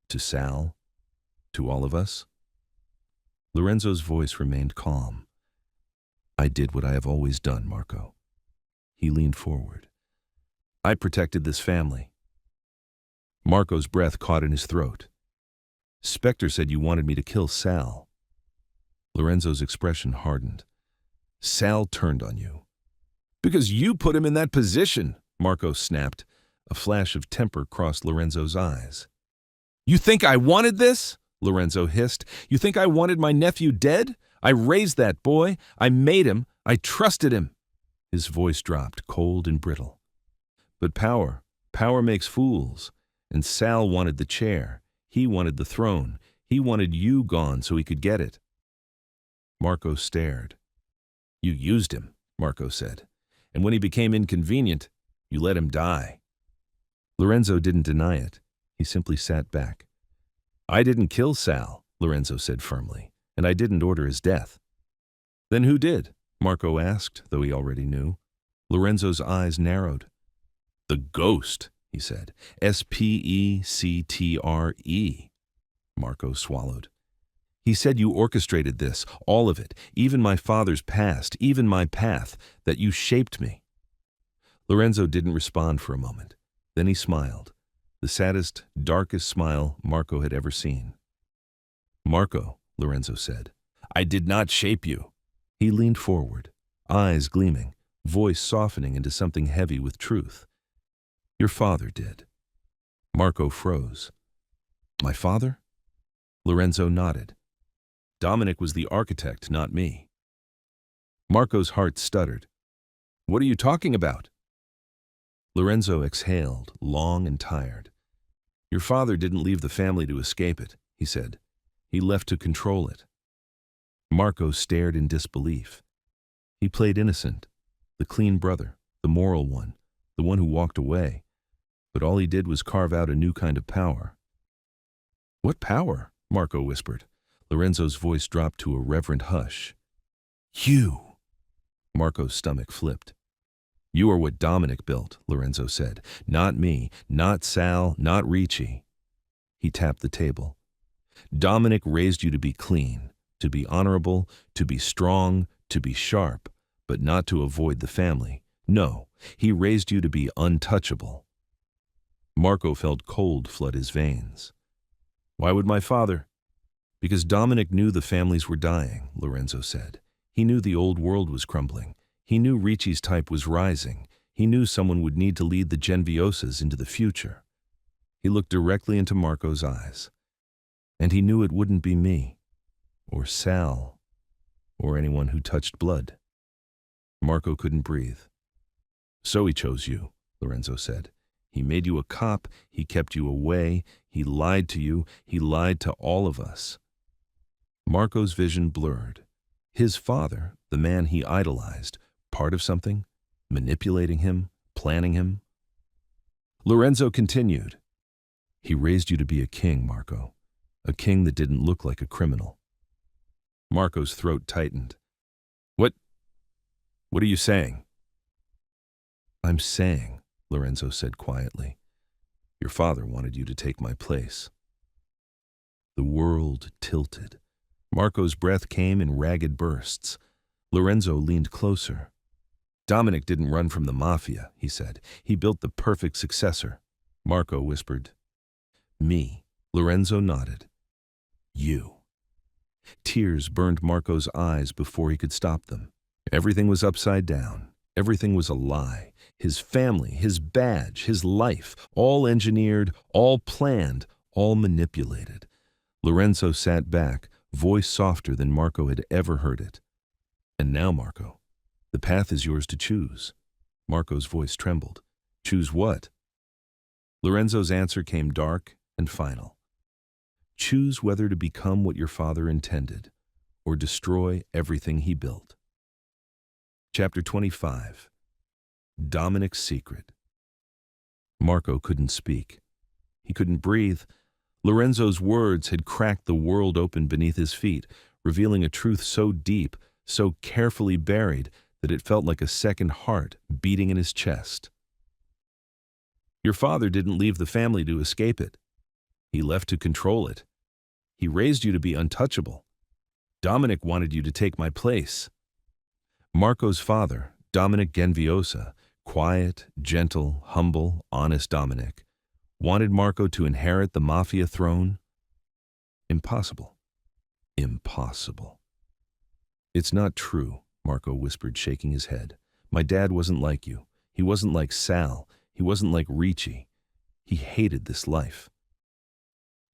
To Sal? To all of us? Lorenzo's voice remained calm. I did what I have always done, Marco. He leaned forward. I protected this family. Marco's breath caught in his throat. Spectre said you wanted me to kill Sal. Lorenzo's expression hardened. Sal turned on you. Because you put him in that position, Marco snapped. A flash of temper crossed Lorenzo's eyes. You think I wanted this? Lorenzo hissed. You think I wanted my nephew dead? I raised that boy. I made him. I trusted him. His voice dropped, cold and brittle. But power makes fools. And Sal wanted the chair. He wanted the throne. He wanted you gone so he could get it. Marco stared. You used him, Marco said. And when he became inconvenient, you let him die. Lorenzo didn't deny it. He simply sat back. I didn't kill Sal, Lorenzo said firmly, and I didn't order his death. Then who did? Marco asked, though he already knew. Lorenzo's eyes narrowed. The ghost, he said. S-P-E-C-T-R-E. Marco swallowed. He said you orchestrated this, all of it, even my father's past, even my path, that you shaped me. Lorenzo didn't respond for a moment. Then he smiled, the saddest, darkest smile Marco had ever seen. Marco, Lorenzo said, I did not shape you. He leaned forward, eyes gleaming, voice softening into something heavy with truth. Your father did. Marco froze. My father? Lorenzo nodded. Dominic was the architect, not me. Marco's heart stuttered. What are you talking about? Lorenzo exhaled, long and tired. Your father didn't leave the family to escape it, he said. He left to control it. Marco stared in disbelief. He played innocent, the clean brother, the moral one, the one who walked away. But all he did was carve out a new kind of power. What power? Marco whispered. Lorenzo's voice dropped to a reverent hush. You! Marco's stomach flipped. You are what Dominic built, Lorenzo said. Not me, not Sal, not Ricci. He tapped the table. Dominic raised you to be clean, to be honorable, to be strong, to be sharp, but not to avoid the family. No, he raised you to be untouchable. Marco felt cold flood his veins. Why would my father? Because Dominic knew the families were dying, Lorenzo said. He knew the old world was crumbling. He knew Ricci's type was rising. He knew someone would need to lead the Genviosas into the future. He looked directly into Marco's eyes. And he knew it wouldn't be me, or Sal, or anyone who touched blood. Marco couldn't breathe. So he chose you, Lorenzo said. He made you a cop, he kept you away, he lied to you, he lied to all of us. Marco's vision blurred. His father, the man he idolized, part of something, manipulating him, planning him. Lorenzo continued. He raised you to be a king, Marco, a king that didn't look like a criminal. Marco's throat tightened. What are you saying? I'm saying, Lorenzo said quietly, your father wanted you to take my place. The world tilted. Marco's breath came in ragged bursts. Lorenzo leaned closer. Dominic didn't run from the Mafia, he said. He built the perfect successor. Marco whispered. Me. Lorenzo nodded. You. Tears burned Marco's eyes before he could stop them. Everything was upside down. Everything was a lie. His family, his badge, his life, all engineered, all planned, all manipulated. Lorenzo sat back, voice softer than Marco had ever heard it. And now, Marco, the path is yours to choose. Marco's voice trembled. Choose what? Lorenzo's answer came dark and final. Choose whether to become what your father intended, or destroy everything he built. Chapter 25. Dominic's Secret. Marco couldn't speak. He couldn't breathe. Lorenzo's words had cracked the world open beneath his feet, revealing a truth so deep, so carefully buried, that it felt like a second heart beating in his chest. Your father didn't leave the family to escape it. He left to control it. He raised you to be untouchable. Dominic wanted you to take my place. Marco's father, Marco Genviosa, quiet, gentle, humble, honest Dominic, wanted Marco to inherit the Mafia throne? Impossible. Impossible. It's not true, Marco whispered, shaking his head. My dad wasn't like you. He wasn't like Sal. He wasn't like Ricci. He hated this life.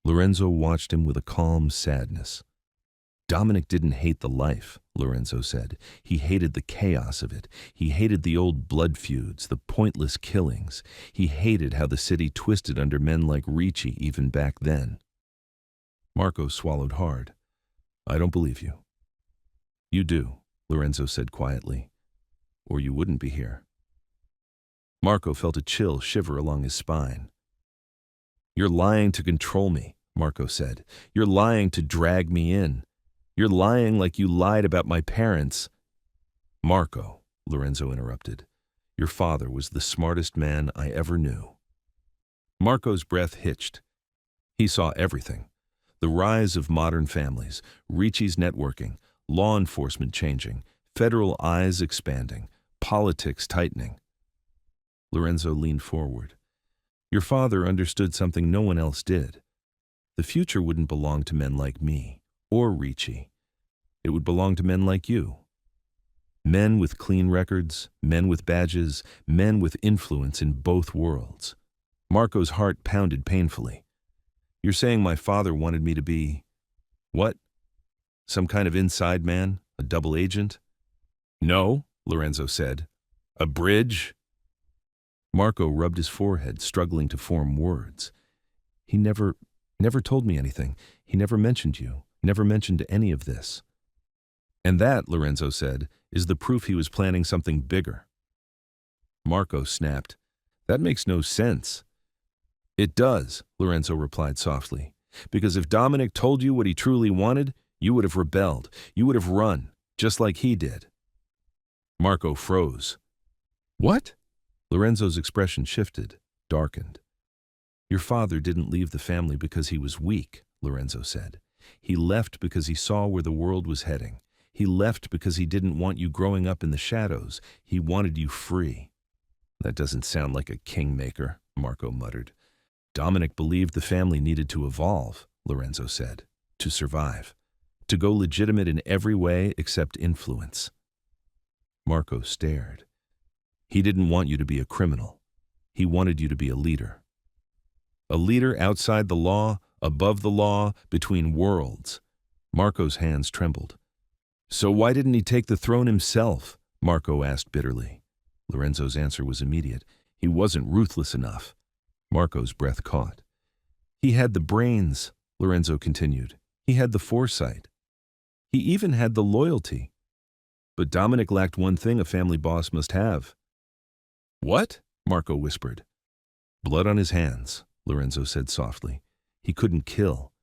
Lorenzo watched him with a calm sadness. Dominic didn't hate the life, Lorenzo said. He hated the chaos of it. He hated the old blood feuds, the pointless killings. He hated how the city twisted under men like Ricci even back then. Marco swallowed hard. I don't believe you. You do, Lorenzo said quietly, or you wouldn't be here. Marco felt a chill shiver along his spine. You're lying to control me, Marco said. You're lying to drag me in. You're lying like you lied about my parents. Marco, Lorenzo interrupted, your father was the smartest man I ever knew. Marco's breath hitched. He saw everything. The rise of modern families, Ricci's networking, law enforcement changing, federal eyes expanding, politics tightening. Lorenzo leaned forward. Your father understood something no one else did. The future wouldn't belong to men like me. Or Ricci. It would belong to men like you. Men with clean records, men with badges, men with influence in both worlds. Marco's heart pounded painfully. You're saying my father wanted me to be… what? Some kind of inside man? A double agent? No, Lorenzo said. A bridge? Marco rubbed his forehead, struggling to form words. He never told me anything. He never mentioned you. Never mentioned any of this. And that, Lorenzo said, is the proof he was planning something bigger. Marco snapped. That makes no sense. It does, Lorenzo replied softly, because if Dominic told you what he truly wanted, you would have rebelled. You would have run, just like he did. Marco froze. What? Lorenzo's expression shifted, darkened. Your father didn't leave the family because he was weak, Lorenzo said. He left because he saw where the world was heading. He left because he didn't want you growing up in the shadows. He wanted you free. That doesn't sound like a kingmaker, Marco muttered. Dominic believed the family needed to evolve, Lorenzo said, to survive, to go legitimate in every way except influence. Marco stared. He didn't want you to be a criminal. He wanted you to be a leader. A leader outside the law, above the law, between worlds. Marco's hands trembled. So why didn't he take the throne himself? Marco asked bitterly. Lorenzo's answer was immediate. He wasn't ruthless enough. Marco's breath caught. He had the brains, Lorenzo continued. He had the foresight. He even had the loyalty. But Dominic lacked one thing a family boss must have. What? Marco whispered. Blood on his hands, Lorenzo said softly. He couldn't kill.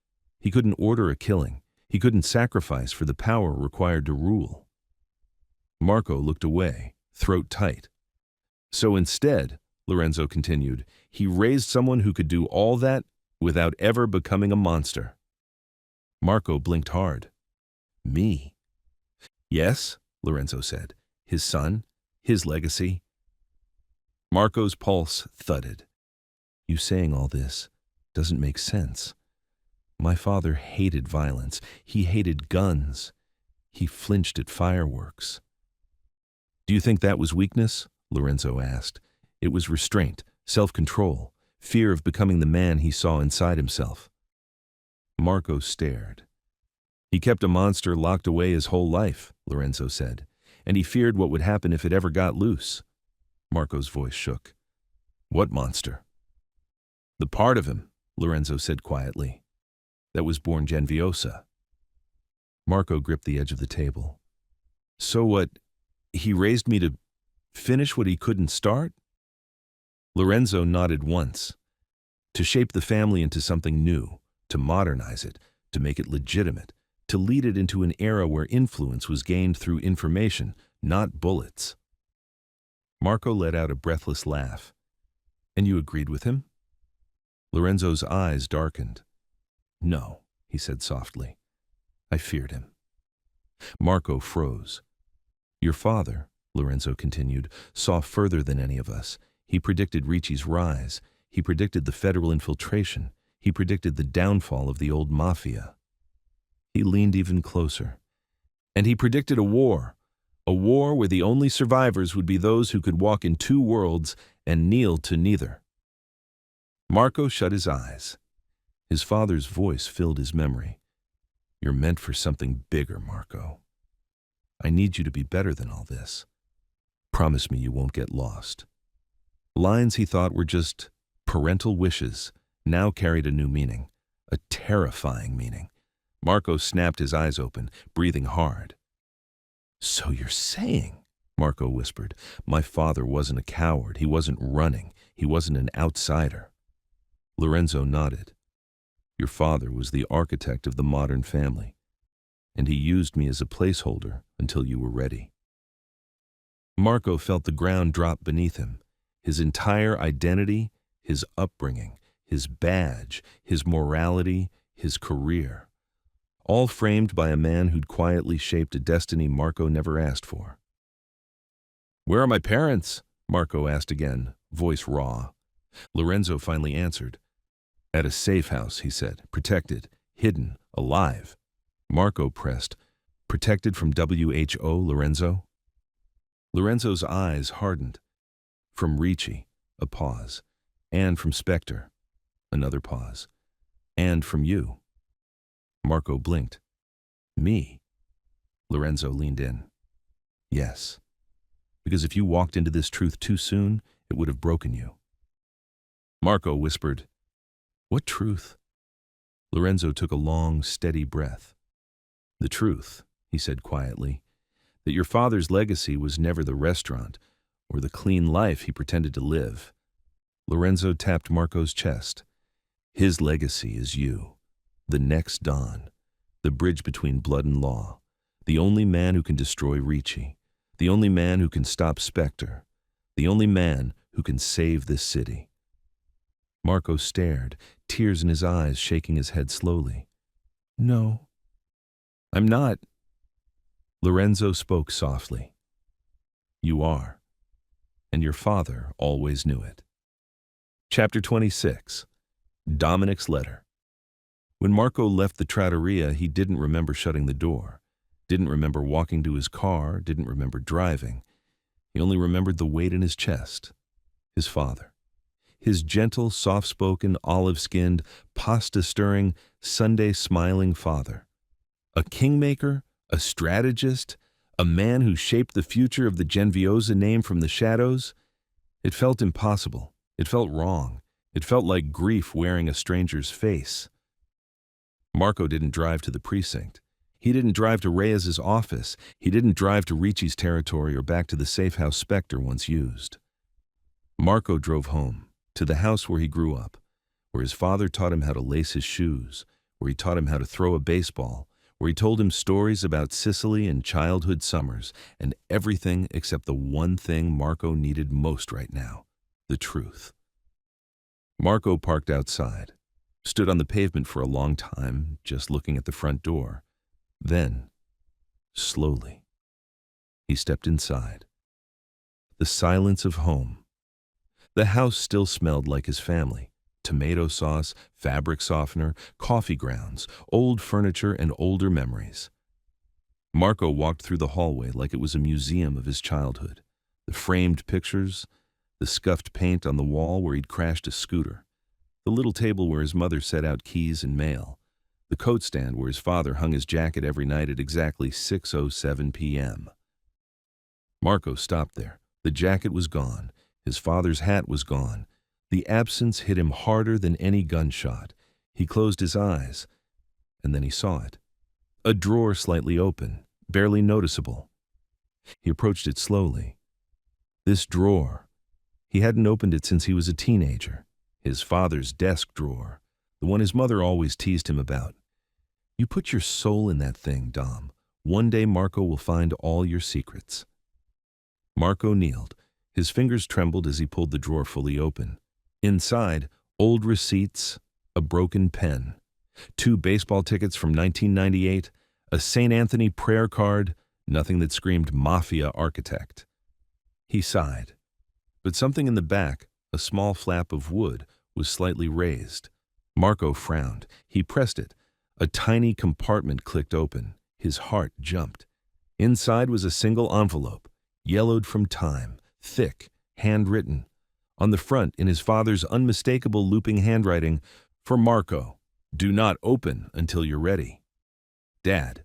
He couldn't order a killing. He couldn't sacrifice for the power required to rule. Marco looked away, throat tight. So instead, Lorenzo continued, he raised someone who could do all that without ever becoming a monster. Marco blinked hard. Me? Yes, Lorenzo said. His son, his legacy. Marco's pulse thudded. You saying all this doesn't make sense. My father hated violence. He hated guns. He flinched at fireworks. Do you think that was weakness? Lorenzo asked. It was restraint, self-control, fear of becoming the man he saw inside himself. Marco stared. He kept a monster locked away his whole life, Lorenzo said, and he feared what would happen if it ever got loose. Marco's voice shook. What monster? The part of him, Lorenzo said quietly, that was born Genviosa. Marco gripped the edge of the table. So what, he raised me to finish what he couldn't start? Lorenzo nodded once. To shape the family into something new, to modernize it, to make it legitimate, to lead it into an era where influence was gained through information, not bullets. Marco let out a breathless laugh. And you agreed with him? Lorenzo's eyes darkened. No, he said softly. I feared him. Marco froze. Your father, Lorenzo continued, saw further than any of us. He predicted Ricci's rise. He predicted the federal infiltration. He predicted the downfall of the old Mafia. He leaned even closer. And he predicted a war where the only survivors would be those who could walk in two worlds and kneel to neither. Marco shut his eyes. His father's voice filled his memory. You're meant for something bigger, Marco. I need you to be better than all this. Promise me you won't get lost. Lines he thought were just parental wishes now carried a new meaning, a terrifying meaning. Marco snapped his eyes open, breathing hard. So you're saying, Marco whispered, my father wasn't a coward, he wasn't running, he wasn't an outsider. Lorenzo nodded. Your father was the architect of the modern family, and he used me as a placeholder until you were ready. Marco felt the ground drop beneath him. His entire identity, his upbringing, his badge, his morality, his career, all framed by a man who'd quietly shaped a destiny Marco never asked for. Where are my parents? Marco asked again, voice raw. Lorenzo finally answered. At a safe house, he said, protected, hidden, alive. Marco pressed, protected from WHO, Lorenzo? Lorenzo's eyes hardened. From Ricci, a pause, and from Spectre, another pause, and from you. Marco blinked. Me? Lorenzo leaned in. Yes, because if you walked into this truth too soon, it would have broken you. Marco whispered, What truth? Lorenzo took a long, steady breath. The truth, he said quietly, that your father's legacy was never the restaurant or the clean life he pretended to live. Lorenzo tapped Marco's chest. His legacy is you, the next Don, the bridge between blood and law, the only man who can destroy Ricci, the only man who can stop Spectre, the only man who can save this city. Marco stared, tears in his eyes, shaking his head slowly. No, I'm not. Lorenzo spoke softly. You are, and your father always knew it. Chapter 26. Dominic's Letter. When Marco left the trattoria, he didn't remember shutting the door, didn't remember walking to his car, didn't remember driving. He only remembered the weight in his chest. His father. His gentle, soft-spoken, olive-skinned, pasta-stirring, Sunday-smiling father. A kingmaker, a strategist, a man who shaped the future of the Genviosa name from the shadows. It felt impossible. It felt wrong. It felt like grief wearing a stranger's face. Marco didn't drive to the precinct. He didn't drive to Reyes's office. He didn't drive to Ricci's territory or back to the safe house Spectre once used. Marco drove home, to the house where he grew up, where his father taught him how to lace his shoes, where he taught him how to throw a baseball, where he told him stories about Sicily and childhood summers, and everything except the one thing Marco needed most right now, the truth. Marco parked outside, stood on the pavement for a long time, just looking at the front door. Then slowly. He stepped inside. The silence of home. The house still smelled like his family. Tomato sauce, fabric softener, coffee grounds, old furniture, and older memories. Marco walked through the hallway like it was a museum of his childhood. The framed pictures, the scuffed paint on the wall where he'd crashed a scooter, the little table where his mother set out keys and mail, the coat stand where his father hung his jacket every night at exactly 6:07 p.m. Marco stopped there. The jacket was gone. His father's hat was gone. The absence hit him harder than any gunshot. He closed his eyes, and then he saw it. A drawer slightly open, barely noticeable. He approached it slowly. This drawer, he hadn't opened it since he was a teenager. His father's desk drawer, the one his mother always teased him about. You put your soul in that thing, Dom. One day Marco will find all your secrets. Marco kneeled. His fingers trembled as he pulled the drawer fully open. Inside, old receipts, a broken pen, 2 baseball tickets from 1998, a St. Anthony prayer card, nothing that screamed Mafia architect. He sighed. But something in the back, a small flap of wood, was slightly raised. Marco frowned. He pressed it. A tiny compartment clicked open. His heart jumped. Inside was a single envelope, yellowed from time, thick, handwritten. On the front, in his father's unmistakable looping handwriting, for Marco, do not open until you're ready. Dad.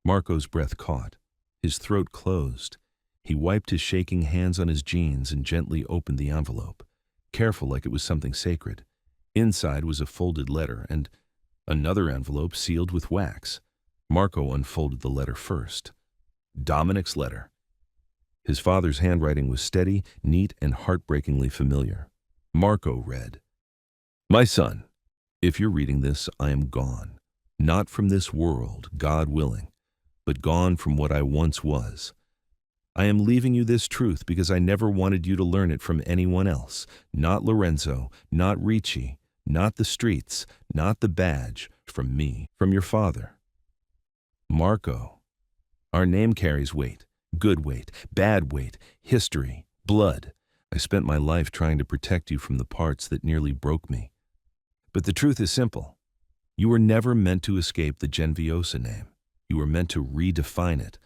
Marco's breath caught. His throat closed. He wiped his shaking hands on his jeans and gently opened the envelope, careful like it was something sacred. Inside was a folded letter and another envelope sealed with wax. Marco unfolded the letter first. Dominic's letter. His father's handwriting was steady, neat, and heartbreakingly familiar. Marco read, My son, if you're reading this, I am gone. Not from this world, God willing, but gone from what I once was. I am leaving you this truth because I never wanted you to learn it from anyone else. Not Lorenzo, not Ricci, not the streets, not the badge. From me, from your father. Marco. Our name carries weight. Good weight, bad weight, history, blood. I spent my life trying to protect you from the parts that nearly broke me. But the truth is simple. You were never meant to escape the Genviosa name. You were meant to redefine it.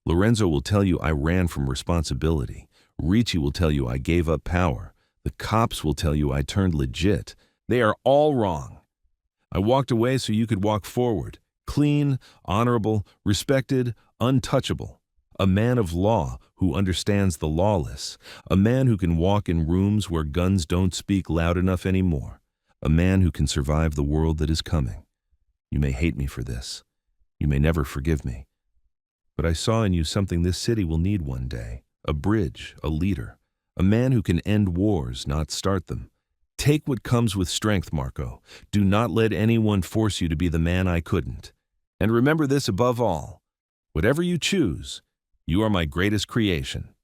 Lorenzo will tell you I ran from responsibility. Ricci will tell you I gave up power. The cops will tell you I turned legit. They are all wrong. I walked away so you could walk forward. Clean, honorable, respected, untouchable. A man of law who understands the lawless. A man who can walk in rooms where guns don't speak loud enough anymore. A man who can survive the world that is coming. You may hate me for this. You may never forgive me. But I saw in you something this city will need one day. A bridge, a leader. A man who can end wars, not start them. Take what comes with strength, Marco. Do not let anyone force you to be the man I couldn't. And remember this above all. Whatever you choose, you are my greatest creation,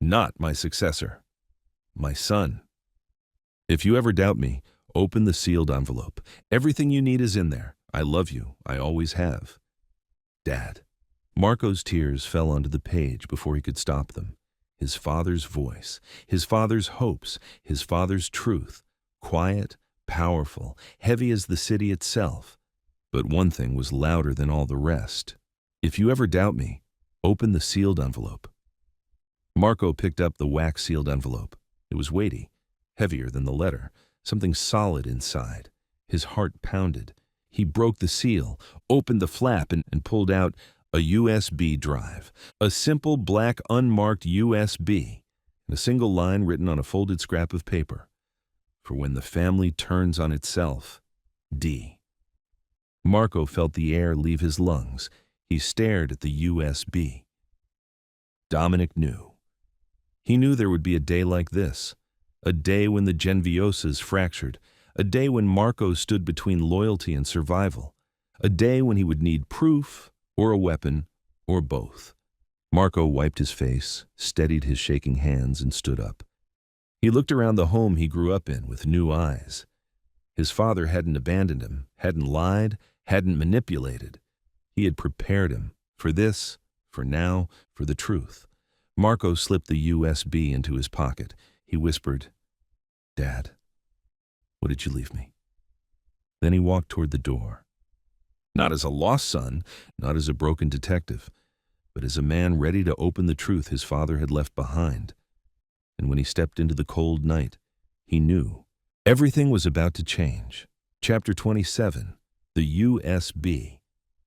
not my successor. My son. If you ever doubt me, open the sealed envelope. Everything you need is in there. I love you. I always have. Dad. Marco's tears fell onto the page before he could stop them. His father's voice, his father's hopes, his father's truth. Quiet, powerful, heavy as the city itself. But one thing was louder than all the rest. If you ever doubt me, open the sealed envelope. Marco picked up the wax-sealed envelope. It was weighty, heavier than the letter, something solid inside. His heart pounded. He broke the seal, opened the flap, and pulled out a USB drive. A simple black unmarked USB, and a single line written on a folded scrap of paper. For when the family turns on itself, D. Marco felt the air leave his lungs. He stared at the USB. Dominic knew. He knew there would be a day like this, a day when the Genviosas fractured, a day when Marco stood between loyalty and survival, a day when he would need proof or a weapon or both. Marco wiped his face, steadied his shaking hands, and stood up. He looked around the home he grew up in with new eyes. His father hadn't abandoned him, hadn't lied, hadn't manipulated. He had prepared him For this, for now, for the truth. Marco slipped the USB into his pocket. He whispered, "Dad, what did you leave me?" Then he walked toward the door. Not as a lost son, not as a broken detective, but as a man ready to open the truth his father had left behind. And when he stepped into the cold night, he knew everything was about to change. Chapter 27, the USB.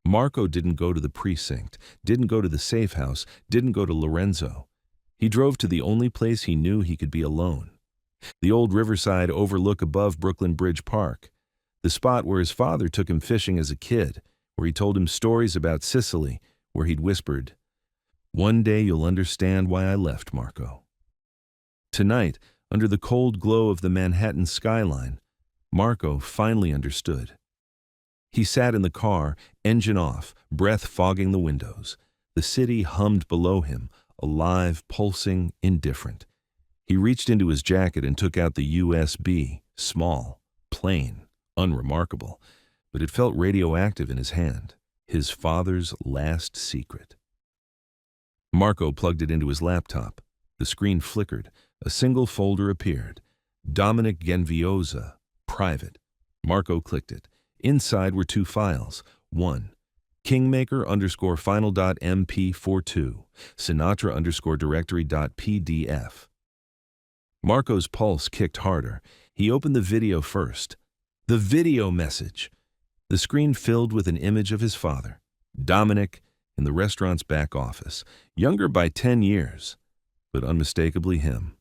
Marco didn't go to the precinct, didn't go to the safe house, didn't go to Lorenzo. He drove to the only place he knew he could be alone. The old riverside overlook above Brooklyn Bridge Park. The spot where his father took him fishing as a kid, where he told him stories about Sicily, where he'd whispered, "One day you'll understand why I left, Marco." Tonight, under the cold glow of the Manhattan skyline, Marco finally understood. He sat in the car, engine off, breath fogging the windows. The city hummed below him, alive, pulsing, indifferent. He reached into his jacket and took out the USB, small, plain, unremarkable, but it felt radioactive in his hand, his father's last secret. Marco plugged it into his laptop. The screen flickered. A single folder appeared. Dominic Genviosa, private. Marco clicked it. Inside were two files. One, Kingmaker_final.mp42, Sinatra_directory.pdf. Marco's pulse kicked harder. He opened the video first. The video message. The screen filled with an image of his father, Dominic, in the restaurant's back office, younger by 10 years, but unmistakably him.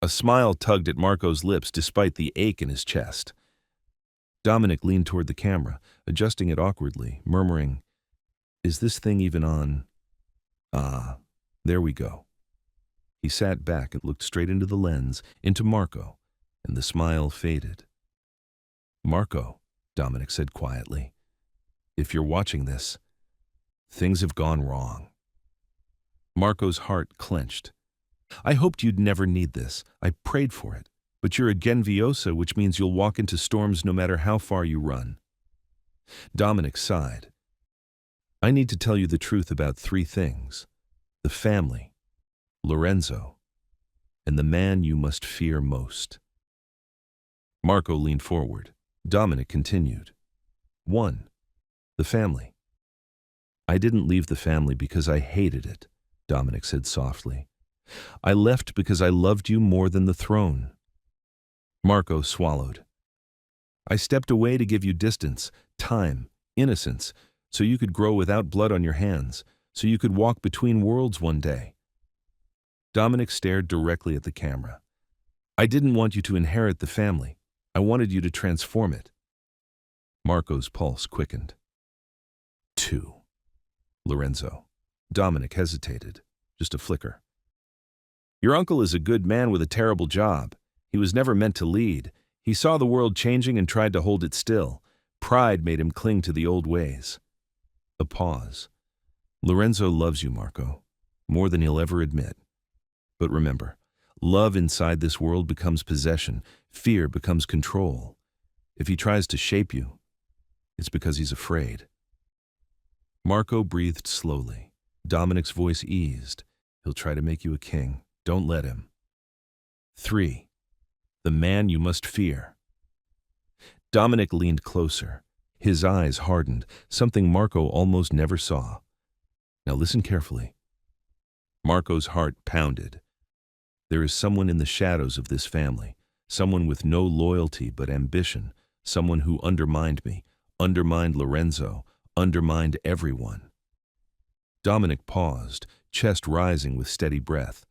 A smile tugged at Marco's lips despite the ache in his chest. Dominic leaned toward the camera, adjusting it awkwardly, murmuring, "Is this thing even on? Ah, there we go." He sat back and looked straight into the lens, into Marco, and the smile faded. "Marco," Dominic said quietly, "if you're watching this, things have gone wrong." Marco's heart clenched. "I hoped you'd never need this. I prayed for it. But you're a Genviosa, which means you'll walk into storms no matter how far you run." Dominic sighed. "I need to tell you the truth about three things: the family, Lorenzo, and the man you must fear most." Marco leaned forward. Dominic continued. "One, the family. I didn't leave the family because I hated it," Dominic said softly. "I left because I loved you more than the throne." Marco swallowed. "I stepped away to give you distance, time, innocence, so you could grow without blood on your hands, so you could walk between worlds one day." Dominic stared directly at the camera. "I didn't want you to inherit the family. I wanted you to transform it." Marco's pulse quickened. "Two, Lorenzo." Dominic hesitated, just a flicker. "Your uncle is a good man with a terrible job. He was never meant to lead. He saw the world changing and tried to hold it still. Pride made him cling to the old ways." A pause. "Lorenzo loves you, Marco, more than he'll ever admit. But remember, love inside this world becomes possession. Fear becomes control. If he tries to shape you, it's because he's afraid." Marco breathed slowly. Dominic's voice eased. "He'll try to make you a king. Don't let him." Three, the man you must fear. Dominic leaned closer. His eyes hardened, something Marco almost never saw. "Now listen carefully." Marco's heart pounded. "There is someone in the shadows of this family, someone with no loyalty but ambition, someone who undermined me, undermined Lorenzo, undermined everyone." Dominic paused, chest rising with steady breath.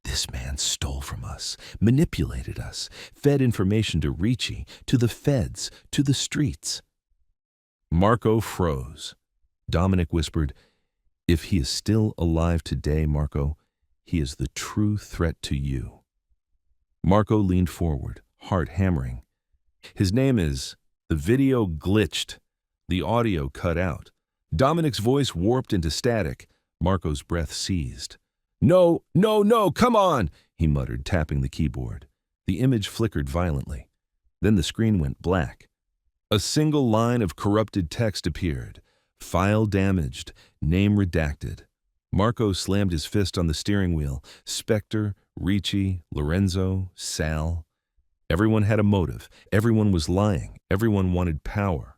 "This man stole from us, manipulated us, fed information to Ricci, to the feds, to the streets." Marco froze. Dominic whispered, "If he is still alive today, Marco, he is the true threat to you." Marco leaned forward, heart hammering. "His name is..." The video glitched. The audio cut out. Dominic's voice warped into static. Marco's breath seized. "No, no, no, come on!" he muttered, tapping the keyboard. The image flickered violently. Then the screen went black. A single line of corrupted text appeared. File damaged. Name redacted. Marco slammed his fist on the steering wheel. Spectre, Ricci, Lorenzo, Sal. Everyone had a motive. Everyone was lying. Everyone wanted power.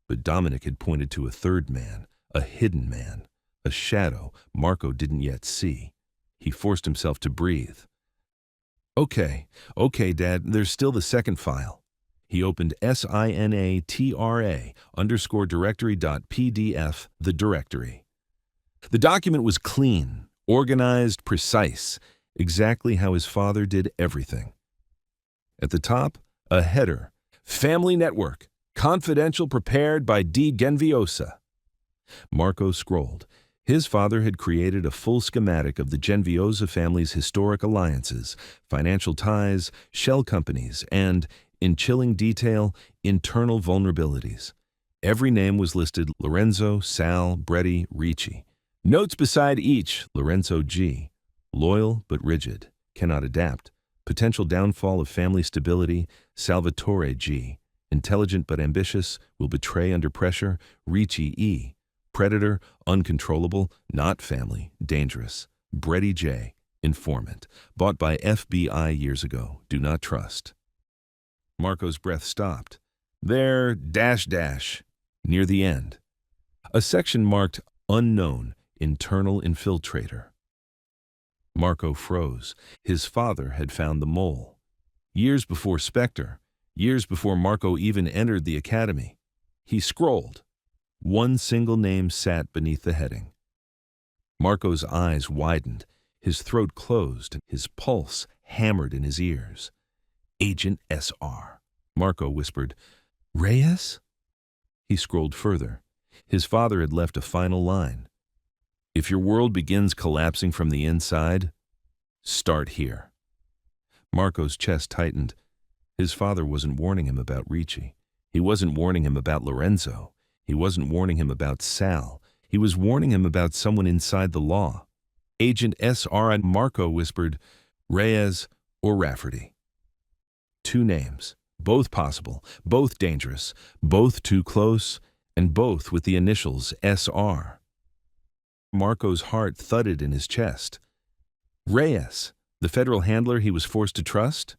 But Dominic had pointed to a third man, a hidden man, a shadow Marco didn't yet see. He forced himself to breathe. Okay, Dad, there's still the second file. He opened SINATRA_directory.pdf, the directory. The document was clean, organized, precise, exactly how his father did everything. At the top, a header, Family Network, confidential, prepared by D. Genviosa. Marco scrolled. His father had created a full schematic of the Genviosa family's historic alliances, financial ties, shell companies, and, in chilling detail, internal vulnerabilities. Every name was listed: Lorenzo, Sal, Breddy, Ricci. Notes beside each: Lorenzo G. Loyal but rigid, cannot adapt. Potential downfall of family stability: Salvatore G. Intelligent but ambitious, will betray under pressure. Ricci E. Predator, uncontrollable, not family, dangerous. Breddy J. Informant, bought by FBI years ago, do not trust. Marco's breath stopped. There, .. near the end. A section marked Unknown, Internal Infiltrator. Marco froze. His father had found the mole. Years before Spectre, years before Marco even entered the academy. He scrolled. One single name sat beneath the heading. Marco's eyes widened, his throat closed, his pulse hammered in his ears. Agent SR. Marco whispered, Reyes? He scrolled further. His father had left a final line. If your world begins collapsing from the inside, start here. Marco's chest tightened. His father wasn't warning him about Ricci. He wasn't warning him about Lorenzo. He wasn't warning him about Sal. He was warning him about someone inside the law. Agent SR. And Marco whispered, Reyes or Rafferty. Two names, both possible, both dangerous, both too close, and both with the initials SR. Marco's heart thudded in his chest. Reyes, the federal handler he was forced to trust?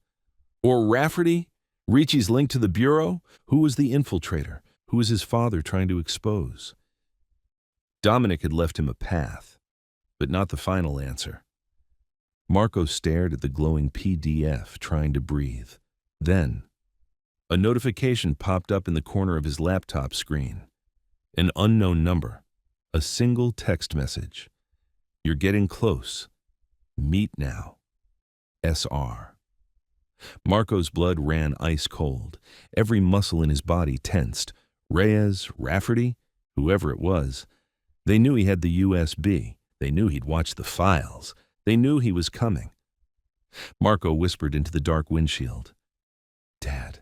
Or Rafferty, Ricci's link to the Bureau? Who was the infiltrator? Who was his father trying to expose? Dominic had left him a path, but not the final answer. Marco stared at the glowing PDF, trying to breathe. Then, a notification popped up in the corner of his laptop screen. An unknown number. A single text message. You're getting close. Meet now. SR. Marco's blood ran ice cold. Every muscle in his body tensed. Reyes, Rafferty, whoever it was. They knew he had the USB. They knew he'd watched the files. They knew he was coming. Marco whispered into the dark windshield. Dad,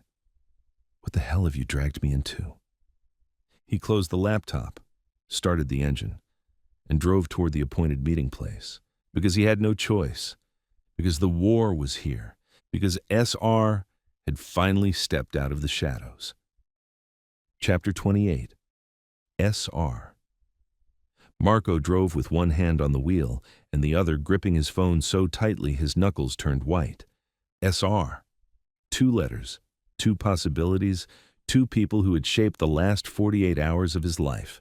what the hell have you dragged me into? He closed the laptop, started the engine, and drove toward the appointed meeting place, because he had no choice, because the war was here, because SR had finally stepped out of the shadows. Chapter 28. SR. Marco drove with one hand on the wheel and the other gripping his phone so tightly his knuckles turned white. SR. 2 letters, 2 possibilities, 2 people who had shaped the last 48 hours of his life.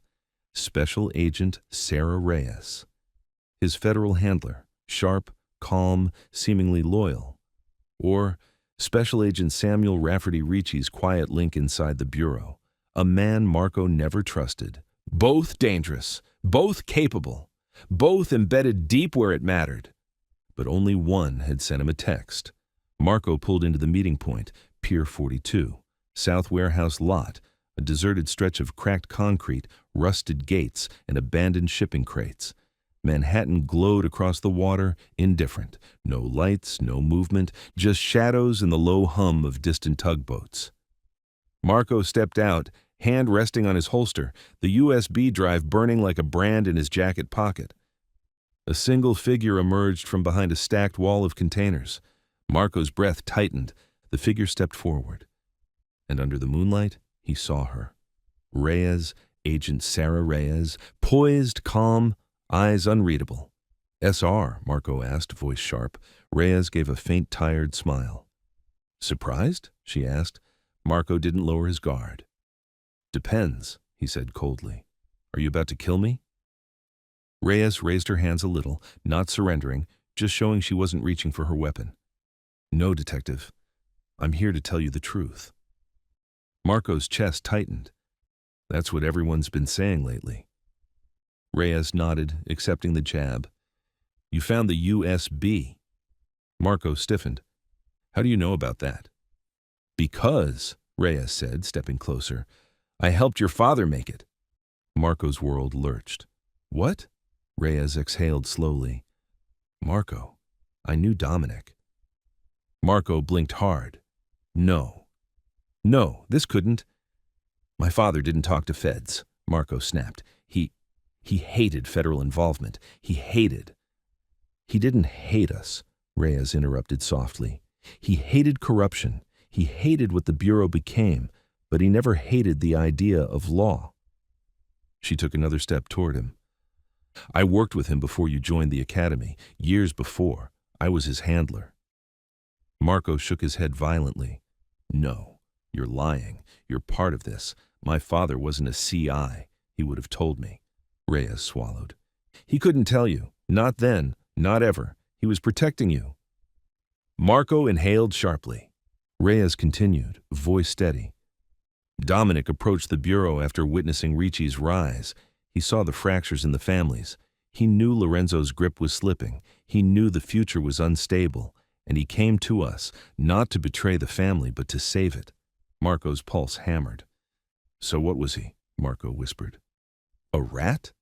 Special Agent Sarah Reyes. His federal handler, sharp, calm, seemingly loyal. Or Special Agent Samuel Rafferty Ricci's quiet link inside the Bureau. A man Marco never trusted. Both dangerous, both capable, both embedded deep where it mattered. But only one had sent him a text. Marco pulled into the meeting point, Pier 42, South Warehouse Lot, a deserted stretch of cracked concrete, rusted gates, and abandoned shipping crates. Manhattan glowed across the water, indifferent. No lights, no movement, just shadows and the low hum of distant tugboats. Marco stepped out, hand resting on his holster, the USB drive burning like a brand in his jacket pocket. A single figure emerged from behind a stacked wall of containers. Marco's breath tightened. The figure stepped forward. And under the moonlight, he saw her. Reyes, Agent Sarah Reyes, poised, calm, eyes unreadable. "SR?" Marco asked, voice sharp. Reyes gave a faint, tired smile. "Surprised?" she asked. Marco didn't lower his guard. "Depends," he said coldly. "Are you about to kill me?" Reyes raised her hands a little, not surrendering, just showing she wasn't reaching for her weapon. "No, detective. I'm here to tell you the truth." Marco's chest tightened. "That's what everyone's been saying lately." Reyes nodded, accepting the jab. "You found the USB." Marco stiffened. "How do you know about that?" "Because," Reyes said, stepping closer, "I helped your father make it." Marco's world lurched. "What?" Reyes exhaled slowly. "Marco, I knew Dominic." Marco blinked hard. "No. No, this couldn't." "My father didn't talk to feds," Marco snapped. He hated federal involvement. He didn't hate us," Reyes interrupted softly. "He hated corruption. He hated what the Bureau became, but he never hated the idea of law." She took another step toward him. "I worked with him before you joined the academy, years before. I was his handler." Marco shook his head violently. "No, you're lying. You're part of this. My father wasn't a CI. He would have told me." Reyes swallowed. "He couldn't tell you. Not then. Not ever. He was protecting you." Marco inhaled sharply. Reyes continued, voice steady. "Dominic approached the Bureau after witnessing Ricci's rise. He saw the fractures in the families. He knew Lorenzo's grip was slipping. He knew the future was unstable. And he came to us, not to betray the family, but to save it." Marco's pulse hammered. "So what was he?" Marco whispered. "A rat?"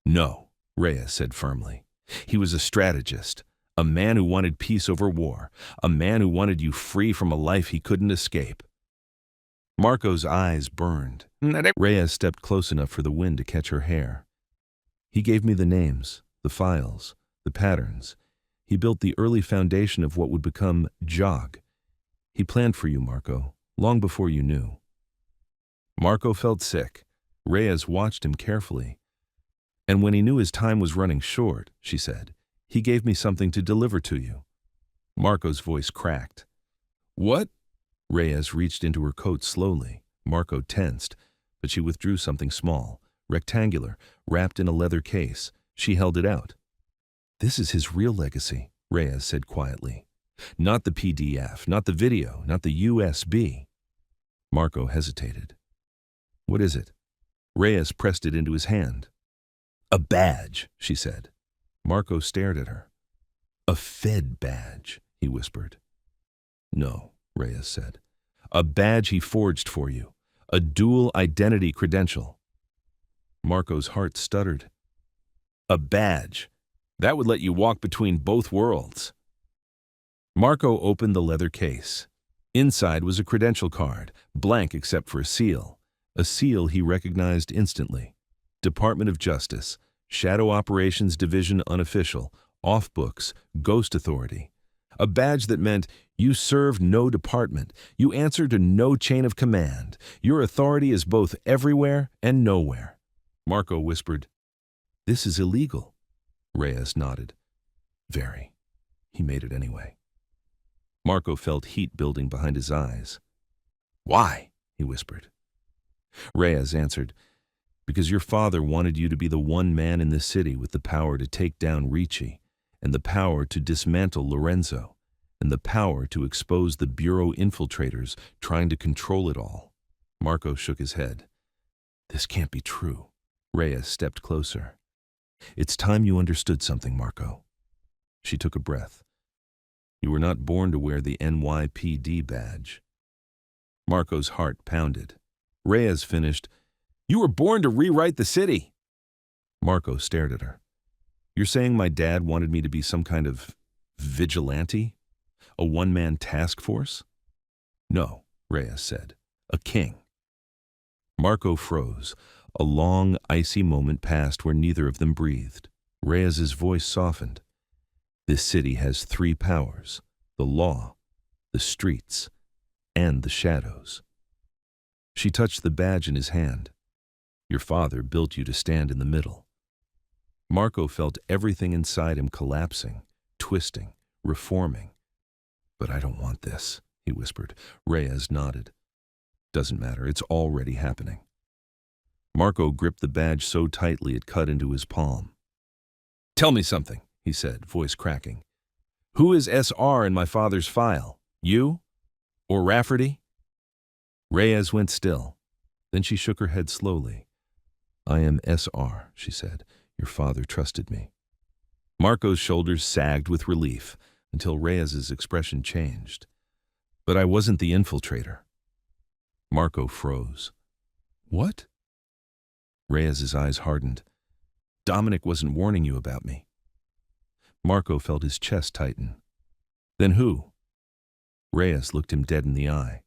"No," Reyes said firmly. "He was a strategist, a man who wanted peace over war, a man who wanted you free from a life he couldn't escape." Marco's eyes burned. Reyes stepped close enough for the wind to catch her hair. "He gave me the names, the files, the patterns. He built the early foundation of what would become JOG. He planned for you, Marco, long before you knew." Marco felt sick. Reyes watched him carefully. "And when he knew his time was running short," she said, "he gave me something to deliver to you." Marco's voice cracked. "What?" Reyes reached into her coat slowly. Marco tensed, but she withdrew something small, rectangular, wrapped in a leather case. She held it out. "This is his real legacy," Reyes said quietly. "Not the PDF, not the video, not the USB." Marco hesitated. "What is it?" Reyes pressed it into his hand. "A badge," she said. Marco stared at her. "A Fed badge," he whispered. "No," Reyes said. "A badge he forged for you. A dual identity credential." Marco's heart stuttered. "A badge. That would let you walk between both worlds." Marco opened the leather case. Inside was a credential card, blank except for a seal he recognized instantly. Department of Justice, Shadow Operations Division Unofficial, Off Books, Ghost Authority. A badge that meant you serve no department, you answer to no chain of command. Your authority is both everywhere and nowhere. Marco whispered, "This is illegal." Reyes nodded. "Very." He made it anyway. Marco felt heat building behind his eyes. "Why?" he whispered. Reyes answered, "Because your father wanted you to be the one man in this city with the power to take down Ricci, and the power to dismantle Lorenzo, and the power to expose the Bureau infiltrators trying to control it all." Marco shook his head. "This can't be true." Reyes stepped closer. "It's time you understood something, Marco." She took a breath. "You were not born to wear the NYPD badge." Marco's heart pounded. Reyes finished, "You were born to rewrite the city." Marco stared at her. "You're saying my dad wanted me to be some kind of vigilante? A one-man task force?" "No," Reyes said. "A king." Marco froze. A long, icy moment passed where neither of them breathed. Reyes's voice softened. "This city has three powers: the law, the streets, and the shadows." She touched the badge in his hand. Your father built you to stand in the middle. Marco felt everything inside him collapsing, twisting, reforming. But I don't want this, he whispered. Reyes nodded. Doesn't matter, it's already happening. Marco gripped the badge so tightly it cut into his palm. Tell me something, he said, voice cracking. Who is SR in my father's file? You? Or Rafferty? Reyes went still. Then she shook her head slowly. I am SR, she said. Your father trusted me. Marco's shoulders sagged with relief until Reyes's expression changed. But I wasn't the infiltrator. Marco froze. What? Reyes's eyes hardened. Dominic wasn't warning you about me. Marco felt his chest tighten. Then who? Reyes looked him dead in the eye.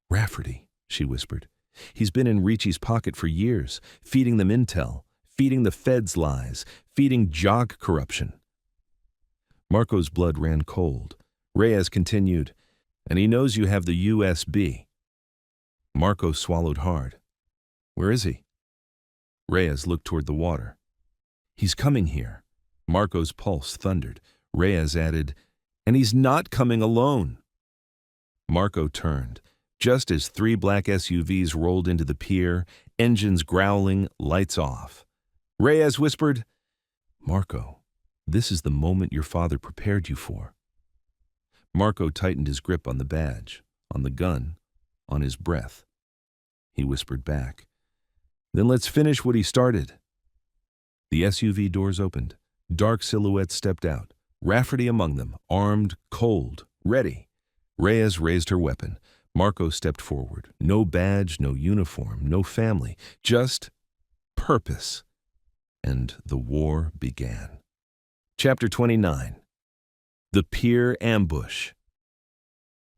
Rafferty, she whispered. He's been in Ricci's pocket for years, feeding them intel, feeding the feds lies, feeding jock corruption. Marco's blood ran cold. Reyes continued, and he knows you have the USB. Marco swallowed hard. Where is he? Reyes looked toward the water. He's coming here. Marco's pulse thundered. Reyes added, and he's not coming alone. Marco turned. Just as 3 black SUVs rolled into the pier, engines growling, lights off. Reyes whispered, Marco, this is the moment your father prepared you for. Marco tightened his grip on the badge, on the gun, on his breath. He whispered back, then let's finish what he started. The SUV doors opened. Dark silhouettes stepped out, Rafferty among them, armed, cold, ready. Reyes raised her weapon. Marco stepped forward. No badge, no uniform, no family, just purpose. And the war began. Chapter 29. The Pier Ambush.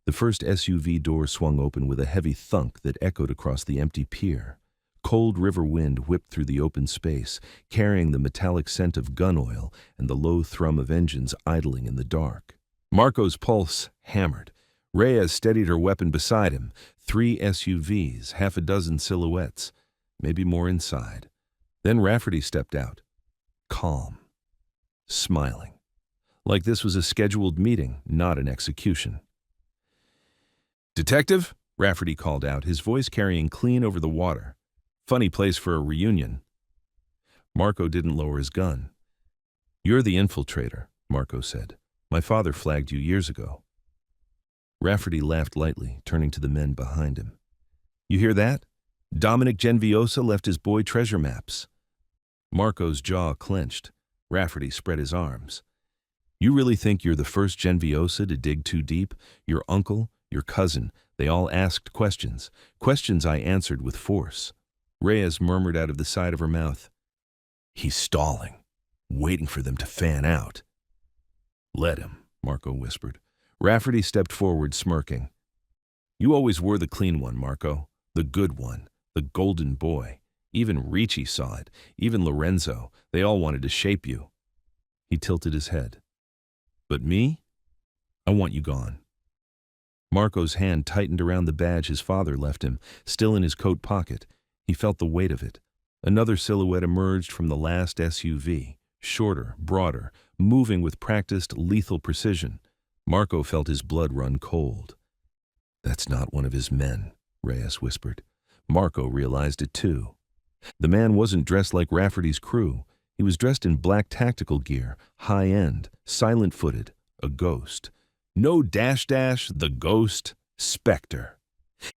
The first SUV door swung open with a heavy thunk that echoed across the empty pier. Cold river wind whipped through the open space, carrying the metallic scent of gun oil and the low thrum of engines idling in the dark. Marco's pulse hammered. Reyes steadied her weapon beside him. 3 SUVs, half a dozen silhouettes, maybe more inside. Then Rafferty stepped out, calm, smiling, like this was a scheduled meeting, not an execution. Detective? Rafferty called out, his voice carrying clean over the water. Funny place for a reunion. Marco didn't lower his gun. You're the infiltrator, Marco said. My father flagged you years ago. Rafferty laughed lightly, turning to the men behind him. You hear that? Dominic Genviosa left his boy treasure maps. Marco's jaw clenched. Rafferty spread his arms. You really think you're the first Genviosa to dig too deep? Your uncle, your cousin, they all asked questions. Questions I answered with force. Reyes murmured out of the side of her mouth. He's stalling, waiting for them to fan out. Let him, Marco whispered. Rafferty stepped forward, smirking. You always were the clean one, Marco. The good one. The golden boy. Even Ricci saw it. Even Lorenzo. They all wanted to shape you. He tilted his head. But me? I want you gone. Marco's hand tightened around the badge his father left him, still in his coat pocket. He felt the weight of it. Another silhouette emerged from the last SUV, shorter, broader, moving with practiced, lethal precision. Marco felt his blood run cold. That's not one of his men, Reyes whispered. Marco realized it too. The man wasn't dressed like Rafferty's crew. He was dressed in black tactical gear, high-end, silent-footed, a ghost. No dash, the ghost, Spectre.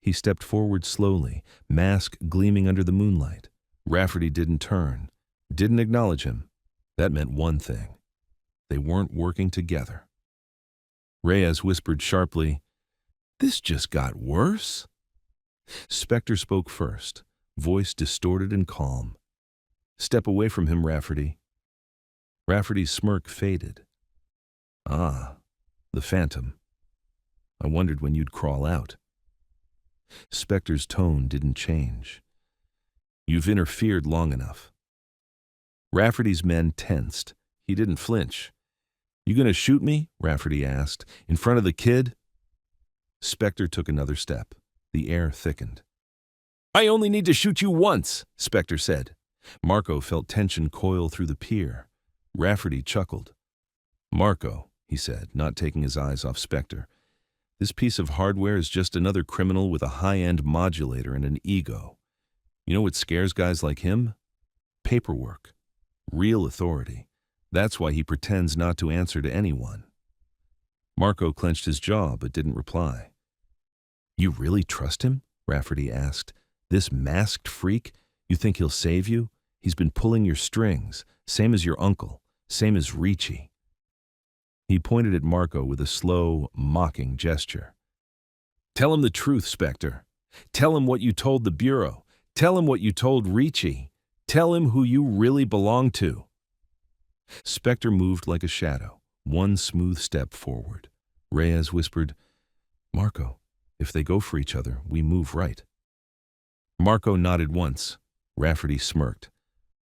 He stepped forward slowly, mask gleaming under the moonlight. Rafferty didn't turn, didn't acknowledge him. That meant one thing. They weren't working together. Reyes whispered sharply, This just got worse. Spectre spoke first, voice distorted and calm. Step away from him, Rafferty. Rafferty's smirk faded. Ah, the phantom. I wondered when you'd crawl out. Spectre's tone didn't change. You've interfered long enough. Rafferty's men tensed. He didn't flinch. You gonna shoot me? Rafferty asked. In front of the kid? Spectre took another step. The air thickened. I only need to shoot you once, Spectre said. Marco felt tension coil through the pier. Rafferty chuckled. Marco, he said, not taking his eyes off Spectre, this piece of hardware is just another criminal with a high-end modulator and an ego. You know what scares guys like him? Paperwork. Real authority. That's why he pretends not to answer to anyone. Marco clenched his jaw but didn't reply. You really trust him? Rafferty asked. This masked freak? You think he'll save you? He's been pulling your strings, same as your uncle, same as Ricci. He pointed at Marco with a slow, mocking gesture. Tell him the truth, Spectre. Tell him what you told the Bureau. Tell him what you told Ricci. Tell him who you really belong to. Spectre moved like a shadow, one smooth step forward. Reyes whispered, Marco, if they go for each other, we move right. Marco nodded once. Rafferty smirked.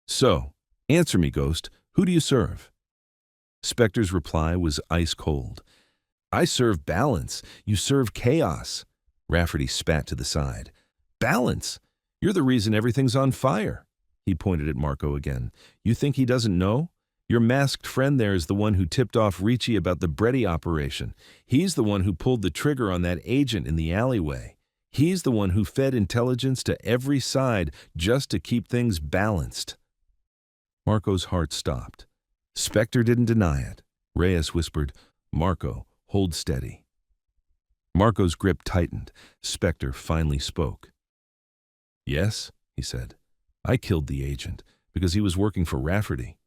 So, answer me, Ghost. Who do you serve? Spectre's reply was ice cold. I serve balance. You serve chaos. Rafferty spat to the side. Balance? You're the reason everything's on fire. He pointed at Marco again. You think he doesn't know? Your masked friend there is the one who tipped off Ricci about the Breddy operation. He's the one who pulled the trigger on that agent in the alleyway. He's the one who fed intelligence to every side just to keep things balanced. Marco's heart stopped. Spectre didn't deny it. Reyes whispered, Marco, hold steady. Marco's grip tightened. Spectre finally spoke. Yes, he said. I killed the agent because he was working for Rafferty.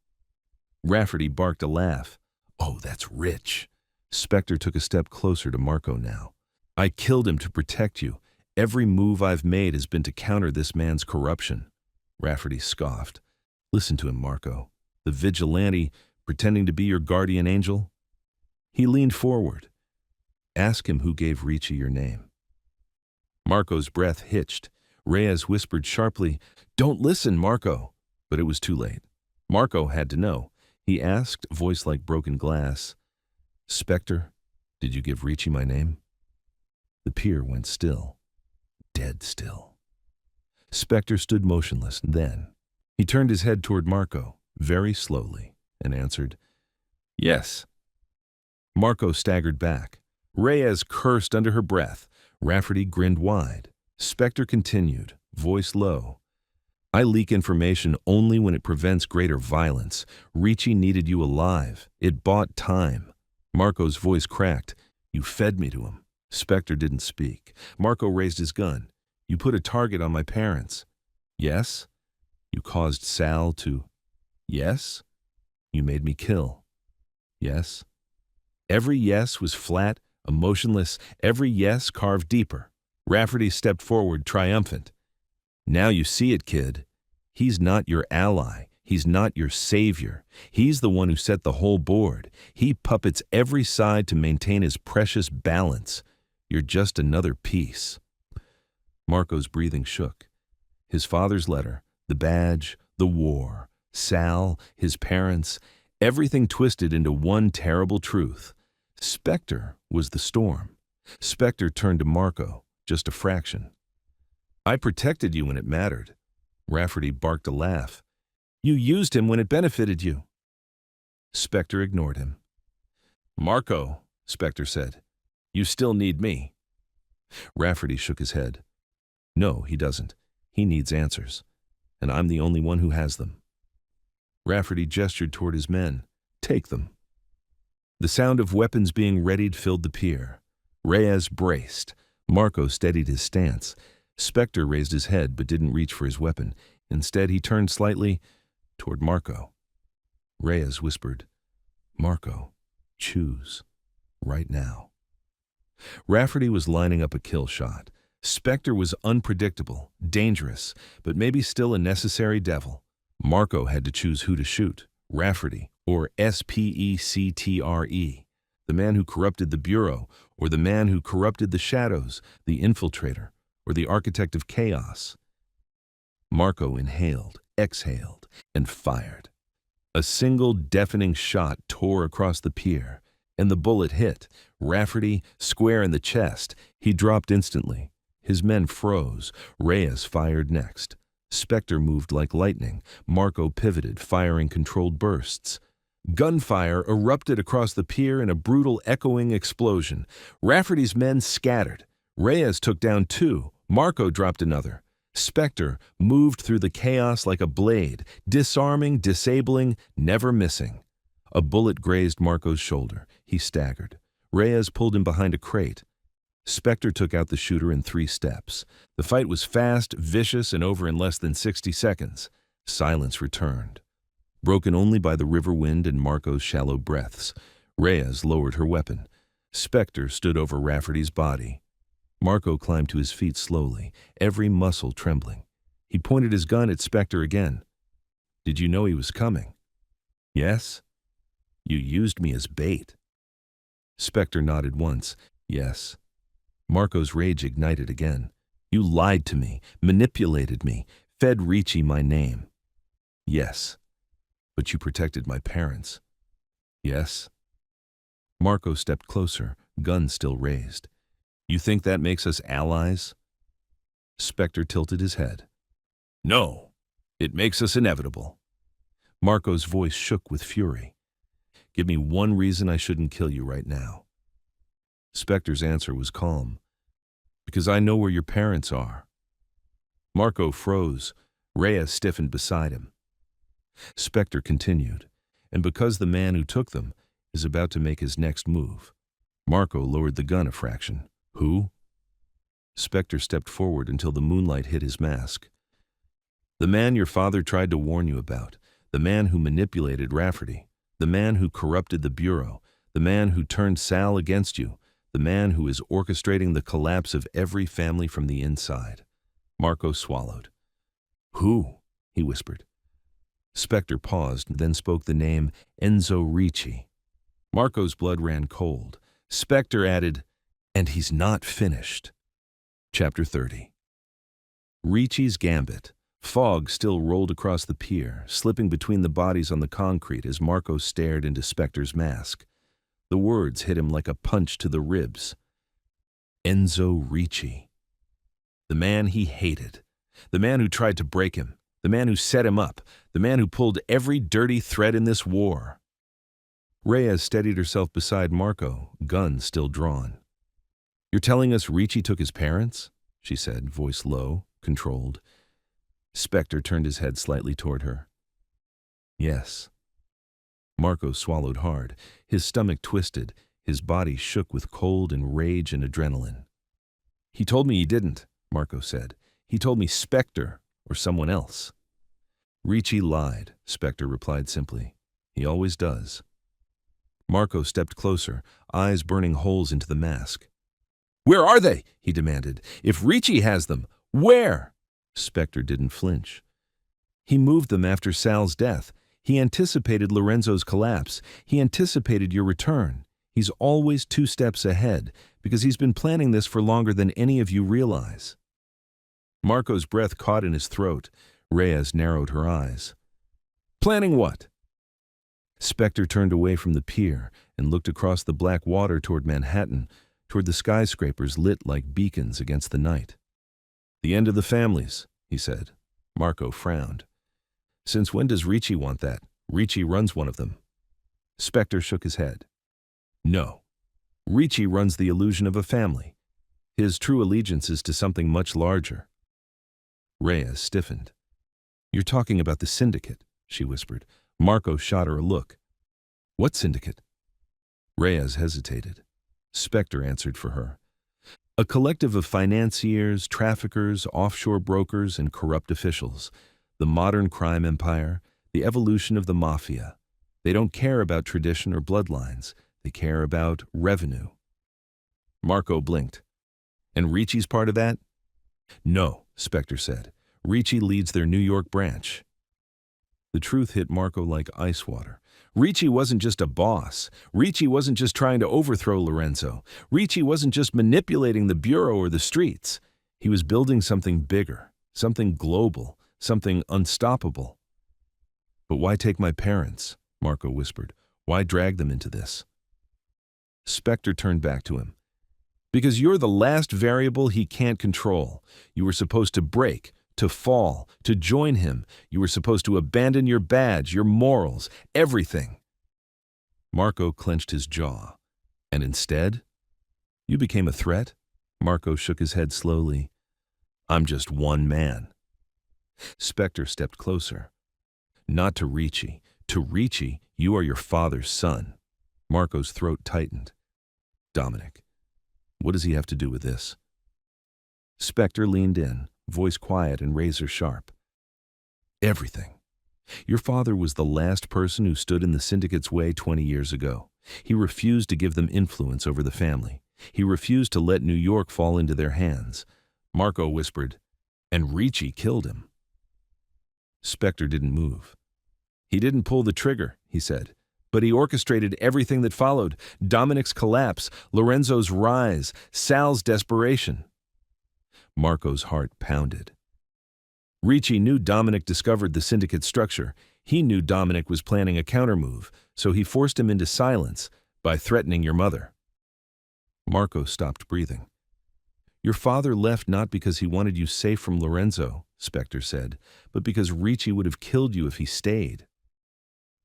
Rafferty barked a laugh. Oh, that's rich. Spectre took a step closer to Marco now. I killed him to protect you. Every move I've made has been to counter this man's corruption. Rafferty scoffed. Listen to him, Marco. The vigilante pretending to be your guardian angel? He leaned forward. Ask him who gave Ricci your name. Marco's breath hitched. Reyes whispered sharply, Don't listen, Marco. But it was too late. Marco had to know. He asked, voice like broken glass, Spectre, did you give Ricci my name? The pier went still. Dead still. Spectre stood motionless. Then he turned his head toward Marco, very slowly, and answered, Yes. Marco staggered back. Reyes cursed under her breath. Rafferty grinned wide. Spectre continued, voice low. I leak information only when it prevents greater violence. Ricci needed you alive. It bought time. Marco's voice cracked. You fed me to him. Spectre didn't speak. Marco raised his gun. You put a target on my parents. Yes? You caused Sal to... Yes? You made me kill. Yes? Every yes was flat, emotionless. Every yes carved deeper. Rafferty stepped forward, triumphant. Now you see it, kid. He's not your ally. He's not your savior. He's the one who set the whole board. He puppets every side to maintain his precious balance. You're just another piece. Marco's breathing shook. His father's letter, the badge, the war, Sal, his parents, everything twisted into one terrible truth. Spectre was the storm. Spectre turned to Marco, just a fraction. I protected you when it mattered. Rafferty barked a laugh. You used him when it benefited you. Spectre ignored him. Marco, Spectre said, you still need me. Rafferty shook his head. No, he doesn't. He needs answers. And I'm the only one who has them. Rafferty gestured toward his men. Take them. The sound of weapons being readied filled the pier. Reyes braced. Marco steadied his stance. Spectre raised his head but didn't reach for his weapon. Instead, he turned slightly toward Marco. Reyes whispered, Marco, choose. Right now. Rafferty was lining up a kill shot. Spectre was unpredictable, dangerous, but maybe still a necessary devil. Marco had to choose who to shoot, Rafferty or Spectre, the man who corrupted the Bureau, or the man who corrupted the shadows, the infiltrator, or the architect of chaos. Marco inhaled, exhaled, and fired. A single deafening shot tore across the pier, and the bullet hit Rafferty square in the chest. He dropped instantly, His men froze. Reyes fired next. Spectre moved like lightning. Marco pivoted, firing controlled bursts. Gunfire erupted across the pier in a brutal, echoing explosion. Rafferty's men scattered. Reyes took down 2. Marco dropped another. Spectre moved through the chaos like a blade, disarming, disabling, never missing. A bullet grazed Marco's shoulder. He staggered. Reyes pulled him behind a crate. Spectre took out the shooter in 3 steps. The fight was fast, vicious, and over in less than 60 seconds. Silence returned, broken only by the river wind and Marco's shallow breaths. Reyes lowered her weapon. Spectre stood over Rafferty's body. Marco climbed to his feet slowly, every muscle trembling. He pointed his gun at Spectre again. "Did you know he was coming?" "Yes." "You used me as bait." Spectre nodded once. "Yes." Marco's rage ignited again. "You lied to me, manipulated me, fed Ricci my name." "Yes." "But you protected my parents." "Yes." Marco stepped closer, gun still raised. "You think that makes us allies?" Spectre tilted his head. "No, it makes us inevitable." Marco's voice shook with fury. "Give me one reason I shouldn't kill you right now." Spectre's answer was calm. "Because I know where your parents are." Marco froze. Reyes stiffened beside him. Spectre continued. "And because the man who took them is about to make his next move." Marco lowered the gun a fraction. "Who?" Spectre stepped forward until the moonlight hit his mask. "The man your father tried to warn you about. The man who manipulated Rafferty. The man who corrupted the Bureau. The man who turned Sal against you. The man who is orchestrating the collapse of every family from the inside." Marco swallowed. "Who?" he whispered. Spectre paused, then spoke the name Enzo Ricci. Marco's blood ran cold. Spectre added, "And he's not finished." Chapter 30. Ricci's Gambit. Fog still rolled across the pier, slipping between the bodies on the concrete as Marco stared into Spectre's mask. The words hit him like a punch to the ribs. Enzo Ricci. The man he hated. The man who tried to break him. The man who set him up. The man who pulled every dirty thread in this war. Reyes steadied herself beside Marco, gun still drawn. "You're telling us Ricci took his parents?" she said, voice low, controlled. Spectre turned his head slightly toward her. "Yes." Marco swallowed hard. His stomach twisted. His body shook with cold and rage and adrenaline. "He told me he didn't," Marco said. "He told me Spectre or someone else." "Ricci lied," Spectre replied simply. "He always does." Marco stepped closer, eyes burning holes into the mask. "Where are they?" he demanded. "If Ricci has them, where?" Spectre didn't flinch. "He moved them after Sal's death. He anticipated Lorenzo's collapse. He anticipated your return. He's always 2 steps ahead, because he's been planning this for longer than any of you realize." Marco's breath caught in his throat. Reyes narrowed her eyes. "Planning what?" Spectre turned away from the pier and looked across the black water toward Manhattan, toward the skyscrapers lit like beacons against the night. "The end of the families," he said. Marco frowned. "Since when does Ricci want that? Ricci runs one of them." Spectre shook his head. "No. Ricci runs the illusion of a family. His true allegiance is to something much larger." Reyes stiffened. "You're talking about the syndicate," she whispered. Marco shot her a look. "What syndicate?" Reyes hesitated. Spectre answered for her. "A collective of financiers, traffickers, offshore brokers, and corrupt officials. The modern crime empire, the evolution of the Mafia. They don't care about tradition or bloodlines. They care about revenue." Marco blinked. "And Ricci's part of that?" "No," Spectre said. "Ricci leads their New York branch." The truth hit Marco like ice water. Ricci wasn't just a boss. Ricci wasn't just trying to overthrow Lorenzo. Ricci wasn't just manipulating the Bureau or the streets. He was building something bigger, something global, something unstoppable. "But why take my parents?" Marco whispered. "Why drag them into this?" Spectre turned back to him. Because you're the last variable he can't control. You were supposed to break, to fall, to join him. You were supposed to abandon your badge, your morals, everything. Marco clenched his jaw. And instead, you became a threat? Marco shook his head slowly. I'm just one man. Spectre stepped closer. Not to Ricci. To Ricci, you are your father's son. Marco's throat tightened. Dominic, what does he have to do with this? Spectre leaned in, voice quiet and razor sharp. Everything. Your father was the last person who stood in the syndicate's way 20 years ago. He refused to give them influence over the family. He refused to let New York fall into their hands. Marco whispered, and Ricci killed him. Spectre didn't move. He didn't pull the trigger, he said, but he orchestrated everything that followed. Dominic's collapse, Lorenzo's rise, Sal's desperation. Marco's heart pounded. Ricci knew Dominic discovered the syndicate structure. He knew Dominic was planning a countermove, so he forced him into silence by threatening your mother. Marco stopped breathing. Your father left not because he wanted you safe from Lorenzo, Spectre said, but because Ricci would have killed you if he stayed.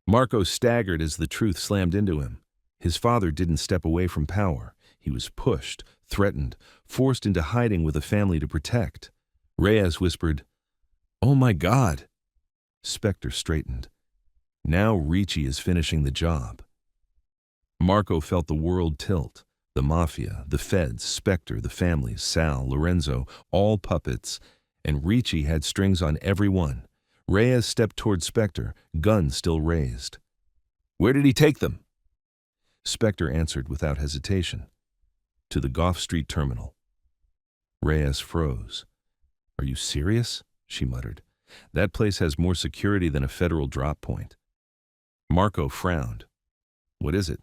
Marco staggered as the truth slammed into him. His father didn't step away from power. He was pushed, threatened, forced into hiding with a family to protect. Reyes whispered, "Oh my God!" Spectre straightened. Now Ricci is finishing the job. Marco felt the world tilt. The Mafia, the feds, Spectre, the families, Sal, Lorenzo, all puppets, and Ricci had strings on every one. Reyes stepped toward Spectre, gun still raised. Where did he take them? Spectre answered without hesitation. To the Gough Street terminal. Reyes froze. Are you serious? She muttered. That place has more security than a federal drop point. Marco frowned. What is it?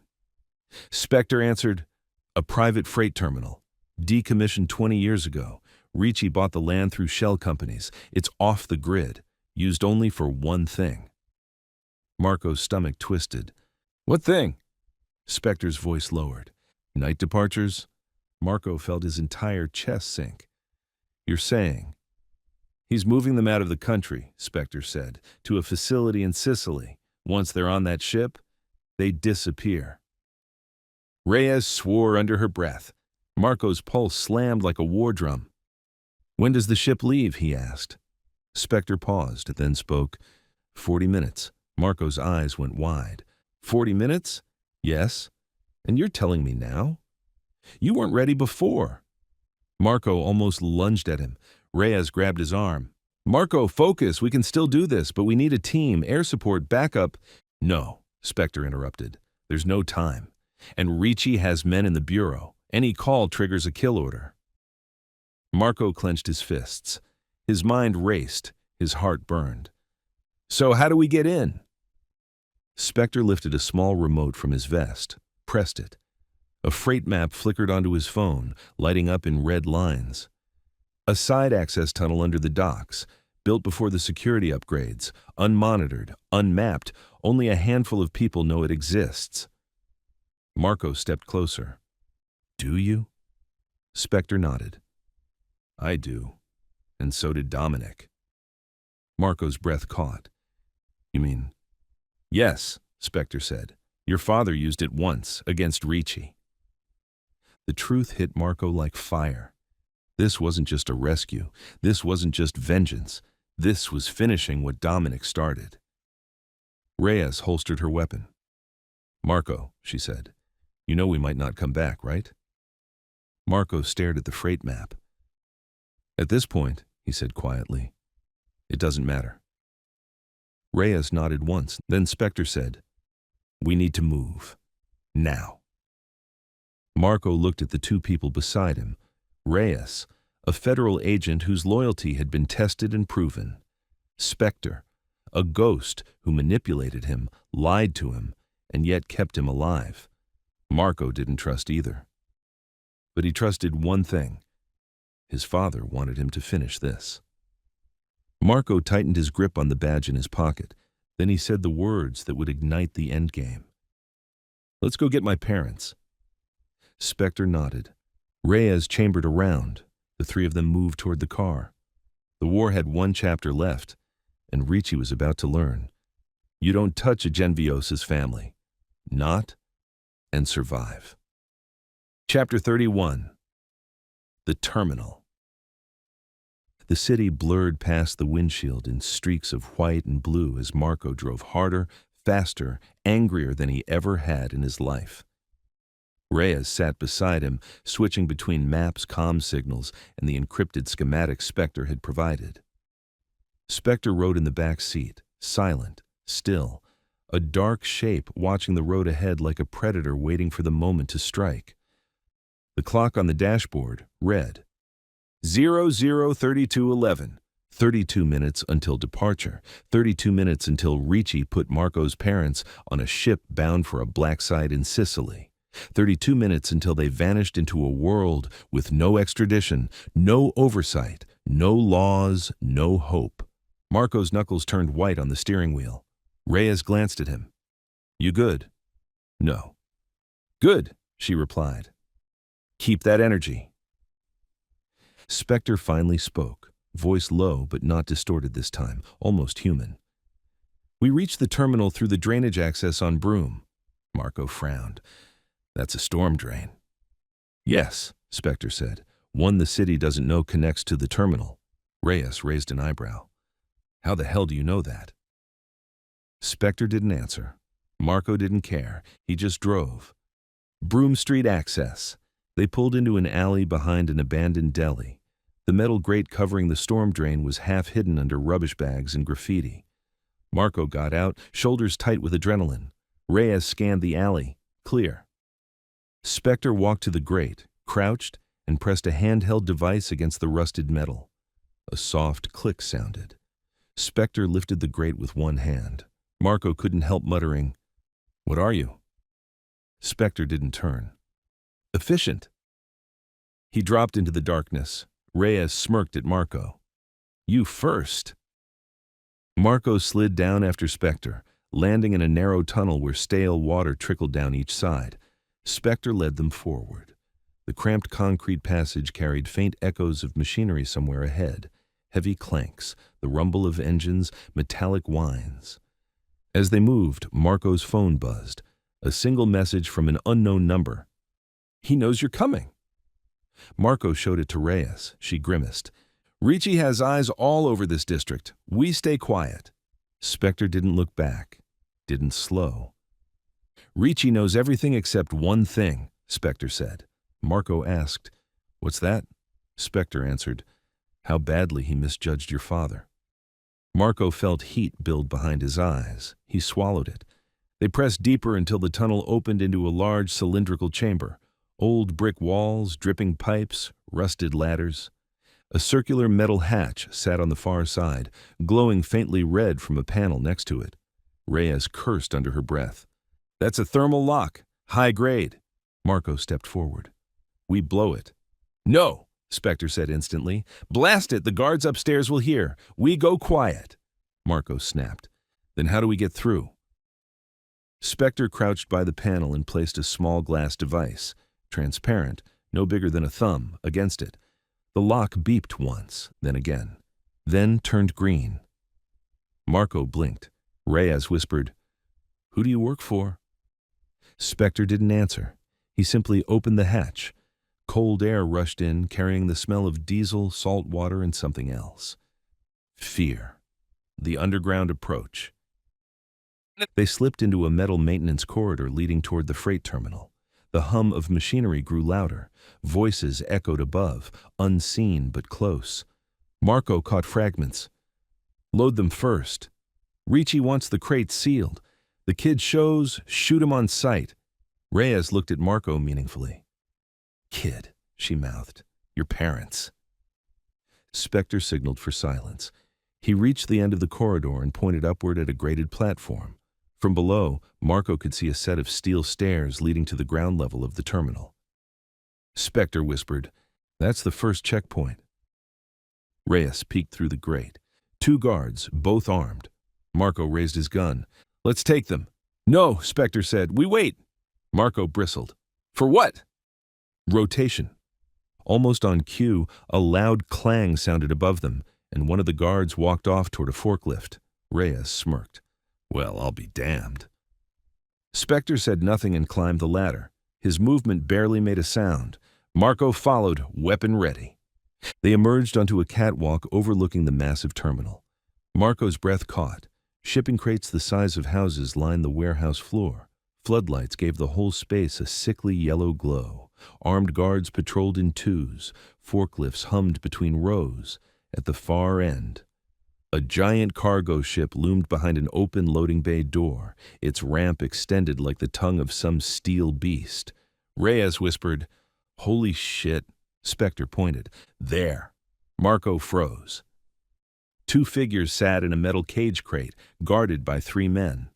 Spectre answered, a private freight terminal. Decommissioned 20 years ago. Ricci bought the land through shell companies. It's off the grid. Used only for one thing. Marco's stomach twisted. What thing? Spectre's voice lowered. Night departures? Marco felt his entire chest sink. You're saying? He's moving them out of the country, Spectre said, to a facility in Sicily. Once they're on that ship, they disappear. Reyes swore under her breath. Marco's pulse slammed like a war drum. When does the ship leave? He asked. Spectre paused, then spoke. 40 minutes. Marco's eyes went wide. 40 minutes? Yes. And you're telling me now? You weren't ready before. Marco almost lunged at him. Reyes grabbed his arm. Marco, focus. We can still do this, but we need a team, air support, backup. No, Spectre interrupted. There's no time. And Ricci has men in the bureau. Any call triggers a kill order. Marco clenched his fists. His mind raced. His heart burned. So how do we get in? Spectre lifted a small remote from his vest, pressed it. A freight map flickered onto his phone, lighting up in red lines. A side access tunnel under the docks, built before the security upgrades, unmonitored, unmapped, only a handful of people know it exists. Marco stepped closer. Do you? Spectre nodded. I do. And so did Dominic. Marco's breath caught. You mean? Yes, Spectre said. Your father used it once, against Ricci. The truth hit Marco like fire. This wasn't just a rescue. This wasn't just vengeance. This was finishing what Dominic started. Reyes holstered her weapon. Marco, she said, you know we might not come back, right? Marco stared at the freight map. At this point, he said quietly, it doesn't matter. Reyes nodded once, then Spectre said, we need to move. Now. Marco looked at the two people beside him. Reyes, a federal agent whose loyalty had been tested and proven. Spectre, a ghost who manipulated him, lied to him, and yet kept him alive. Marco didn't trust either. But he trusted one thing. His father wanted him to finish this. Marco tightened his grip on the badge in his pocket. Then he said the words that would ignite the endgame. Let's go get my parents. Spectre nodded. Reyes chambered around. The three of them moved toward the car. The war had one chapter left, and Ricci was about to learn. You don't touch a Genviosa's family. Not and survive. Chapter 31. The Terminal. The city blurred past the windshield in streaks of white and blue as Marco drove harder, faster, angrier than he ever had in his life. Reyes sat beside him, switching between maps, comm signals, and the encrypted schematic Spectre had provided. Spectre rode in the back seat, silent, still, a dark shape watching the road ahead like a predator waiting for the moment to strike. The clock on the dashboard read 00:32:11, 32 minutes until departure, 32 minutes until Ricci put Marco's parents on a ship bound for a black site in Sicily, 32 minutes until they vanished into a world with no extradition, no oversight, no laws, no hope. Marco's knuckles turned white on the steering wheel. Reyes glanced at him. You good? No. Good, she replied. Keep that energy. Spectre finally spoke, voice low but not distorted this time, almost human. We reached the terminal through the drainage access on Broom. Marco frowned. That's a storm drain. Yes, Spectre said. One the city doesn't know connects to the terminal. Reyes raised an eyebrow. How the hell do you know that? Spectre didn't answer. Marco didn't care. He just drove. Broom Street access. They pulled into an alley behind an abandoned deli. The metal grate covering the storm drain was half hidden under rubbish bags and graffiti. Marco got out, shoulders tight with adrenaline. Reyes scanned the alley. Clear. Spectre walked to the grate, crouched, and pressed a handheld device against the rusted metal. A soft click sounded. Spectre lifted the grate with one hand. Marco couldn't help muttering, What are you? Spectre didn't turn. Efficient. He dropped into the darkness. Reyes smirked at Marco. You first. Marco slid down after Spectre, landing in a narrow tunnel where stale water trickled down each side. Spectre led them forward. The cramped concrete passage carried faint echoes of machinery somewhere ahead, heavy clanks, the rumble of engines, metallic whines. As they moved, Marco's phone buzzed, a single message from an unknown number. He knows you're coming. Marco showed it to Reyes. She grimaced. Ricci has eyes all over this district. We stay quiet. Spectre didn't look back, didn't slow. Ricci knows everything except one thing, Spectre said. Marco asked, What's that? Spectre answered, How badly he misjudged your father. Marco felt heat build behind his eyes. He swallowed it. They pressed deeper until the tunnel opened into a large cylindrical chamber. Old brick walls, dripping pipes, rusted ladders. A circular metal hatch sat on the far side, glowing faintly red from a panel next to it. Reyes cursed under her breath. That's a thermal lock. High grade. Marco stepped forward. We blow it. No, Spectre said instantly. Blast it. The guards upstairs will hear. We go quiet. Marco snapped. Then how do we get through? Spectre crouched by the panel and placed a small glass device, transparent, no bigger than a thumb, against it. The lock beeped once, then again, then turned green. Marco blinked. Reyes whispered, Who do you work for? Spectre didn't answer. He simply opened the hatch. Cold air rushed in, carrying the smell of diesel, salt water, and something else. Fear. The underground approach. They slipped into a metal maintenance corridor leading toward the freight terminal. The hum of machinery grew louder. Voices echoed above, unseen but close. Marco caught fragments. Load them first. Ricci wants the crates sealed. The kid shows, shoot him on sight. Reyes looked at Marco meaningfully. Kid, she mouthed. Your parents. Spectre signaled for silence. He reached the end of the corridor and pointed upward at a grated platform. From below, Marco could see a set of steel stairs leading to the ground level of the terminal. Spectre whispered, That's the first checkpoint. Reyes peeked through the grate. 2 guards, both armed. Marco raised his gun. Let's take them. No, Spectre said. We wait. Marco bristled. For what? Rotation. Almost on cue, a loud clang sounded above them, and one of the guards walked off toward a forklift. Reyes smirked. Well, I'll be damned. Spectre said nothing and climbed the ladder. His movement barely made a sound. Marco followed, weapon ready. They emerged onto a catwalk overlooking the massive terminal. Marco's breath caught. Shipping crates the size of houses lined the warehouse floor. Floodlights gave the whole space a sickly yellow glow. Armed guards patrolled in twos. Forklifts hummed between rows. At the far end, a giant cargo ship loomed behind an open loading bay door. Its ramp extended like the tongue of some steel beast. Reyes whispered, "Holy shit." Spectre pointed. "There." Marco froze. Two figures sat in a metal cage crate, guarded by three men.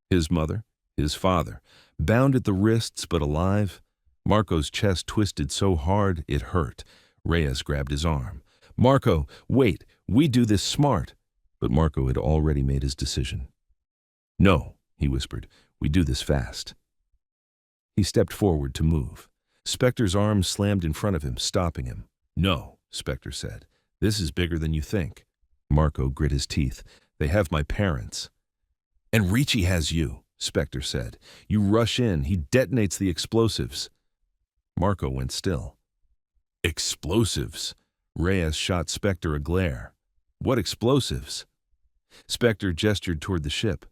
His mother, his father, bound at the wrists but alive. Marco's chest twisted so hard it hurt. Reyes grabbed his arm. "Marco, wait, we do this smart." But Marco had already made his decision. "No," he whispered, "we do this fast." He stepped forward to move. Spectre's arm slammed in front of him, stopping him. "No," Spectre said, "this is bigger than you think." Marco grit his teeth. "They have my parents." "And Ricci has you," Spectre said. "You rush in, he detonates the explosives." Marco went still. "Explosives?" Reyes shot Spectre a glare. "What explosives?" Spectre gestured toward the ship.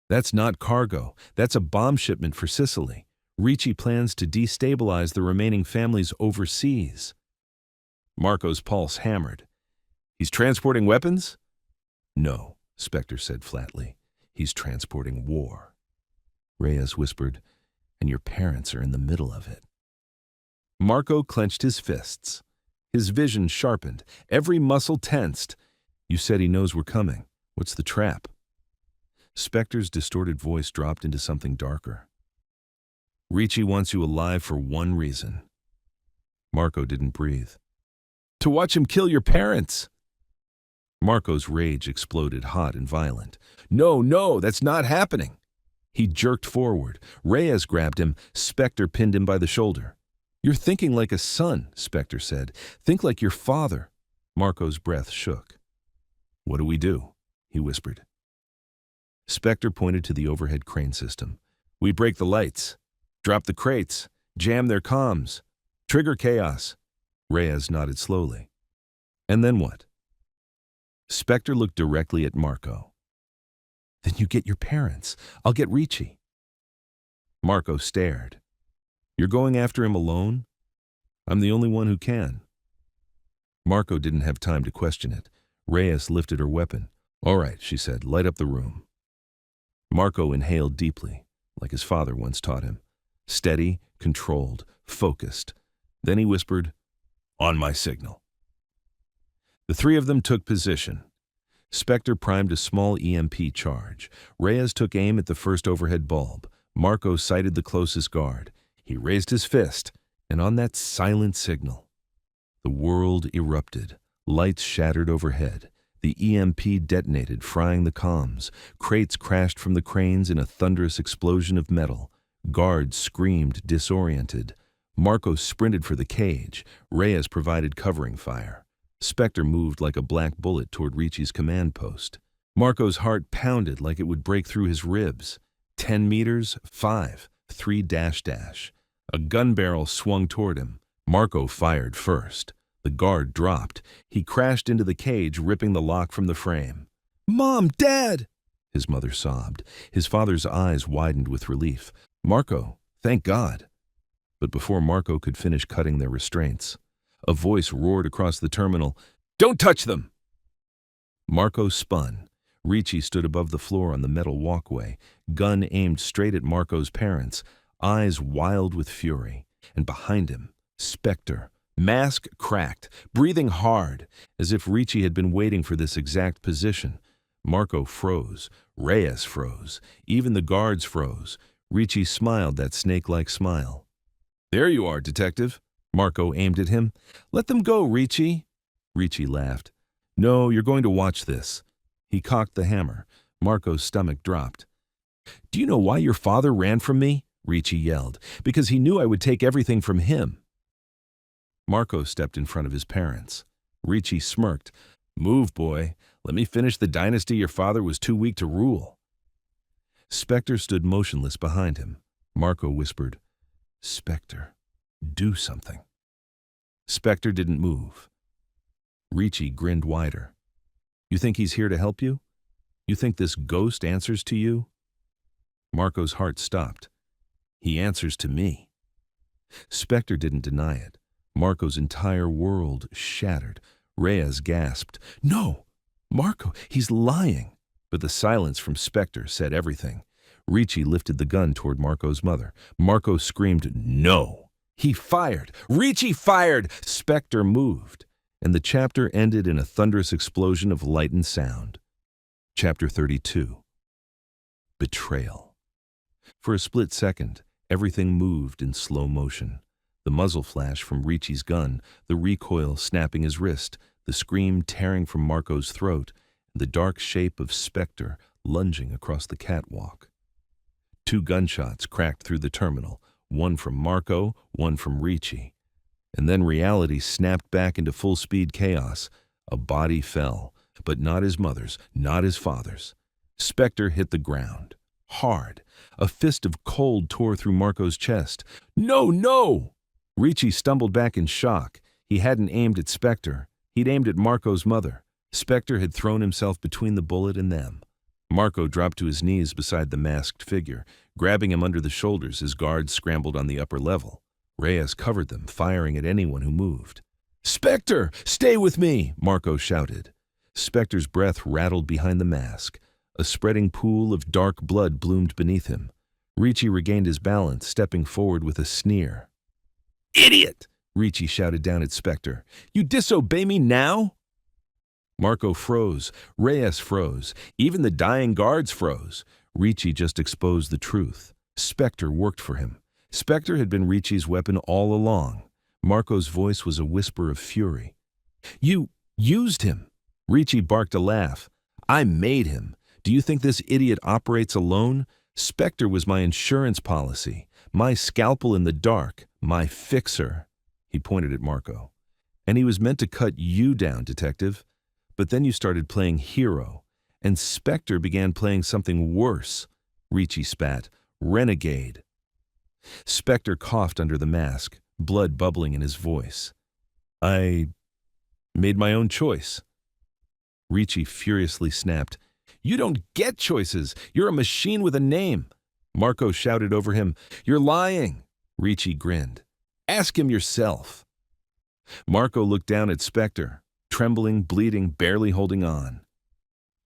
"That's not cargo. That's a bomb shipment for Sicily. Ricci plans to destabilize the remaining families overseas." Marco's pulse hammered. "He's transporting weapons?" "No," Spectre said flatly. "He's transporting war." Reyes whispered, "And your parents are in the middle of it." Marco clenched his fists. His vision sharpened, every muscle tensed. "You said he knows we're coming. What's the trap?" Spectre's distorted voice dropped into something darker. "Ricci wants you alive for one reason." Marco didn't breathe. "To watch him kill your parents." Marco's rage exploded, hot and violent. "No, no, that's not happening." He jerked forward. Reyes grabbed him. Spectre pinned him by the shoulder. "You're thinking like a son," Spectre said. "Think like your father." Marco's breath shook. "What do we do?" he whispered. Spectre pointed to the overhead crane system. "We break the lights, drop the crates, jam their comms, trigger chaos." Reyes nodded slowly. "And then what?" Spectre looked directly at Marco. "Then you get your parents. I'll get Ricci." Marco stared. "You're going after him alone?" "I'm the only one who can." Marco didn't have time to question it. Reyes lifted her weapon. "All right," she said, "light up the room." Marco inhaled deeply, like his father once taught him. Steady, controlled, focused. Then he whispered, "On my signal." The three of them took position. Spectre primed a small EMP charge. Reyes took aim at the first overhead bulb. Marco sighted the closest guard. He raised his fist, and on that silent signal, the world erupted. Lights shattered overhead. The EMP detonated, frying the comms. Crates crashed from the cranes in a thunderous explosion of metal. Guards screamed, disoriented. Marco sprinted for the cage. Reyes provided covering fire. Spectre moved like a black bullet toward Ricci's command post. Marco's heart pounded like it would break through his ribs. 10 meters, 5, 3 dash dash. A gun barrel swung toward him. Marco fired first. The guard dropped. He crashed into the cage, ripping the lock from the frame. "Mom, Dad!" his mother sobbed. His father's eyes widened with relief. "Marco, thank God." But before Marco could finish cutting their restraints, a voice roared across the terminal, "Don't touch them!" Marco spun. Ricci stood above the floor on the metal walkway, gun aimed straight at Marco's parents, eyes wild with fury. And behind him, Spectre, mask cracked, breathing hard, as if Ricci had been waiting for this exact position. Marco froze. Reyes froze. Even the guards froze. Ricci smiled that snake-like smile. "There you are, detective." Marco aimed at him. "Let them go, Ricci." Ricci laughed. "No, you're going to watch this." He cocked the hammer. Marco's stomach dropped. "Do you know why your father ran from me?" Ricci yelled. "Because he knew I would take everything from him." Marco stepped in front of his parents. Ricci smirked. "Move, boy. Let me finish the dynasty your father was too weak to rule." Spectre stood motionless behind him. Marco whispered, "Spectre, do something." Spectre didn't move. Ricci grinned wider. "You think he's here to help you? You think this ghost answers to you?" Marco's heart stopped. "He answers to me." Spectre didn't deny it. Marco's entire world shattered. Reyes gasped, "No! Marco, he's lying!" But the silence from Spectre said everything. Ricci lifted the gun toward Marco's mother. Marco screamed, "No!" He fired. Ricci fired! Spectre moved. And the chapter ended in a thunderous explosion of light and sound. Chapter 32. Betrayal. For a split second, everything moved in slow motion. The muzzle flash from Ricci's gun, the recoil snapping his wrist, the scream tearing from Marco's throat, and the dark shape of Spectre lunging across the catwalk. 2 gunshots cracked through the terminal, one from Marco, one from Ricci. And then reality snapped back into full-speed chaos. A body fell, but not his mother's, not his father's. Spectre hit the ground, hard. A fist of cold tore through Marco's chest. "No, no!" Ricci stumbled back in shock. He hadn't aimed at Spectre. He'd aimed at Marco's mother. Spectre had thrown himself between the bullet and them. Marco dropped to his knees beside the masked figure. Grabbing him under the shoulders, his guards scrambled on the upper level. Reyes covered them, firing at anyone who moved. "Spectre, stay with me!" Marco shouted. Spectre's breath rattled behind the mask. A spreading pool of dark blood bloomed beneath him. Ricci regained his balance, stepping forward with a sneer. "Idiot!" Ricci shouted down at Spectre. "You disobey me now?" Marco froze. Reyes froze. Even the dying guards froze. Ricci just exposed the truth. Spectre worked for him. Spectre had been Ricci's weapon all along. Marco's voice was a whisper of fury. "You used him!" Ricci barked a laugh. "I made him. Do you think this idiot operates alone? Spectre was my insurance policy, my scalpel in the dark, my fixer." He pointed at Marco. "And he was meant to cut you down, detective. But then you started playing hero, and Spectre began playing something worse." Ricci spat. "Renegade." Spectre coughed under the mask, blood bubbling in his voice. "I made my own choice." Ricci furiously snapped. "You don't get choices. You're a machine with a name." Marco shouted over him, "You're lying." Ricci grinned. "Ask him yourself." Marco looked down at Spectre, trembling, bleeding, barely holding on.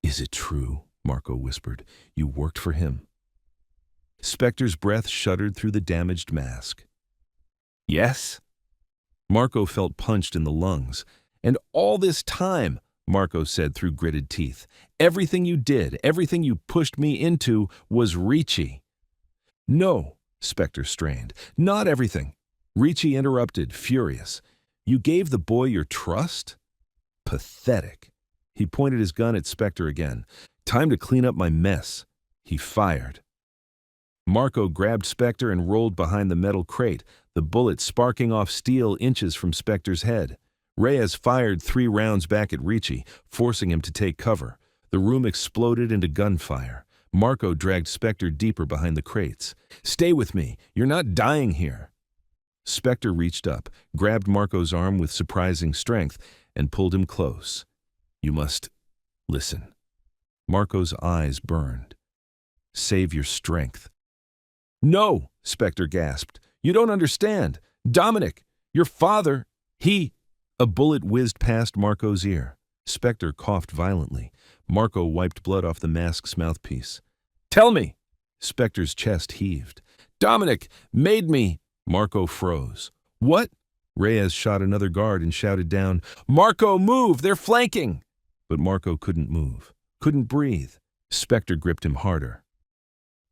"Is it true?" Marco whispered. "You worked for him?" Spectre's breath shuddered through the damaged mask. "Yes." Marco felt punched in the lungs. "And all this time," Marco said through gritted teeth, "everything you did, everything you pushed me into was Ricci." "No," Spectre strained. "Not everything." Ricci interrupted, furious. "You gave the boy your trust? Pathetic." He pointed his gun at Spectre again. "Time to clean up my mess." He fired. Marco grabbed Spectre and rolled behind the metal crate, the bullet sparking off steel inches from Spectre's head. Reyes fired 3 rounds back at Ricci, forcing him to take cover. The room exploded into gunfire. Marco dragged Spectre deeper behind the crates. "Stay with me. You're not dying here." Spectre reached up, grabbed Marco's arm with surprising strength, and pulled him close. "You must listen." Marco's eyes burned. "Save your strength." "No," Spectre gasped. "You don't understand. Dominic, your father, he—" A bullet whizzed past Marco's ear. Spectre coughed violently. Marco wiped blood off the mask's mouthpiece. "Tell me!" Spectre's chest heaved. "Dominic made me—" Marco froze. "What?" Reyes shot another guard and shouted down, "Marco, move! They're flanking!" But Marco couldn't move, couldn't breathe. Spectre gripped him harder.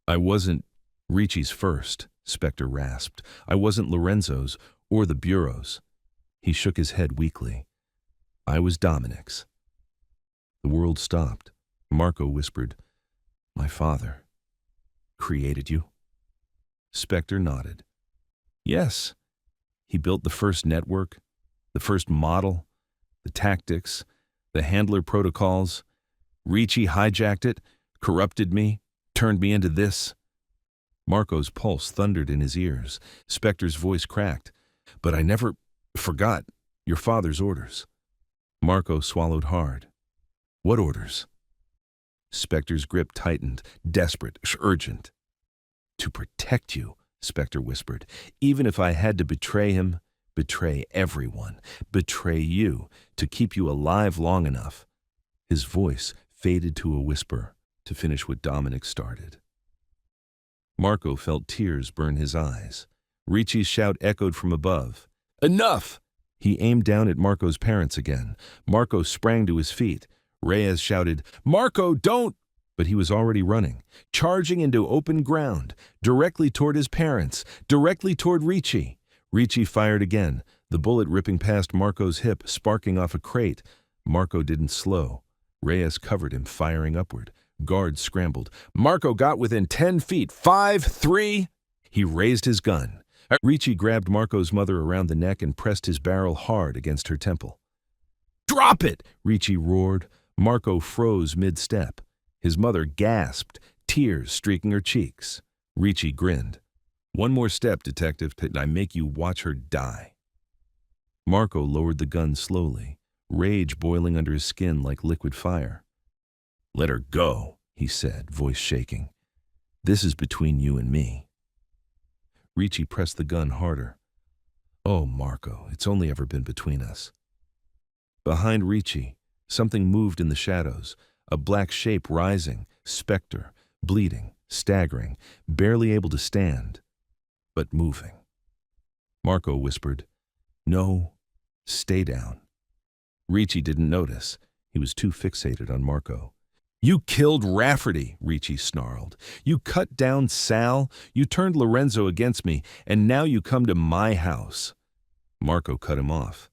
"I wasn't Ricci's first," Spectre rasped. "I wasn't Lorenzo's or the Bureau's." He shook his head weakly. "I was Dominic's." The world stopped. Marco whispered, "My father created you?" Spectre nodded. "Yes. He built the first network, The first model, the tactics, the handler protocols. Ricci hijacked it, corrupted me, turned me into this. Marco's pulse thundered in his ears. Spector's voice cracked. But I never forgot your father's orders. Marco swallowed hard. What orders? Spector's grip tightened, desperate, urgent. To protect you, Spector whispered. Even if I had to betray him, betray everyone, betray you, to keep you alive long enough. His voice faded to a whisper to finish what Dominic started. Marco felt tears burn his eyes. Ricci's shout echoed from above. Enough! He aimed down at Marco's parents again. Marco sprang to his feet. Reyes shouted, Marco, don't! But he was already running, charging into open ground, directly toward his parents, directly toward Ricci. Ricci fired again, the bullet ripping past Marco's hip, sparking off a crate. Marco didn't slow. Reyes covered him, firing upward. Guards scrambled. Marco got within 10 feet. 5, 3. He raised his gun. Ricci grabbed Marco's mother around the neck and pressed his barrel hard against her temple. Drop it! Ricci roared. Marco froze mid-step. His mother gasped, tears streaking her cheeks. Ricci grinned. One more step, Detective, and I make you watch her die. Marco lowered the gun slowly, rage boiling under his skin like liquid fire. Let her go, he said, voice shaking. This is between you and me. Ricci pressed the gun harder. Oh, Marco, it's only ever been between us. Behind Ricci, something moved in the shadows, a black shape rising, specter, bleeding, staggering, barely able to stand, but moving. Marco whispered, No, stay down. Ricci didn't notice. He was too fixated on Marco. You killed Rafferty, Ricci snarled. You cut down Sal, you turned Lorenzo against me, and now you come to my house. Marco cut him off.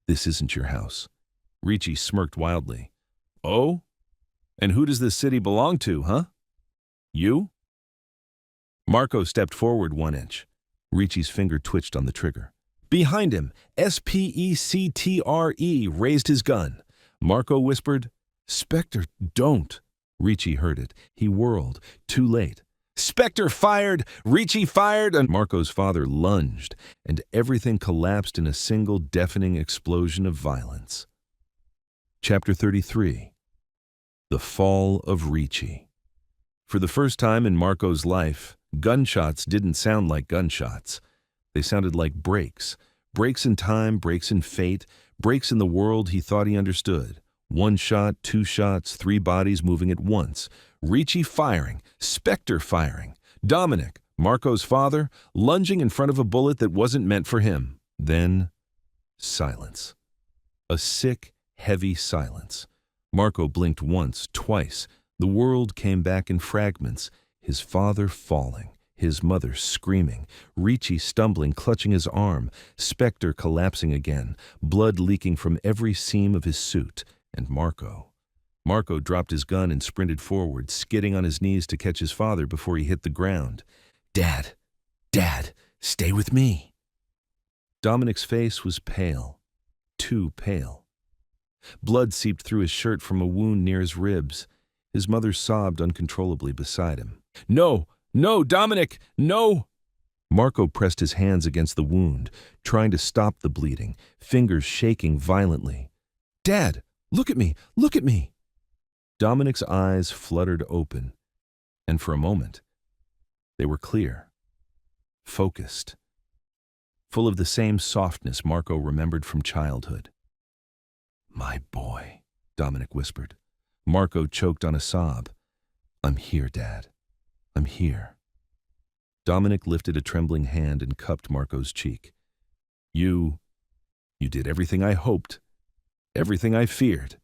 This isn't your house. Ricci smirked wildly. Oh? And who does this city belong to, huh? You? Marco stepped forward 1 inch. Ricci's finger twitched on the trigger. Behind him, Spectre raised his gun. Marco whispered, Spectre, don't. Ricci heard it. He whirled. Too late. Spectre fired! Ricci fired! And Marco's father lunged, and everything collapsed in a single deafening explosion of violence. Chapter 33. The Fall of Ricci. For the first time in Marco's life, gunshots didn't sound like gunshots. They sounded like breaks. Breaks in time, breaks in fate, breaks in the world he thought he understood. 1 shot, 2 shots, 3 bodies moving at once. Ricci firing, Spectre firing. Dominic, Marco's father, lunging in front of a bullet that wasn't meant for him. Then, silence. A sick, heavy silence. Marco blinked once, twice. The world came back in fragments. His father falling, his mother screaming, Ricci stumbling, clutching his arm, Spectre collapsing again, blood leaking from every seam of his suit, and Marco. Marco dropped his gun and sprinted forward, skidding on his knees to catch his father before he hit the ground. Dad, Dad, stay with me. Dominic's face was pale, too pale. Blood seeped through his shirt from a wound near his ribs. His mother sobbed uncontrollably beside him. No, no, Dominic, no! Marco pressed his hands against the wound, trying to stop the bleeding, fingers shaking violently. Dad, look at me, look at me! Dominic's eyes fluttered open, and for a moment, they were clear, focused, full of the same softness Marco remembered from childhood. My boy, Dominic whispered. Marco choked on a sob. I'm here, Dad. I'm here. Dominic lifted a trembling hand and cupped Marco's cheek. You did everything I hoped, everything I feared.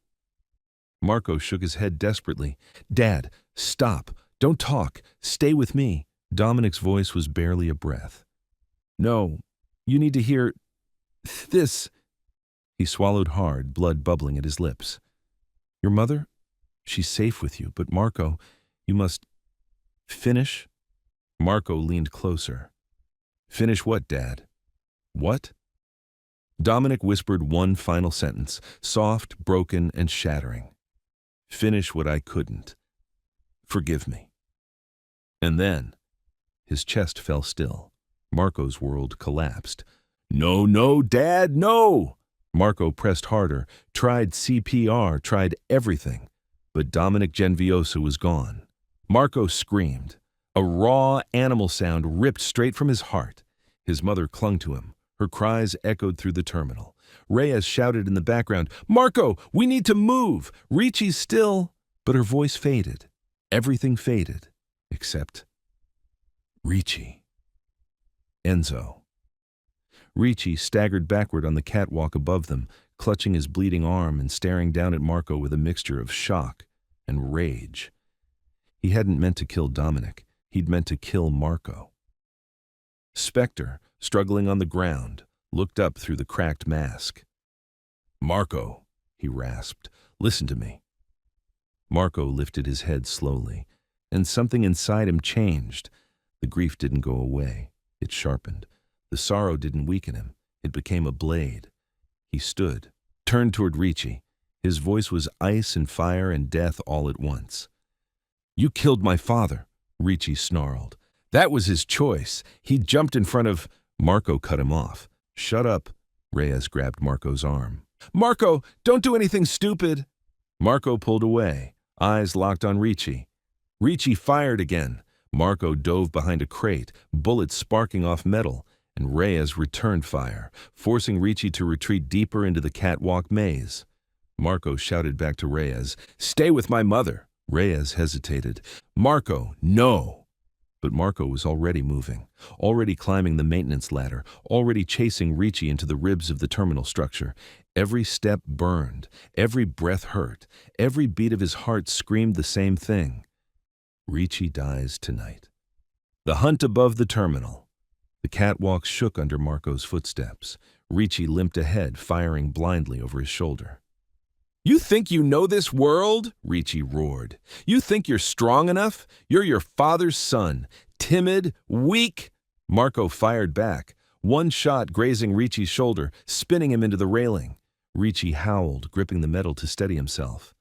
Marco shook his head desperately. Dad, stop. Don't talk. Stay with me. Dominic's voice was barely a breath. No, you need to hear this. He swallowed hard, blood bubbling at his lips. Your mother? She's safe with you, but Marco, you must finish. Marco leaned closer. Finish what, Dad? What? Dominic whispered one final sentence, soft, broken, and shattering. Finish what I couldn't. Forgive me. And then, his chest fell still. Marco's world collapsed. No, no, Dad, no! Marco pressed harder, tried CPR, tried everything. But Dominic Genviosa was gone. Marco screamed. A raw animal sound ripped straight from his heart. His mother clung to him. Her cries echoed through the terminal. Reyes shouted in the background, Marco, we need to move! Ricci's still... But her voice faded. Everything faded, except Ricci. Enzo. Ricci staggered backward on the catwalk above them, clutching his bleeding arm and staring down at Marco with a mixture of shock and rage. He hadn't meant to kill Dominic. He'd meant to kill Marco. Spectre, struggling on the ground, looked up through the cracked mask. Marco, he rasped, listen to me. Marco lifted his head slowly, and something inside him changed. The grief didn't go away. It sharpened. The sorrow didn't weaken him. It became a blade. He stood, turned toward Ricci. His voice was ice and fire and death all at once. You killed my father, Ricci snarled. That was his choice. He jumped in front of... Marco cut him off. Shut up. Reyes grabbed Marco's arm. Marco, don't do anything stupid. Marco pulled away, eyes locked on Ricci. Ricci fired again. Marco dove behind a crate, bullets sparking off metal, and Reyes returned fire, forcing Ricci to retreat deeper into the catwalk maze. Marco shouted back to Reyes, Stay with my mother. Reyes hesitated. Marco, no. But Marco was already moving, already climbing the maintenance ladder, already chasing Ricci into the ribs of the terminal structure. Every step burned, every breath hurt, every beat of his heart screamed the same thing. Ricci dies tonight. The hunt above the terminal. The catwalk shook under Marco's footsteps. Ricci limped ahead, firing blindly over his shoulder. You think you know this world? Ricci roared. You think you're strong enough? You're your father's son. Timid, weak. Marco fired back, one shot grazing Ricci's shoulder, spinning him into the railing. Ricci howled, gripping the metal to steady himself.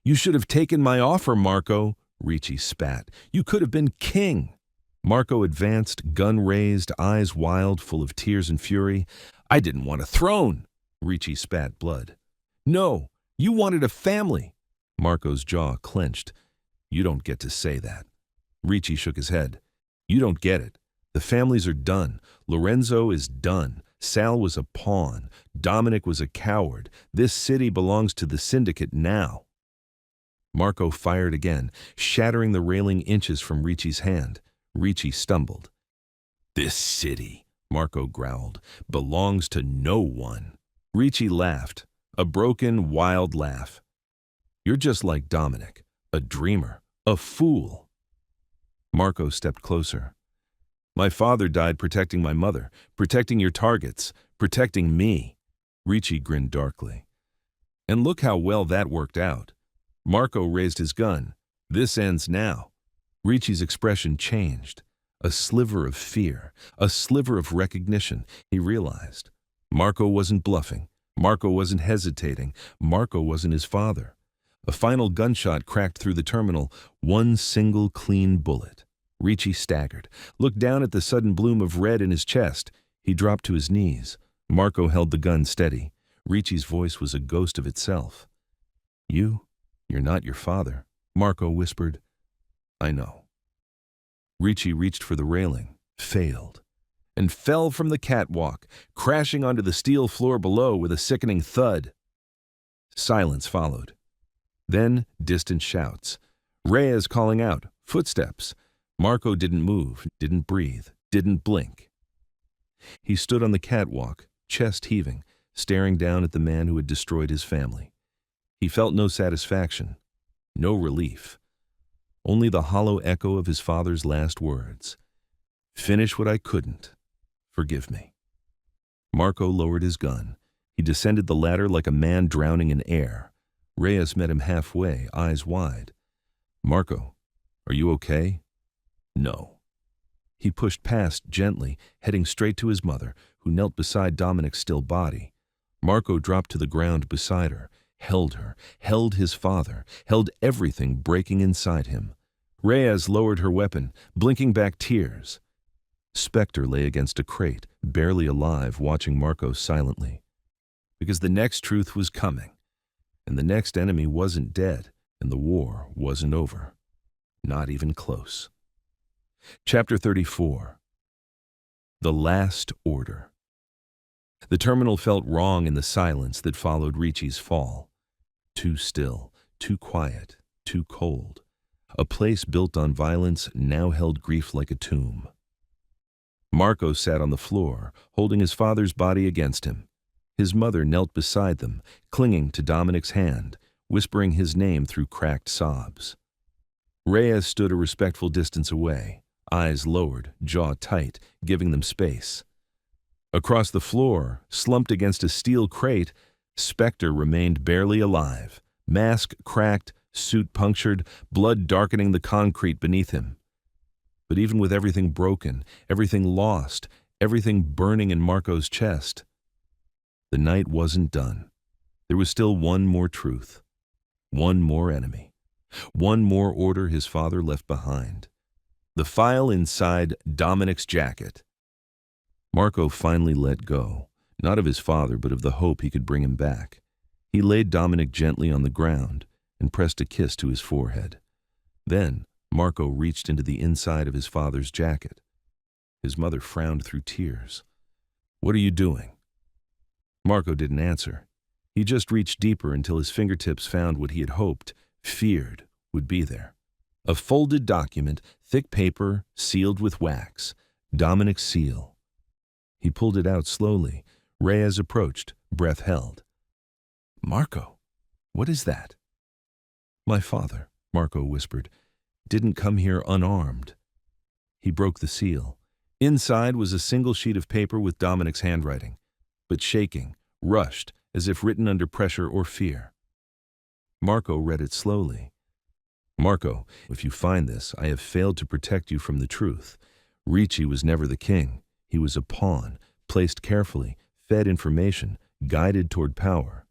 You should have taken my offer, Marco, Ricci spat. You could have been king. Marco advanced, gun raised, eyes wild, full of tears and fury. I didn't want a throne. Ricci spat blood. No. You wanted a family. Marco's jaw clenched. You don't get to say that. Ricci shook his head. You don't get it. The families are done. Lorenzo is done. Sal was a pawn. Dominic was a coward. This city belongs to the syndicate now. Marco fired again, shattering the railing inches from Ricci's hand. Ricci stumbled. This city, Marco growled, belongs to no one. Ricci laughed. A broken, wild laugh. You're just like Dominic, a dreamer, a fool. Marco stepped closer. My father died protecting my mother, protecting your targets, protecting me. Ricci grinned darkly. And look how well that worked out. Marco raised his gun. This ends now. Ricci's expression changed. A sliver of fear, a sliver of recognition, he realized. Marco wasn't bluffing. Marco wasn't hesitating. Marco wasn't his father. A final gunshot cracked through the terminal, one single clean bullet. Ricci staggered, looked down at the sudden bloom of red in his chest. He dropped to his knees. Marco held the gun steady. Ricci's voice was a ghost of itself. You're not your father, Marco whispered. I know. Ricci reached for the railing, failed, and fell from the catwalk, crashing onto the steel floor below with a sickening thud. Silence followed. Then distant shouts. Reyes calling out, footsteps. Marco didn't move, didn't breathe, didn't blink. He stood on the catwalk, chest heaving, staring down at the man who had destroyed his family. He felt no satisfaction, no relief. Only the hollow echo of his father's last words. Finish what I couldn't. Forgive me. Marco lowered his gun. He descended the ladder like a man drowning in air. Reyes met him halfway, eyes wide. Marco, are you okay? No. He pushed past gently, heading straight to his mother, who knelt beside Dominic's still body. Marco dropped to the ground beside her, held his father, held everything breaking inside him. Reyes lowered her weapon, blinking back tears. Spectre lay against a crate, barely alive, watching Marco silently. Because the next truth was coming, and the next enemy wasn't dead, and the war wasn't over. Not even close. Chapter 34. The Last Order. The terminal felt wrong in the silence that followed Ricci's fall. Too still, too quiet, too cold. A place built on violence now held grief like a tomb. Marco sat on the floor, holding his father's body against him. His mother knelt beside them, clinging to Dominic's hand, whispering his name through cracked sobs. Reyes stood a respectful distance away, eyes lowered, jaw tight, giving them space. Across the floor, slumped against a steel crate, Spectre remained barely alive, mask cracked, suit punctured, blood darkening the concrete beneath him. But even with everything broken, everything lost, everything burning in Marco's chest, the night wasn't done. There was still one more truth, one more enemy, one more order his father left behind. The file inside Dominic's jacket. Marco finally let go, not of his father, but of the hope he could bring him back. He laid Dominic gently on the ground and pressed a kiss to his forehead. Then Marco reached into the inside of his father's jacket. His mother frowned through tears. "What are you doing?" Marco didn't answer. He just reached deeper until his fingertips found what he had hoped, feared, would be there. A folded document, thick paper, sealed with wax. Dominic's seal. He pulled it out slowly. Reyes approached, breath held. "Marco, what is that?" "My father," Marco whispered, "didn't come here unarmed." He broke the seal. Inside was a single sheet of paper with Dominic's handwriting, but shaking, rushed, as if written under pressure or fear. Marco read it slowly. "Marco, if you find this, I have failed to protect you from the truth. Ricci was never the king. He was a pawn, placed carefully, fed information, guided toward power.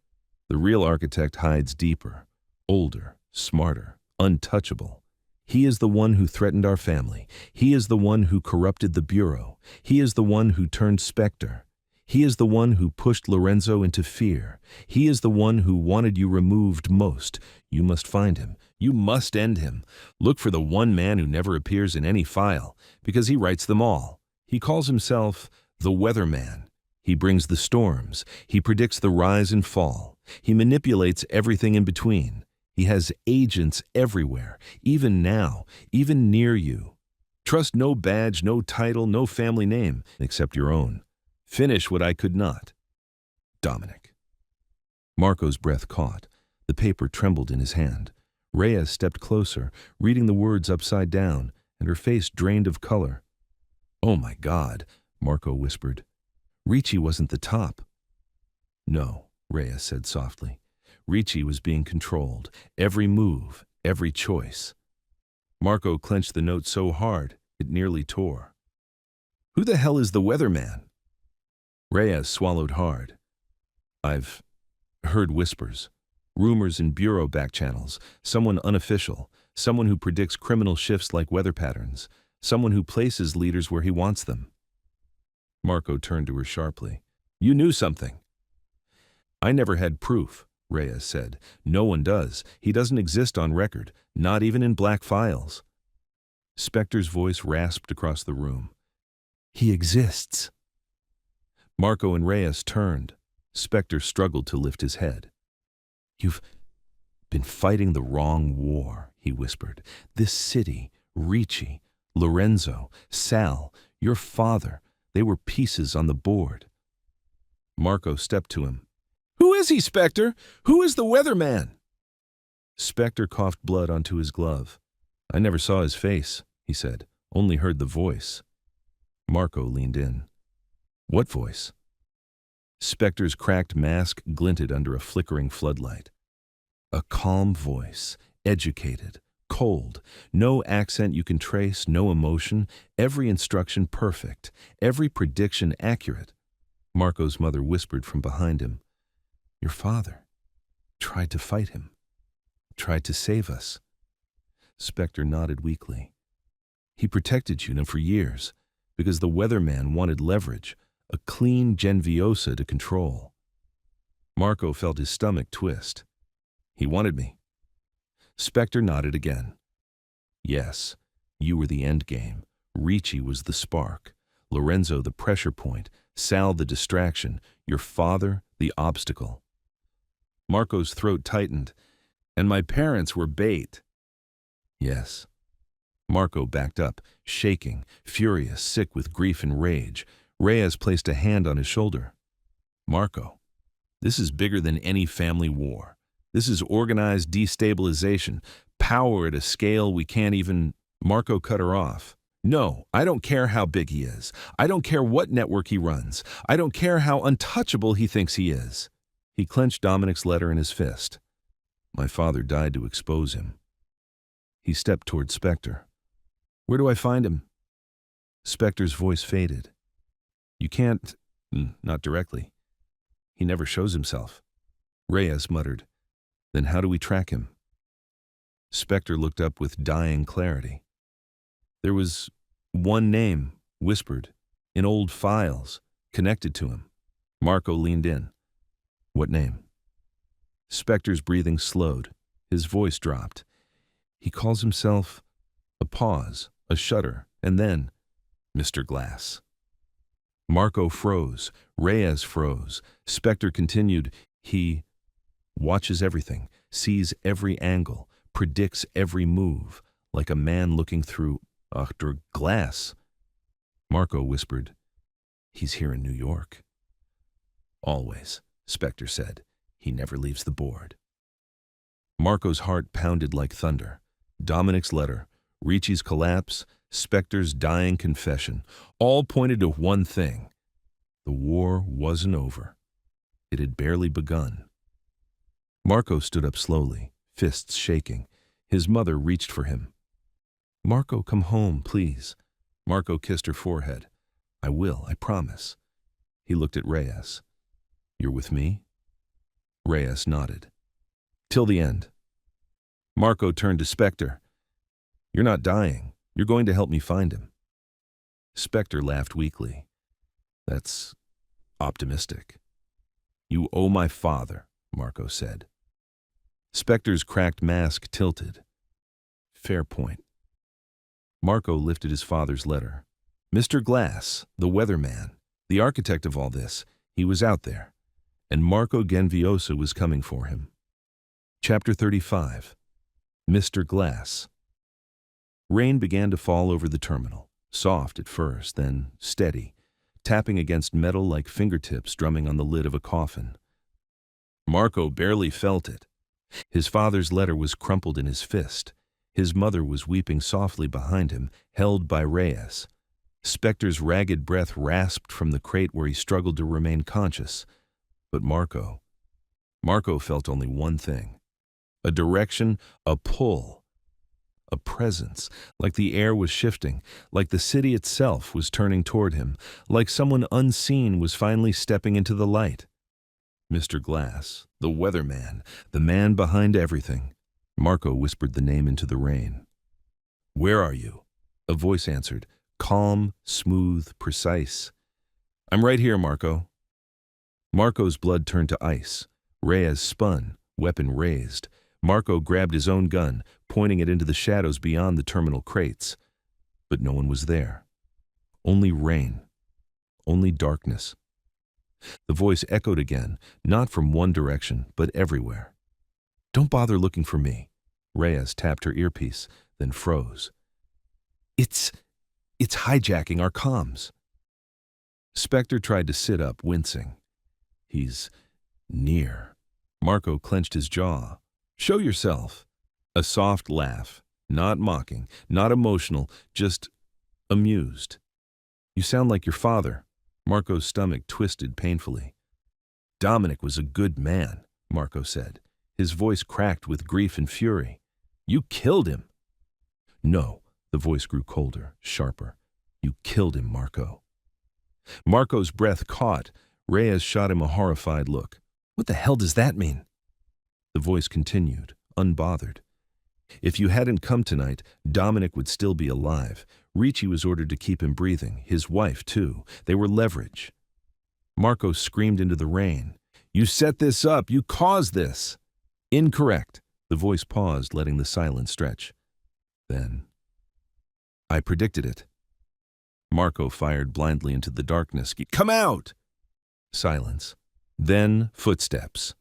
The real architect hides deeper, older, smarter, untouchable. He is the one who threatened our family. He is the one who corrupted the Bureau. He is the one who turned Spectre. He is the one who pushed Lorenzo into fear. He is the one who wanted you removed most. You must find him. You must end him. Look for the one man who never appears in any file, because he writes them all. He calls himself the Weatherman. He brings the storms. He predicts the rise and fall. He manipulates everything in between. He has agents everywhere, even now, even near you. Trust no badge, no title, no family name, except your own. Finish what I could not. Dominic." Marco's breath caught. The paper trembled in his hand. Reyes stepped closer, reading the words upside down, and her face drained of color. "Oh my God," Marco whispered. "Ricci wasn't the top." "No," Reyes said softly. "Ricci was being controlled. Every move, every choice." Marco clenched the note so hard, it nearly tore. "Who the hell is the Weatherman?" Reyes swallowed hard. "I've heard whispers. Rumors in bureau back channels. Someone unofficial. Someone who predicts criminal shifts like weather patterns. Someone who places leaders where he wants them." Marco turned to her sharply. "You knew something." "I never had proof," Reyes said. "No one does. He doesn't exist on record, not even in black files." Spectre's voice rasped across the room. "He exists." Marco and Reyes turned. Spectre struggled to lift his head. "You've been fighting the wrong war," he whispered. "This city, Ricci, Lorenzo, Sal, your father, they were pieces on the board." Marco stepped to him. "Who is he, Spectre? Who is the Weatherman?" Spectre coughed blood onto his glove. "I never saw his face," he said, "only heard the voice." Marco leaned in. "What voice?" Spectre's cracked mask glinted under a flickering floodlight. A calm voice, educated, Cold. No accent you can trace, no emotion. Every instruction perfect. Every prediction accurate. Marco's mother whispered from behind him. Your father tried to fight him. Tried to save us. Spectre nodded weakly. He protected you for years because the Weatherman wanted leverage, a clean Genviosa to control. Marco felt his stomach twist. He wanted me. Spectre nodded again. Yes, you were the end game. Ricci was the spark. Lorenzo the pressure point. Sal the distraction. Your father the obstacle. Marco's throat tightened. And my parents were bait. Yes. Marco backed up, shaking, furious, sick with grief and rage. Reyes placed a hand on his shoulder. Marco, this is bigger than any family war. This is organized destabilization, power at a scale we can't even... Marco cut her off. No, I don't care how big he is. I don't care what network he runs. I don't care how untouchable he thinks he is. He clenched Dominic's letter in his fist. My father died to expose him. He stepped toward Spectre. Where do I find him? Spectre's voice faded. You can't... Not directly. He never shows himself. Reyes muttered. Then how do we track him? Spectre looked up with dying clarity. There was one name, whispered, in old files, connected to him. Marco leaned in. What name? Spectre's breathing slowed. His voice dropped. He calls himself... A pause, a shudder, and then... Mr. Glass. Marco froze. Reyes froze. Spectre continued. He watches everything, sees every angle, predicts every move, like a man looking through glass. Marco whispered, He's here in New York. Always, Spectre said. He never leaves the board. Marco's heart pounded like thunder. Dominic's letter, Ricci's collapse, Spectre's dying confession, all pointed to one thing. The war wasn't over. It had barely begun. Marco stood up slowly, fists shaking. His mother reached for him. Marco, come home, please. Marco kissed her forehead. I will, I promise. He looked at Reyes. You're with me? Reyes nodded. Till the end. Marco turned to Spectre. You're not dying. You're going to help me find him. Spectre laughed weakly. That's optimistic. You owe my father, Marco said. Spectre's cracked mask tilted. Fair point. Marco lifted his father's letter. Mr. Glass, the weatherman, the architect of all this, he was out there, and Marco Genviosa was coming for him. Chapter 35. Mr. Glass. Rain began to fall over the terminal, soft at first, then steady, tapping against metal like fingertips drumming on the lid of a coffin. Marco barely felt it. His father's letter was crumpled in his fist. His mother was weeping softly behind him, held by Reyes. Spectre's ragged breath rasped from the crate where he struggled to remain conscious. But Marco felt only one thing. A direction, a pull. A presence, like the air was shifting, like the city itself was turning toward him, like someone unseen was finally stepping into the light. Mr. Glass, the weatherman, the man behind everything. Marco whispered the name into the rain. Where are you? A voice answered, calm, smooth, precise. I'm right here, Marco. Marco's blood turned to ice. Reyes spun, weapon raised. Marco grabbed his own gun, pointing it into the shadows beyond the terminal crates. But no one was there. Only rain. Only darkness. The voice echoed again, not from one direction, but everywhere. Don't bother looking for me. Reyes tapped her earpiece, then froze. It's hijacking our comms. Spectre tried to sit up, wincing. He's near. Marco clenched his jaw. Show yourself. A soft laugh, not mocking, not emotional, just amused. You sound like your father. Marco's stomach twisted painfully. Dominic was a good man, Marco said. His voice cracked with grief and fury. You killed him. No, the voice grew colder, sharper. You killed him, Marco. Marco's breath caught. Reyes shot him a horrified look. What the hell does that mean? The voice continued, unbothered. If you hadn't come tonight, Dominic would still be alive. Ricci was ordered to keep him breathing, his wife too. They were leverage. Marco screamed into the rain. You set this up! You caused this! Incorrect. The voice paused, letting the silence stretch. Then, I predicted it. Marco fired blindly into the darkness. Come out! Silence. Then footsteps.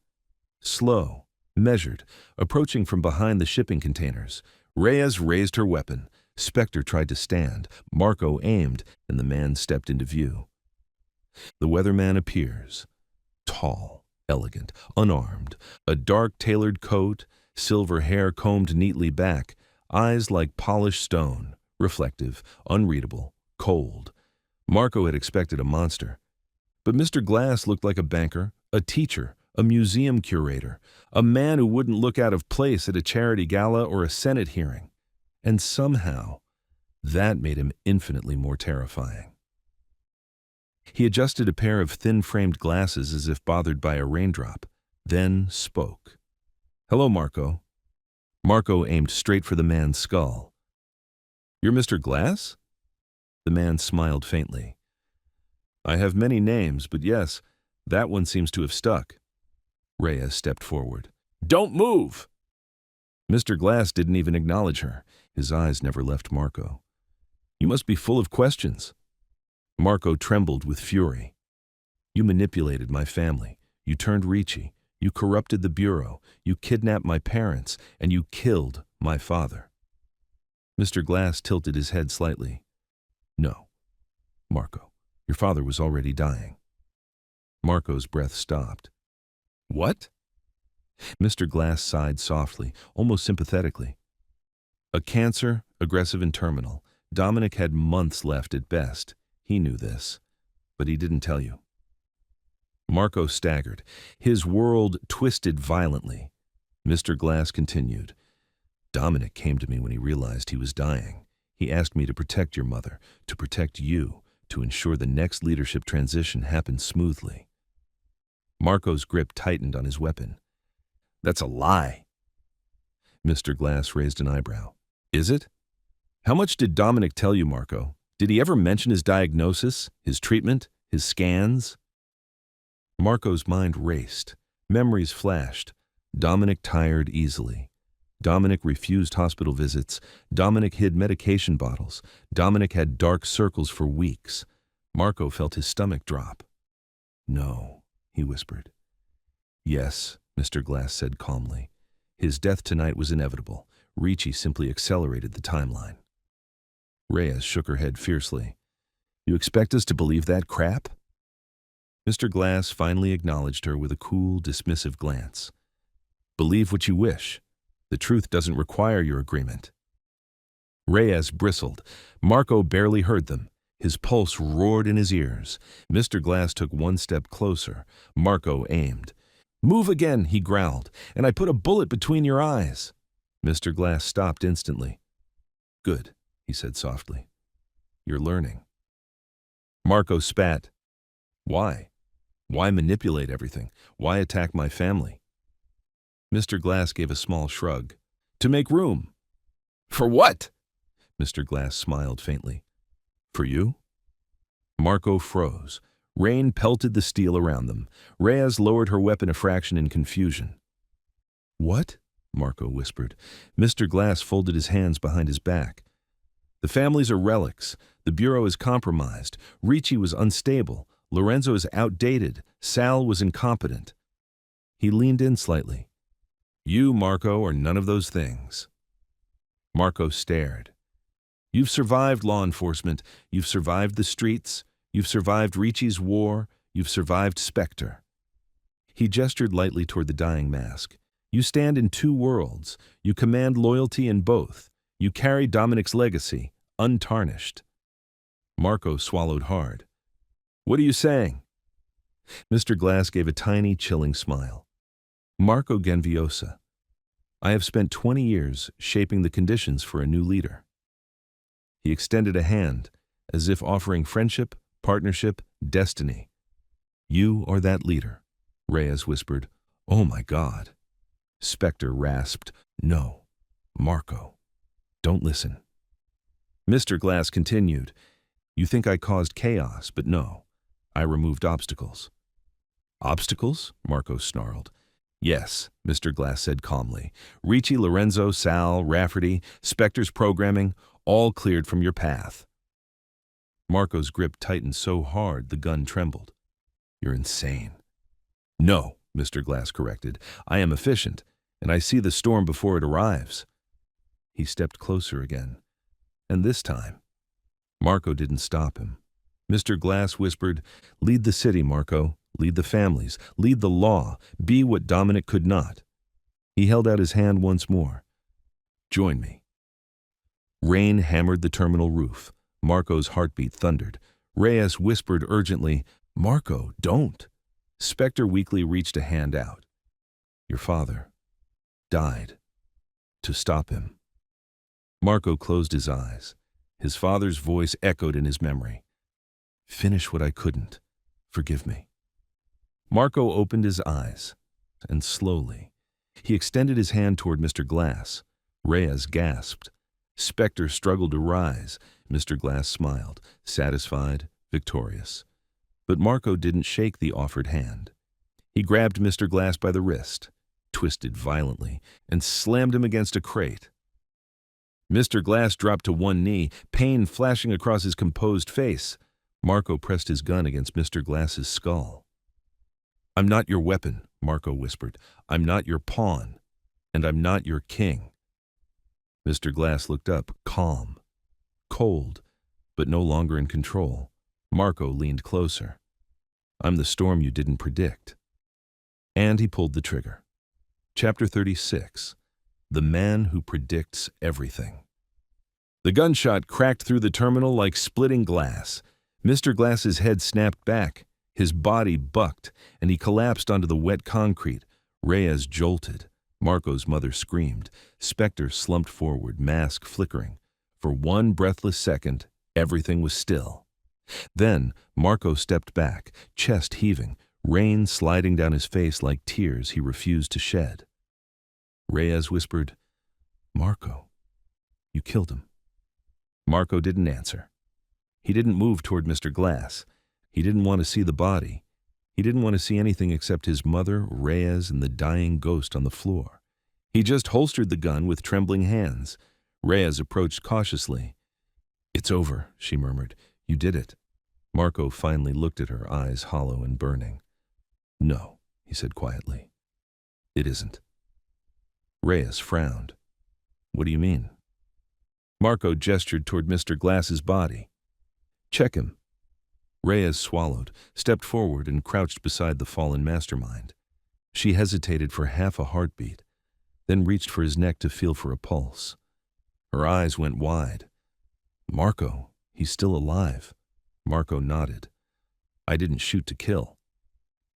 Slow, measured, approaching from behind the shipping containers. Reyes raised her weapon. Spectre tried to stand. Marco aimed, and the man stepped into view. The Weatherman appears. Tall, elegant, unarmed, a dark tailored coat, silver hair combed neatly back, eyes like polished stone, reflective, unreadable, cold. Marco had expected a monster. But Mr. Glass looked like a banker, a teacher, a museum curator, a man who wouldn't look out of place at a charity gala or a Senate hearing. And somehow, that made him infinitely more terrifying. He adjusted a pair of thin-framed glasses as if bothered by a raindrop, then spoke. Hello, Marco. Marco aimed straight for the man's skull. You're Mr. Glass? The man smiled faintly. I have many names, but yes, that one seems to have stuck. Reyes stepped forward. Don't move! Mr. Glass didn't even acknowledge her. His eyes never left Marco. You must be full of questions. Marco trembled with fury. You manipulated my family. You turned Ricci. You corrupted the Bureau. You kidnapped my parents. And you killed my father. Mr. Glass tilted his head slightly. No, Marco, your father was already dying. Marco's breath stopped. What? Mr. Glass sighed softly, almost sympathetically. A cancer, aggressive and terminal. Dominic had months left at best. He knew this, but he didn't tell you. Marco staggered. His world twisted violently. Mr. Glass continued. Dominic came to me when he realized he was dying. He asked me to protect your mother, to protect you, to ensure the next leadership transition happened smoothly. Marco's grip tightened on his weapon. That's a lie. Mr. Glass raised an eyebrow. Is it? How much did Dominic tell you, Marco? Did he ever mention his diagnosis, his treatment, his scans? Marco's mind raced. Memories flashed. Dominic tired easily. Dominic refused hospital visits. Dominic hid medication bottles. Dominic had dark circles for weeks. Marco felt his stomach drop. No, he whispered. Yes, Mr. Glass said calmly. His death tonight was inevitable. Ricci simply accelerated the timeline. Reyes shook her head fiercely. You expect us to believe that crap? Mr. Glass finally acknowledged her with a cool, dismissive glance. Believe what you wish. The truth doesn't require your agreement. Reyes bristled. Marco barely heard them. His pulse roared in his ears. Mr. Glass took one step closer. Marco aimed. Move again, he growled, and I put a bullet between your eyes. Mr. Glass stopped instantly. Good, he said softly. You're learning. Marco spat. Why? Why manipulate everything? Why attack my family? Mr. Glass gave a small shrug. To make room. For what? Mr. Glass smiled faintly. For you? Marco froze. Rain pelted the steel around them. Reyes lowered her weapon a fraction in confusion. What? Marco whispered. Mr. Glass folded his hands behind his back. The families are relics. The Bureau is compromised. Ricci was unstable. Lorenzo is outdated. Sal was incompetent. He leaned in slightly. You, Marco, are none of those things. Marco stared. You've survived law enforcement. You've survived the streets. You've survived Ricci's war. You've survived Spectre. He gestured lightly toward the dying mask. You stand in two worlds. You command loyalty in both. You carry Dominic's legacy, untarnished. Marco swallowed hard. What are you saying? Mr. Glass gave a tiny, chilling smile. Marco Genviosa. I have spent 20 years shaping the conditions for a new leader. He extended a hand, as if offering friendship, partnership, destiny. "You are that leader," Reyes whispered. "Oh my God." Spectre rasped, "No, Marco, don't listen." Mr. Glass continued, "You think I caused chaos, but no, I removed obstacles." "Obstacles?" Marco snarled. "Yes," Mr. Glass said calmly. "Ricci, Lorenzo, Sal, Rafferty, Spectre's programming, all cleared from your path." Marco's grip tightened so hard the gun trembled. "You're insane." "No," Mr. Glass corrected. "I am efficient, and I see the storm before it arrives." He stepped closer again, and this time, Marco didn't stop him. Mr. Glass whispered, "Lead the city, Marco. Lead the families. Lead the law. Be what Dominic could not." He held out his hand once more. "Join me." Rain hammered the terminal roof. Marco's heartbeat thundered. Reyes whispered urgently, "Marco, don't." Spectre weakly reached a hand out. "Your father died to stop him." Marco closed his eyes. His father's voice echoed in his memory. "Finish what I couldn't. Forgive me." Marco opened his eyes, and slowly, he extended his hand toward Mr. Glass. Reyes gasped. Spectre struggled to rise. Mr. Glass smiled, satisfied, victorious. But Marco didn't shake the offered hand. He grabbed Mr. Glass by the wrist, twisted violently, and slammed him against a crate. Mr. Glass dropped to one knee, pain flashing across his composed face. Marco pressed his gun against Mr. Glass's skull. "I'm not your weapon," Marco whispered. "I'm not your pawn, and I'm not your king." Mr. Glass looked up, calm, cold, but no longer in control. Marco leaned closer. "I'm the storm you didn't predict." And he pulled the trigger. Chapter 36. The Man Who Predicts Everything. The gunshot cracked through the terminal like splitting glass. Mr. Glass's head snapped back. His body bucked, and he collapsed onto the wet concrete. Reyes jolted. Marco's mother screamed. Spectre slumped forward, mask flickering. For one breathless second, everything was still. Then, Marco stepped back, chest heaving, rain sliding down his face like tears he refused to shed. Reyes whispered, "Marco, you killed him." Marco didn't answer. He didn't move toward Mr. Glass. He didn't want to see the body. He didn't want to see anything except his mother, Reyes, and the dying ghost on the floor. He just holstered the gun with trembling hands. Reyes approached cautiously. "It's over," she murmured. "You did it." Marco finally looked at her, eyes hollow and burning. "No," he said quietly. "It isn't." Reyes frowned. "What do you mean?" Marco gestured toward Mr. Glass's body. "Check him." Reyes swallowed, stepped forward, and crouched beside the fallen mastermind. She hesitated for half a heartbeat, then reached for his neck to feel for a pulse. Her eyes went wide. "Marco, he's still alive." Marco nodded. "I didn't shoot to kill."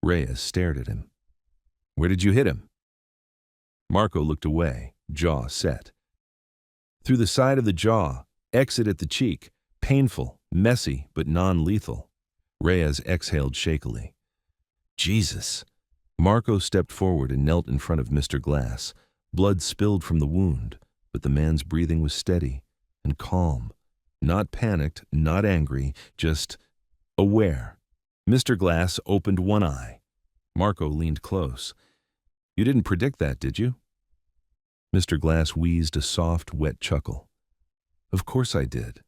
Reyes stared at him. "Where did you hit him?" Marco looked away, jaw set. "Through the side of the jaw, exit at the cheek, painful, messy, but non-lethal." Reyes exhaled shakily. "Jesus." Marco stepped forward and knelt in front of Mr. Glass. Blood spilled from the wound, but the man's breathing was steady and calm. Not panicked, not angry, just aware. Mr. Glass opened one eye. Marco leaned close. "You didn't predict that, did you?" Mr. Glass wheezed a soft, wet chuckle. "Of course I did."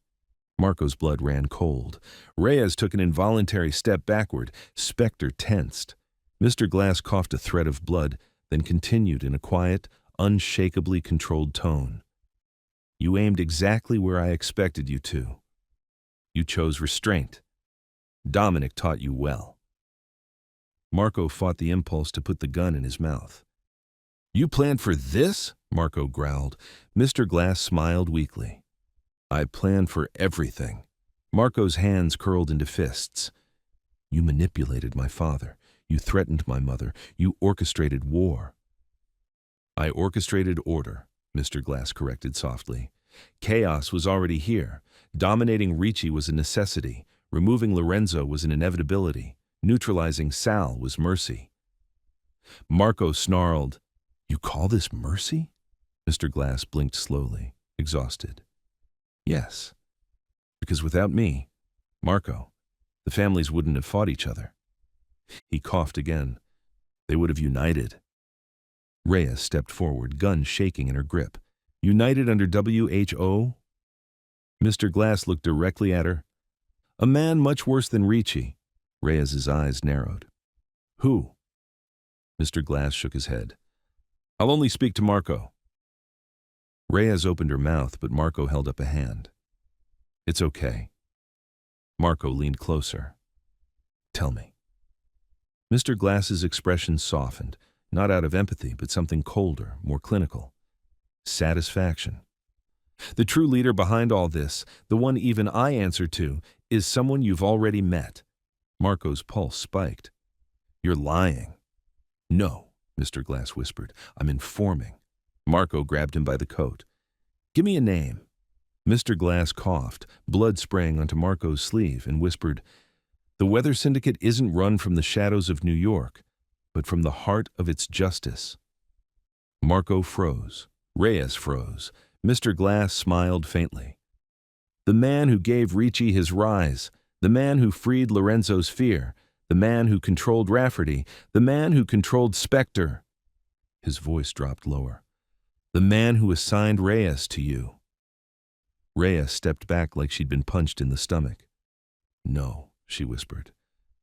Marco's blood ran cold. Reyes took an involuntary step backward. Spectre tensed. Mr. Glass coughed a thread of blood, then continued in a quiet, unshakably controlled tone. "You aimed exactly where I expected you to. You chose restraint. Dominic taught you well." Marco fought the impulse to put the gun in his mouth. "You planned for this?" Marco growled. Mr. Glass smiled weakly. "I planned for everything." Marco's hands curled into fists. "You manipulated my father. You threatened my mother. You orchestrated war." "I orchestrated order," Mr. Glass corrected softly. "Chaos was already here. Dominating Ricci was a necessity. Removing Lorenzo was an inevitability. Neutralizing Sal was mercy. Marco snarled, "You call this mercy?" Mr. Glass blinked slowly, exhausted. "Yes, because without me, Marco, the families wouldn't have fought each other." He coughed again. "They would have united." Rhea stepped forward, gun shaking in her grip. "United under WHO?" Mr. Glass looked directly at her. "A man much worse than Ricci." Reyes's eyes narrowed. "Who?" Mr. Glass shook his head. "I'll only speak to Marco." Reyes opened her mouth, but Marco held up a hand. "It's okay." Marco leaned closer. "Tell me." Mr. Glass's expression softened, not out of empathy, but something colder, more clinical. Satisfaction. "The true leader behind all this, the one even I answer to, is someone you've already met." Marco's pulse spiked. "You're lying." "No," Mr. Glass whispered. "I'm informing." Marco grabbed him by the coat. "Give me a name." Mr. Glass coughed, blood spraying onto Marco's sleeve, and whispered, "The Weather Syndicate isn't run from the shadows of New York, but from the heart of its justice." Marco froze. Reyes froze. Mr. Glass smiled faintly. "The man who gave Ricci his rise, the man who freed Lorenzo's fear, the man who controlled Rafferty, the man who controlled Spectre." His voice dropped lower. "The man who assigned Reyes to you." Reyes stepped back like she'd been punched in the stomach. "No," she whispered.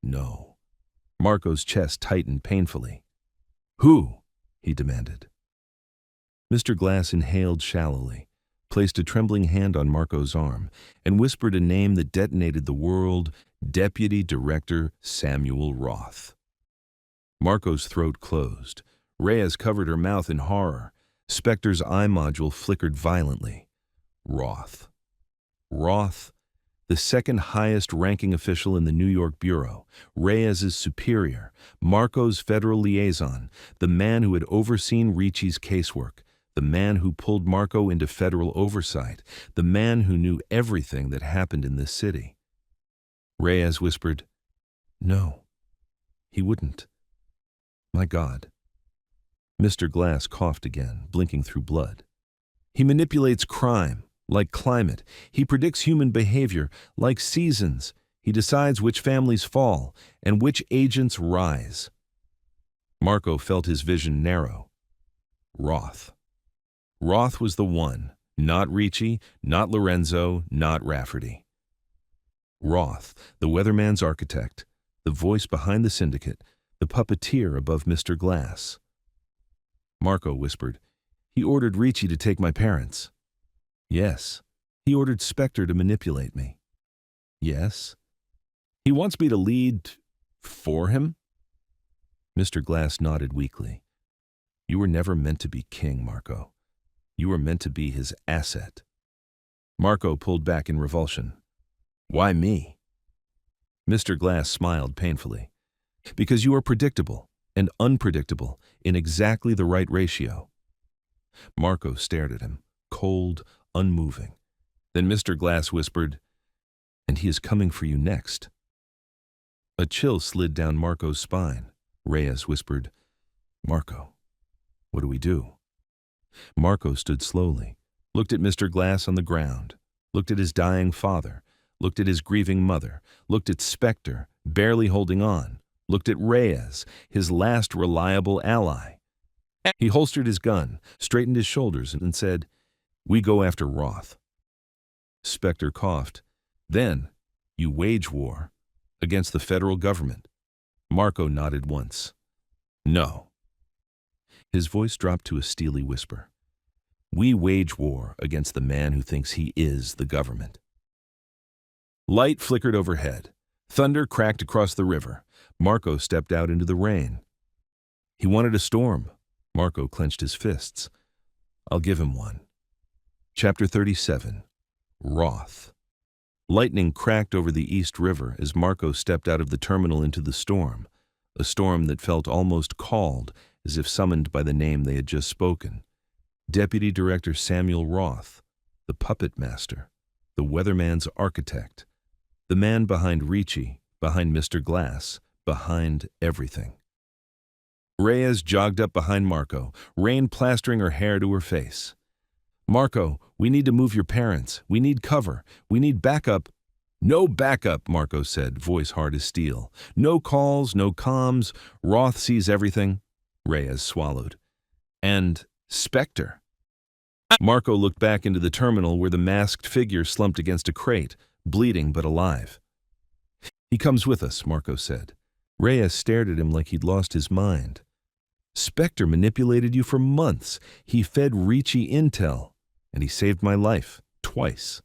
"No." Marco's chest tightened painfully. "Who?" he demanded. Mr. Glass inhaled shallowly, placed a trembling hand on Marco's arm, and whispered a name that detonated the world: Deputy Director Samuel Roth. Marco's throat closed. Reyes covered her mouth in horror. Spectre's eye module flickered violently. Roth. Roth, the second highest ranking official in the New York Bureau, Reyes's superior, Marco's federal liaison, the man who had overseen Ricci's casework, the man who pulled Marco into federal oversight, the man who knew everything that happened in this city. Reyes whispered, "No, he wouldn't. My God." Mr. Glass coughed again, blinking through blood. "He manipulates crime, like climate. He predicts human behavior, like seasons. He decides which families fall and which agents rise." Marco felt his vision narrow. Roth. Roth was the one, not Ricci, not Lorenzo, not Rafferty. Roth, the weatherman's architect, the voice behind the syndicate, the puppeteer above Mr. Glass. Marco whispered, "He ordered Ricci to take my parents." "Yes." "He ordered Spectre to manipulate me." "Yes." "He wants me to lead for him?" Mr. Glass nodded weakly. "You were never meant to be king, Marco. You were meant to be his asset." Marco pulled back in revulsion. "Why me?" Mr. Glass smiled painfully. "Because you are predictable and unpredictable in exactly the right ratio." Marco stared at him, cold, unmoving. Then Mr. Glass whispered, "And he is coming for you next." A chill slid down Marco's spine. Reyes whispered, "Marco, what do we do?" Marco stood slowly, looked at Mr. Glass on the ground, looked at his dying father, looked at his grieving mother, looked at Spectre, barely holding on, looked at Reyes, his last reliable ally. He holstered his gun, straightened his shoulders, and said, "We go after Roth." Spectre coughed. "Then, you wage war against the federal government." Marco nodded once. "No." His voice dropped to a steely whisper. "We wage war against the man who thinks he is the government." Light flickered overhead. Thunder cracked across the river. Marco stepped out into the rain. He wanted a storm. Marco clenched his fists. "I'll give him one." Chapter 37. Roth. Lightning cracked over the East River as Marco stepped out of the terminal into the storm, a storm that felt almost called, as if summoned by the name they had just spoken. Deputy Director Samuel Roth, the puppet master, the Weatherman's architect, the man behind Ricci, behind Mr. Glass, behind everything. Reyes jogged up behind Marco, rain plastering her hair to her face. "Marco, we need to move your parents. We need cover. We need backup." "No backup," Marco said, voice hard as steel. "No calls, no comms. Roth sees everything." Reyes swallowed. "And Spectre." Marco looked back into the terminal where the masked figure slumped against a crate, bleeding but alive. "He comes with us," Marco said. Reyes stared at him like he'd lost his mind. "Spectre manipulated you for months. He fed Ricci intel, and he saved my life, twice."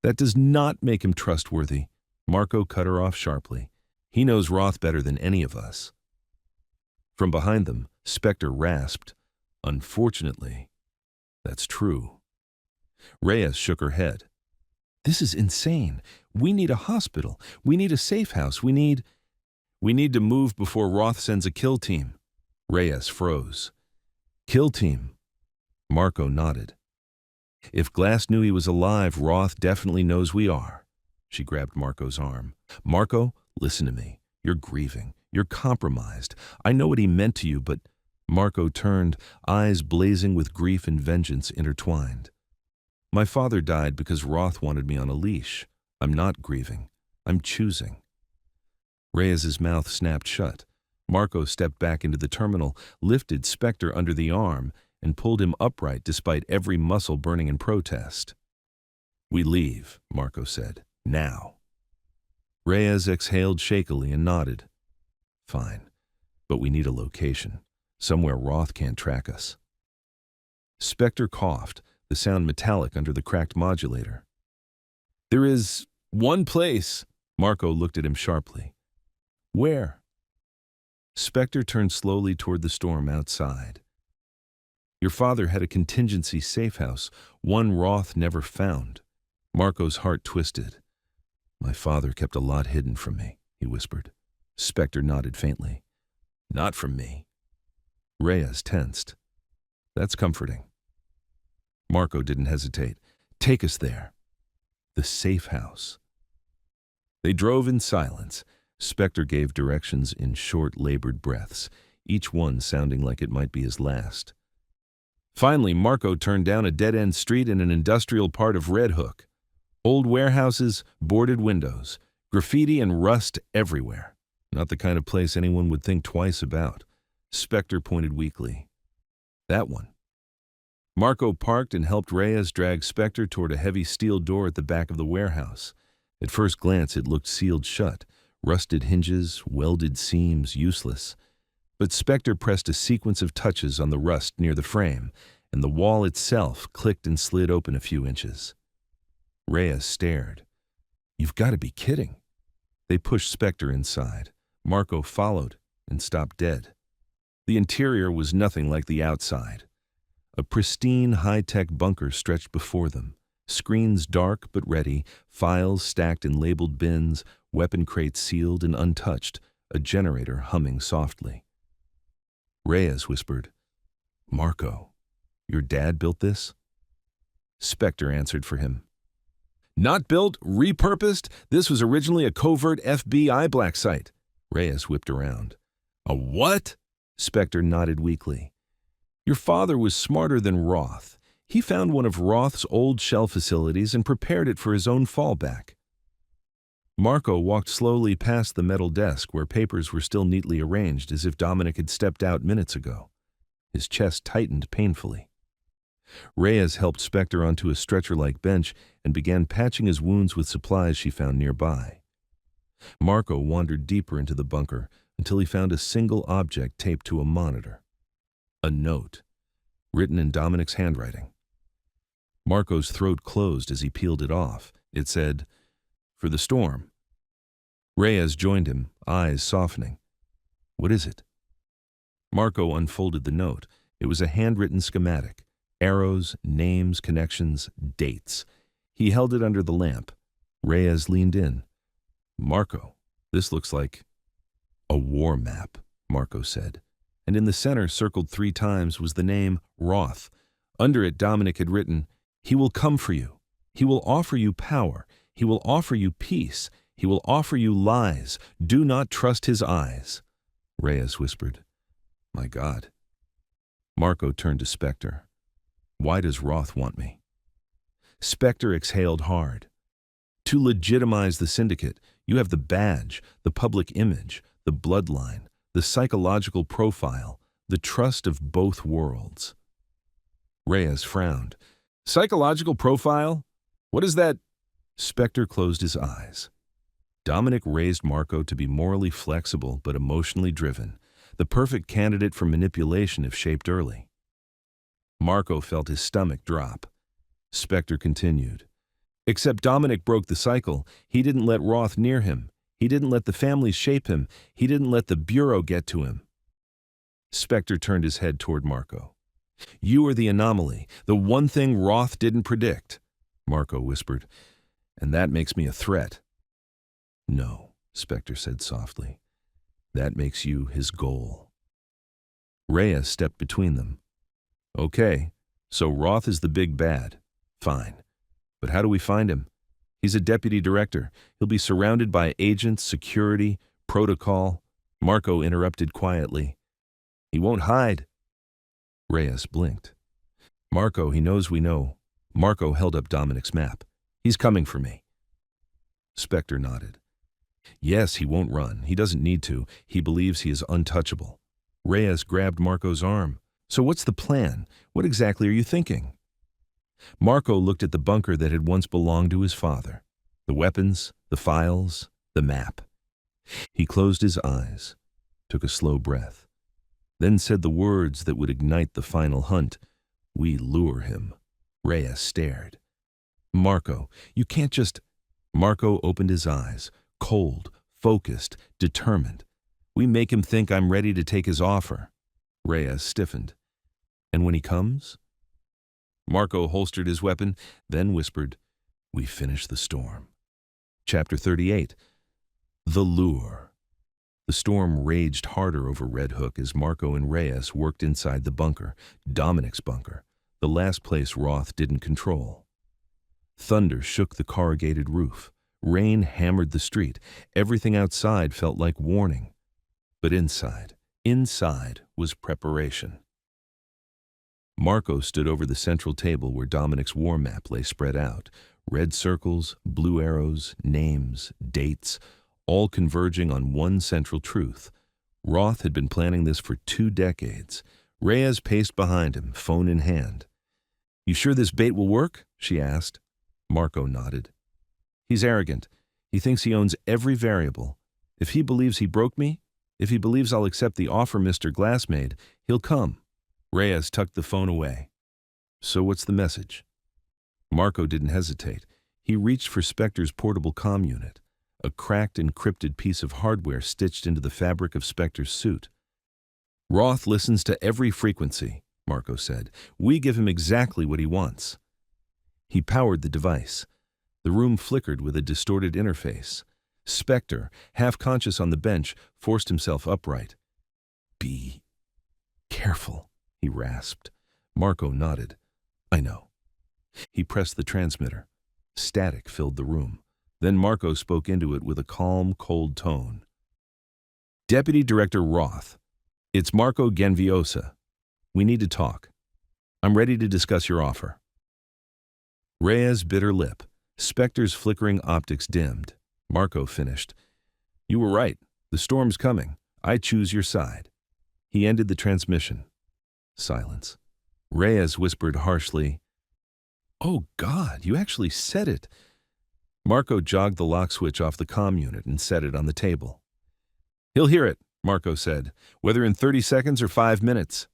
"That does not make him trustworthy." Marco cut her off sharply. "He knows Roth better than any of us." From behind them, Spectre rasped, "Unfortunately, that's true." Reyes shook her head. "This is insane. We need a hospital. We need a safe house. We need to move before Roth sends a kill team." Reyes froze. "Kill team?" Marco nodded. "If Glass knew he was alive, Roth definitely knows we are." She grabbed Marco's arm. "Marco, listen to me. You're grieving. You're compromised. I know what he meant to you, but—" Marco turned, eyes blazing with grief and vengeance intertwined. "My father died because Roth wanted me on a leash. I'm not grieving. I'm choosing." Reyes's mouth snapped shut. Marco stepped back into the terminal, lifted Spectre under the arm, and pulled him upright despite every muscle burning in protest. "We leave," Marco said. "Now." Reyes exhaled shakily and nodded. "Fine, but we need a location. Somewhere Roth can't track us." Spectre coughed, the sound metallic under the cracked modulator. "There is one place." Marco looked at him sharply. "Where?" Spectre turned slowly toward the storm outside. "Your father had a contingency safe house, one Roth never found." Marco's heart twisted. "My father kept a lot hidden from me," he whispered. Spectre nodded faintly. "Not from me." Reyes tensed. "That's comforting." Marco didn't hesitate. "Take us there." The safe house. They drove in silence. Spectre gave directions in short, labored breaths, each one sounding like it might be his last. Finally, Marco turned down a dead-end street in an industrial part of Red Hook. Old warehouses, boarded windows, graffiti and rust everywhere. Not the kind of place anyone would think twice about. Spectre pointed weakly. "That one." Marco parked and helped Reyes drag Spectre toward a heavy steel door at the back of the warehouse. At first glance, it looked sealed shut. Rusted hinges, welded seams, useless. But Spectre pressed a sequence of touches on the rust near the frame, and the wall itself clicked and slid open a few inches. Reyes stared. "You've got to be kidding." They pushed Spectre inside. Marco followed and stopped dead. The interior was nothing like the outside. A pristine, high-tech bunker stretched before them. Screens dark but ready, files stacked in labeled bins, weapon crates sealed and untouched, a generator humming softly. Reyes whispered, "Marco, your dad built this?" Spectre answered for him. "Not built, repurposed. This was originally a covert FBI black site." Reyes whipped around. "A what?" Spectre nodded weakly. "Your father was smarter than Roth. He found one of Roth's old shell facilities and prepared it for his own fallback." Marco walked slowly past the metal desk where papers were still neatly arranged as if Dominic had stepped out minutes ago. His chest tightened painfully. Reyes helped Spectre onto a stretcher-like bench and began patching his wounds with supplies she found nearby. Marco wandered deeper into the bunker until he found a single object taped to a monitor. A note, written in Dominic's handwriting. Marco's throat closed as he peeled it off. It said, "For the storm." Reyes joined him, eyes softening. "What is it?" Marco unfolded the note. It was a handwritten schematic. Arrows, names, connections, dates. He held it under the lamp. Reyes leaned in. "Marco, this looks like—" "A war map," Marco said. And in the center, circled 3 times, was the name Roth. Under it, Dominic had written, "He will come for you." He will offer you power. He will offer you peace. He will offer you lies. Do not trust his eyes." Reyes whispered, "My God." Marco turned to Spectre. "Why does Roth want me?" Spectre exhaled hard. "To legitimize the syndicate, you have the badge, the public image, the bloodline, the psychological profile, the trust of both worlds." Reyes frowned. "Psychological profile? What is that?" Spectre closed his eyes. Dominic raised Marco to be morally flexible but emotionally driven, the perfect candidate for manipulation if shaped early. Marco felt his stomach drop. Spectre continued. "Except Dominic broke the cycle. He didn't let Roth near him. He didn't let the families shape him. He didn't let the Bureau get to him." Spectre turned his head toward Marco. "You are the anomaly, the one thing Roth didn't predict," Marco whispered. "And that makes me a threat." "No," Spectre said softly. "That makes you his goal." Reyes stepped between them. "Okay, so Roth is the big bad. Fine. But how do we find him? He's a deputy director. He'll be surrounded by agents, security, protocol." Marco interrupted quietly. "He won't hide." Reyes blinked. "Marco, he knows we know." Marco held up Dominic's map. "He's coming for me." Spectre nodded. "Yes, he won't run. He doesn't need to. He believes he is untouchable." Reyes grabbed Marco's arm. "So what's the plan? What exactly are you thinking?" Marco looked at the bunker that had once belonged to his father. The weapons, the files, the map. He closed his eyes, took a slow breath, then said the words that would ignite the final hunt. "We lure him." Reyes stared. "Marco, you can't just—" Marco opened his eyes, cold, focused, determined. "We make him think I'm ready to take his offer." Reyes stiffened. "And when he comes?" Marco holstered his weapon, then whispered, "We finish the storm." Chapter 38. The Lure. The storm raged harder over Red Hook as Marco and Reyes worked inside the bunker, Dominic's bunker, the last place Roth didn't control. Thunder shook the corrugated roof. Rain hammered the street. Everything outside felt like warning. But inside was preparation. Marco stood over the central table where Dominic's war map lay spread out. Red circles, blue arrows, names, dates, all converging on one central truth. Roth had been planning this for 2 decades. Reyes paced behind him, phone in hand. "You sure this bait will work?" she asked. Marco nodded. "He's arrogant. He thinks he owns every variable. If he believes he broke me, if he believes I'll accept the offer Mr. Glass made, he'll come." Reyes tucked the phone away. "So what's the message?" Marco didn't hesitate. He reached for Spectre's portable comm unit, a cracked, encrypted piece of hardware stitched into the fabric of Spectre's suit. "Roth listens to every frequency," Marco said. "We give him exactly what he wants." He powered the device. The room flickered with a distorted interface. Spectre, half-conscious on the bench, forced himself upright. "Be careful," he rasped. Marco nodded. "I know." He pressed the transmitter. Static filled the room. Then Marco spoke into it with a calm, cold tone. "Deputy Director Roth, it's Marco Genviosa. We need to talk. I'm ready to discuss your offer." Reyes bit her lip. Spectre's flickering optics dimmed. Marco finished. "You were right. The storm's coming. I choose your side." He ended the transmission. Silence. Reyes whispered harshly, "Oh God, you actually said it." Marco jogged the lock switch off the comm unit and set it on the table. "He'll hear it," Marco said, "whether in 30 seconds or 5 minutes."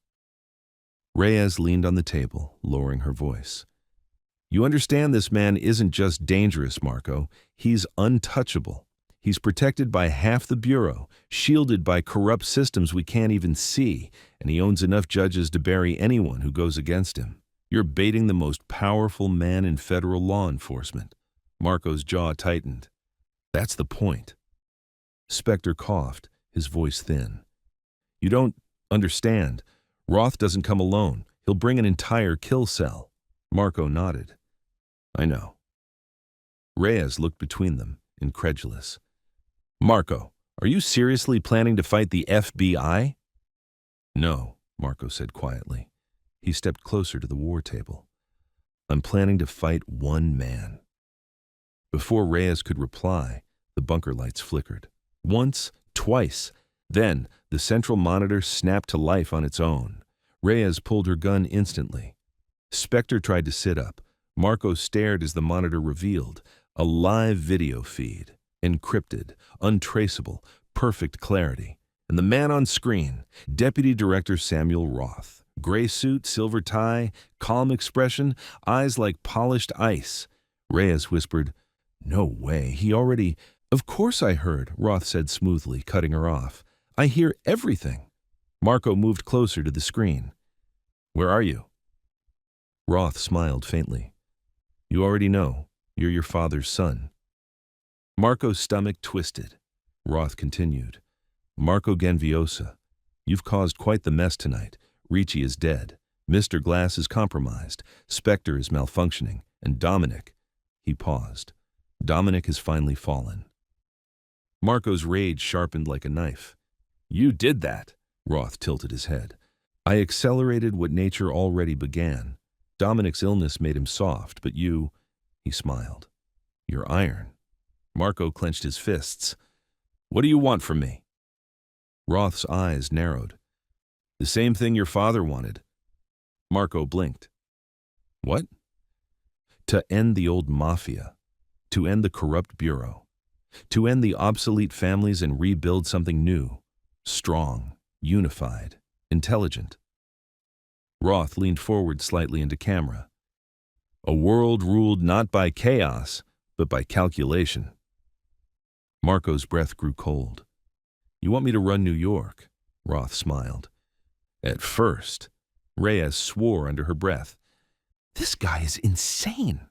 Reyes leaned on the table, lowering her voice. "You understand this man isn't just dangerous, Marco. He's untouchable. He's protected by half the Bureau, shielded by corrupt systems we can't even see, and he owns enough judges to bury anyone who goes against him. You're baiting the most powerful man in federal law enforcement." Marco's jaw tightened. "That's the point." Spectre coughed, his voice thin. "You don't understand. Roth doesn't come alone. He'll bring an entire kill cell." Marco nodded. "I know. Reyes looked between them, incredulous. Marco, are you seriously planning to fight the FBI? No, Marco said quietly. He stepped closer to the war table. I'm planning to fight one man. Before Reyes could reply, the bunker lights flickered. Once, twice. Then, the central monitor snapped to life on its own. Reyes pulled her gun instantly. Spectre tried to sit up. Marco stared as the monitor revealed a live video feed, encrypted, untraceable, perfect clarity. And the man on screen, Deputy Director Samuel Roth. Gray suit, silver tie, calm expression, eyes like polished ice. Reyes whispered, "No way, he already—" "Of course I heard," Roth said smoothly, cutting her off. "I hear everything." Marco moved closer to the screen. "Where are you?" Roth smiled faintly. "You already know. You're your father's son." Marco's stomach twisted. Roth continued. "Marco Genviosa, you've caused quite the mess tonight. Ricci is dead. Mr. Glass is compromised. Spectre is malfunctioning. And Dominic—" He paused. "Dominic has finally fallen." Marco's rage sharpened like a knife. "You did that." Roth tilted his head. "I accelerated what nature already began. Dominic's illness made him soft, but you—" He smiled. "You're iron." Marco clenched his fists. "What do you want from me?" Roth's eyes narrowed. "The same thing your father wanted." Marco blinked. "What?" "To end the old Mafia. To end the corrupt bureau. To end the obsolete families and rebuild something new. Strong, unified, intelligent." Roth leaned forward slightly into camera. "A world ruled not by chaos, but by calculation." Marco's breath grew cold. "You want me to run New York?" Roth smiled. "At first." Reyes swore under her breath. "This guy is insane."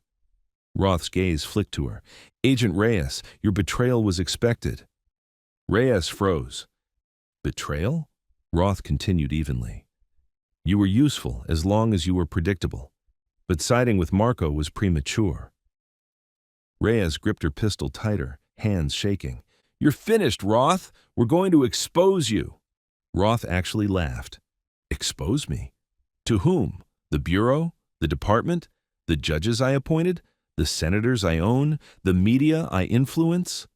Roth's gaze flicked to her. "Agent Reyes, your betrayal was expected." Reyes froze. "Betrayal?" Roth continued evenly. "You were useful as long as you were predictable. But siding with Marco was premature." Reyes gripped her pistol tighter, hands shaking. "You're finished, Roth. We're going to expose you." Roth actually laughed. "Expose me? To whom? The Bureau? The department? The judges I appointed? The senators I own? The media I influence?"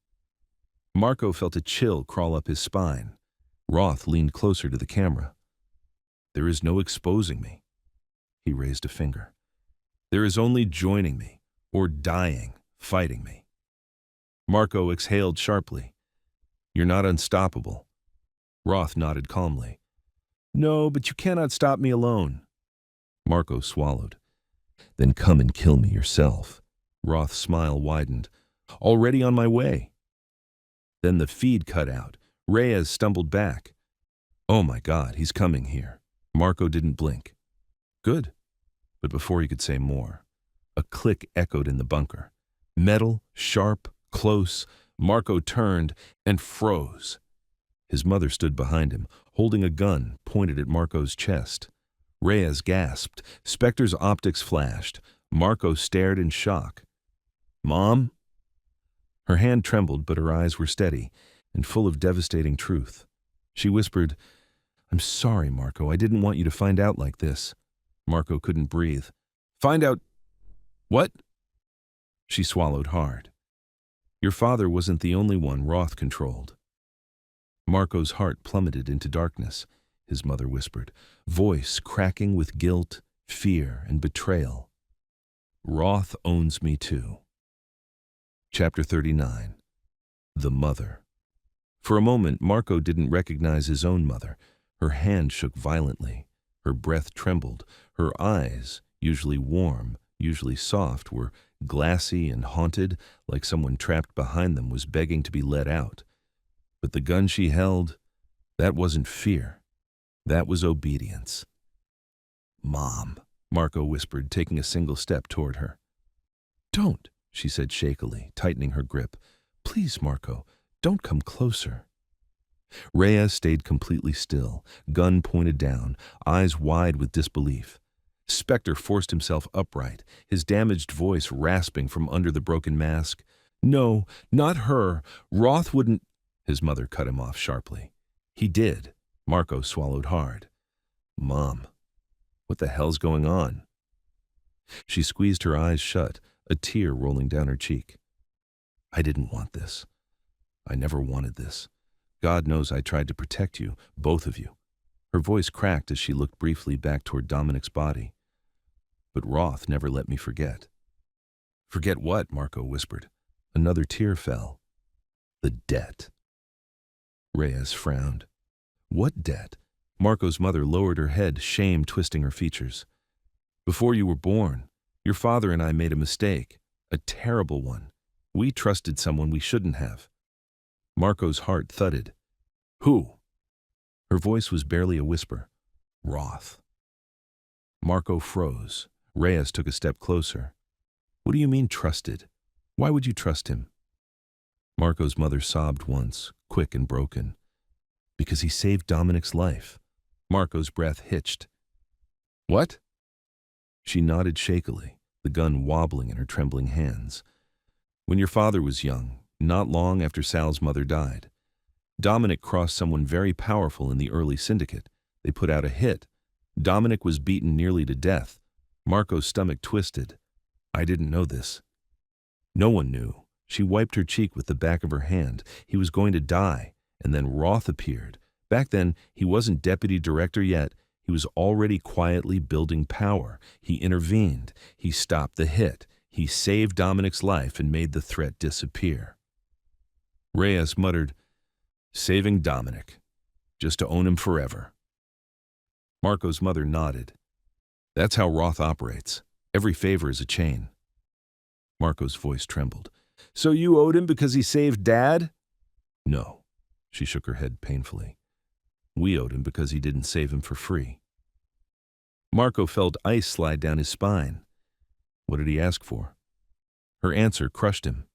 Marco felt a chill crawl up his spine. Roth leaned closer to the camera. "There is no exposing me." He raised a finger. "There is only joining me, or dying, fighting me." Marco exhaled sharply. "You're not unstoppable." Roth nodded calmly. "No, but you cannot stop me alone." Marco swallowed. "Then come and kill me yourself." Roth's smile widened. "Already on my way." Then the feed cut out. Reyes stumbled back. "Oh my God, he's coming here." Marco didn't blink. "Good." But before he could say more, a click echoed in the bunker. Metal, sharp, close. Marco turned and froze. His mother stood behind him, holding a gun pointed at Marco's chest. Reyes gasped. Spectre's optics flashed. Marco stared in shock. "Mom?" Her hand trembled, but her eyes were steady and full of devastating truth. She whispered, "I'm sorry, Marco. I didn't want you to find out like this." Marco couldn't breathe. "Find out what?" She swallowed hard. "Your father wasn't the only one Roth controlled." Marco's heart plummeted into darkness. His mother whispered, voice cracking with guilt, fear, and betrayal. "Roth owns me too." Chapter 39. The Mother. For a moment, Marco didn't recognize his own mother. Her hand shook violently. Her breath trembled. Her eyes, usually warm, usually soft, were glassy and haunted, like someone trapped behind them was begging to be let out. But the gun she held, that wasn't fear. That was obedience. "Mom," Marco whispered, taking a single step toward her. "Don't," she said shakily, tightening her grip. "Please, Marco, don't come closer." Reyes stayed completely still, gun pointed down, eyes wide with disbelief. Spectre forced himself upright, his damaged voice rasping from under the broken mask. "No, not her. Roth wouldn't—" His mother cut him off sharply. "He did." Marco swallowed hard. "Mom, what the hell's going on?" She squeezed her eyes shut, a tear rolling down her cheek. "I didn't want this. I never wanted this. God knows I tried to protect you, both of you." Her voice cracked as she looked briefly back toward Dominic's body. "But Roth never let me forget." "Forget what?" Marco whispered. Another tear fell. "The debt." Reyes frowned. "What debt?" Marco's mother lowered her head, shame twisting her features. "Before you were born, your father and I made a mistake, a terrible one. We trusted someone we shouldn't have." Marco's heart thudded. "Who?" Her voice was barely a whisper. "Roth." Marco froze. Reyes took a step closer. "What do you mean trusted? Why would you trust him?" Marco's mother sobbed once, quick and broken. "Because he saved Dominic's life." Marco's breath hitched. "What?" She nodded shakily, the gun wobbling in her trembling hands. "When your father was young, not long after Sal's mother died, Dominic crossed someone very powerful in the early syndicate. They put out a hit. Dominic was beaten nearly to death." Marco's stomach twisted. "I didn't know this." "No one knew." She wiped her cheek with the back of her hand. "He was going to die, and then Roth appeared. Back then, he wasn't deputy director yet. He was already quietly building power. He intervened. He stopped the hit. He saved Dominic's life and made the threat disappear." Reyes muttered, "Saving Dominic, just to own him forever." Marco's mother nodded. "That's how Roth operates. Every favor is a chain." Marco's voice trembled. "So you owed him because he saved Dad?" "No." She shook her head painfully. "We owed him because he didn't save him for free." Marco felt ice slide down his spine. What did he ask for? Her answer crushed him.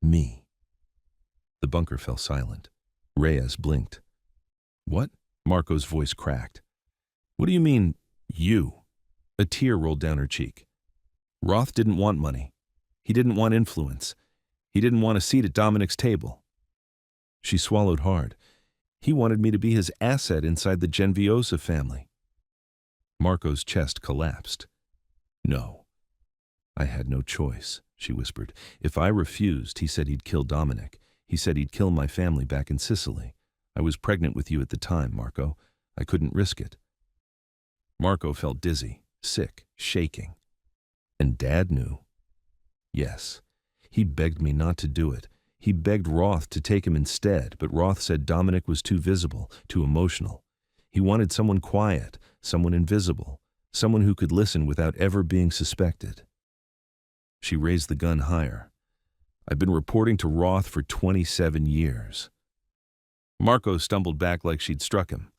"Me." The bunker fell silent. Reyes blinked. "What?" Marco's voice cracked. "What do you mean, you?" A tear rolled down her cheek. "Roth didn't want money. He didn't want influence. He didn't want a seat at Dominic's table." She swallowed hard. "He wanted me to be his asset inside the Genviosa family." Marco's chest collapsed. "No. I had no choice," she whispered. "If I refused, he said he'd kill Dominic. He said he'd kill my family back in Sicily. I was pregnant with you at the time, Marco. I couldn't risk it." Marco felt dizzy, sick, shaking. "And Dad knew?" "Yes. He begged me not to do it. He begged Roth to take him instead, but Roth said Dominic was too visible, too emotional. He wanted someone quiet, someone invisible, someone who could listen without ever being suspected." She raised the gun higher. "I've been reporting to Roth for 27 years. Marco stumbled back like she'd struck him.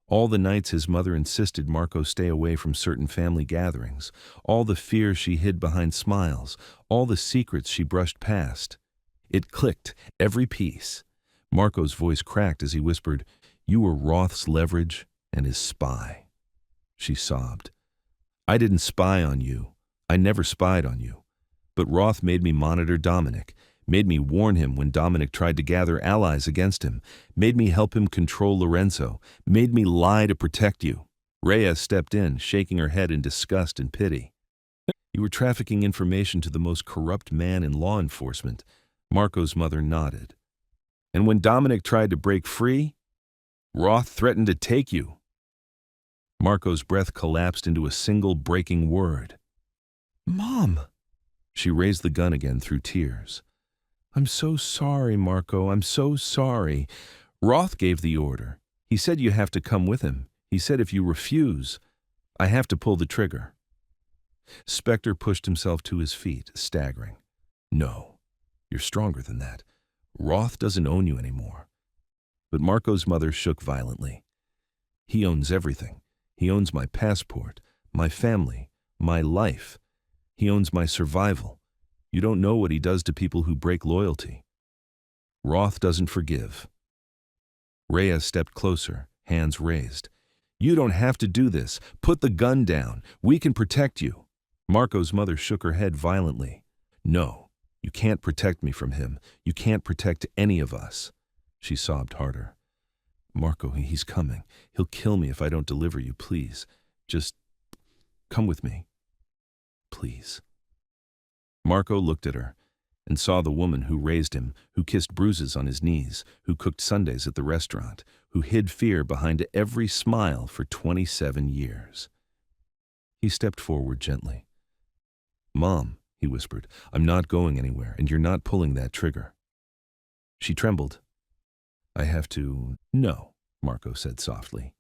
All the nights his mother insisted Marco stay away from certain family gatherings, all the fear she hid behind smiles, all the secrets she brushed past. It clicked, every piece. Marco's voice cracked as he whispered, "You were Roth's leverage and his spy." She sobbed. "I didn't spy on you. I never spied on you. But Roth made me monitor Dominic, made me warn him when Dominic tried to gather allies against him, made me help him control Lorenzo, made me lie to protect you." Reyes stepped in, shaking her head in disgust and pity. "You were trafficking information to the most corrupt man in law enforcement." Marco's mother nodded. "And when Dominic tried to break free, Roth threatened to take you." Marco's breath collapsed into a single breaking word. "Mom!" She raised the gun again through tears. "I'm so sorry, Marco. I'm so sorry. Roth gave the order. He said you have to come with him. He said if you refuse, I have to pull the trigger." Spectre pushed himself to his feet, staggering. "No, you're stronger than that. Roth doesn't own you anymore." But Marco's mother shook violently. "He owns everything. He owns my passport, my family, my life. He owns my survival. You don't know what he does to people who break loyalty. Roth doesn't forgive." Reyes stepped closer, hands raised. "You don't have to do this. Put the gun down. We can protect you." Marco's mother shook her head violently. "No, you can't protect me from him. You can't protect any of us." She sobbed harder. "Marco, he's coming. He'll kill me if I don't deliver you, please. Just come with me. Please." Marco looked at her and saw the woman who raised him, who kissed bruises on his knees, who cooked Sundays at the restaurant, who hid fear behind every smile for 27 years. He stepped forward gently. "Mom," he whispered, "I'm not going anywhere, and you're not pulling that trigger." She trembled. "I have to—" "No," Marco said softly.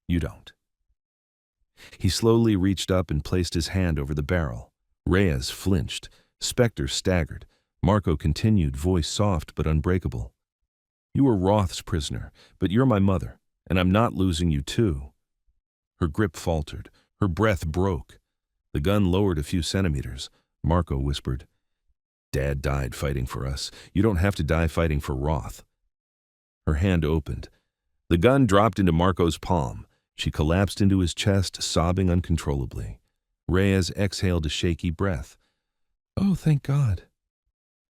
"You don't." He slowly reached up and placed his hand over the barrel. Reyes flinched. Spectre staggered. Marco continued, voice soft but unbreakable. "You were Roth's prisoner, but you're my mother, and I'm not losing you too." Her grip faltered. Her breath broke. The gun lowered a few centimeters. Marco whispered, "Dad died fighting for us. You don't have to die fighting for Roth." Her hand opened. The gun dropped into Marco's palm. She collapsed into his chest, sobbing uncontrollably. Reyes exhaled a shaky breath. "Oh, thank God."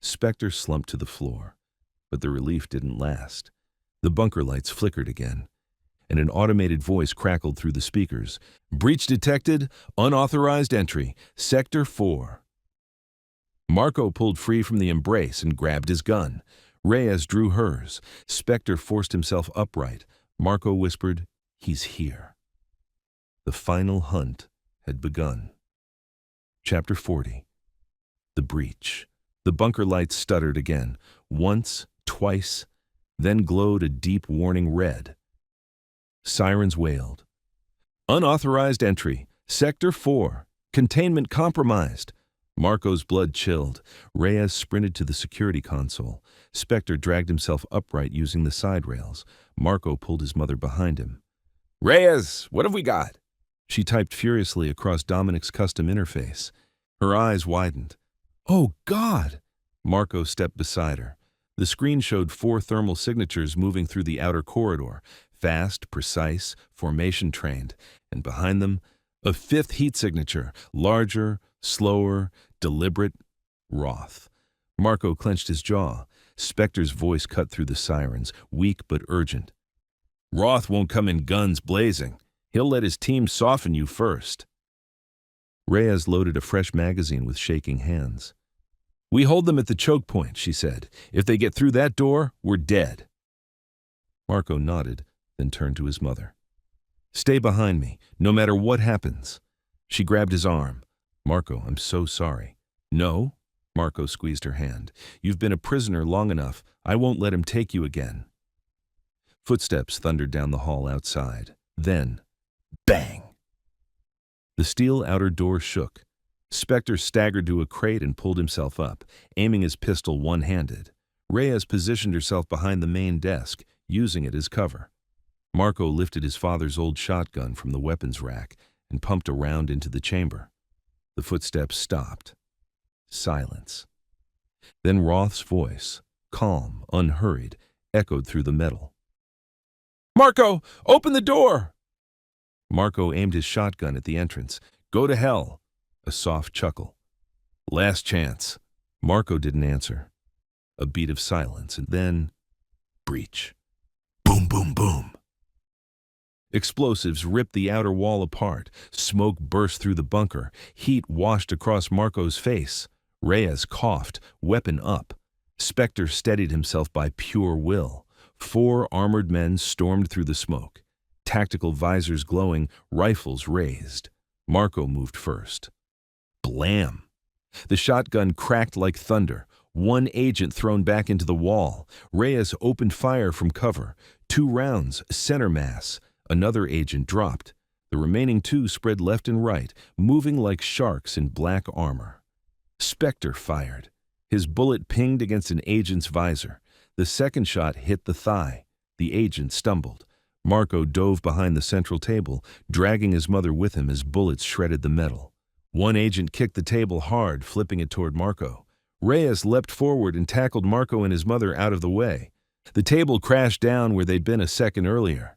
Spectre slumped to the floor, but the relief didn't last. The bunker lights flickered again, and an automated voice crackled through the speakers. "Breach detected. Unauthorized entry. Sector 4. Marco pulled free from the embrace and grabbed his gun. Reyes drew hers. Spectre forced himself upright. Marco whispered, "He's here." The final hunt had begun. Chapter 40. The breach. The bunker lights stuttered again, once, twice, then glowed a deep warning red. Sirens wailed. "Unauthorized entry. Sector 4. Containment compromised." Marco's blood chilled. Reyes sprinted to the security console. Spectre dragged himself upright using the side rails. Marco pulled his mother behind him. "Reyes, what have we got?" She typed furiously across Dominic's custom interface. Her eyes widened. "Oh, God!" Marco stepped beside her. The screen showed 4 thermal signatures moving through the outer corridor, fast, precise, formation-trained, and behind them, a 5th heat signature, larger, slower, deliberate, Roth. Marco clenched his jaw. Spectre's voice cut through the sirens, weak but urgent. "Roth won't come in guns blazing. He'll let his team soften you first." Reyes loaded a fresh magazine with shaking hands. "We hold them at the choke point," she said. "If they get through that door, we're dead." Marco nodded, then turned to his mother. "Stay behind me, no matter what happens." She grabbed his arm. "Marco, I'm so sorry." "No." Marco squeezed her hand. "You've been a prisoner long enough. I won't let him take you again." Footsteps thundered down the hall outside. Then, bang! The steel outer door shook. Spectre staggered to a crate and pulled himself up, aiming his pistol one-handed. Reyes positioned herself behind the main desk, using it as cover. Marco lifted his father's old shotgun from the weapons rack and pumped a round into the chamber. The footsteps stopped. Silence. Then Roth's voice, calm, unhurried, echoed through the metal. "Marco, open the door!" Marco aimed his shotgun at the entrance. "Go to hell." A soft chuckle. "Last chance." Marco didn't answer. A beat of silence, and then, breach. Boom, boom, boom. Explosives ripped the outer wall apart. Smoke burst through the bunker. Heat washed across Marco's face. Reyes coughed, weapon up. Spectre steadied himself by pure will. 4 armored men stormed through the smoke. Tactical visors glowing, rifles raised. Marco moved first. Blam! The shotgun cracked like thunder. 1 agent thrown back into the wall. Reyes opened fire from cover. 2 rounds, center mass. Another agent dropped. The remaining 2 spread left and right, moving like sharks in black armor. Spectre fired. His bullet pinged against an agent's visor. The second shot hit the thigh. The agent stumbled. Marco dove behind the central table, dragging his mother with him as bullets shredded the metal. 1 agent kicked the table hard, flipping it toward Marco. Reyes leapt forward and tackled Marco and his mother out of the way. The table crashed down where they'd been a second earlier.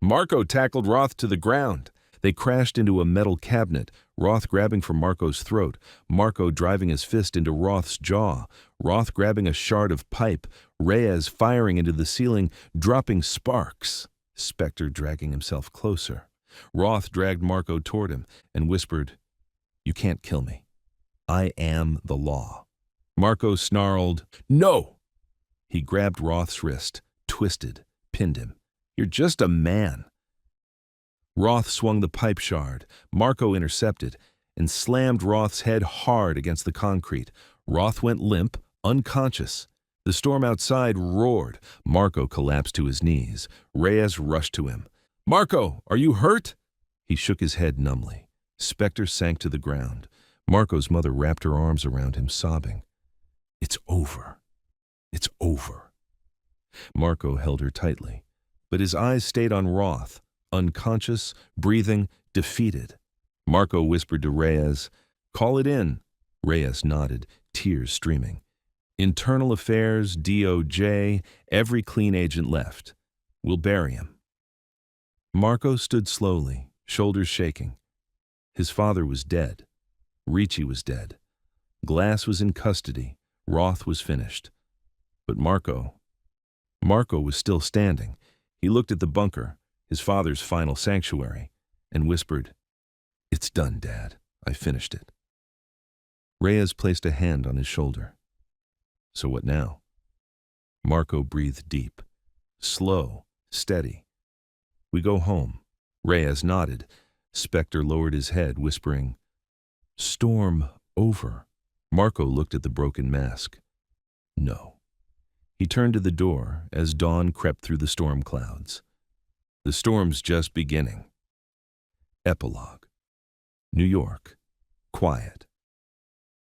Marco tackled Roth to the ground. They crashed into a metal cabinet, Roth grabbing for Marco's throat, Marco driving his fist into Roth's jaw, Roth grabbing a shard of pipe, Reyes firing into the ceiling, dropping sparks, Spectre dragging himself closer. Roth dragged Marco toward him and whispered, "You can't kill me. I am the law." Marco snarled, "No!" He grabbed Roth's wrist, twisted, pinned him. "You're just a man." Roth swung the pipe shard. Marco intercepted and slammed Roth's head hard against the concrete. Roth went limp, unconscious. The storm outside roared. Marco collapsed to his knees. Reyes rushed to him. "Marco, are you hurt?" He shook his head numbly. Spectre sank to the ground. Marco's mother wrapped her arms around him, sobbing. "It's over. It's over." Marco held her tightly, but his eyes stayed on Roth, unconscious, breathing, defeated. Marco whispered to Reyes, "Call it in." Reyes nodded, tears streaming. "Internal Affairs, DOJ, every clean agent left. We'll bury him." Marco stood slowly, shoulders shaking. His father was dead. Ricci was dead. Glass was in custody. Roth was finished. But Marco was still standing. He looked at the bunker, his father's final sanctuary, and whispered, "It's done, Dad. I finished it." Reyes placed a hand on his shoulder. "So what now?" Marco breathed deep. Slow, steady. "We go home." Reyes nodded. Spectre lowered his head, whispering, "Storm over." Marco looked at the broken mask. No. He turned to the door as dawn crept through the storm clouds. The storm's just beginning. Epilogue. New York. Quiet.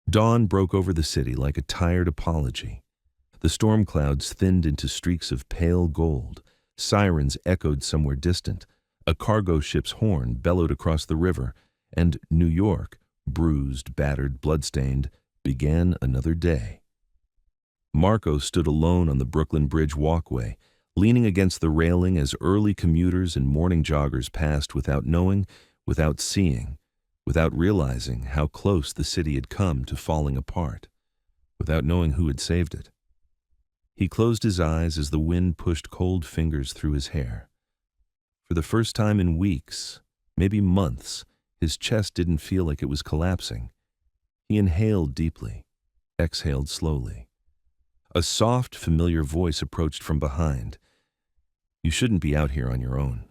Dawn broke over the city like a tired apology. The storm clouds thinned into streaks of pale gold. Sirens echoed somewhere distant. A cargo ship's horn bellowed across the river, and New York, bruised, battered, bloodstained, began another day. Marco stood alone on the Brooklyn Bridge walkway, leaning against the railing as early commuters and morning joggers passed without knowing, without seeing, without realizing how close the city had come to falling apart, without knowing who had saved it. He closed his eyes as the wind pushed cold fingers through his hair. For the first time in weeks, maybe months, his chest didn't feel like it was collapsing. He inhaled deeply, exhaled slowly. A soft, familiar voice approached from behind. "You shouldn't be out here on your own."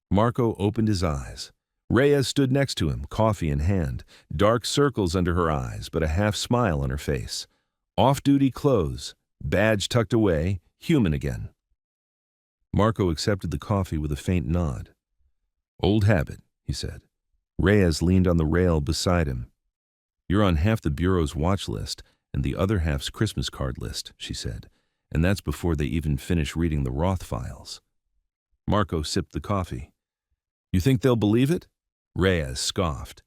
Marco opened his eyes. Reyes stood next to him, coffee in hand, dark circles under her eyes, but a half smile on her face. Off-duty clothes, badge tucked away, human again. Marco accepted the coffee with a faint nod. "Old habit," he said. Reyes leaned on the rail beside him. "You're on half the Bureau's watch list and the other half's Christmas card list," she said, "and that's before they even finish reading the Roth files." Marco sipped the coffee. "You think they'll believe it?" Reyes scoffed.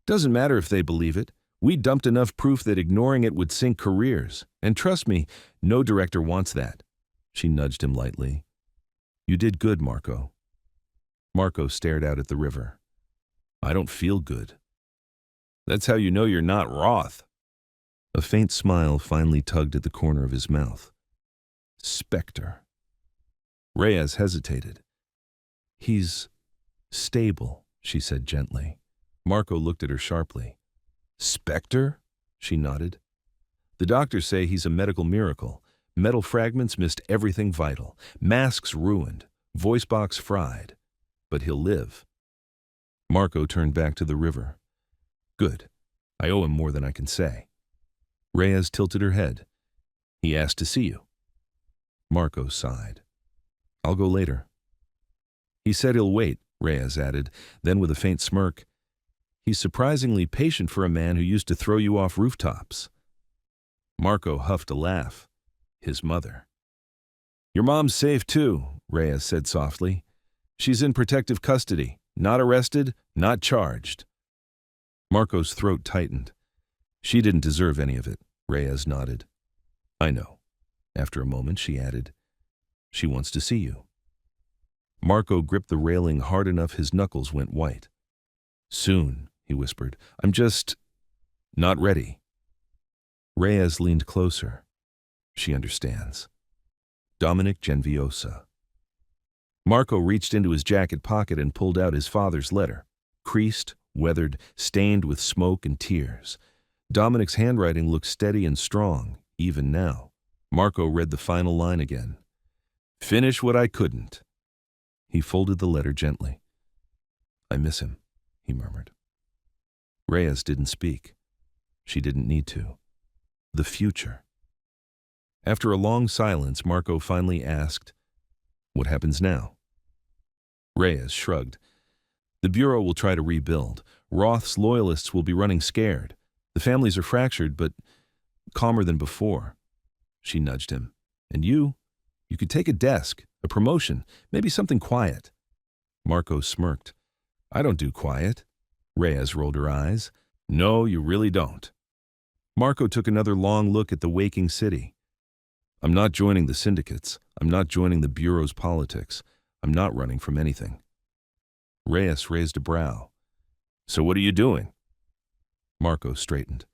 "Doesn't matter if they believe it. We dumped enough proof that ignoring it would sink careers. And trust me, no director wants that." She nudged him lightly. "You did good, Marco." Marco stared out at the river. "I don't feel good." "That's how you know you're not Roth." A faint smile finally tugged at the corner of his mouth. "Spectre." Reyes hesitated. "He's stable," she said gently. Marco looked at her sharply. "Spectre?" She nodded. "The doctors say he's a medical miracle. Metal fragments missed everything vital. Masks ruined. Voice box fried. But he'll live." Marco turned back to the river. "Good. I owe him more than I can say." Reyes tilted her head. "He asked to see you." Marco sighed. "I'll go later." "He said he'll wait," Reyes added, then with a faint smirk, "He's surprisingly patient for a man who used to throw you off rooftops." Marco huffed a laugh. His mother. "Your mom's safe too," Reyes said softly. "She's in protective custody, not arrested, not charged." Marco's throat tightened. "She didn't deserve any of it," Reyes nodded. "I know." After a moment, she added, "She wants to see you." Marco gripped the railing hard enough his knuckles went white. "Soon," he whispered. "I'm just not ready." Reyes leaned closer. She understands. Dominic Genviosa. Marco reached into his jacket pocket and pulled out his father's letter. Creased, weathered, stained with smoke and tears. Dominic's handwriting looked steady and strong, even now. Marco read the final line again. "Finish what I couldn't." He folded the letter gently. "I miss him," he murmured. Reyes didn't speak. She didn't need to. The future. After a long silence, Marco finally asked, "What happens now?" Reyes shrugged. The Bureau will try to rebuild. Roth's loyalists will be running scared. The families are fractured, but calmer than before. She nudged him. And you? You could take a desk, a promotion, maybe something quiet. Marco smirked. I don't do quiet. Reyes rolled her eyes. No, you really don't. Marco took another long look at the waking city. I'm not joining the syndicates. I'm not joining the Bureau's politics. I'm not running from anything. Reyes raised a brow. So what are you doing? Marco straightened.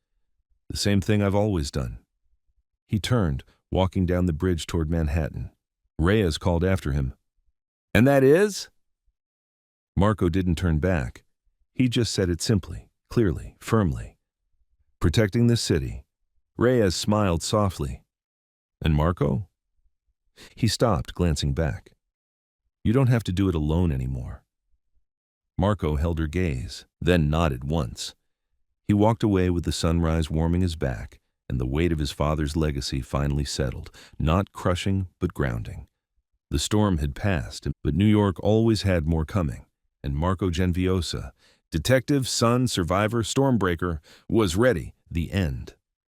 The same thing I've always done. He turned, walking down the bridge toward Manhattan. Reyes called after him. And that is? Marco didn't turn back. He just said it simply, clearly, firmly. Protecting the city. Reyes smiled softly. And Marco? He stopped, glancing back. You don't have to do it alone anymore. Marco held her gaze, then nodded once. He walked away with the sunrise warming his back, and the weight of his father's legacy finally settled, not crushing but grounding. The storm had passed, but New York always had more coming, and Marco Genviosa, detective, son, survivor, stormbreaker, was ready. The end.